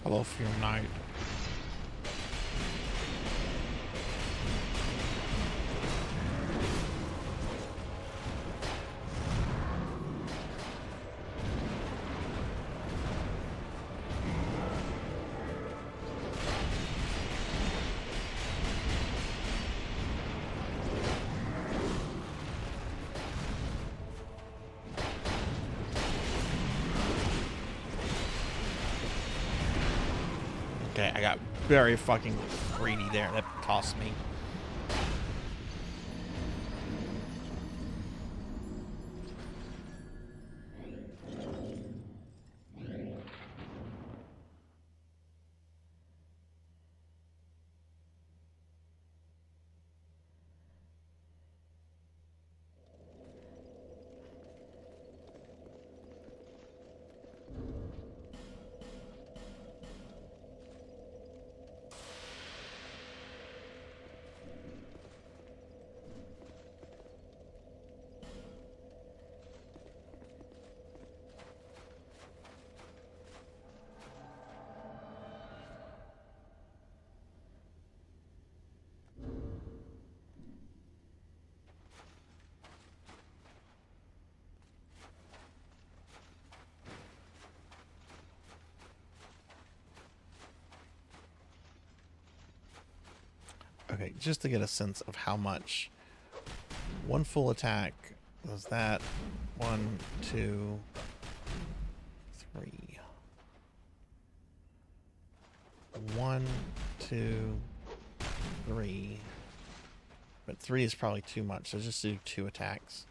Hello, Fume Knight. Okay, I got very fucking greedy there. That cost me. Okay, just to get a sense of how much one full attack was that. 1, 2, 3. 1, 2, 3. But 3 is probably too much, so just do 2 attacks.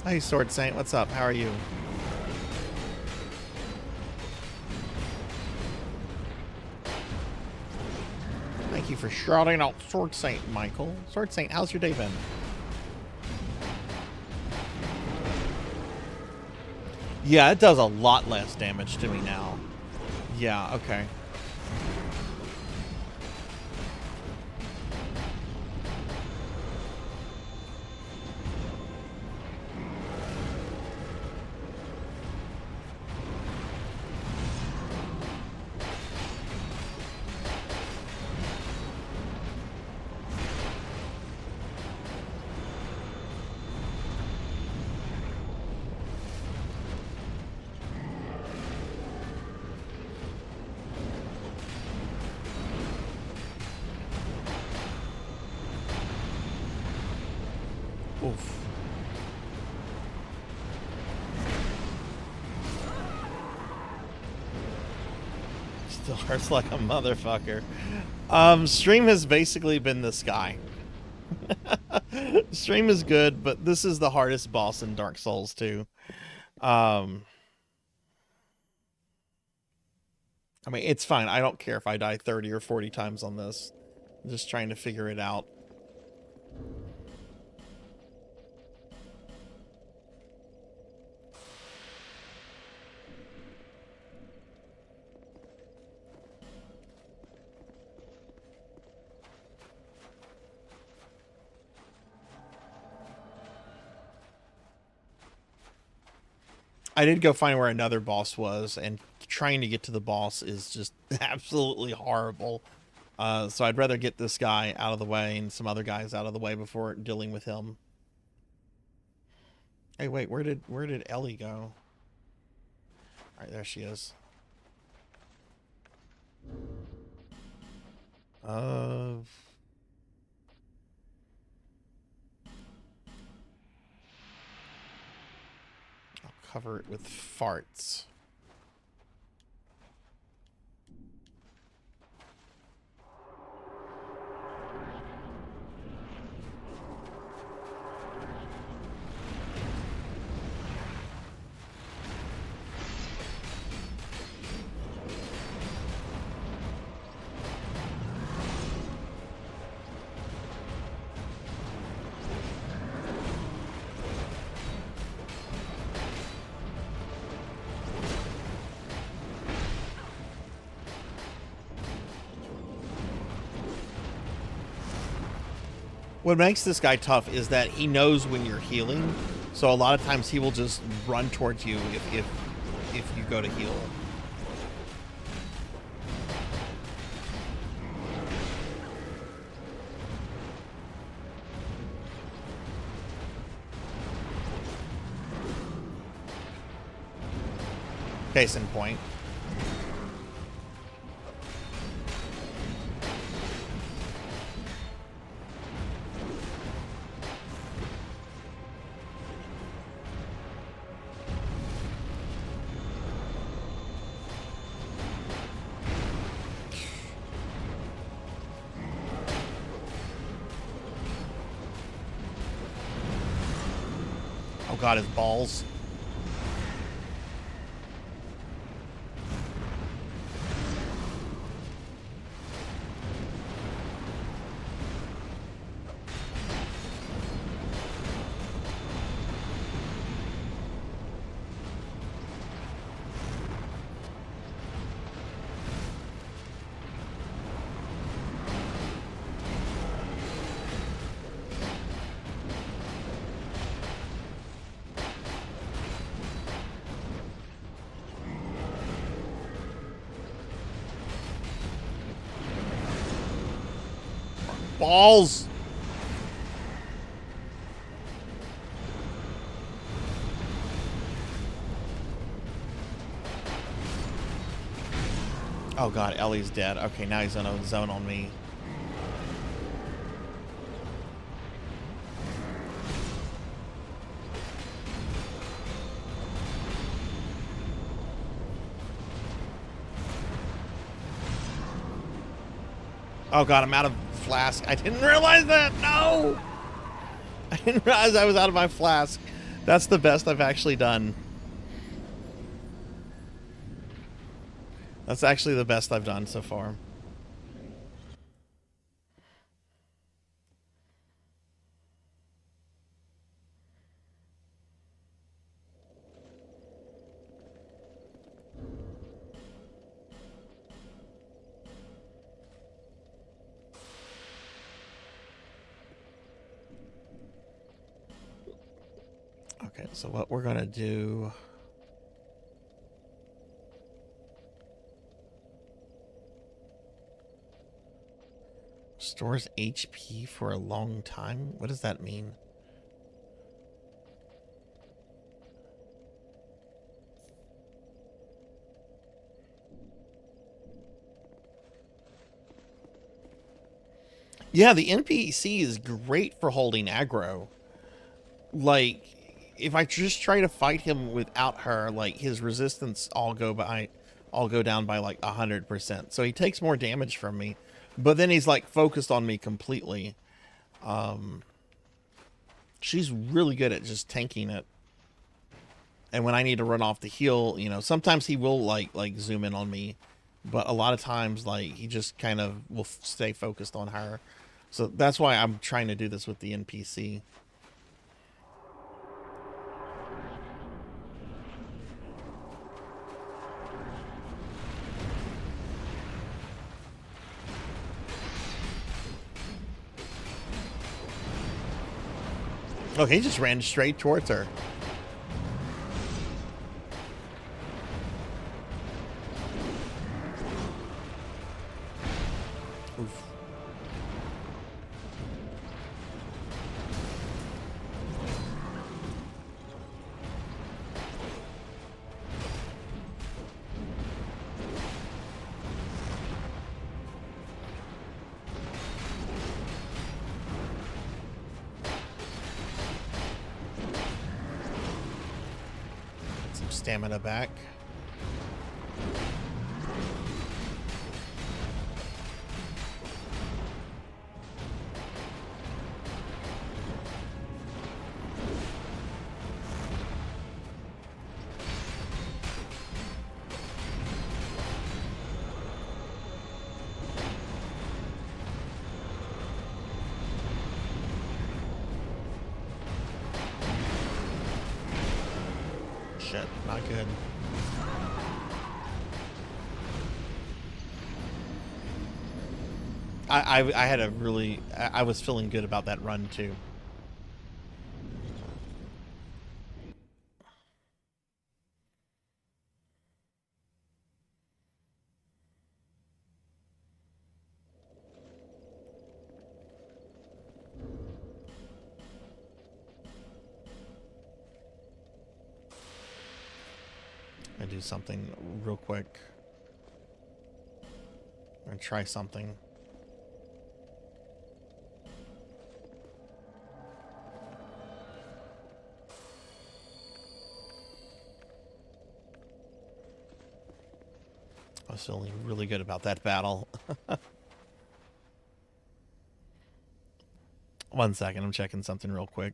Hey, Sword Saint, what's up? How are you? Thank you for shouting out Sword Saint, Michael. Sword Saint, how's your day been? Yeah, it does a lot less damage to me now. Yeah, okay. Oof. Still hurts like a motherfucker. Stream has basically been this guy. Stream is good, but this is the hardest boss in Dark Souls 2. I mean, it's fine. I don't care if I die 30 or 40 times on this. I'm just trying to figure it out. I did go find where another boss was, and trying to get to the boss is just absolutely horrible. So I'd rather get this guy out of the way and some other guys out of the way before dealing with him. Hey, wait, where did Ellie go? All right, there she is. I'll cover it with farts. What makes this guy tough is that he knows when you're healing, so a lot of times he will just run towards you if you go to heal. Case in point. Oh god, his balls. Balls. Oh god, Ellie's dead. Okay, now he's gonna zone on me. Oh god, I'm out of flask. I didn't realize that. No! I didn't realize I was out of my flask. That's the best I've actually done. That's actually the best I've done so far. So what we're gonna do... Stores HP for a long time? What does that mean? Yeah, the NPC is great for holding aggro. Like, if I just try to fight him without her, like, his resistance all go down by like 100%. So he takes more damage from me, but then he's like focused on me completely. She's really good at just tanking it. And when I need to run off the heal, you know, sometimes he will like zoom in on me, but a lot of times like he just kind of will stay focused on her. So that's why I'm trying to do this with the NPC. Okay, he just ran straight towards her. Oof. Some stamina back. Shit, not good. I had a really... I was feeling good about that run, too. I do something real quick. I'm gonna try something. I was feeling really good about that battle. 1 second, I'm checking something real quick.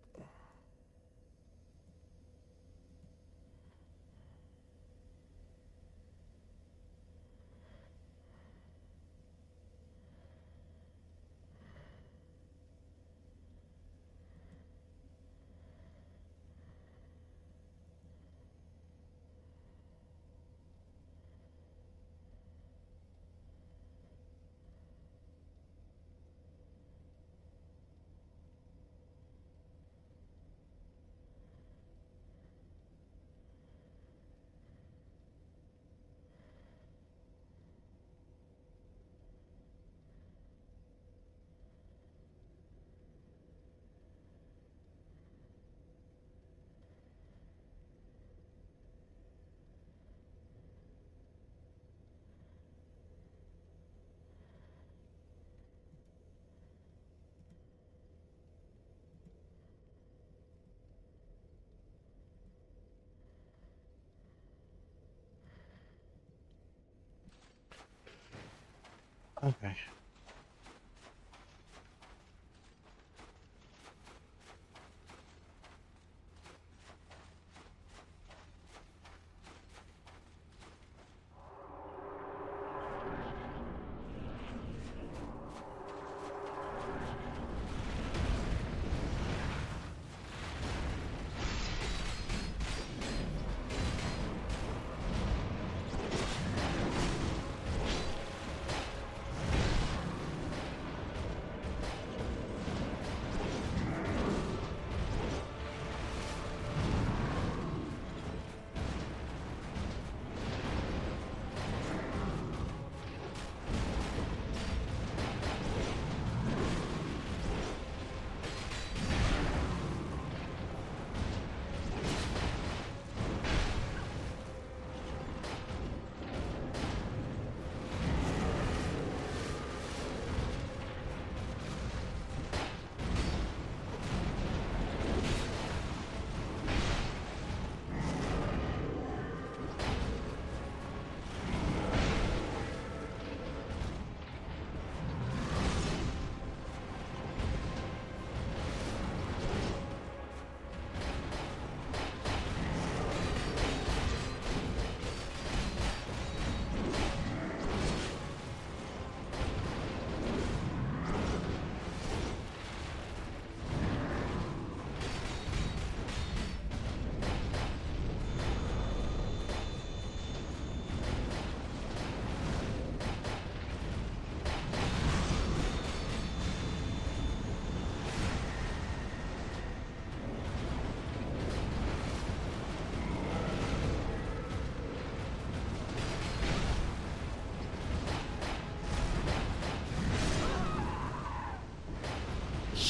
Okay.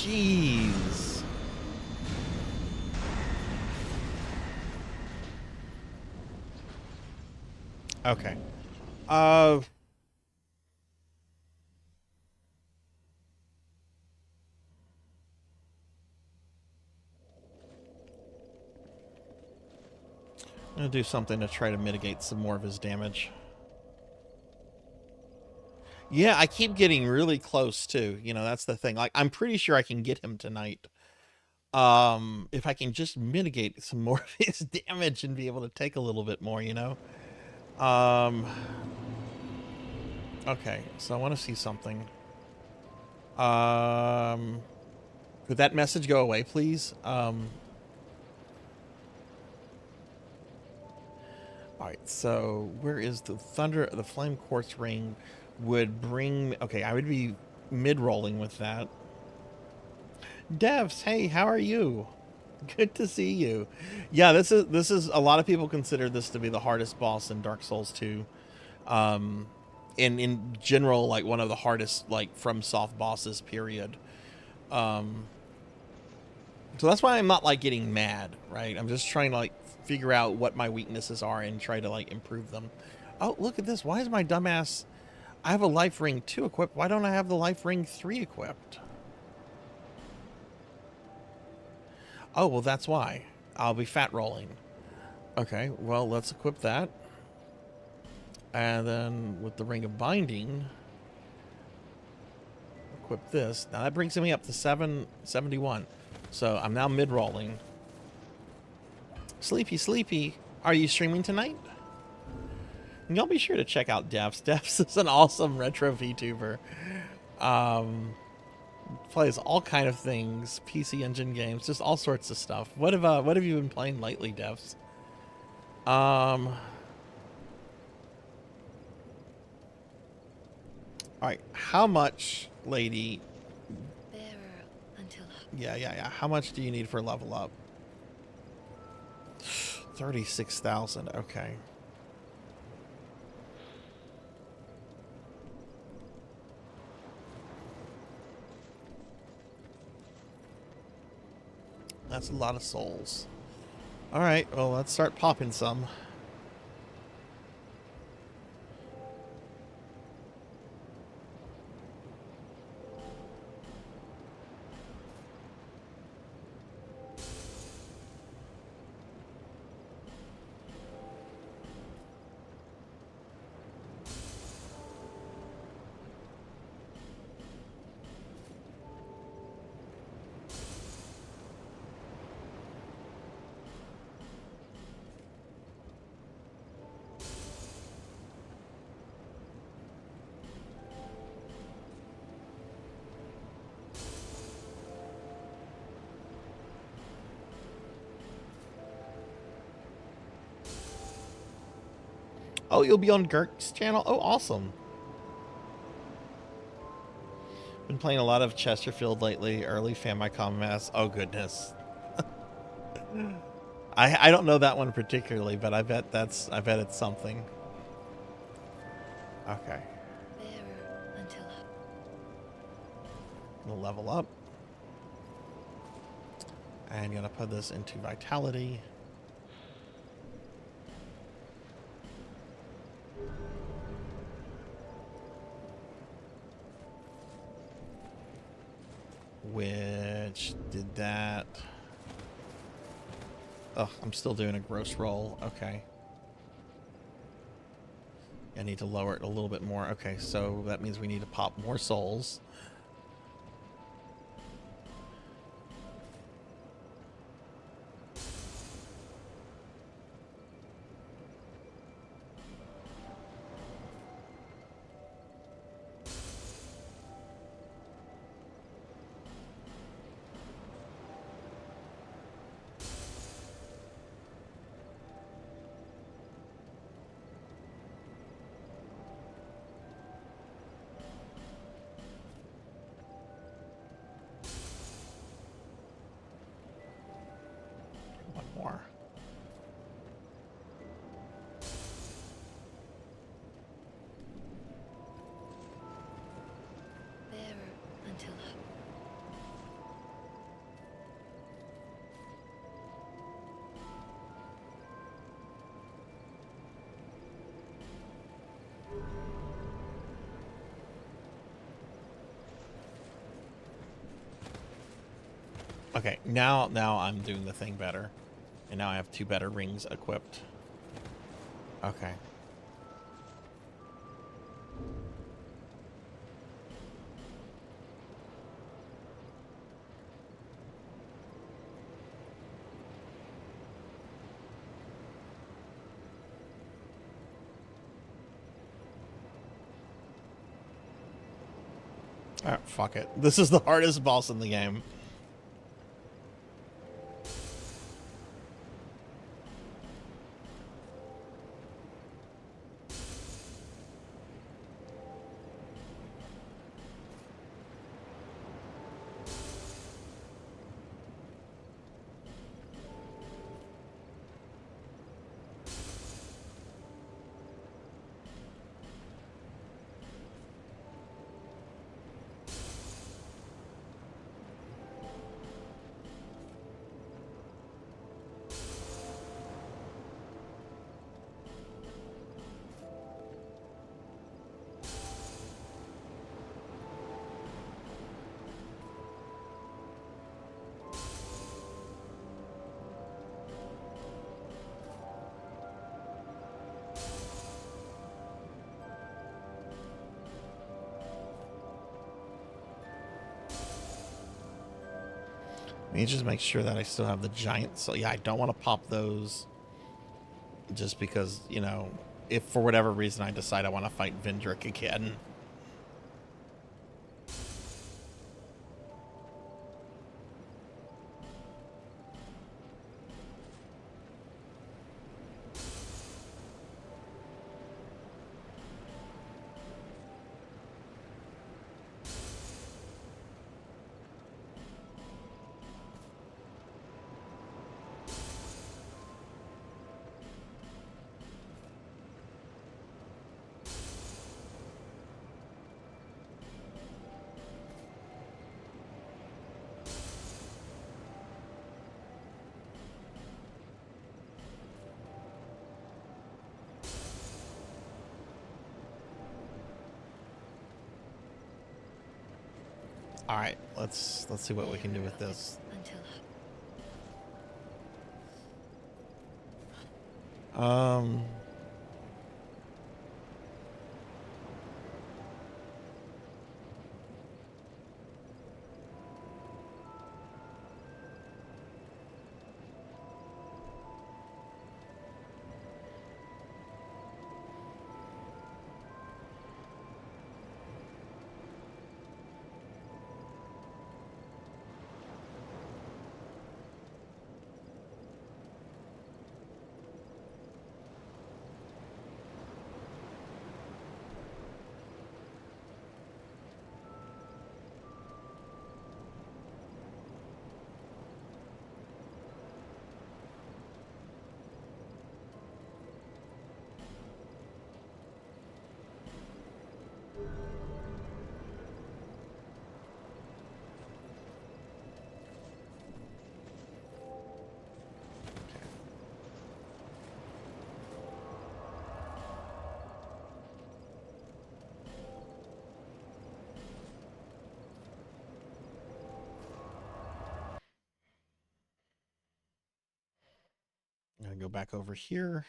Jeez. Okay. I'm gonna do something to try to mitigate some more of his damage. Yeah, I keep getting really close too. You know, that's the thing. Like, I'm pretty sure I can get him tonight. If I can just mitigate some more of his damage and be able to take a little bit more, you know? Okay, so I want to see something. Could that message go away, please? Alright, so where is the the flame quartz ring would bring, okay, I would be mid-rolling with that. Devs, hey, how are you? Good to see you. Yeah, this is a lot of people consider this to be the hardest boss in Dark Souls 2. In general, like one of the hardest like from soft bosses, period. So that's why I'm not like getting mad, right? I'm just trying to like figure out what my weaknesses are and try to like improve them. Oh, look at this. Why is my dumbass, I have a life ring 2 equipped. Why don't I have the life ring 3 equipped? Oh, well, that's why. I'll be fat rolling. Okay, well, let's equip that. And then with the Ring of Binding, equip this. Now that brings me up to 771. So I'm now mid-rolling. Sleepy, sleepy. Are you streaming tonight? And y'all be sure to check out Devs. Devs is an awesome retro VTuber. Plays all kind of things, PC Engine games, just all sorts of stuff. What have you been playing lately, Devs? All right, how much, lady? Yeah. How much do you need for level up? 36,000. Okay. That's a lot of souls. All right, well, let's start popping some. Oh, you'll be on Girk's channel? Oh, awesome. Been playing a lot of Chesterfield lately. Early Famicom Mass. Oh, goodness. I don't know that one particularly, but I bet it's something. Okay. We'll level up. And gonna put this into Vitality. Which did that. Oh, I'm still doing a gross roll. Okay. I need to lower it a little bit more. Okay, so that means we need to pop more souls. One more. Okay, now I'm doing the thing better. And now I have 2 better rings equipped. Okay. Alright, fuck it. This is the hardest boss in the game. Let me just make sure that I still have the giant. So yeah, I don't want to pop those just because, you know, if for whatever reason I decide I want to fight Vendrick again. All right, let's see what we can do with this. Um, I'm gonna go back over here.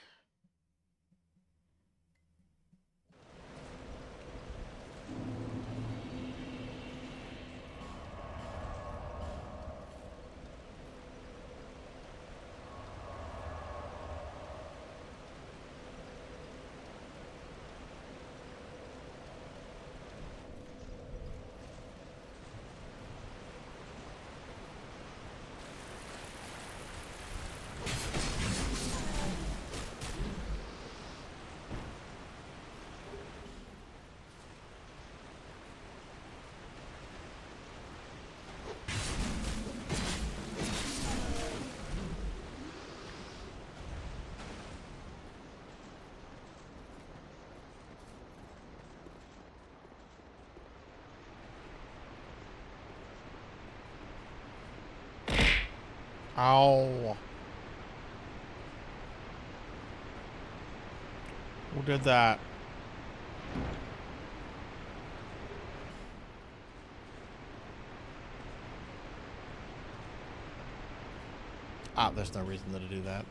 Ow. Who did that? Ah, there's no reason to do that.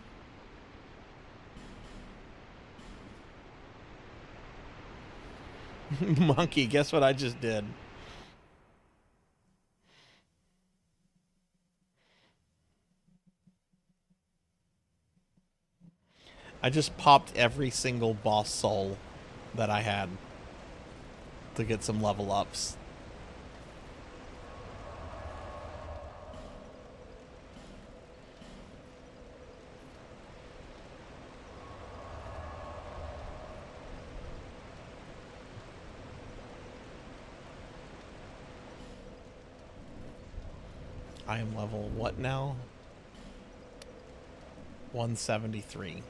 Monkey, guess what I just did? I just popped every single boss soul that I had to get some level ups. I am level what now? 173.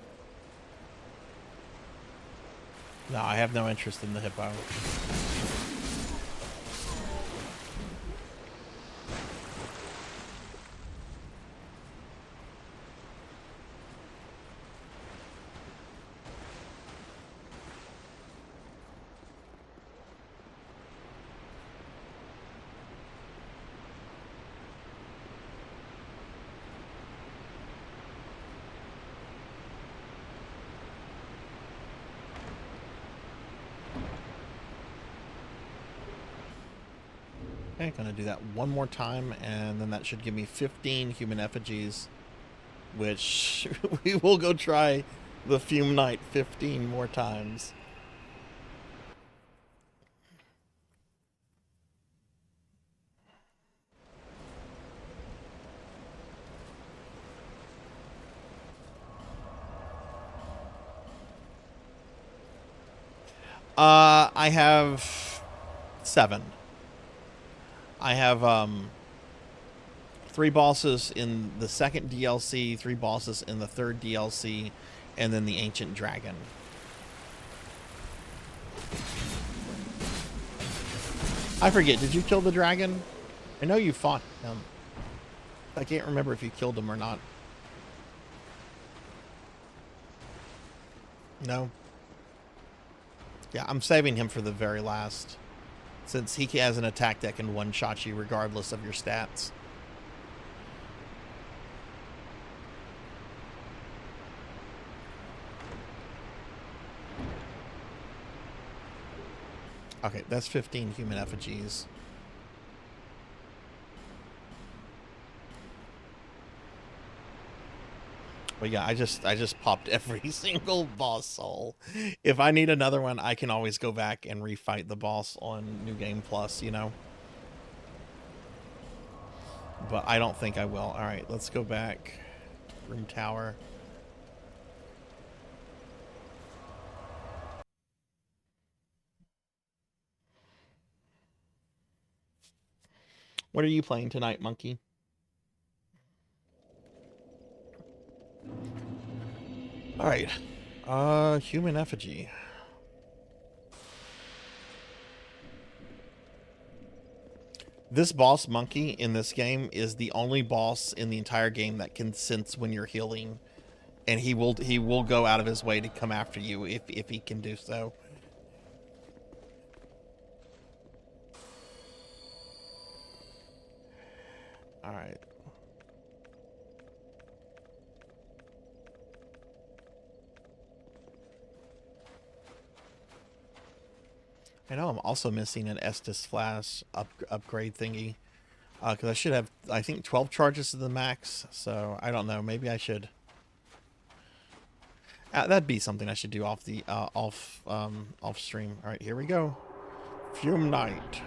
No, I have no interest in the hippo. Okay, gonna do that one more time, and then that should give me 15 human effigies, which we will go try the Fume Knight 15 more times. I have 7. I have 3 bosses in the second DLC, 3 bosses in the third DLC, and then the Ancient Dragon. I forget, did you kill the dragon? I know you fought him. I can't remember if you killed him or not. No? Yeah, I'm saving him for the very last, since he has an attack that can one-shot you regardless of your stats. Okay, that's 15 human effigies. But yeah, I just popped every single boss soul. If I need another one, I can always go back and refight the boss on New Game Plus, you know? But I don't think I will. Alright, let's go back. Room Tower. What are you playing tonight, Monkey? Alright. Human effigy. This boss, Monkey, in this game is the only boss in the entire game that can sense when you're healing. And he will go out of his way to come after you if he can do so. Alright. I know I'm also missing an Estus Flash upgrade thingy. Because I should have, I think, 12 charges to the max. So, I don't know. Maybe I should. That'd be something I should do off the, off stream. Alright, here we go. Fume Knight.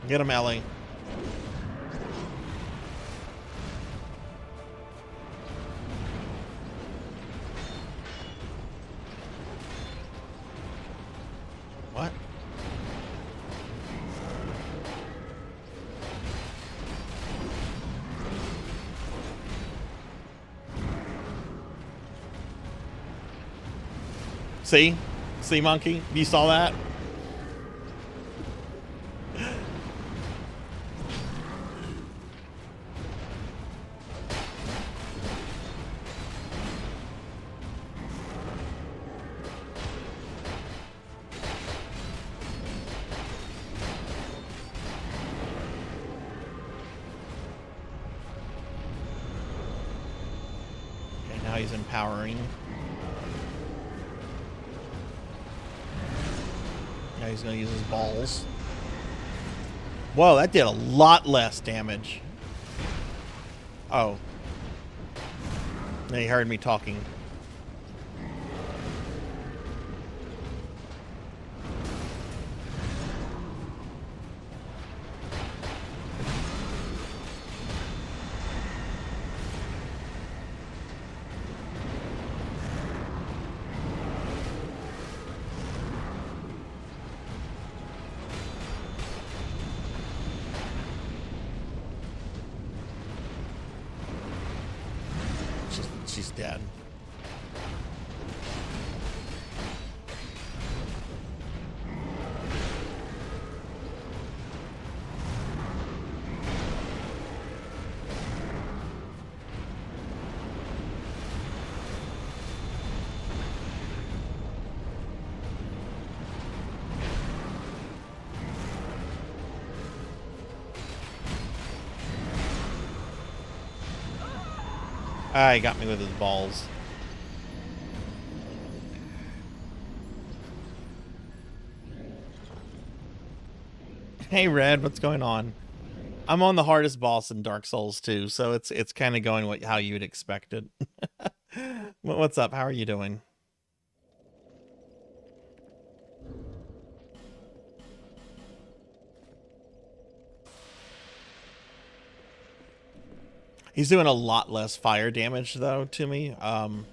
Get him, Ellie. What? See? See, Monkey? You saw that? Now he's empowering. Now he's gonna use his balls. Whoa, that did a lot less damage. Oh. He heard me talking. She's dead. Ah, he got me with his balls. Hey Red, what's going on? I'm on the hardest boss in Dark Souls 2, so it's kind of going how you'd expect it. What's up? How are you doing? He's doing a lot less fire damage, though, to me. And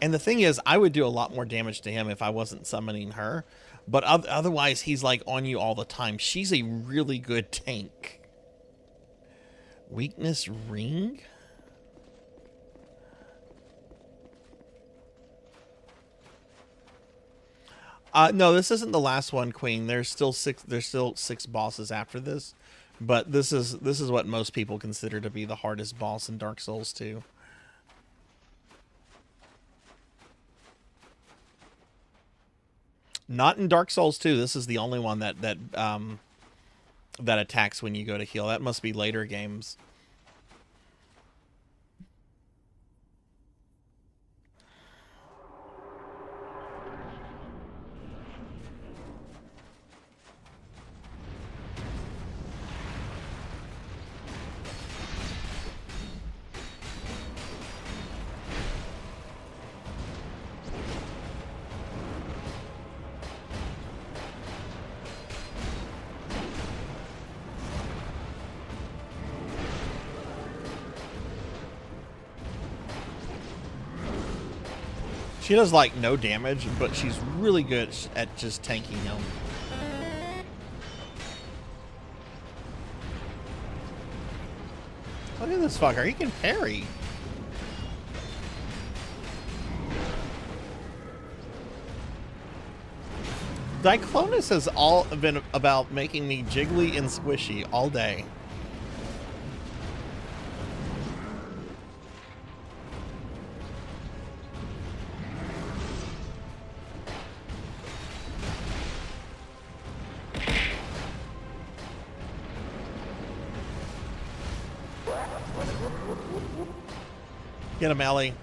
the thing is, I would do a lot more damage to him if I wasn't summoning her. But otherwise, he's, like, on you all the time. She's a really good tank. Weakness ring? No, this isn't the last one, Queen. There's still six bosses after this, but this is what most people consider to be the hardest boss in Dark Souls 2. Not in Dark Souls 2. This is the only one that attacks when you go to heal. That must be later games. She does, like, no damage, but she's really good at just tanking him. Look at this fucker. He can parry. Diclonus has all been about making me jiggly and squishy all day. Get him, Ellie.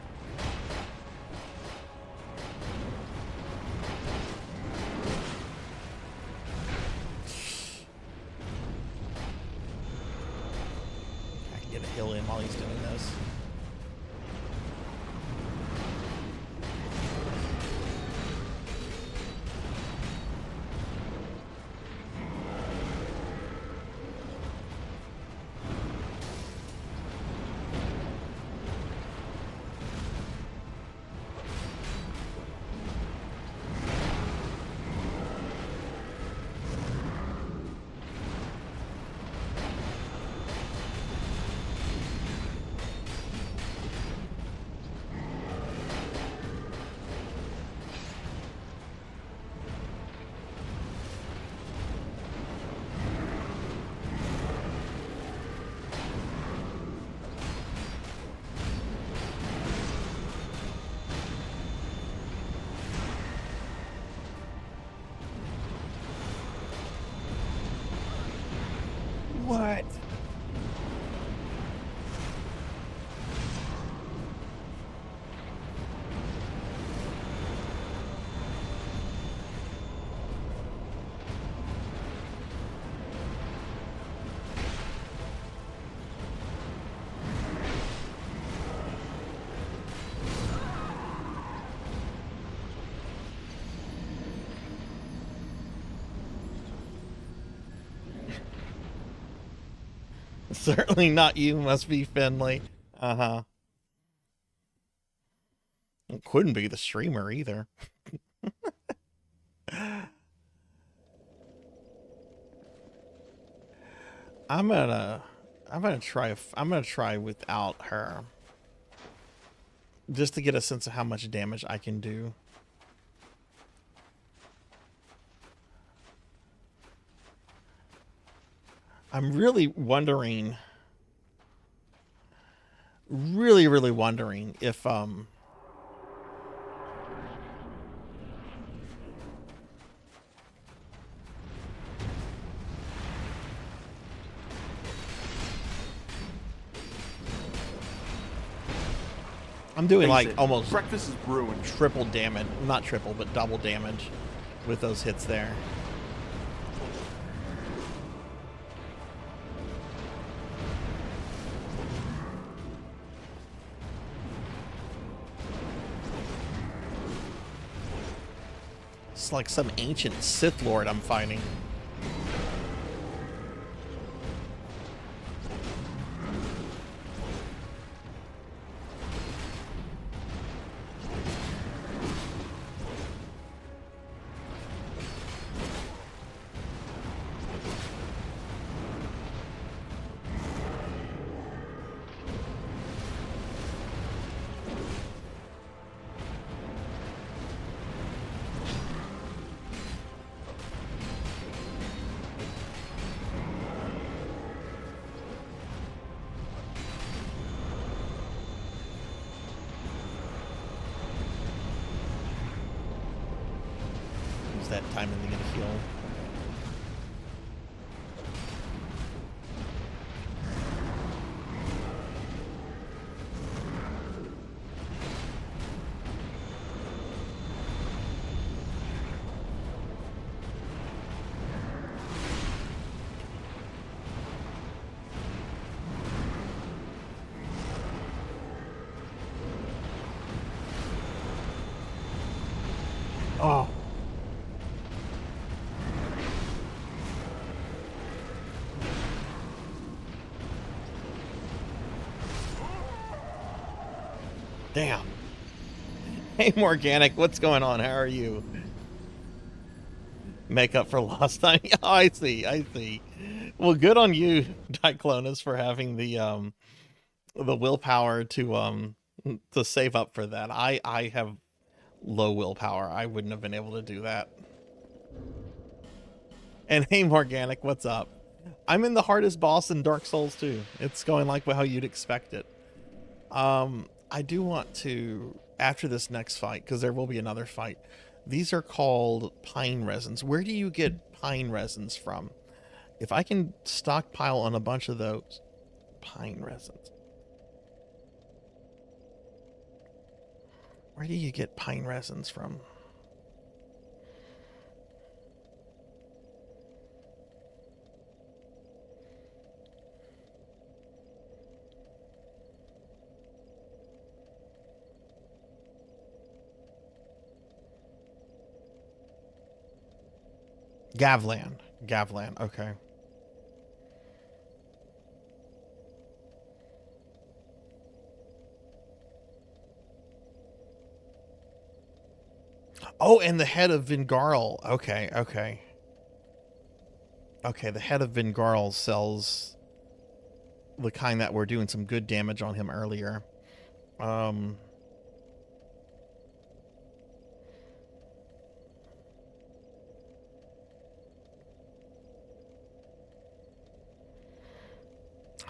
I can get a hill in while he's doing this. What? Certainly not you, must be Finley. Uh-huh. It couldn't be the streamer either. I'm gonna try without her. Just to get a sense of how much damage I can do. I'm really wondering, really wondering if I'm doing like almost breakfast is brewing. triple damage, not triple, but double damage with those hits there. It's like some ancient Sith Lord I'm fighting. That time and they get a heal. Oh. Damn. Hey, Morganic, what's going on? How are you? Make up for lost time. Oh, I see. Well, good on you, Diclonus, for having the willpower to save up for that. I have low willpower. I wouldn't have been able to do that. And hey, Morganic, what's up? I'm in the hardest boss in Dark Souls 2. It's going like how you'd expect it. I do want to, after this next fight, because there will be another fight, these are called pine resins. Where do you get pine resins from? If I can stockpile on a bunch of those pine resins. Where do you get pine resins from? Gavlan, okay. Oh, and the head of Vingarl. Okay. Okay, the head of Vingarl sells the kind that were doing some good damage on him earlier. How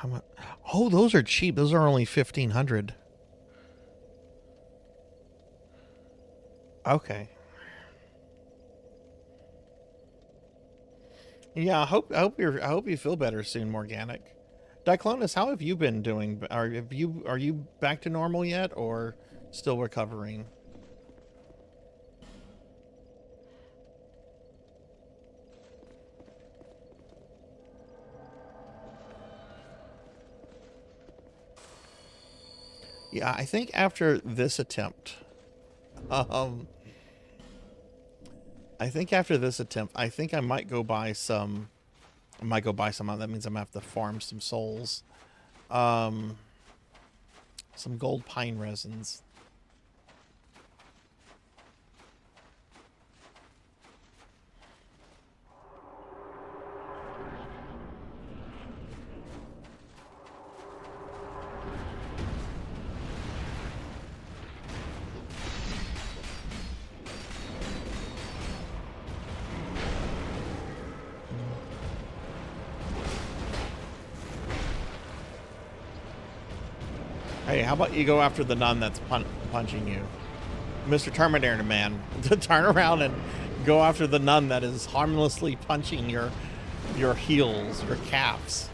much? Oh, those are cheap. Those are only 1,500. Okay. Yeah, I hope you feel better soon, Morganic. Diclonus, how have you been doing? Are you back to normal yet, or still recovering? Yeah, I think after this attempt, um, I think after this attempt, I think I might go buy some. I might go buy some. That means I'm gonna have to farm some souls. Some gold pine resins. Hey, how about you go after the nun that's punching you? Mr. Terminator Man, to turn around and go after the nun that is harmlessly punching your heels, your calves.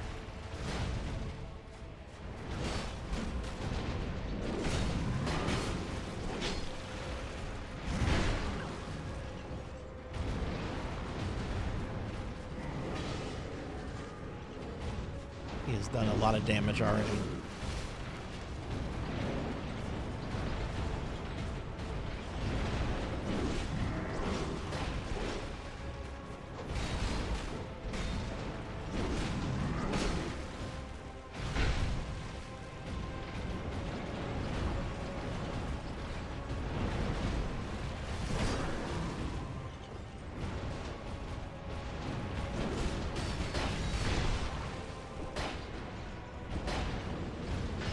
He has done a lot of damage already.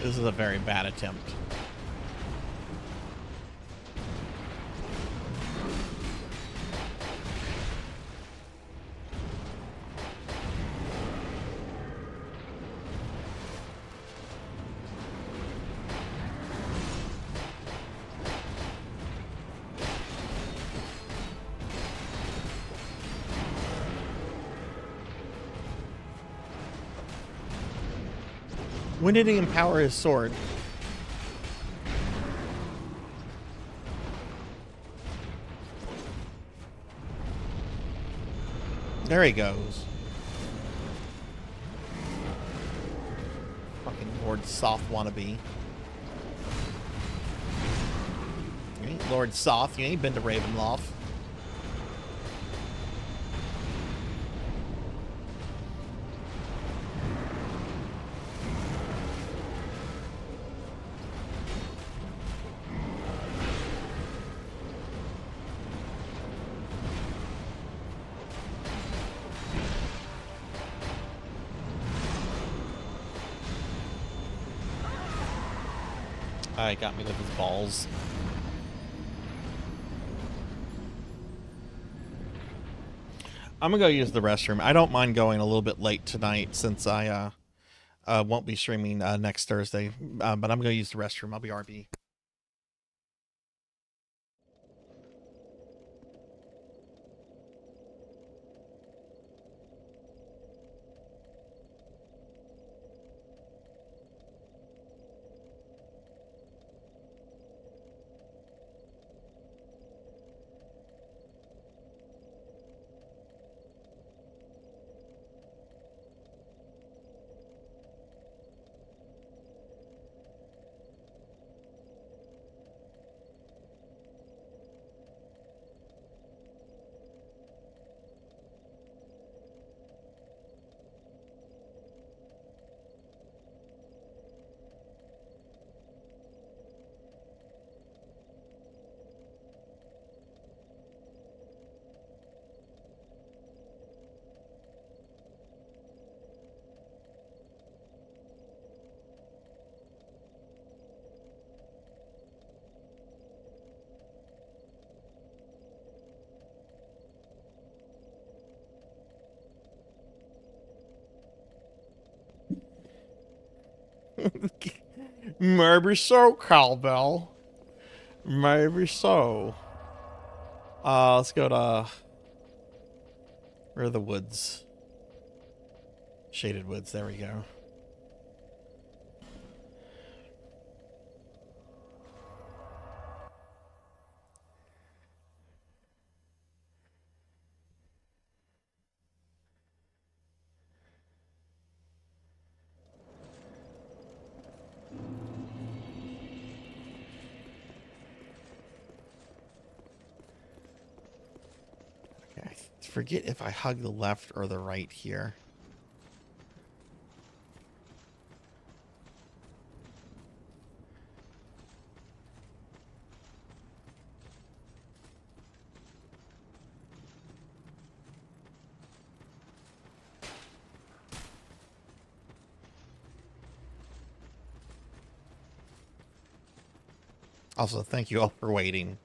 This is a very bad attempt. When did he empower his sword? There he goes. Fucking Lord Soth wannabe. You ain't Lord Soth. You ain't been to Ravenloft. He got me with his balls. I'm gonna go use the restroom. I don't mind going a little bit late tonight since I won't be streaming next Thursday. But I'm gonna use the restroom. I'll be RB. Maybe so, Cowbell. Maybe so. Let's go to... Where are the woods? Shaded Woods, there we go. Okay, I forget if I hug the left or the right here. Also, thank you all for waiting.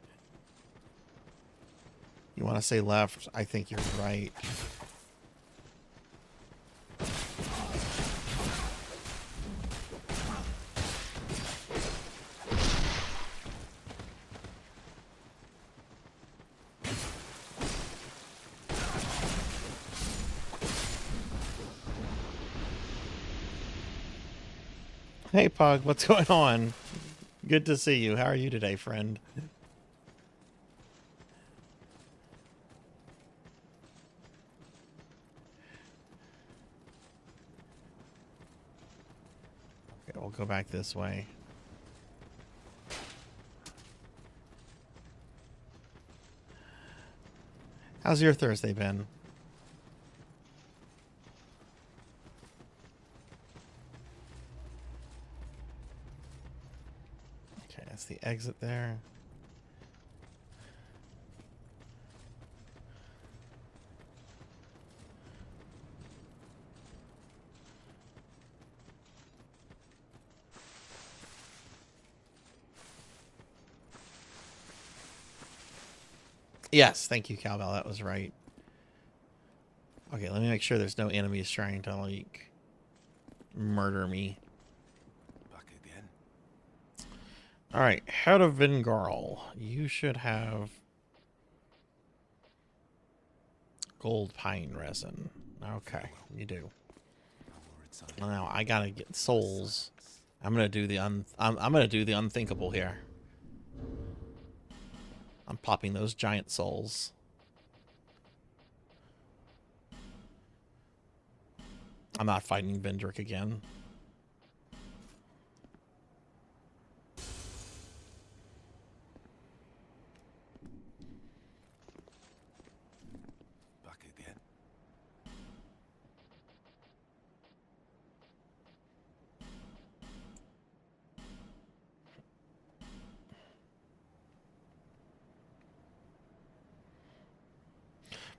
You want to say left? I think you're right. Hey, Pug, what's going on? Good to see you. How are you today, friend? Okay, we'll go back this way. How's your Thursday been? Okay, that's the exit there. Yes, thank you, Cowbell. That was right. Okay, let me make sure there's no enemies trying to, like, murder me. Back again. Alright, Head of Vingarl. You should have gold pine resin. Okay, you do. Now I gotta get souls. I'm gonna do the I'm gonna do the unthinkable here. I'm popping those giant souls. I'm not fighting Vendrick again. Back again.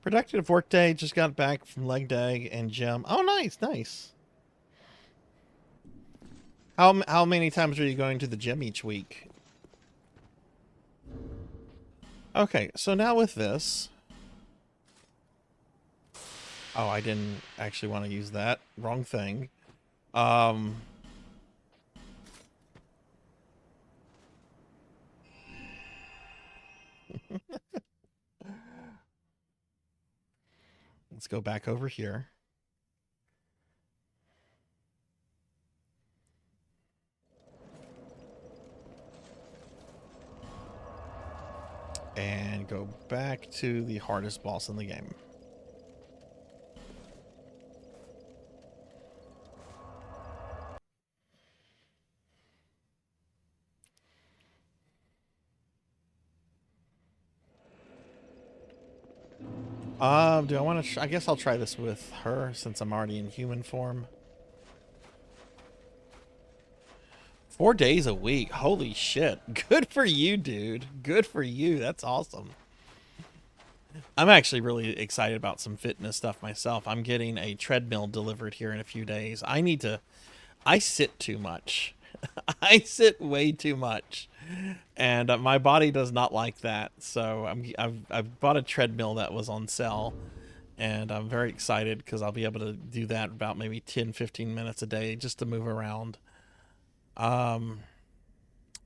Productive work day. Just got back from leg day and gym. Oh, nice, nice. How many times are you going to the gym each week? Okay, so now with this. Oh, I didn't actually want to use that. Wrong thing. Let's go back over here. And go back to the hardest boss in the game. Do I want to? I guess I'll try this with her since I'm already in human form. 4 days a week. Holy shit. Good for you, dude. Good for you. That's awesome. I'm actually really excited about some fitness stuff myself. I'm getting a treadmill delivered here in a few days. I sit too much. I sit way too much. And my body does not like that. So I've bought a treadmill that was on sale. And I'm very excited because I'll be able to do that about maybe 10-15 minutes a day just to move around.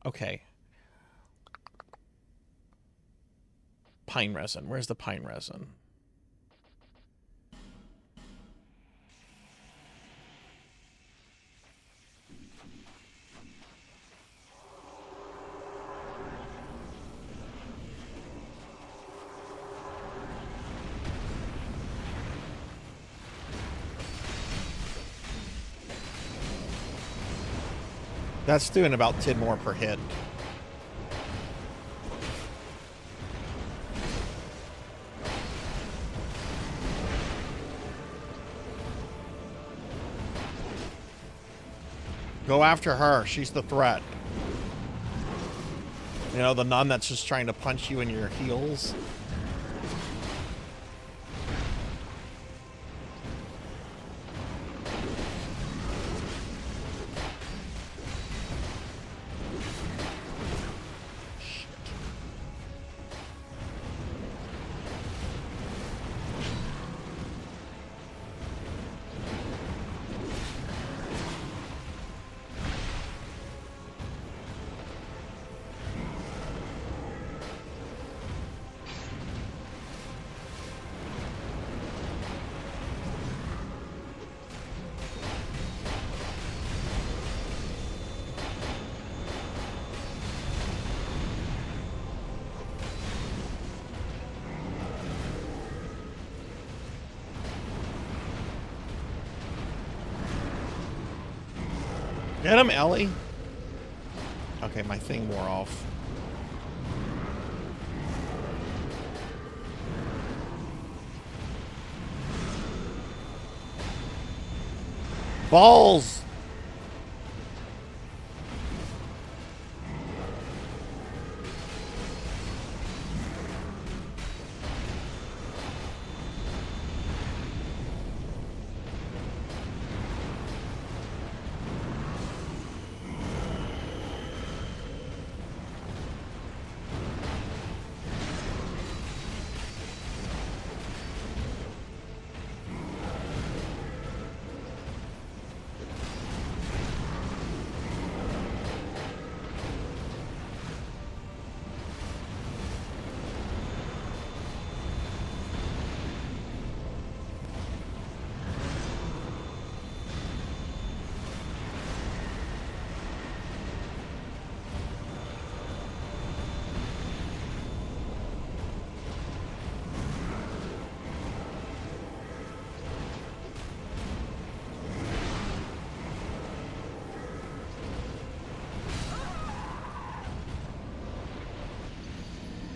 Okay. Pine resin. Where's the pine resin? That's doing about 10 more per hit. Go after her. She's the threat. You know, the nun that's just trying to punch you in your heels. Get him, Ellie. Okay, my thing wore off. Balls!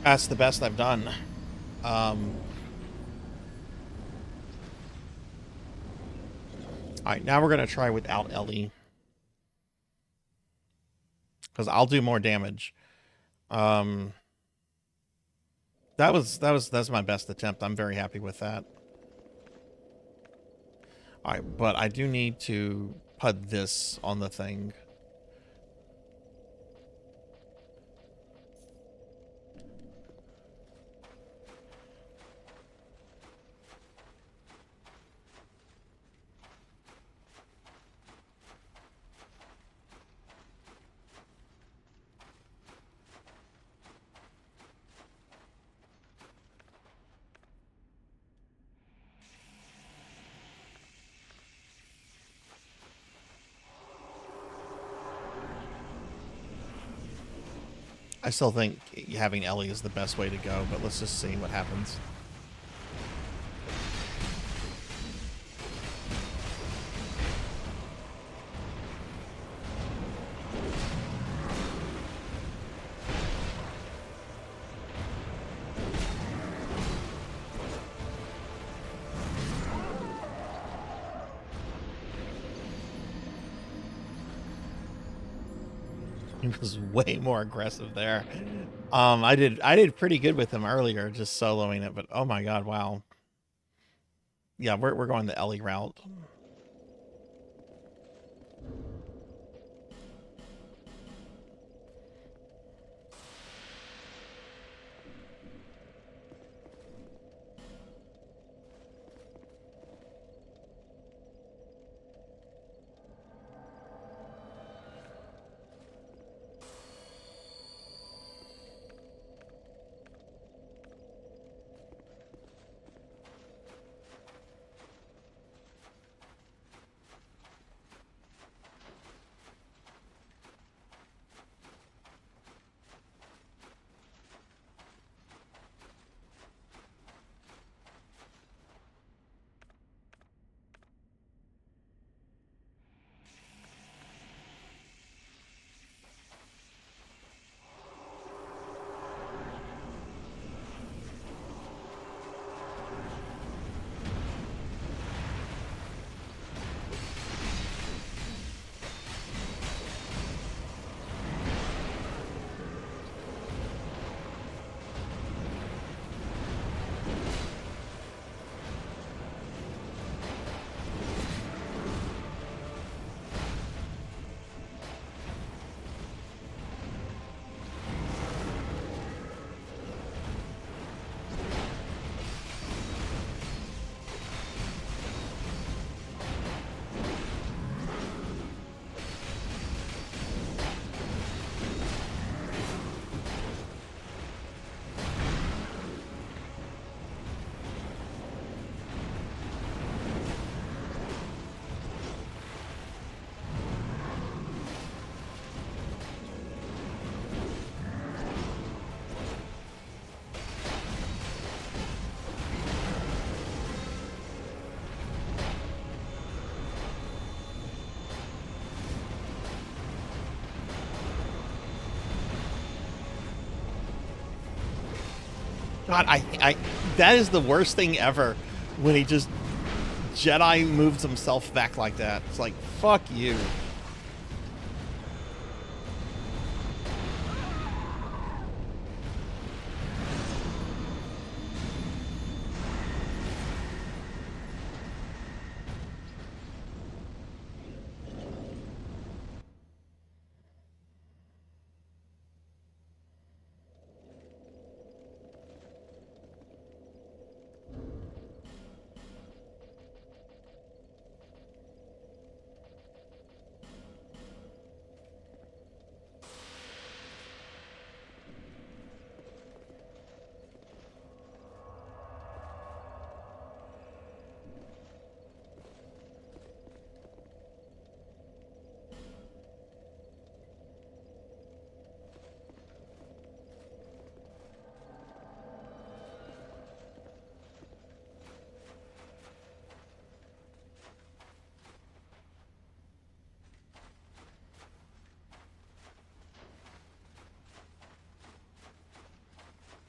That's the best I've done. Alright, now we're going to try without Ellie. Because I'll do more damage. That's my best attempt. I'm very happy with that. Alright, but I do need to put this on the thing. I still think having Ellie is the best way to go, but let's just see what happens. He was way more aggressive there. I did pretty good with him earlier, just soloing it, but oh my god, wow. Yeah, we're going the Ellie route. God, I that is the worst thing ever when he just Jedi moves himself back like that. It's like, fuck you.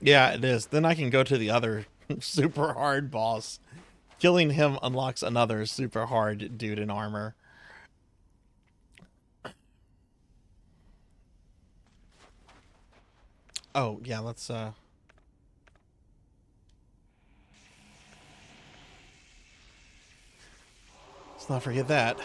Yeah, it is. Then I can go to the other super hard boss. Killing him unlocks another super hard dude in armor. Oh, yeah, let's not forget that.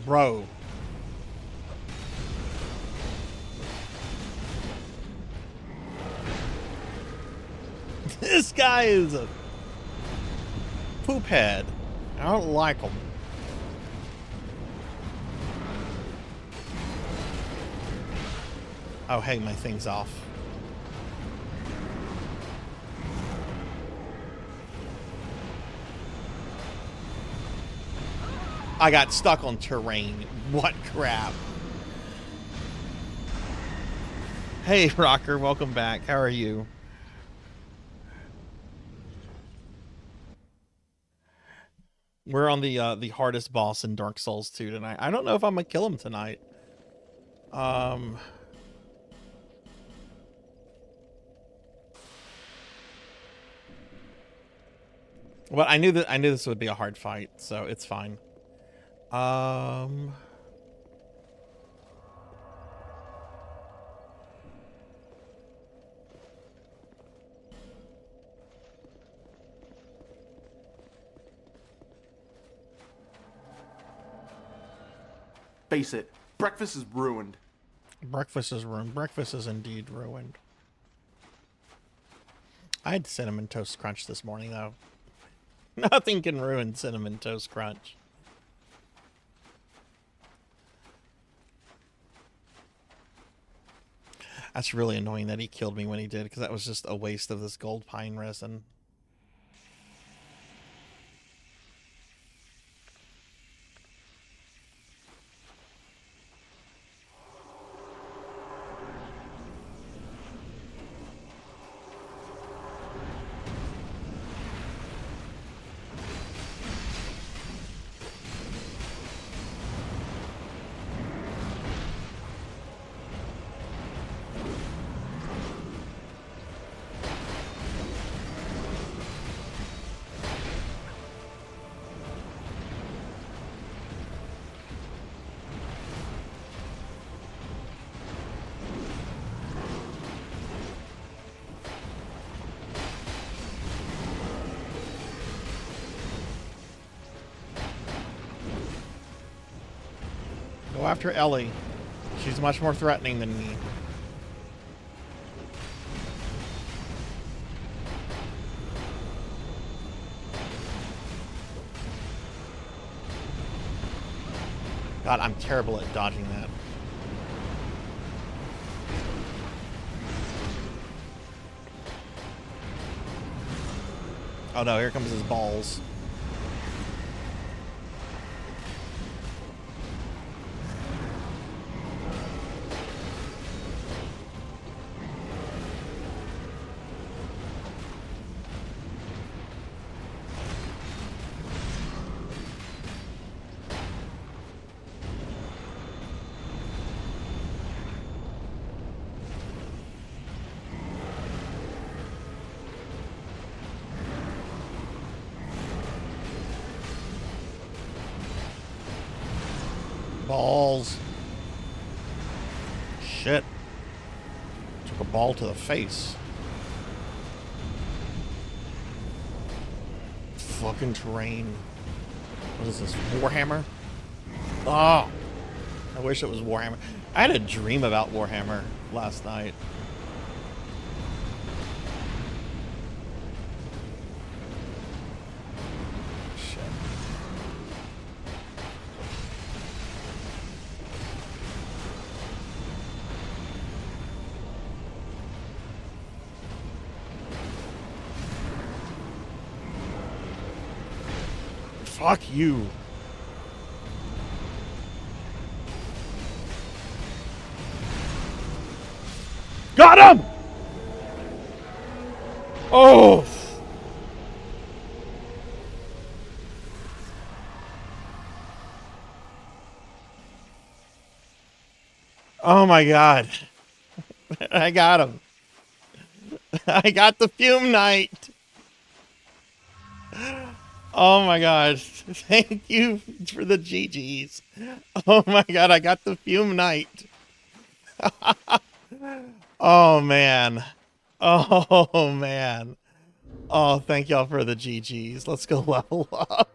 Bro. This guy is a poop head. I don't like him. Oh, hey, my thing's off. I got stuck on terrain. What crap. Hey, Rocker, welcome back. How are you? We're on the hardest boss in Dark Souls 2 tonight. I don't know if I'm gonna kill him tonight. Well, I knew this would be a hard fight, so it's fine. Face it, breakfast is ruined. Breakfast is ruined. Breakfast is indeed ruined. I had Cinnamon Toast Crunch this morning, though. Nothing can ruin Cinnamon Toast Crunch. That's really annoying that he killed me when he did, because that was just a waste of this gold pine resin. after Ellie. She's much more threatening than me. God, I'm terrible at dodging that. Oh no, here comes his balls. Balls. Shit. Took a ball to the face. Fucking terrain. What is this? Warhammer? Oh. I wish it was Warhammer. I had a dream about Warhammer last night. Fuck you. Got him! Oh! Oh my god. I got him. I got the Fume Knight. Oh my god. Thank you for the GGs. Oh my god, I got the Fume Knight. Oh man. Oh man. Oh, thank y'all for the GGs. Let's go level up.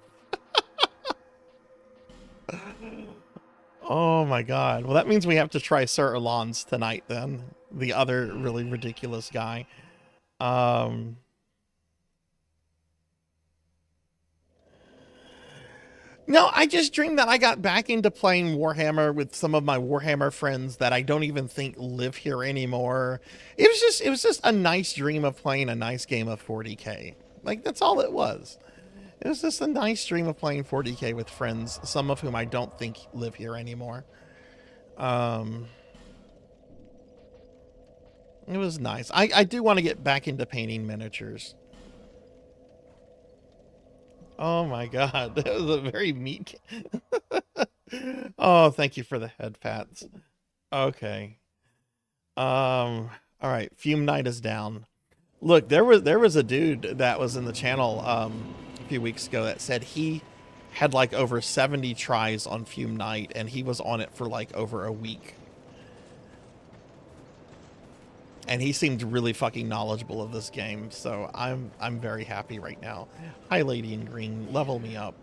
Oh my god. Well, that means we have to try Sir Elon's tonight then. The other really ridiculous guy. No, I just dreamed that I got back into playing Warhammer with some of my Warhammer friends that I don't even think live here anymore. It was just a nice dream of playing a nice game of 40K. Like, that's all it was. It was just a nice dream of playing 40K with friends, some of whom I don't think live here anymore. It was nice. I do want to get back into painting miniatures. Oh my god, that was a very meek. Oh, thank you for the head pats. Okay. All right, Fume Knight is down. Look, there was a dude that was in the channel a few weeks ago that said he had like over 70 tries on Fume Knight and he was on it for like over a week. And he seemed really fucking knowledgeable of this game, so I'm very happy right now. Hi, Lady in Green, level me up.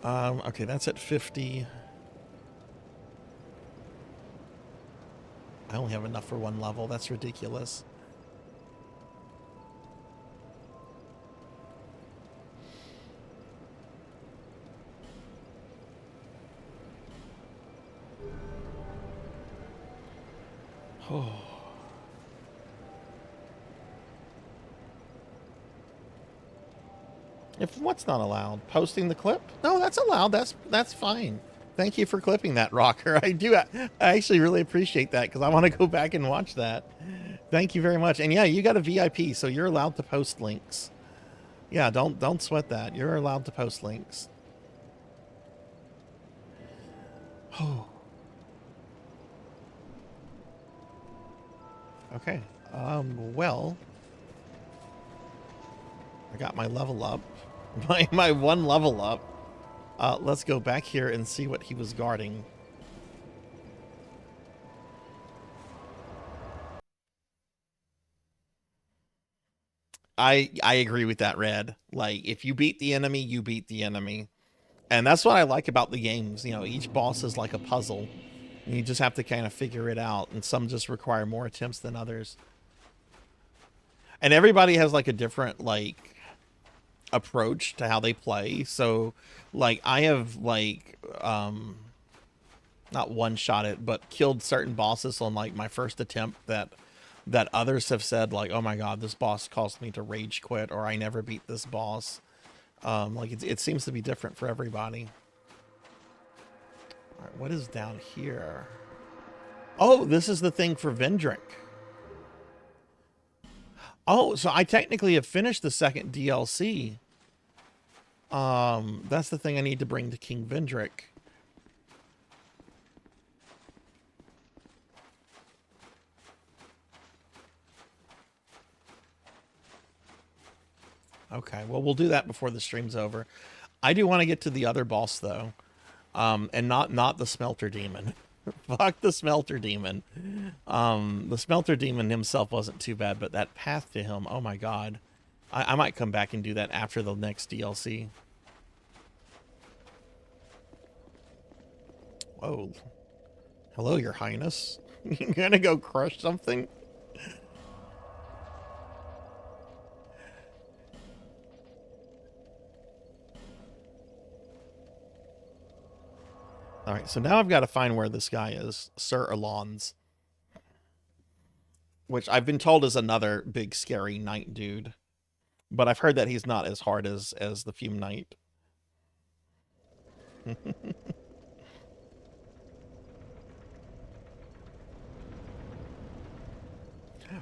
Okay, that's at 50. I only have enough for one level. That's ridiculous. Oh. If what's not allowed? Posting the clip? No, that's allowed. That's fine. Thank you for clipping that, Rocker. I actually really appreciate that because I want to go back and watch that. Thank you very much. And yeah, you got a VIP, so you're allowed to post links. Yeah, don't sweat that. You're allowed to post links. Oh. Okay. Well, I got my level up. My one level up. Let's go back here and see what he was guarding. I agree with that, Red. Like, if you beat the enemy, you beat the enemy. And that's what I like about the games. You know, each boss is like a puzzle. And you just have to kind of figure it out. And some just require more attempts than others. And everybody has like a different like approach to how they play. So like I have like not one-shot it, but killed certain bosses on like my first attempt that others have said like, oh my god, this boss caused me to rage quit, or I never beat this boss. Like it seems to be different for everybody. All right, what is down here? Oh, this is the thing for Vendrick. Oh, so I technically have finished the second DLC. That's the thing I need to bring to King Vendrick. Okay, well, we'll do that before the stream's over. I do want to get to the other boss, though. And not the Smelter Demon. Fuck the Smelter Demon. The Smelter Demon himself wasn't too bad, but that path to him, oh my god. I might come back and do that after the next DLC. Whoa. Hello, Your Highness. You gonna go crush something? Alright, so now I've got to find where this guy is. Sir Alon's. Which I've been told is another big scary knight dude. But I've heard that he's not as hard as the Fume Knight.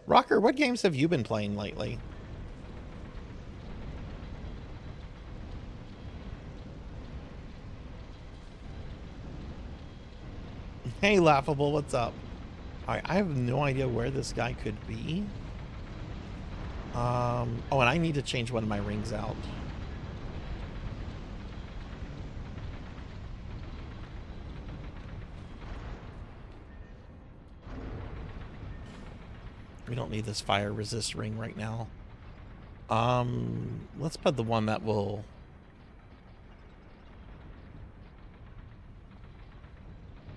Rocker, what games have you been playing lately? Hey, Laughable, what's up? Alright, I have no idea where this guy could be. Oh, and I need to change one of my rings out. We don't need this fire resist ring right now. Let's put the one that will...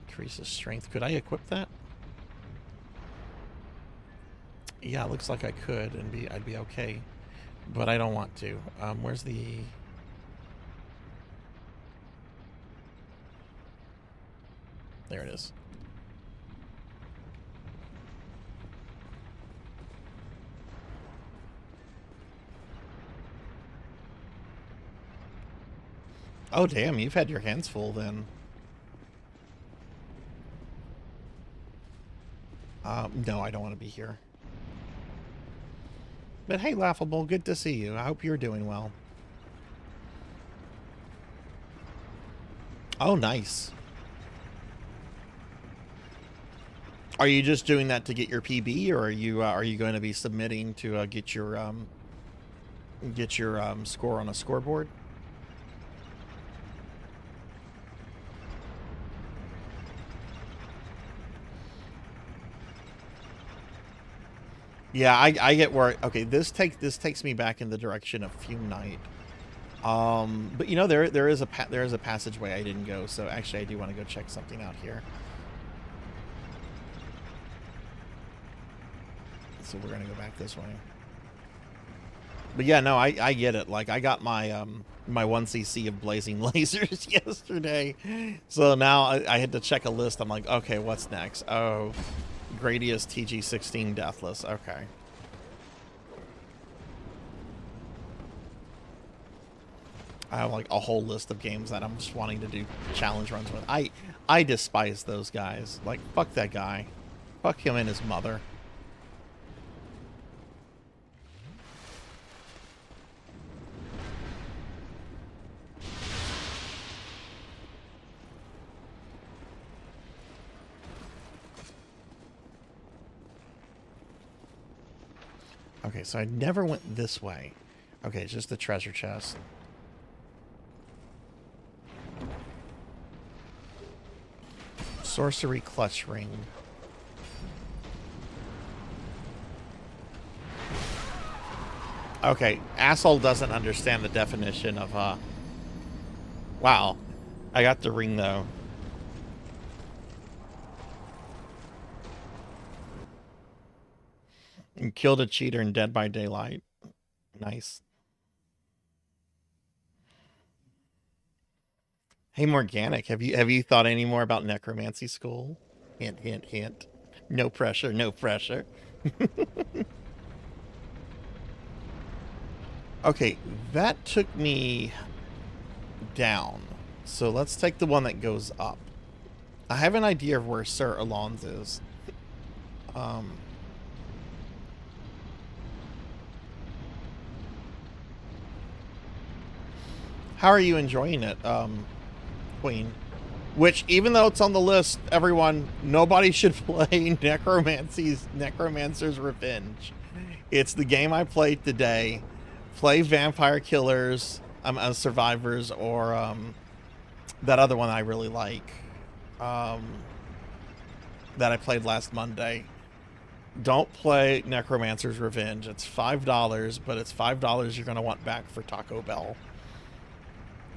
increases strength. Could I equip that? Yeah, it looks like I could, and I'd be okay. But I don't want to. Where's the... There it is. Oh, damn, you've had your hands full then. No, I don't want to be here. But hey, Laughable, good to see you. I hope you're doing well. Oh, nice. Are you just doing that to get your PB, or are you going to be submitting to get your score on a scoreboard? Yeah, I get where... Okay, this takes me back in the direction of Fume Knight. But you know, there is a passageway I didn't go, so actually I do want to go check something out here. So we're gonna go back this way. But yeah, no, I get it. Like, I got my my 1cc of blazing lasers yesterday, so now I had to check a list. I'm like, okay, what's next? Oh, Gradius TG16 Deathless. Okay. I have like a whole list of games that I'm just wanting to do challenge runs with. I despise those guys. Like, fuck that guy. Fuck him and his mother. Okay, so I never went this way. Okay, it's just the treasure chest. Sorcery clutch ring. Okay, asshole doesn't understand the definition of Wow. I got the ring, though. And killed a cheater in Dead by Daylight. Nice. Hey, Morganic, have you thought any more about necromancy school? Hint, hint, hint. No pressure, no pressure. Okay, that took me down. So let's take the one that goes up. I have an idea of where Sir Alon's is. How are you enjoying it, Queen? Which, even though it's on the list, everyone, nobody should play Necromancer's Revenge. It's the game I played today. Play Vampire Killers, Survivors, or that other one I really like, that I played last Monday. Don't play Necromancer's Revenge. It's $5, but it's $5 you're going to want back for Taco Bell.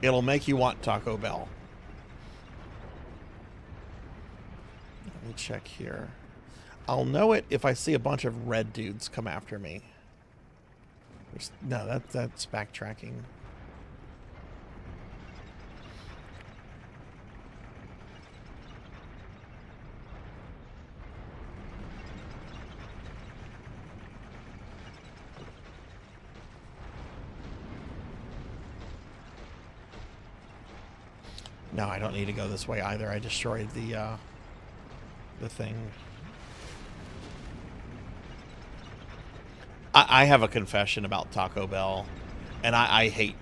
It'll make you want Taco Bell. Let me check here. I'll know it if I see a bunch of red dudes come after me. No, that's backtracking. No, I don't need to go this way either. I destroyed the thing. I have a confession about Taco Bell, and I hate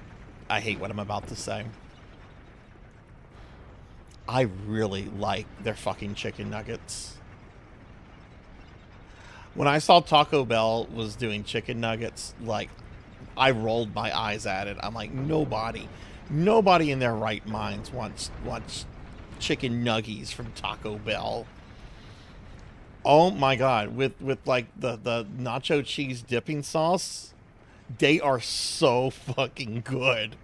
what I'm about to say. I really like their fucking chicken nuggets. When I saw Taco Bell was doing chicken nuggets, like, I rolled my eyes at it. I'm like, nobody in their right minds wants chicken nuggies from Taco Bell. Oh my god, with like the nacho cheese dipping sauce, they are so fucking good.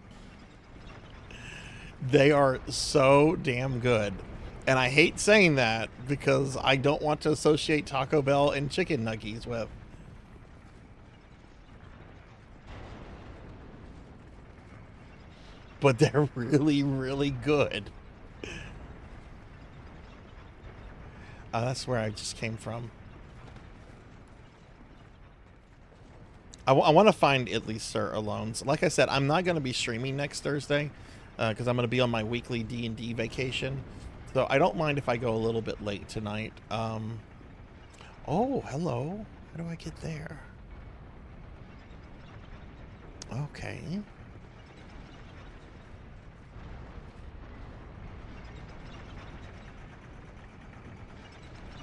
They are so damn good. And I hate saying that because I don't want to associate Taco Bell and chicken nuggies with. But they're really, really good. That's where I just came from. I want to find at least Sir Alone's. Like I said, I'm not going to be streaming next Thursday because I'm going to be on my weekly D&D vacation. So I don't mind if I go a little bit late tonight. Oh, hello. How do I get there? Okay.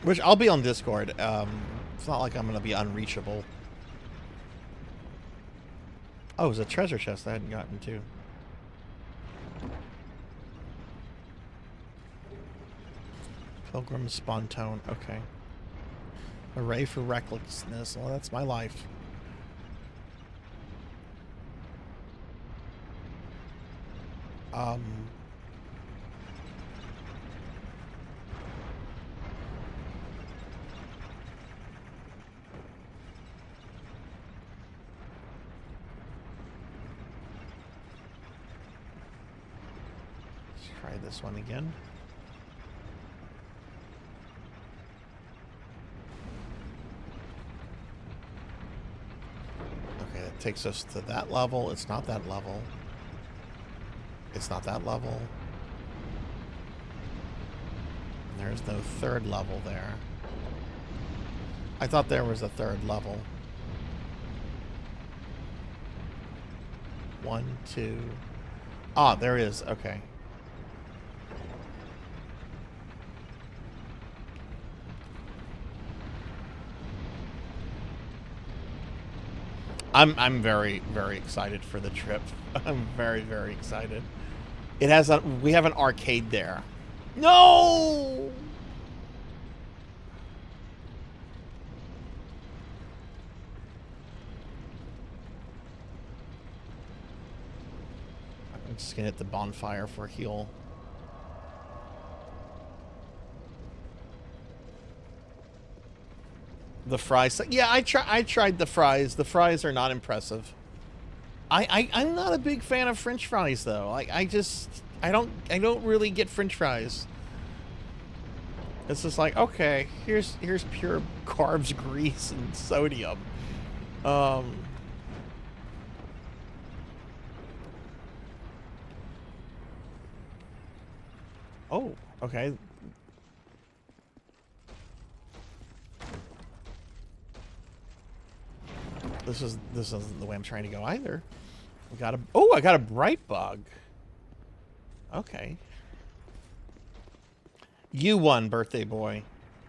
Which, I'll be on Discord. It's not like I'm going to be unreachable. Oh, it was a treasure chest I hadn't gotten to. Pilgrim Spontone. Okay. Array for recklessness. Well, that's my life. Try this one again. Okay, that takes us to that level. It's not that level. It's not that level. And there's no third level there. I thought there was a third level. 1, 2. Ah, there is. Okay. I'm very, very excited for the trip. I'm very, very excited. It has a, we have an arcade there. No! I'm just gonna hit the bonfire for a heal. The fries. Yeah, I tried the fries. The fries are not impressive. I'm not a big fan of French fries though. I don't really get French fries. It's just like, okay, here's pure carbs, grease, and sodium. Oh, okay. This isn't the way I'm trying to go either. I got a bright bug. Okay. You won, birthday boy.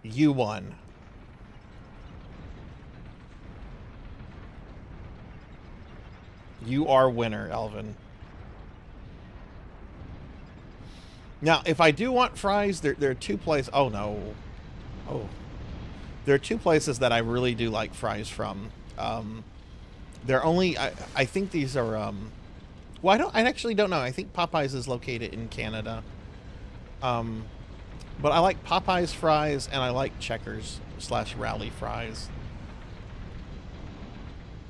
You won. You are winner, Elvin. Now, if I do want fries, there are two places. Oh no. Oh. There are two places that I really do like fries from. They're only, I think these are, well, I actually don't know. I think Popeyes is located in Canada. But I like Popeyes fries and I like Checkers / Rally fries.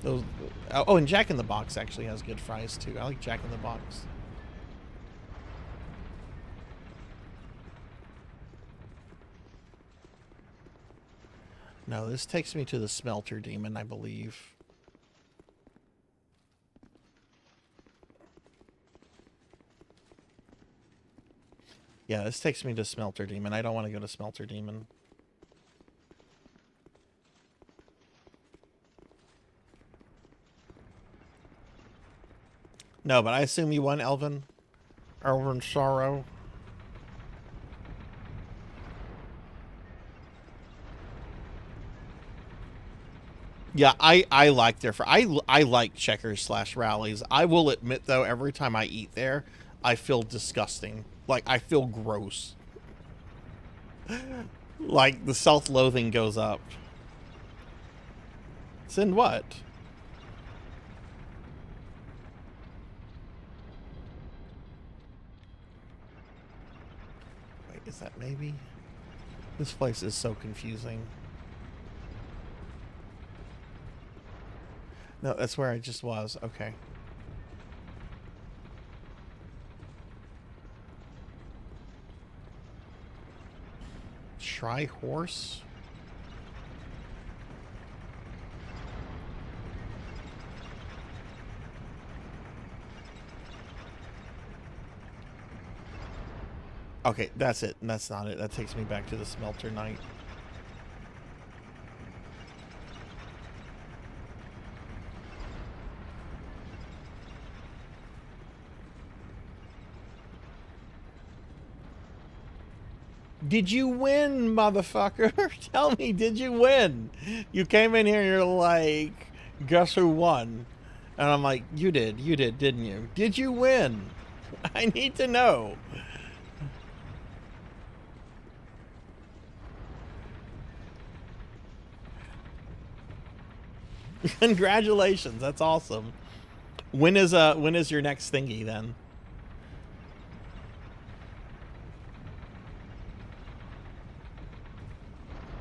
Those, oh, and Jack in the Box actually has good fries too. I like Jack in the Box. No, this takes me to the Smelter Demon, I believe. Yeah, this takes me to Smelter Demon. I don't want to go to Smelter Demon. No, but I assume you won, Elvin? Elvin Sorrow? Yeah, I like their I like Checkers / Rallies. I will admit though, every time I eat there, I feel disgusting. Like I feel gross. Like the self-loathing goes up. Send what? Wait, is that maybe? This place is so confusing. No, that's where I just was. Okay. Try horse? Okay, that's it. That's not it. That takes me back to the Smelter Knight. Did you win, motherfucker? Tell me, did you win? You came in here and you're like, guess who won? And I'm like, you did, didn't you? Did you win? I need to know. Congratulations, that's awesome. When is your next thingy then?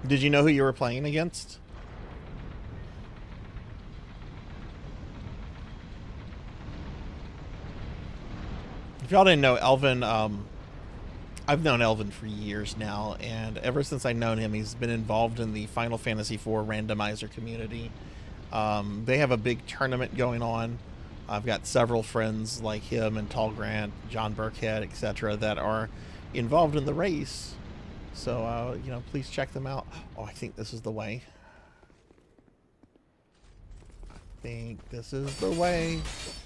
Did you know who you were playing against? If y'all didn't know, Elvin, I've known Elvin for years now, and ever since I've known him, he's been involved in the Final Fantasy IV randomizer community. They have a big tournament going on. I've got several friends like him and Tall Grant, John Burkhead, etc. that are involved in the race. So, you know, please check them out. Oh, I think this is the way. I think this is the way.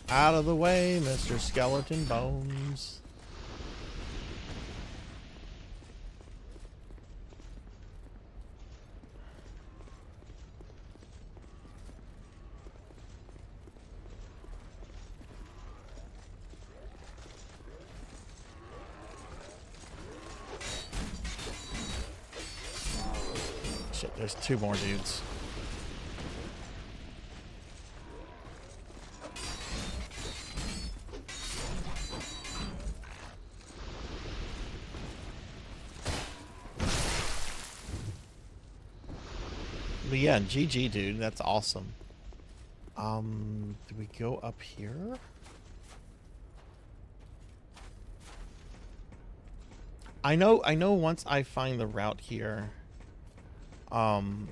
Out of the way, Mr. Skeleton Bones. Shit, there's two more dudes. But yeah, GG, dude. That's awesome. Do we go up here? I know once I find the route here, because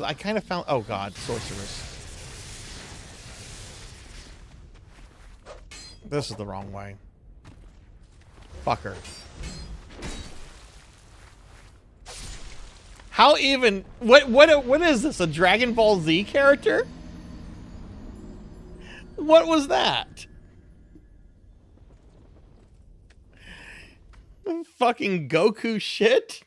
I kind of found, oh god, sorceress. This is the wrong way. Fucker. How even, what is this, a Dragon Ball Z character? What was that? Fucking Goku shit?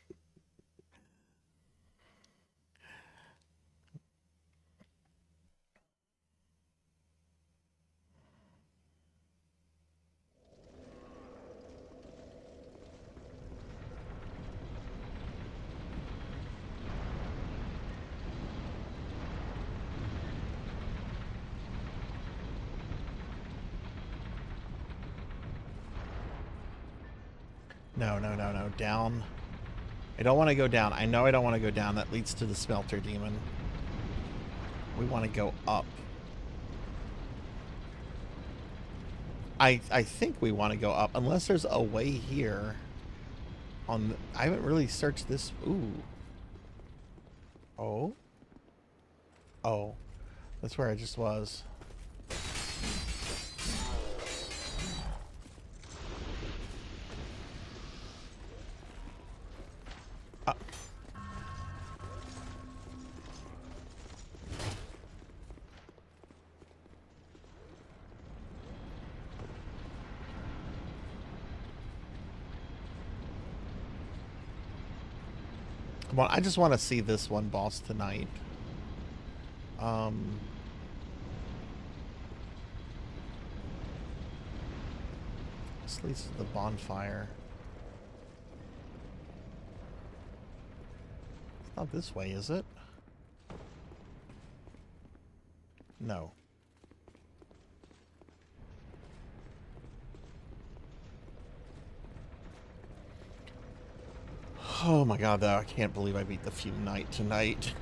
No, no, no, no. Down. I don't want to go down. I know I don't want to go down. That leads to the smelter demon. We want to go up. I think we want to go up. Unless there's a way here. I haven't really searched this. Ooh. Oh. Oh. That's where I just was. Come on, I just want to see this one boss tonight. This leads to the bonfire. It's not this way, is it? No. Oh my god, though, I can't believe I beat the Fume Knight tonight.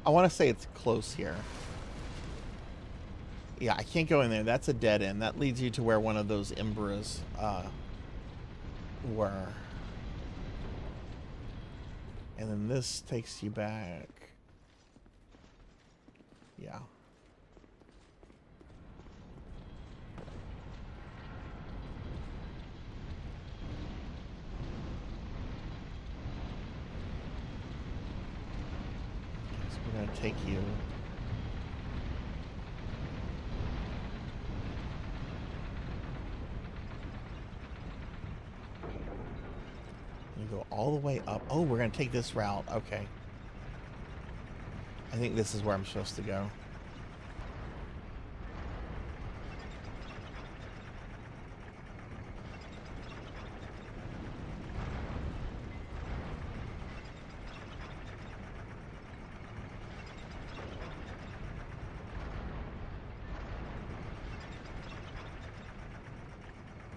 I want to say it's close here. Yeah, I can't go in there. That's a dead end. That leads you to where one of those Embers were. And then this takes you back. Yeah. So we're gonna take you. Go all the way up. Oh, we're gonna take this route. Okay. I think this is where I'm supposed to go.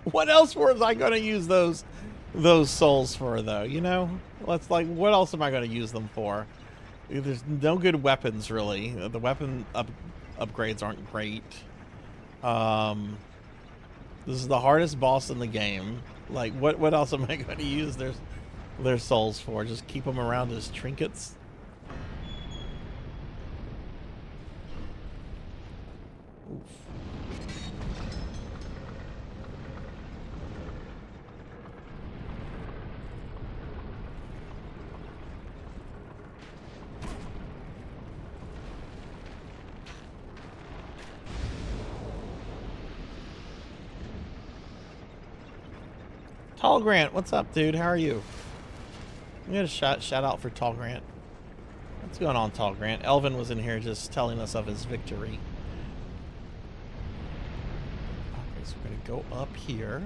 What else was I gonna use those souls for, though? You know, let's, like, what else am I going to use them for? There's no good weapons, really. The weapon upgrades aren't great. This is the hardest boss in the game. Like, what else am I going to use their souls for? Just keep them around as trinkets? Oof. Tall Grant, what's up, dude? How are you? We got a shout out for Tall Grant. What's going on, Tall Grant? Elvin was in here just telling us of his victory. Okay, so we're gonna go up here.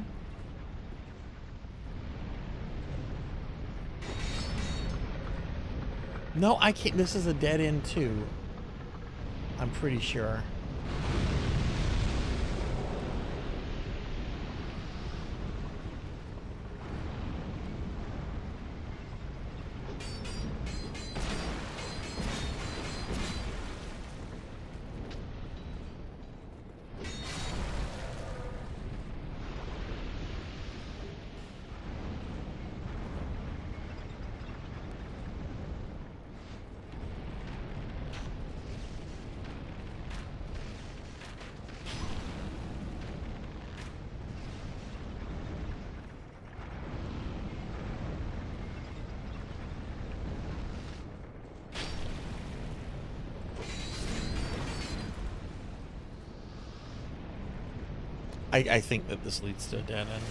No, I can't. This is a dead end too. I'm pretty sure. I think that this leads to a dead end.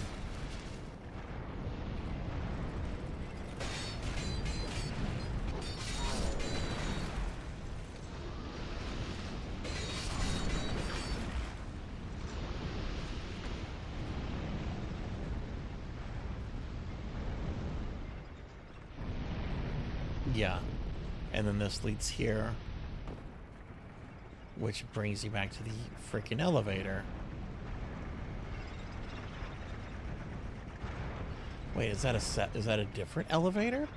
Yeah. And then this leads here, which brings you back to the freaking elevator. Wait, is that a different elevator?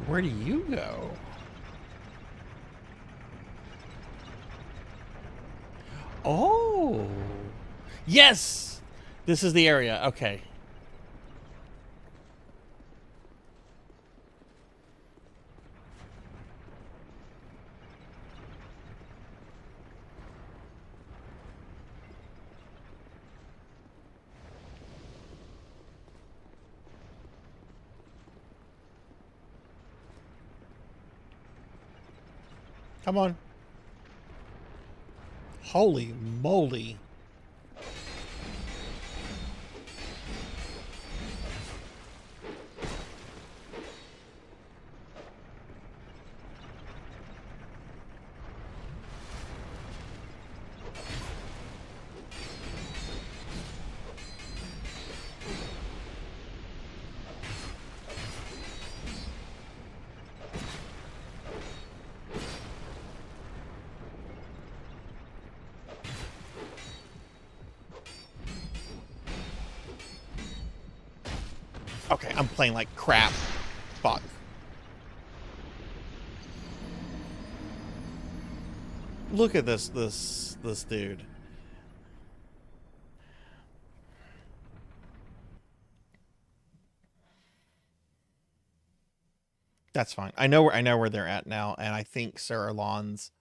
Where do you go? Oh. Yes! This is the area. Okay. Come on. Holy moly. Okay, I'm playing like crap. Fuck. Look at this dude. That's fine. I know where they're at now, and I think Sarah Lawns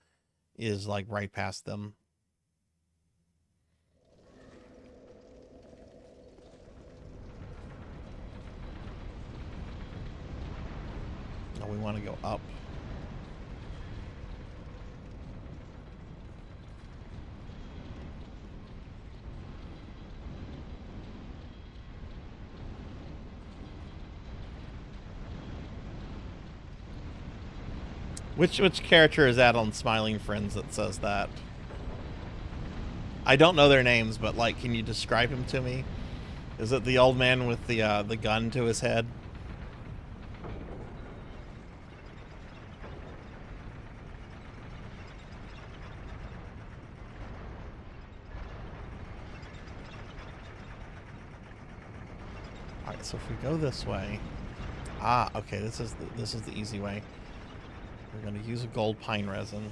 is like right past them. No, we want to go up. Which character is that on Smiling Friends that says that? I don't know their names, but like, can you describe him to me? Is it the old man with the gun to his head? All right, so if we go this way, okay, this is the easy way. We're going to use a gold pine resin.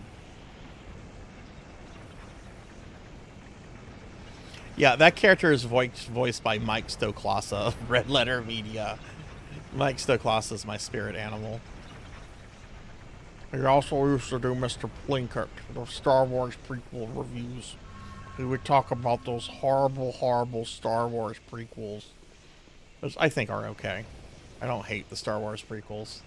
Yeah, that character is voiced by Mike Stoklasa of Red Letter Media. Mike Stoklasa is my spirit animal. He also used to do Mr. Plinkett, the Star Wars prequel reviews. He would talk about those horrible, horrible Star Wars prequels. Which I think are okay. I don't hate the Star Wars prequels.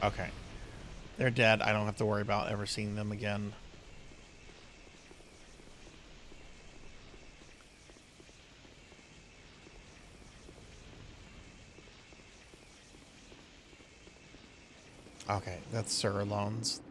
Okay. They're dead. I don't have to worry about ever seeing them again. Okay, that's Sir Alone's.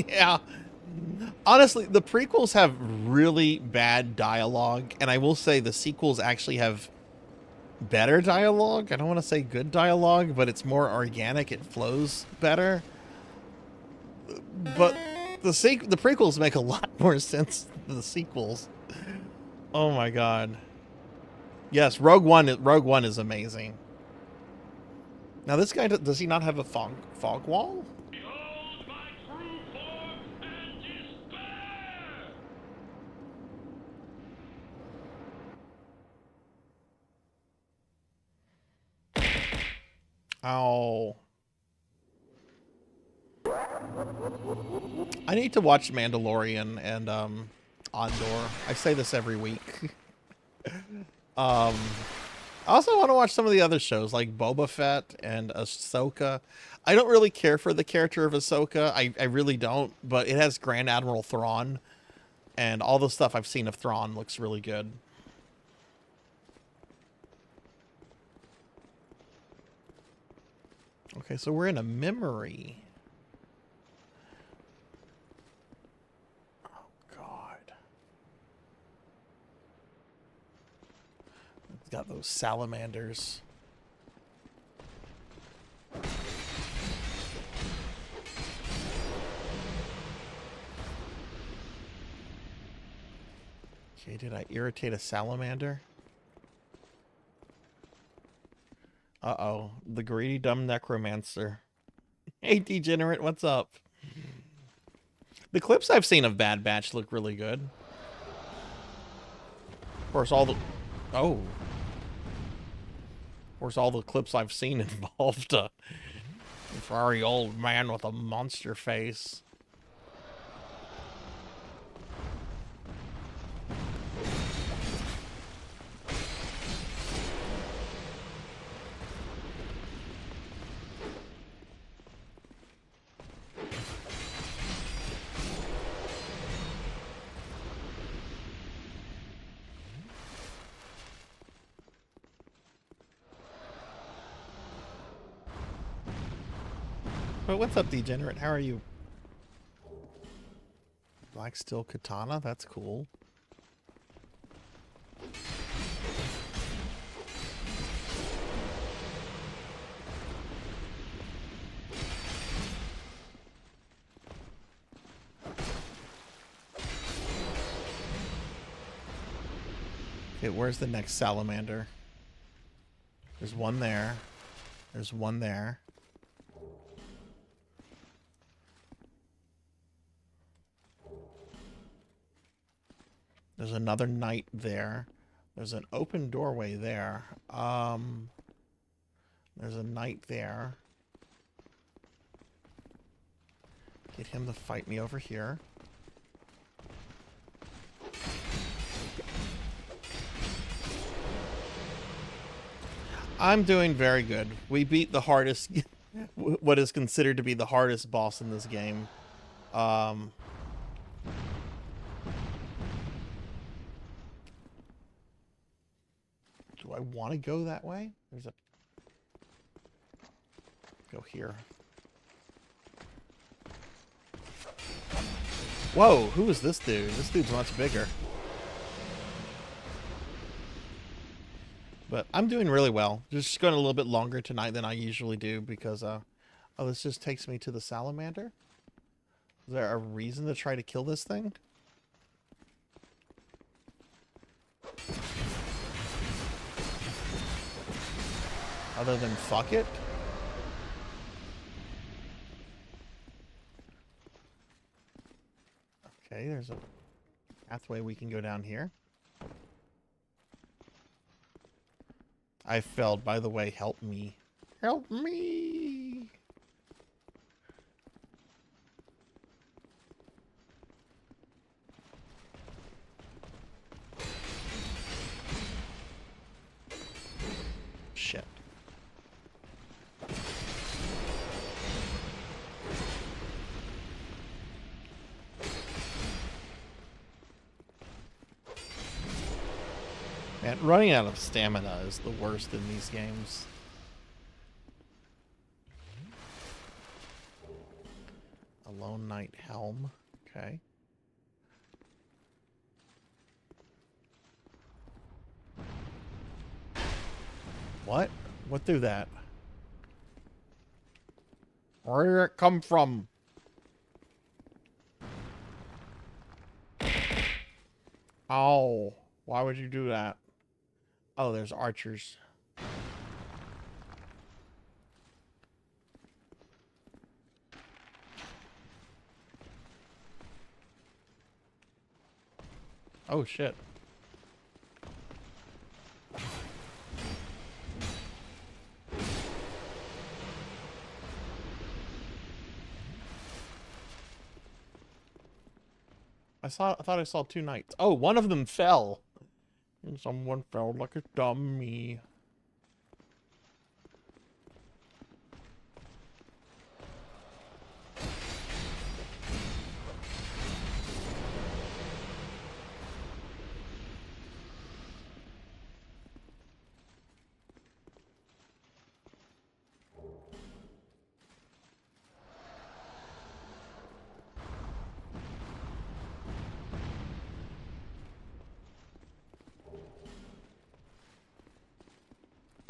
Yeah. Honestly, the prequels have really bad dialogue, and I will say the sequels actually have better dialogue. I don't want to say good dialogue, but it's more organic. It flows better. But the prequels make a lot more sense than the sequels. Oh my god. Yes, Rogue One is amazing. Now this guy, does he not have a fog wall? Behold my true form and despair! Oh. I need to watch Mandalorian and Andor. I say this every week. I also want to watch some of the other shows like Boba Fett and Ahsoka. I don't really care for the character of Ahsoka. I really don't, but it has Grand Admiral Thrawn, and all the stuff I've seen of Thrawn looks really good. Okay, so we're in a memory. Oh, God. It's got those salamanders. Okay, did I irritate a salamander? Uh-oh, the greedy dumb necromancer. Hey, Degenerate, what's up? The clips I've seen of Bad Batch look really good. Of course, all the... Oh. Of course, all the clips I've seen involved a furry old man with a monster face. But what's up, Degenerate? How are you? Black Steel Katana? That's cool. Okay, where's the next salamander? There's one there. There's one there. There's another knight there. There's an open doorway there. There's a knight there. Get him to fight me over here. I'm doing very good. We beat the hardest, what is considered to be the hardest boss in this game. Do I want to go that way? There's a... Go here. Whoa, who is this dude? This dude's much bigger. But I'm doing really well. Just going a little bit longer tonight than I usually do because, oh, this just takes me to the salamander? Is there a reason to try to kill this thing? Other than fuck it? Okay, there's a... Pathway, we can go down here. I failed, by the way. Help me. Help me! Shit. Man, running out of stamina is the worst in these games. A Lone Knight Helm. Okay. What? What threw that? Where did it come from? Oh, why would you do that? Oh, there's archers. Oh, shit. I thought I saw two knights. Oh, one of them fell. And someone fell like a dummy.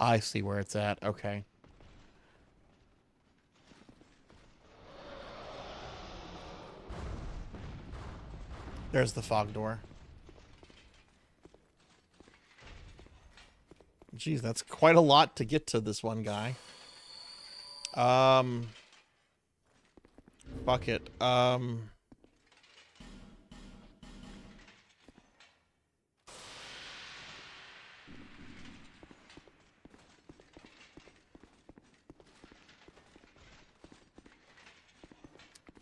I see where it's at. Okay. There's the fog door. Jeez, that's quite a lot to get to this one guy. Fuck it.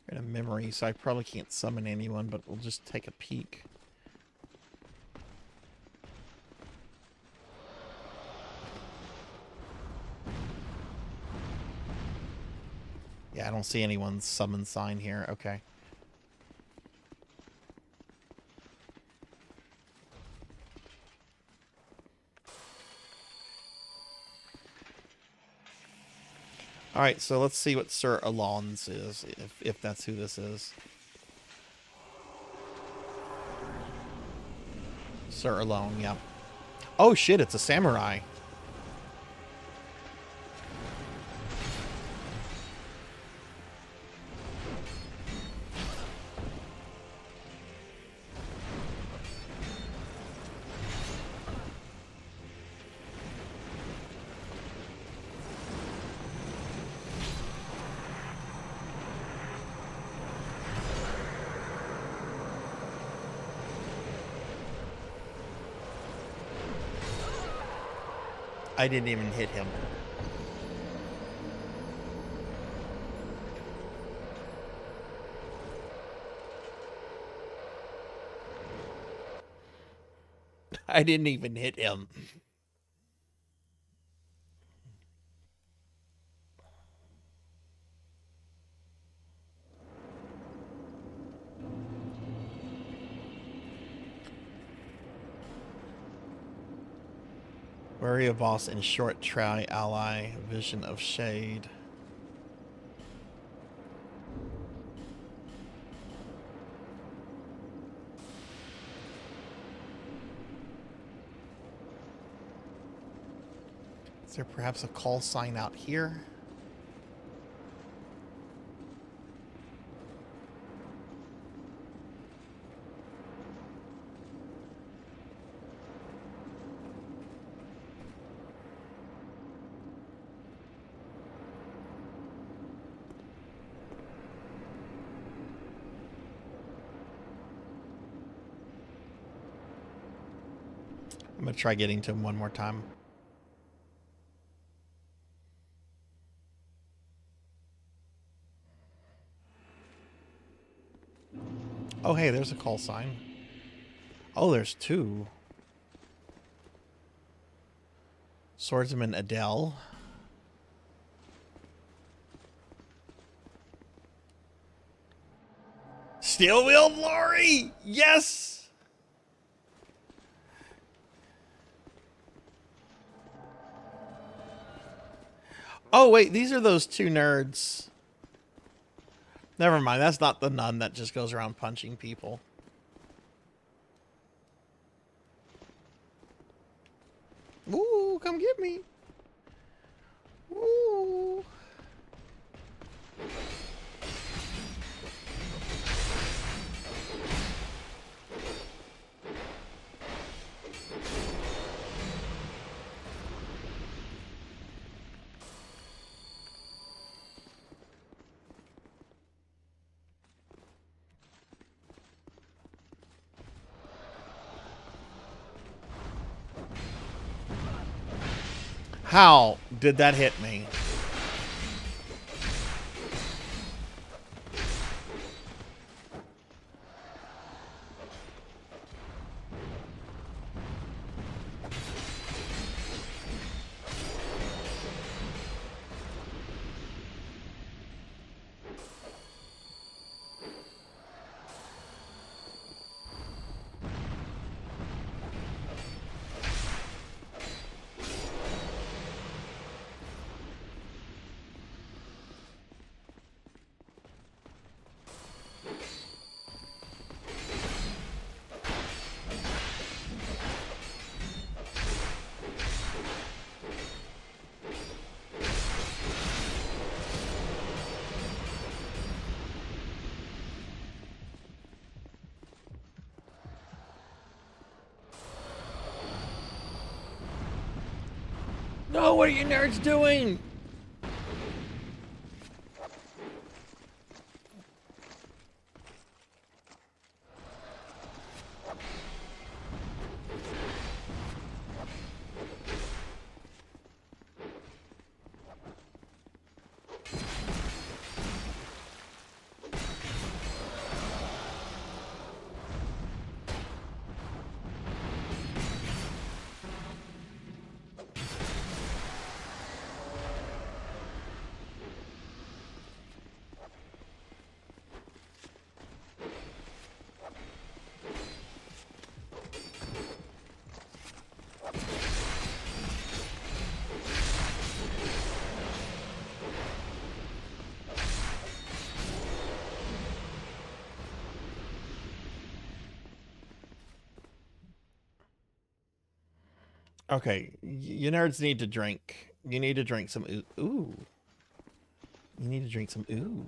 In a memory, so I probably can't summon anyone, but we'll just take a peek. Yeah, I don't see anyone's summon sign here. Okay. Alright, so let's see what Sir Alon's is, if that's who this is. Sir Alone, yeah. Oh shit, it's a samurai. I didn't even hit him. I didn't even hit him. Worry of boss in short try ally vision of shade. Is there perhaps a call sign out here? I'm gonna try getting to him one more time. Oh, hey, there's a call sign. Oh, there's two. Swordsman Adele. Steel-wheeled lorry! Yes! Oh, wait, these are those two nerds. Never mind, that's not the nun that just goes around punching people. Ooh, come get me. Ooh. How did that hit me? No, what are you nerds doing? Okay, you nerds need to drink. You need to drink some ooh. You need to drink some ooh.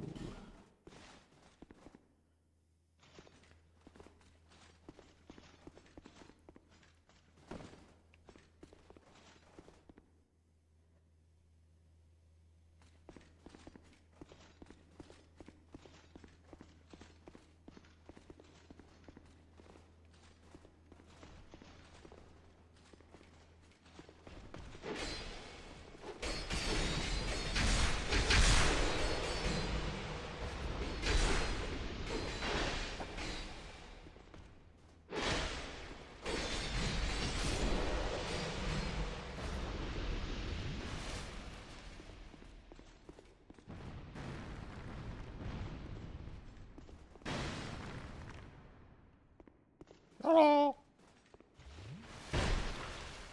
Hello.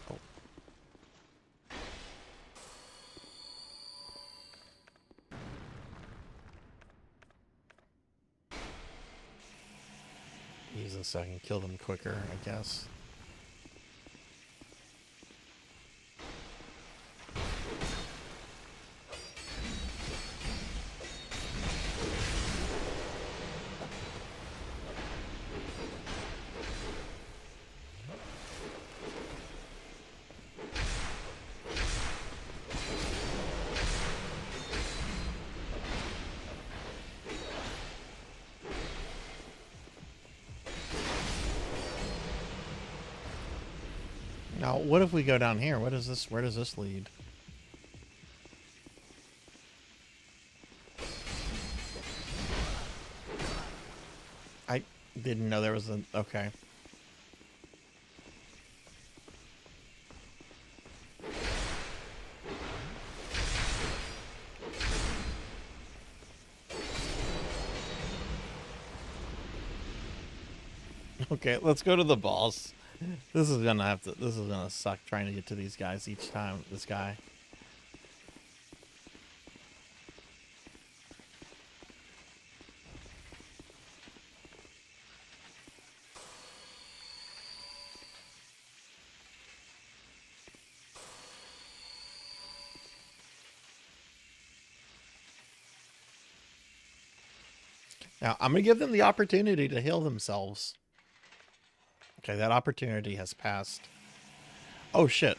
Oh. Use this so I can kill them quicker, I guess. Now, what if we go down here? What is this? Where does this lead? I didn't know there was a... Okay. Okay, let's go to the boss. This is gonna suck trying to get to these guys each time. This guy. Now, I'm gonna give them the opportunity to heal themselves. Okay, that opportunity has passed. Oh, shit.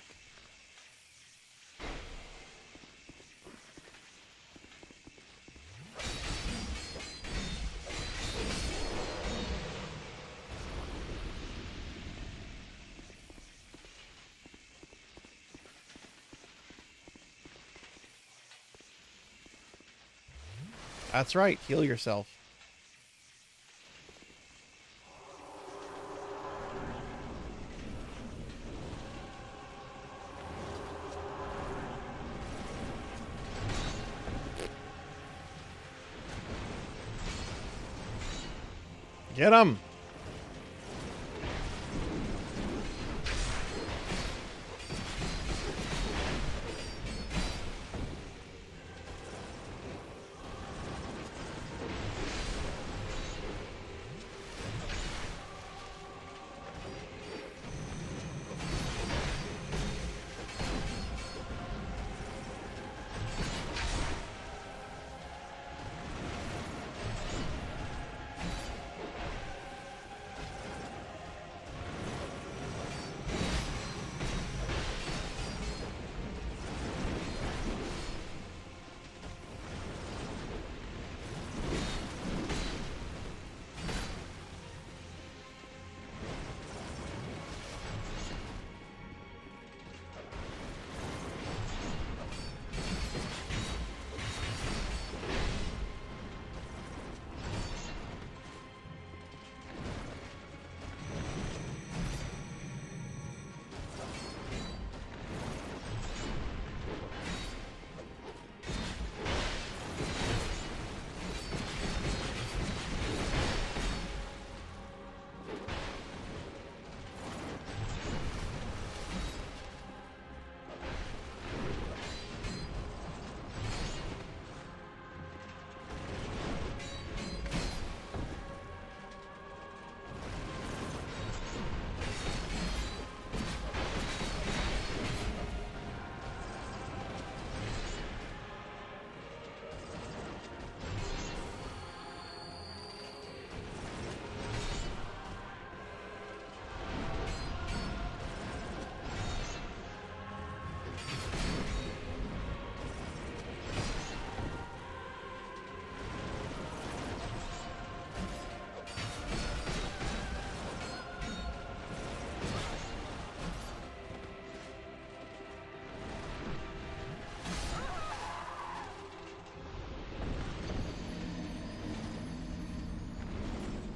That's right. Heal yourself. Get him!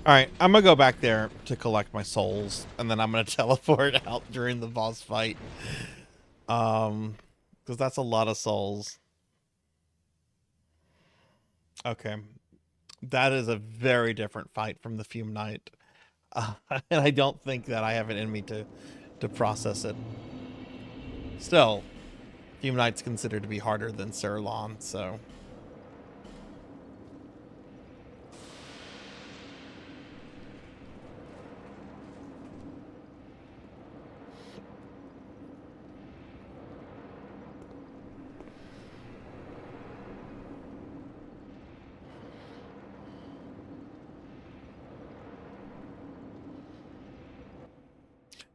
Alright, I'm gonna go back there to collect my souls, and then I'm gonna teleport out during the boss fight. Because that's a lot of souls. Okay. That is a very different fight from the Fume Knight. And I don't think that I have it in me to process it. Still, Fume Knight's considered to be harder than Sirlon, so...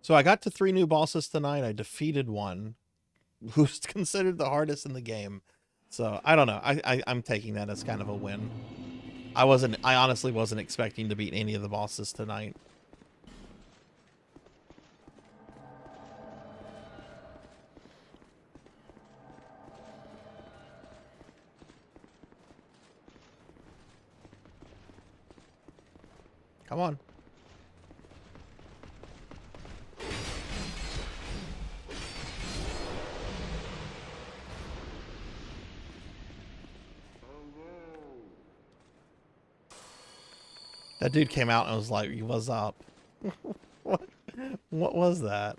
So I got to 3 new bosses tonight. I defeated one who's considered the hardest in the game. So I don't know. I'm taking that as kind of a win. I honestly wasn't expecting to beat any of the bosses tonight. Come on. That dude came out and was like, "What's up?" What? What was that?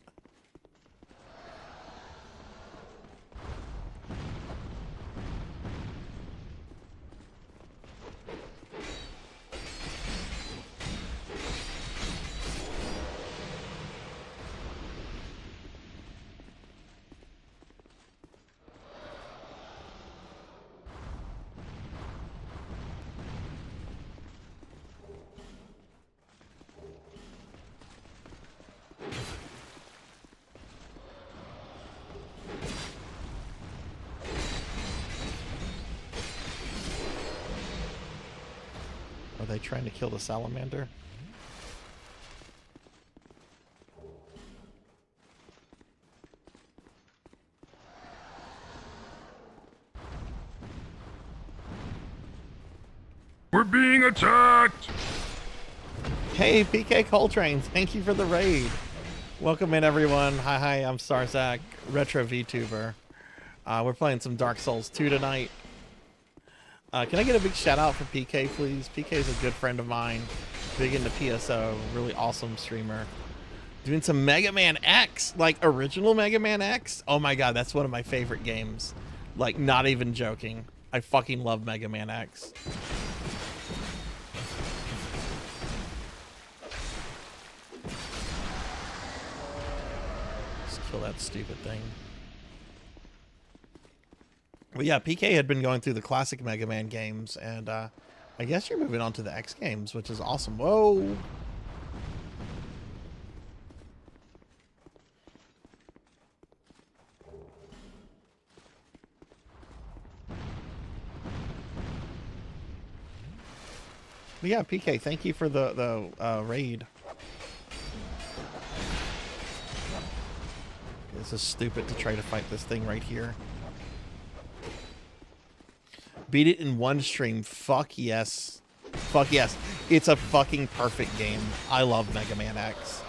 Are they trying to kill the salamander? We're being attacked! Hey, PK Coltrane, thank you for the raid. Welcome in, everyone. Hi, I'm Sarzac, retro VTuber. We're playing some Dark Souls 2 tonight. Can I get a big shout out for PK, please? PK is a good friend of mine, big into PSO, really awesome streamer. Doing some Mega Man X, like original Mega Man X. Oh my god, that's one of my favorite games. Like, not even joking. I fucking love Mega Man X. Just kill that stupid thing. But yeah, PK had been going through the classic Mega Man games, and I guess you're moving on to the X games, which is awesome. Whoa! But yeah, PK, thank you for the raid. This is stupid to try to fight this thing right here. Beat it in one stream. Fuck yes. Fuck yes. It's a fucking perfect game. I love Mega Man X.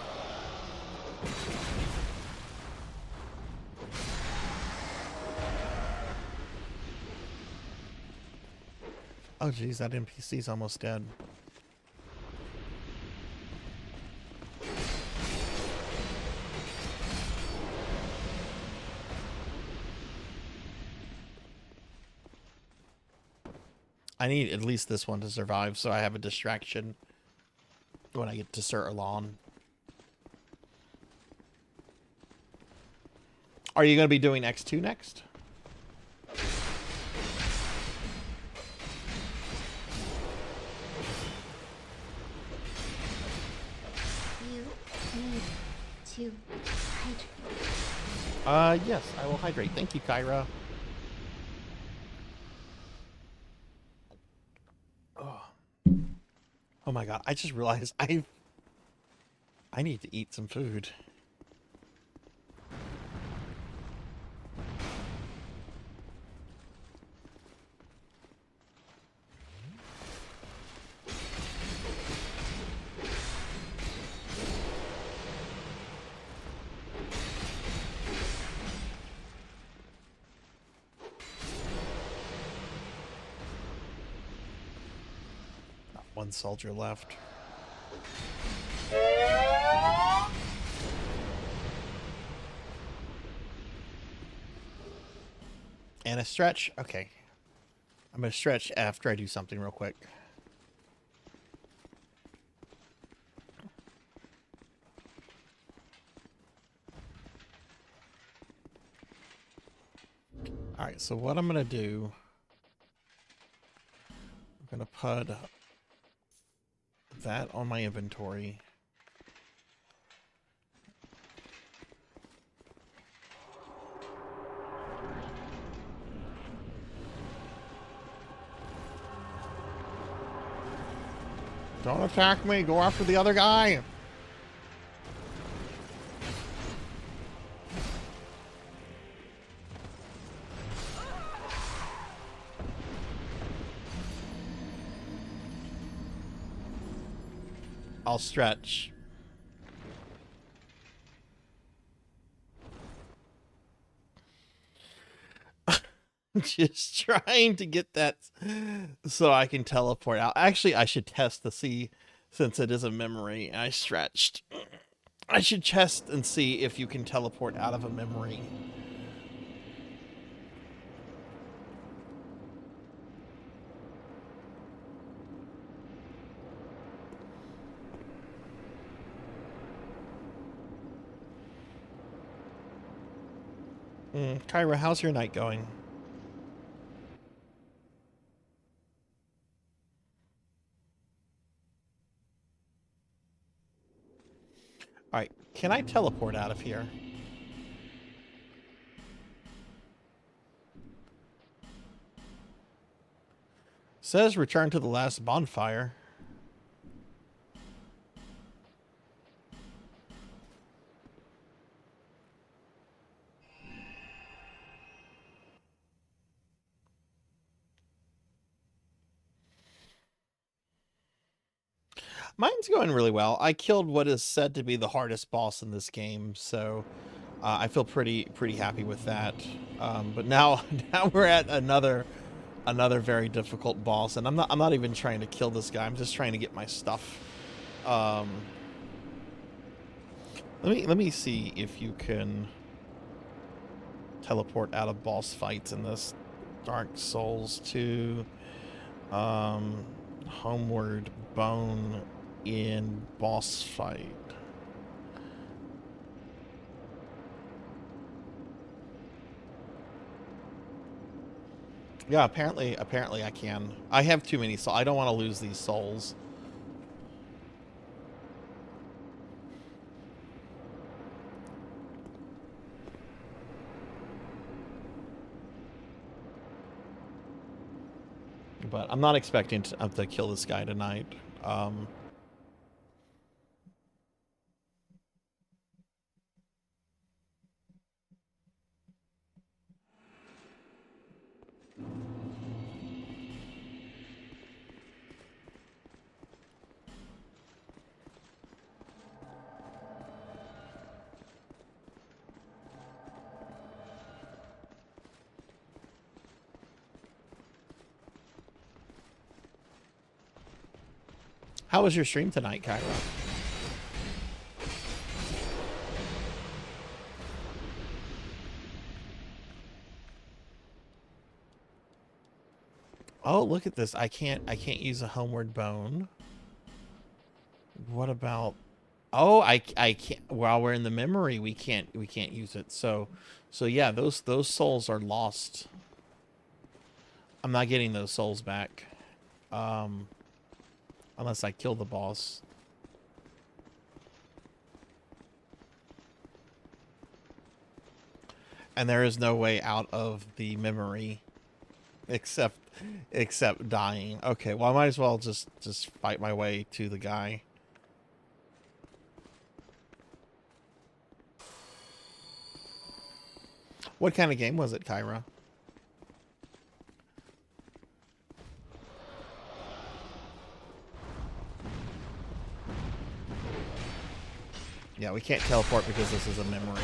Oh geez, that NPC's almost dead. I need at least this one to survive, so I have a distraction when I get to Sir Erlon. Are you going to be doing X2 next? You need to hydrate. Yes, I will hydrate. Thank you, Kyra. Oh my god, I just realized I need to eat some food. One soldier left. And a stretch. Okay. I'm going to stretch after I do something real quick. Alright, so what I'm going to do... I'm going to put that on my inventory. Don't attack me. Go after the other guy. I'll stretch. Just trying to get that so I can teleport out. Actually, I should test to see, since it is a memory. I stretched. I should test and see if you can teleport out of a memory. Kyra, how's your night going? Alright, can I teleport out of here? Says return to the last bonfire. Mine's going really well. I killed what is said to be the hardest boss in this game, so I feel pretty happy with that. But now we're at another very difficult boss, and I'm not even trying to kill this guy. I'm just trying to get my stuff. Let me see if you can teleport out of boss fights in this. Dark Souls 2, Homeward Bone in boss fight. Yeah, apparently I can. I have too many, so I don't want to lose these souls. But I'm not expecting to kill this guy tonight. How was your stream tonight, Kyra? Oh, look at this. I can't use a homeward bone. What about... Oh, I can't, while we're in the memory, we can't use it. So yeah, those souls are lost. I'm not getting those souls back. Unless I kill the boss. And there is no way out of the memory except dying. Okay, well I might as well just fight my way to the guy. What kind of game was it, Kyra? Yeah, we can't teleport because this is a memory.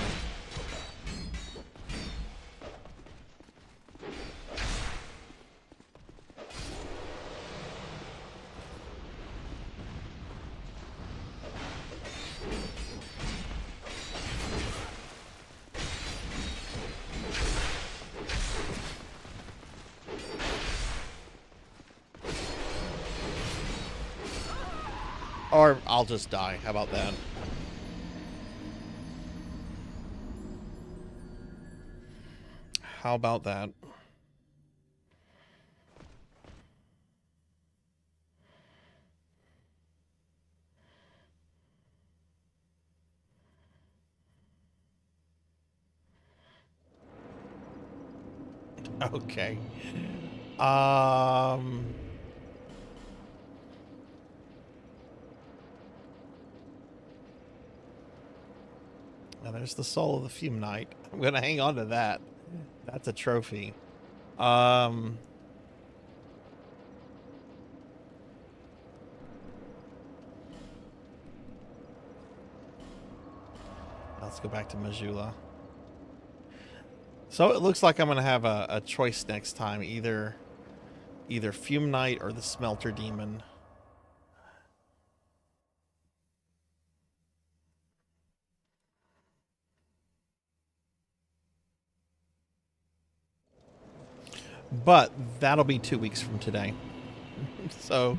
Or I'll just die. How about that? How about that? Okay. Now there's the soul of the Fume Knight. I'm gonna hang on to that. That's a trophy. Let's go back to Majula. So it looks like I'm going to have a choice next time. Either Fume Knight or the Smelter Demon. But that'll be 2 weeks from today. So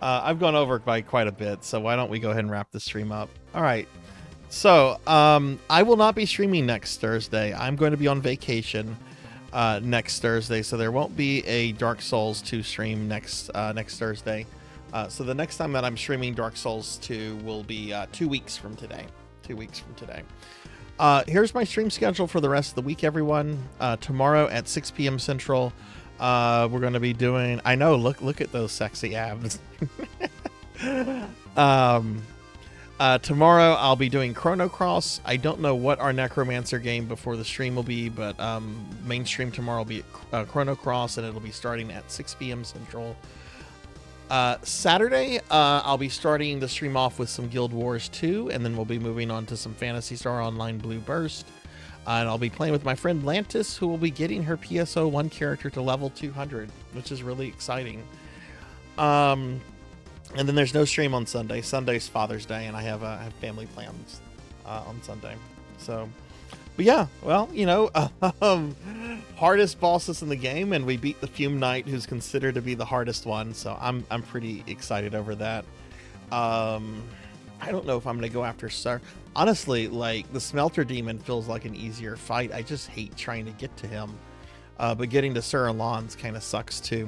I've gone over by quite a bit. So why don't we go ahead and wrap the stream up? All right. So I will not be streaming next Thursday. I'm going to be on vacation next Thursday. So there won't be a Dark Souls 2 stream next Thursday. So the next time that I'm streaming Dark Souls 2 will be 2 weeks from today. 2 weeks from today. Here's my stream schedule for the rest of the week, everyone. Tomorrow at 6 p.m. Central, we're going to be doing... I know, look at those sexy abs. Tomorrow I'll be doing Chrono Cross. I don't know what our Necromancer game before the stream will be, but mainstream tomorrow will be Chrono Cross, and it'll be starting at 6 p.m. Central. Saturday, I'll be starting the stream off with some Guild Wars 2, and then we'll be moving on to some Phantasy Star Online Blue Burst. And I'll be playing with my friend Lantis, who will be getting her PSO1 character to level 200, which is really exciting. And then there's no stream on Sunday. Sunday's Father's Day, and I have family plans on Sunday. So, but yeah, well, you know, hardest bosses in the game, and we beat the Fume Knight, who's considered to be the hardest one. So I'm pretty excited over that. I don't know if I'm gonna go after Sir. Honestly, like the Smelter Demon feels like an easier fight. I just hate trying to get to him, but getting to Sir Alon's kind of sucks too.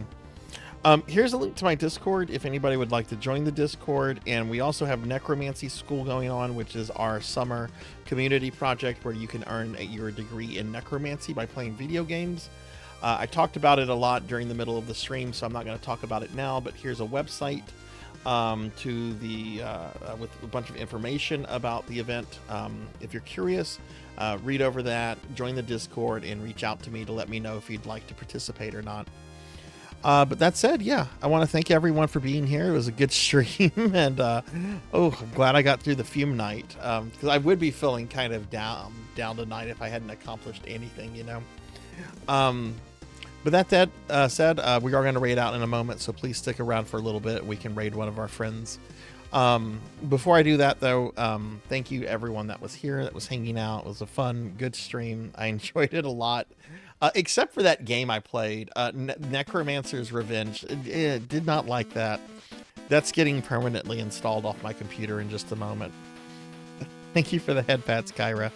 Here's a link to my Discord if anybody would like to join the Discord. And we also have Necromancy School going on, which is our summer community project where you can earn your degree in necromancy by playing video games. I talked about it a lot during the middle of the stream, so I'm not going to talk about it now, but here's a website to the with a bunch of information about the event. If you're curious, read over that, join the Discord, and reach out to me to let me know if you'd like to participate or not. But that said, yeah, I want to thank everyone for being here. It was a good stream, and I'm glad I got through the Fume Night, because I would be feeling kind of down tonight if I hadn't accomplished anything, you know. But that said, we are going to raid out in a moment, so please stick around for a little bit. We can raid one of our friends. Before I do that, though, thank you everyone that was here, that was hanging out. It was a fun, good stream. I enjoyed it a lot. Except for that game I played, Necromancer's Revenge. Did not like that. That's getting permanently installed off my computer in just a moment. Thank you for the head pats, Kyra.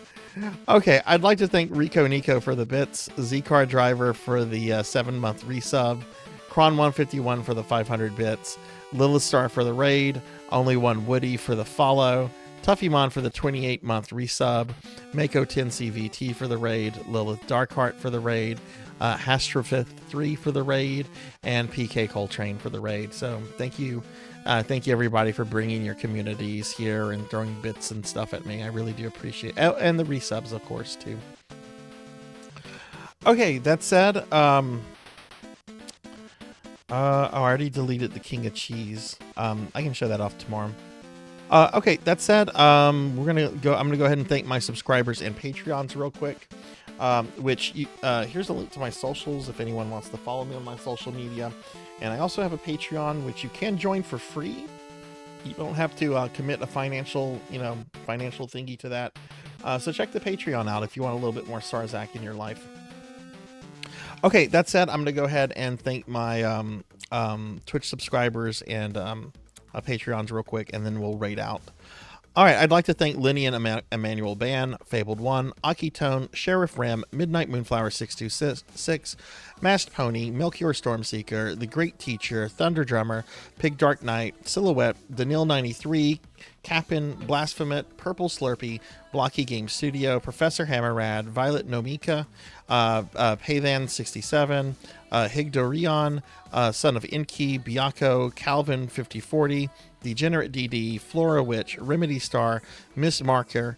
Okay, I'd like to thank Rico Nico for the bits, Z-Car Driver for the 7-month resub, Kron151 for the 500 bits, Lilith Star for the raid, Only One Woody for the follow, Tuffymon for the 28-month resub, Mako 10 CVT for the raid, Lilith Darkheart for the raid, Hastrofith 3 for the raid, and PK Coltrane for the raid. So thank you everybody for bringing your communities here and throwing bits and stuff at me. I really do appreciate it. Oh, and the resubs, of course, too. Okay, that said, I already deleted the King of Cheese. I can show that off tomorrow. Okay, that said, I'm gonna go ahead and thank my subscribers and Patreons real quick. Here's a link to my socials if anyone wants to follow me on my social media. And I also have a Patreon, which you can join for free. You don't have to commit a financial thingy to that. So check the Patreon out if you want a little bit more Sarzac in your life. Okay, that said, I'm going to go ahead and thank my Twitch subscribers and Patreons real quick, and then we'll raid out. All right, I'd like to thank Lenny and Emmanuel Ban, Fabled One, Akitone, Sheriff Rem, Midnight Moonflower 626, Masked Pony, Melchior Stormseeker, The Great Teacher, Thunder Drummer, Pig Dark Knight, Silhouette, Daniil 93, Capin, Blasphemate, Purple Slurpee, Blocky Game Studio, Professor Hammerrad, Violet Nomika, Paythan 67, Higdorion, Son of Inki, Biako, Calvin 5040, Degenerate DD, Flora Witch, Remedy Star, Miss Marker,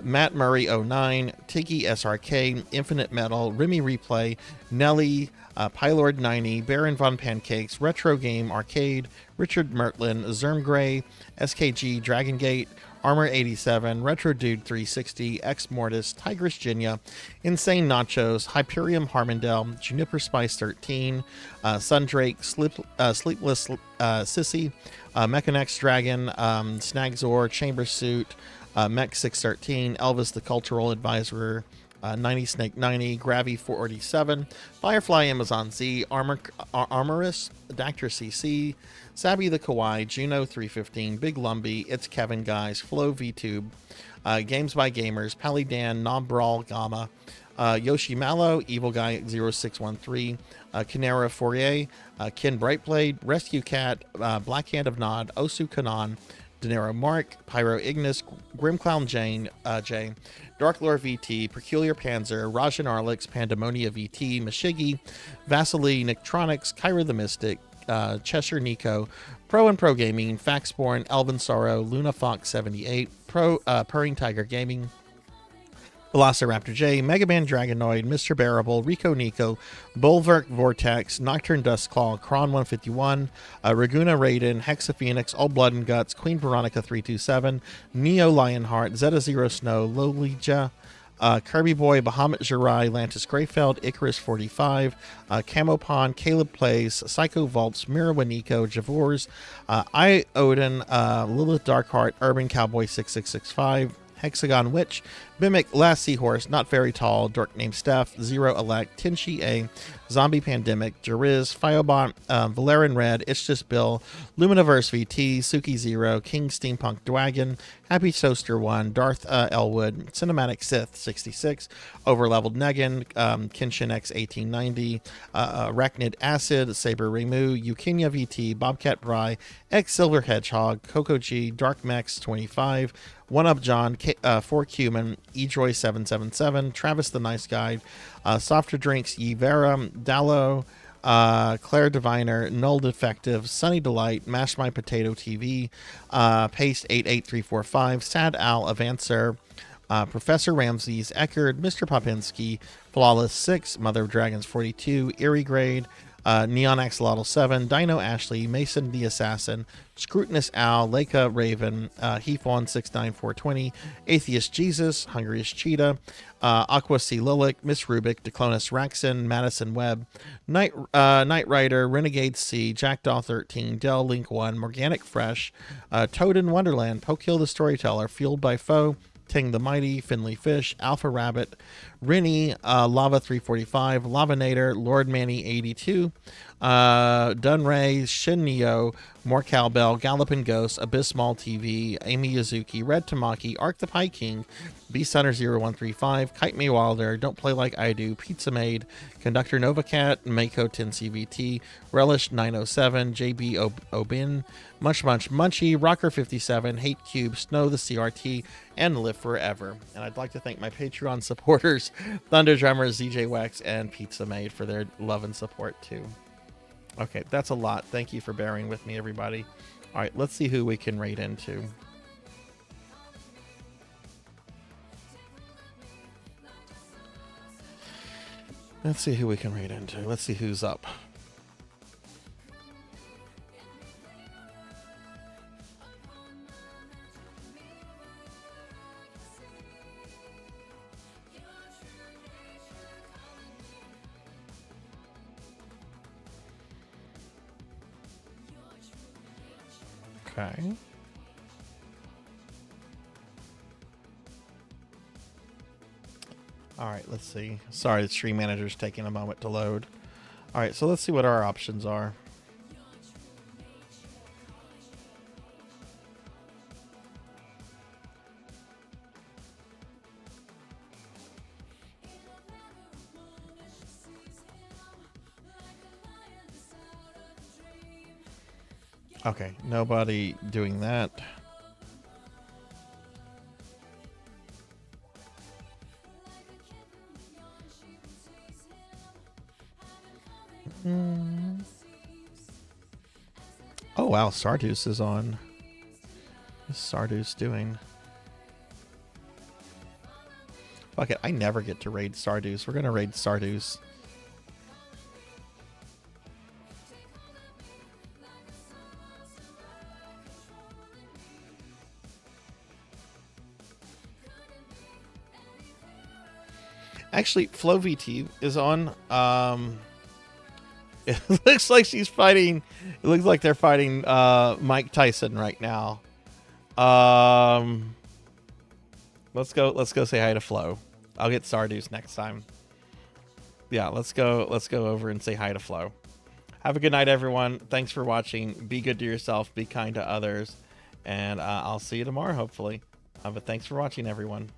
Matt Murray 09, Tiggy SRK, Infinite Metal, Remy Replay, Nelly, Pylord 90, Baron Von Pancakes, Retro Game Arcade, Richard Mertlin, Zermgray, SKG, Dragon Gate, Armor 87, Retro Dude 360, Ex Mortis, Tigress Jinya, Insane Nachos, Hyperium Harmondale, Juniper Spice 13, Sundrake, Sleepless Sissy, Mechanex Dragon, Snagzor, Chamber Suit, Mech 613, Elvis the Cultural Advisor, 90 Snake 90, Gravy 447, Firefly Amazon Z, Armorous, Dactor CC, Sabby the Kawaii, Juno 315, Big Lumbly, It's Kevin Guys, Flow VTube, Games by Gamers, Palidan, Knob Brawl Gamma, Yoshi Mallow, Evil Guy 0613, Kinera Fourier, Ken Brightblade, Rescue Cat, Black Hand of Nod, Osu Kanan, Dinero Mark, Pyro Ignis, Grimclown Jane, J, Darklore VT, Peculiar Panzer, Rajan Arlix, Pandemonia VT, Mashigi, Vasily, Nicktronics, Kyra the Mystic, Cheshire Nico, Pro and Pro Gaming, Faxborn, Elvin Sorrow, Luna Fox 78, Purring Tiger Gaming, Velociraptor J, Mega Man Dragonoid, Mr. Bearable, Rico Nico, Bulwark Vortex, Nocturne Dustclaw, Kron 151, Raguna Raiden, Hexa Phoenix, All Blood and Guts, Queen Veronica 327, Neo Lionheart, Zeta Zero Snow, Lolija, Kirby Boy, Bahamut Jirai, Lantis Greyfeld, Icarus 45, Camopon, Caleb Plays, Psycho Vaults, Mirawa Nico, Javors, I Odin, Lilith Darkheart, Urban Cowboy 6665, Hexagon Witch, Mimic, Last Seahorse, Not Very Tall, Dork Named Steph, Zero Elect, Tinshi A, Zombie Pandemic, Jariz, Fiobot, Valerian Red, It's Just Bill, Luminiverse VT, Suki Zero, King Steampunk Dwagon, Happy Toaster 1, Darth Elwood, Cinematic Sith 66, Overleveled Negan, Kenshin X 1890, Arachnid Acid, Saber Remu, Eukinia VT, Bobcat Bry, X Silver Hedgehog, Coco G, Dark Mex 25, One Up John, 4Cuman, Ejoy 777, Travis the Nice Guy, Softer Drinks, Yvera, Dallo, Claire Diviner, Null Defective, Sunny Delight, Mash My Potato TV, Paste 88345, Sad Al, Avancer, Professor Ramses, Eckerd, Mr. Popinski, Flawless 6, Mother of Dragons 42, Eerie Grade, Neon Axolotl 7, Dino Ashley, Mason the Assassin, Scrutinous Owl, Leica Raven, Heathon 69420, Atheist Jesus, Hungriest Cheetah, Aqua C. Lilik, Miss Rubik, Declonus Raxon, Madison Webb, Night Rider, Renegade C, Jackdaw 13, Dell Link 1, Morganic Fresh, Toad in Wonderland, Pokehill the Storyteller, Fueled by Foe, Ting the Mighty, Finley Fish, Alpha Rabbit, Rinny, Lava 345, Lavanator, Lord Manny 82, Dunray, Shin Neo, More Cowbell, Gallopin' Ghost, Abysmal TV, Amy Yazuki, Red Tamaki, Arc the Pie King, Beast Hunter 0135, Kite Me Wilder, Don't Play Like I Do, Pizza Maid, Conductor Novacat, Mako 10 CVT, Relish 907, JB Obin, Munch Munchie, Rocker 57, Hate Cube, Snow the CRT, and Live Forever. And I'd like to thank my Patreon supporters, Thunder Drummer, ZJ Wax, and Pizza Maid for their love and support too. Okay, that's a lot. Thank you for bearing with me, everybody. All right, let's see who we can raid into. Let's see who we can raid into. Let's see who's up. Okay. All right, let's see. Sorry, the stream manager's taking a moment to load. All right, so let's see what our options are. Okay, nobody doing that. Oh wow, Sarduce is on. What's Sarduce doing? Fuck it, I never get to raid Sarduce. We're gonna raid Sarduce. Actually, Flo VT is on. It looks like she's fighting. It looks like they're fighting Mike Tyson right now. Let's go say hi to Flo. I'll get Sarduce next time. Yeah, let's go over and say hi to Flo. Have a good night, everyone. Thanks for watching. Be good to yourself. Be kind to others. And I'll see you tomorrow, hopefully. But thanks for watching, everyone.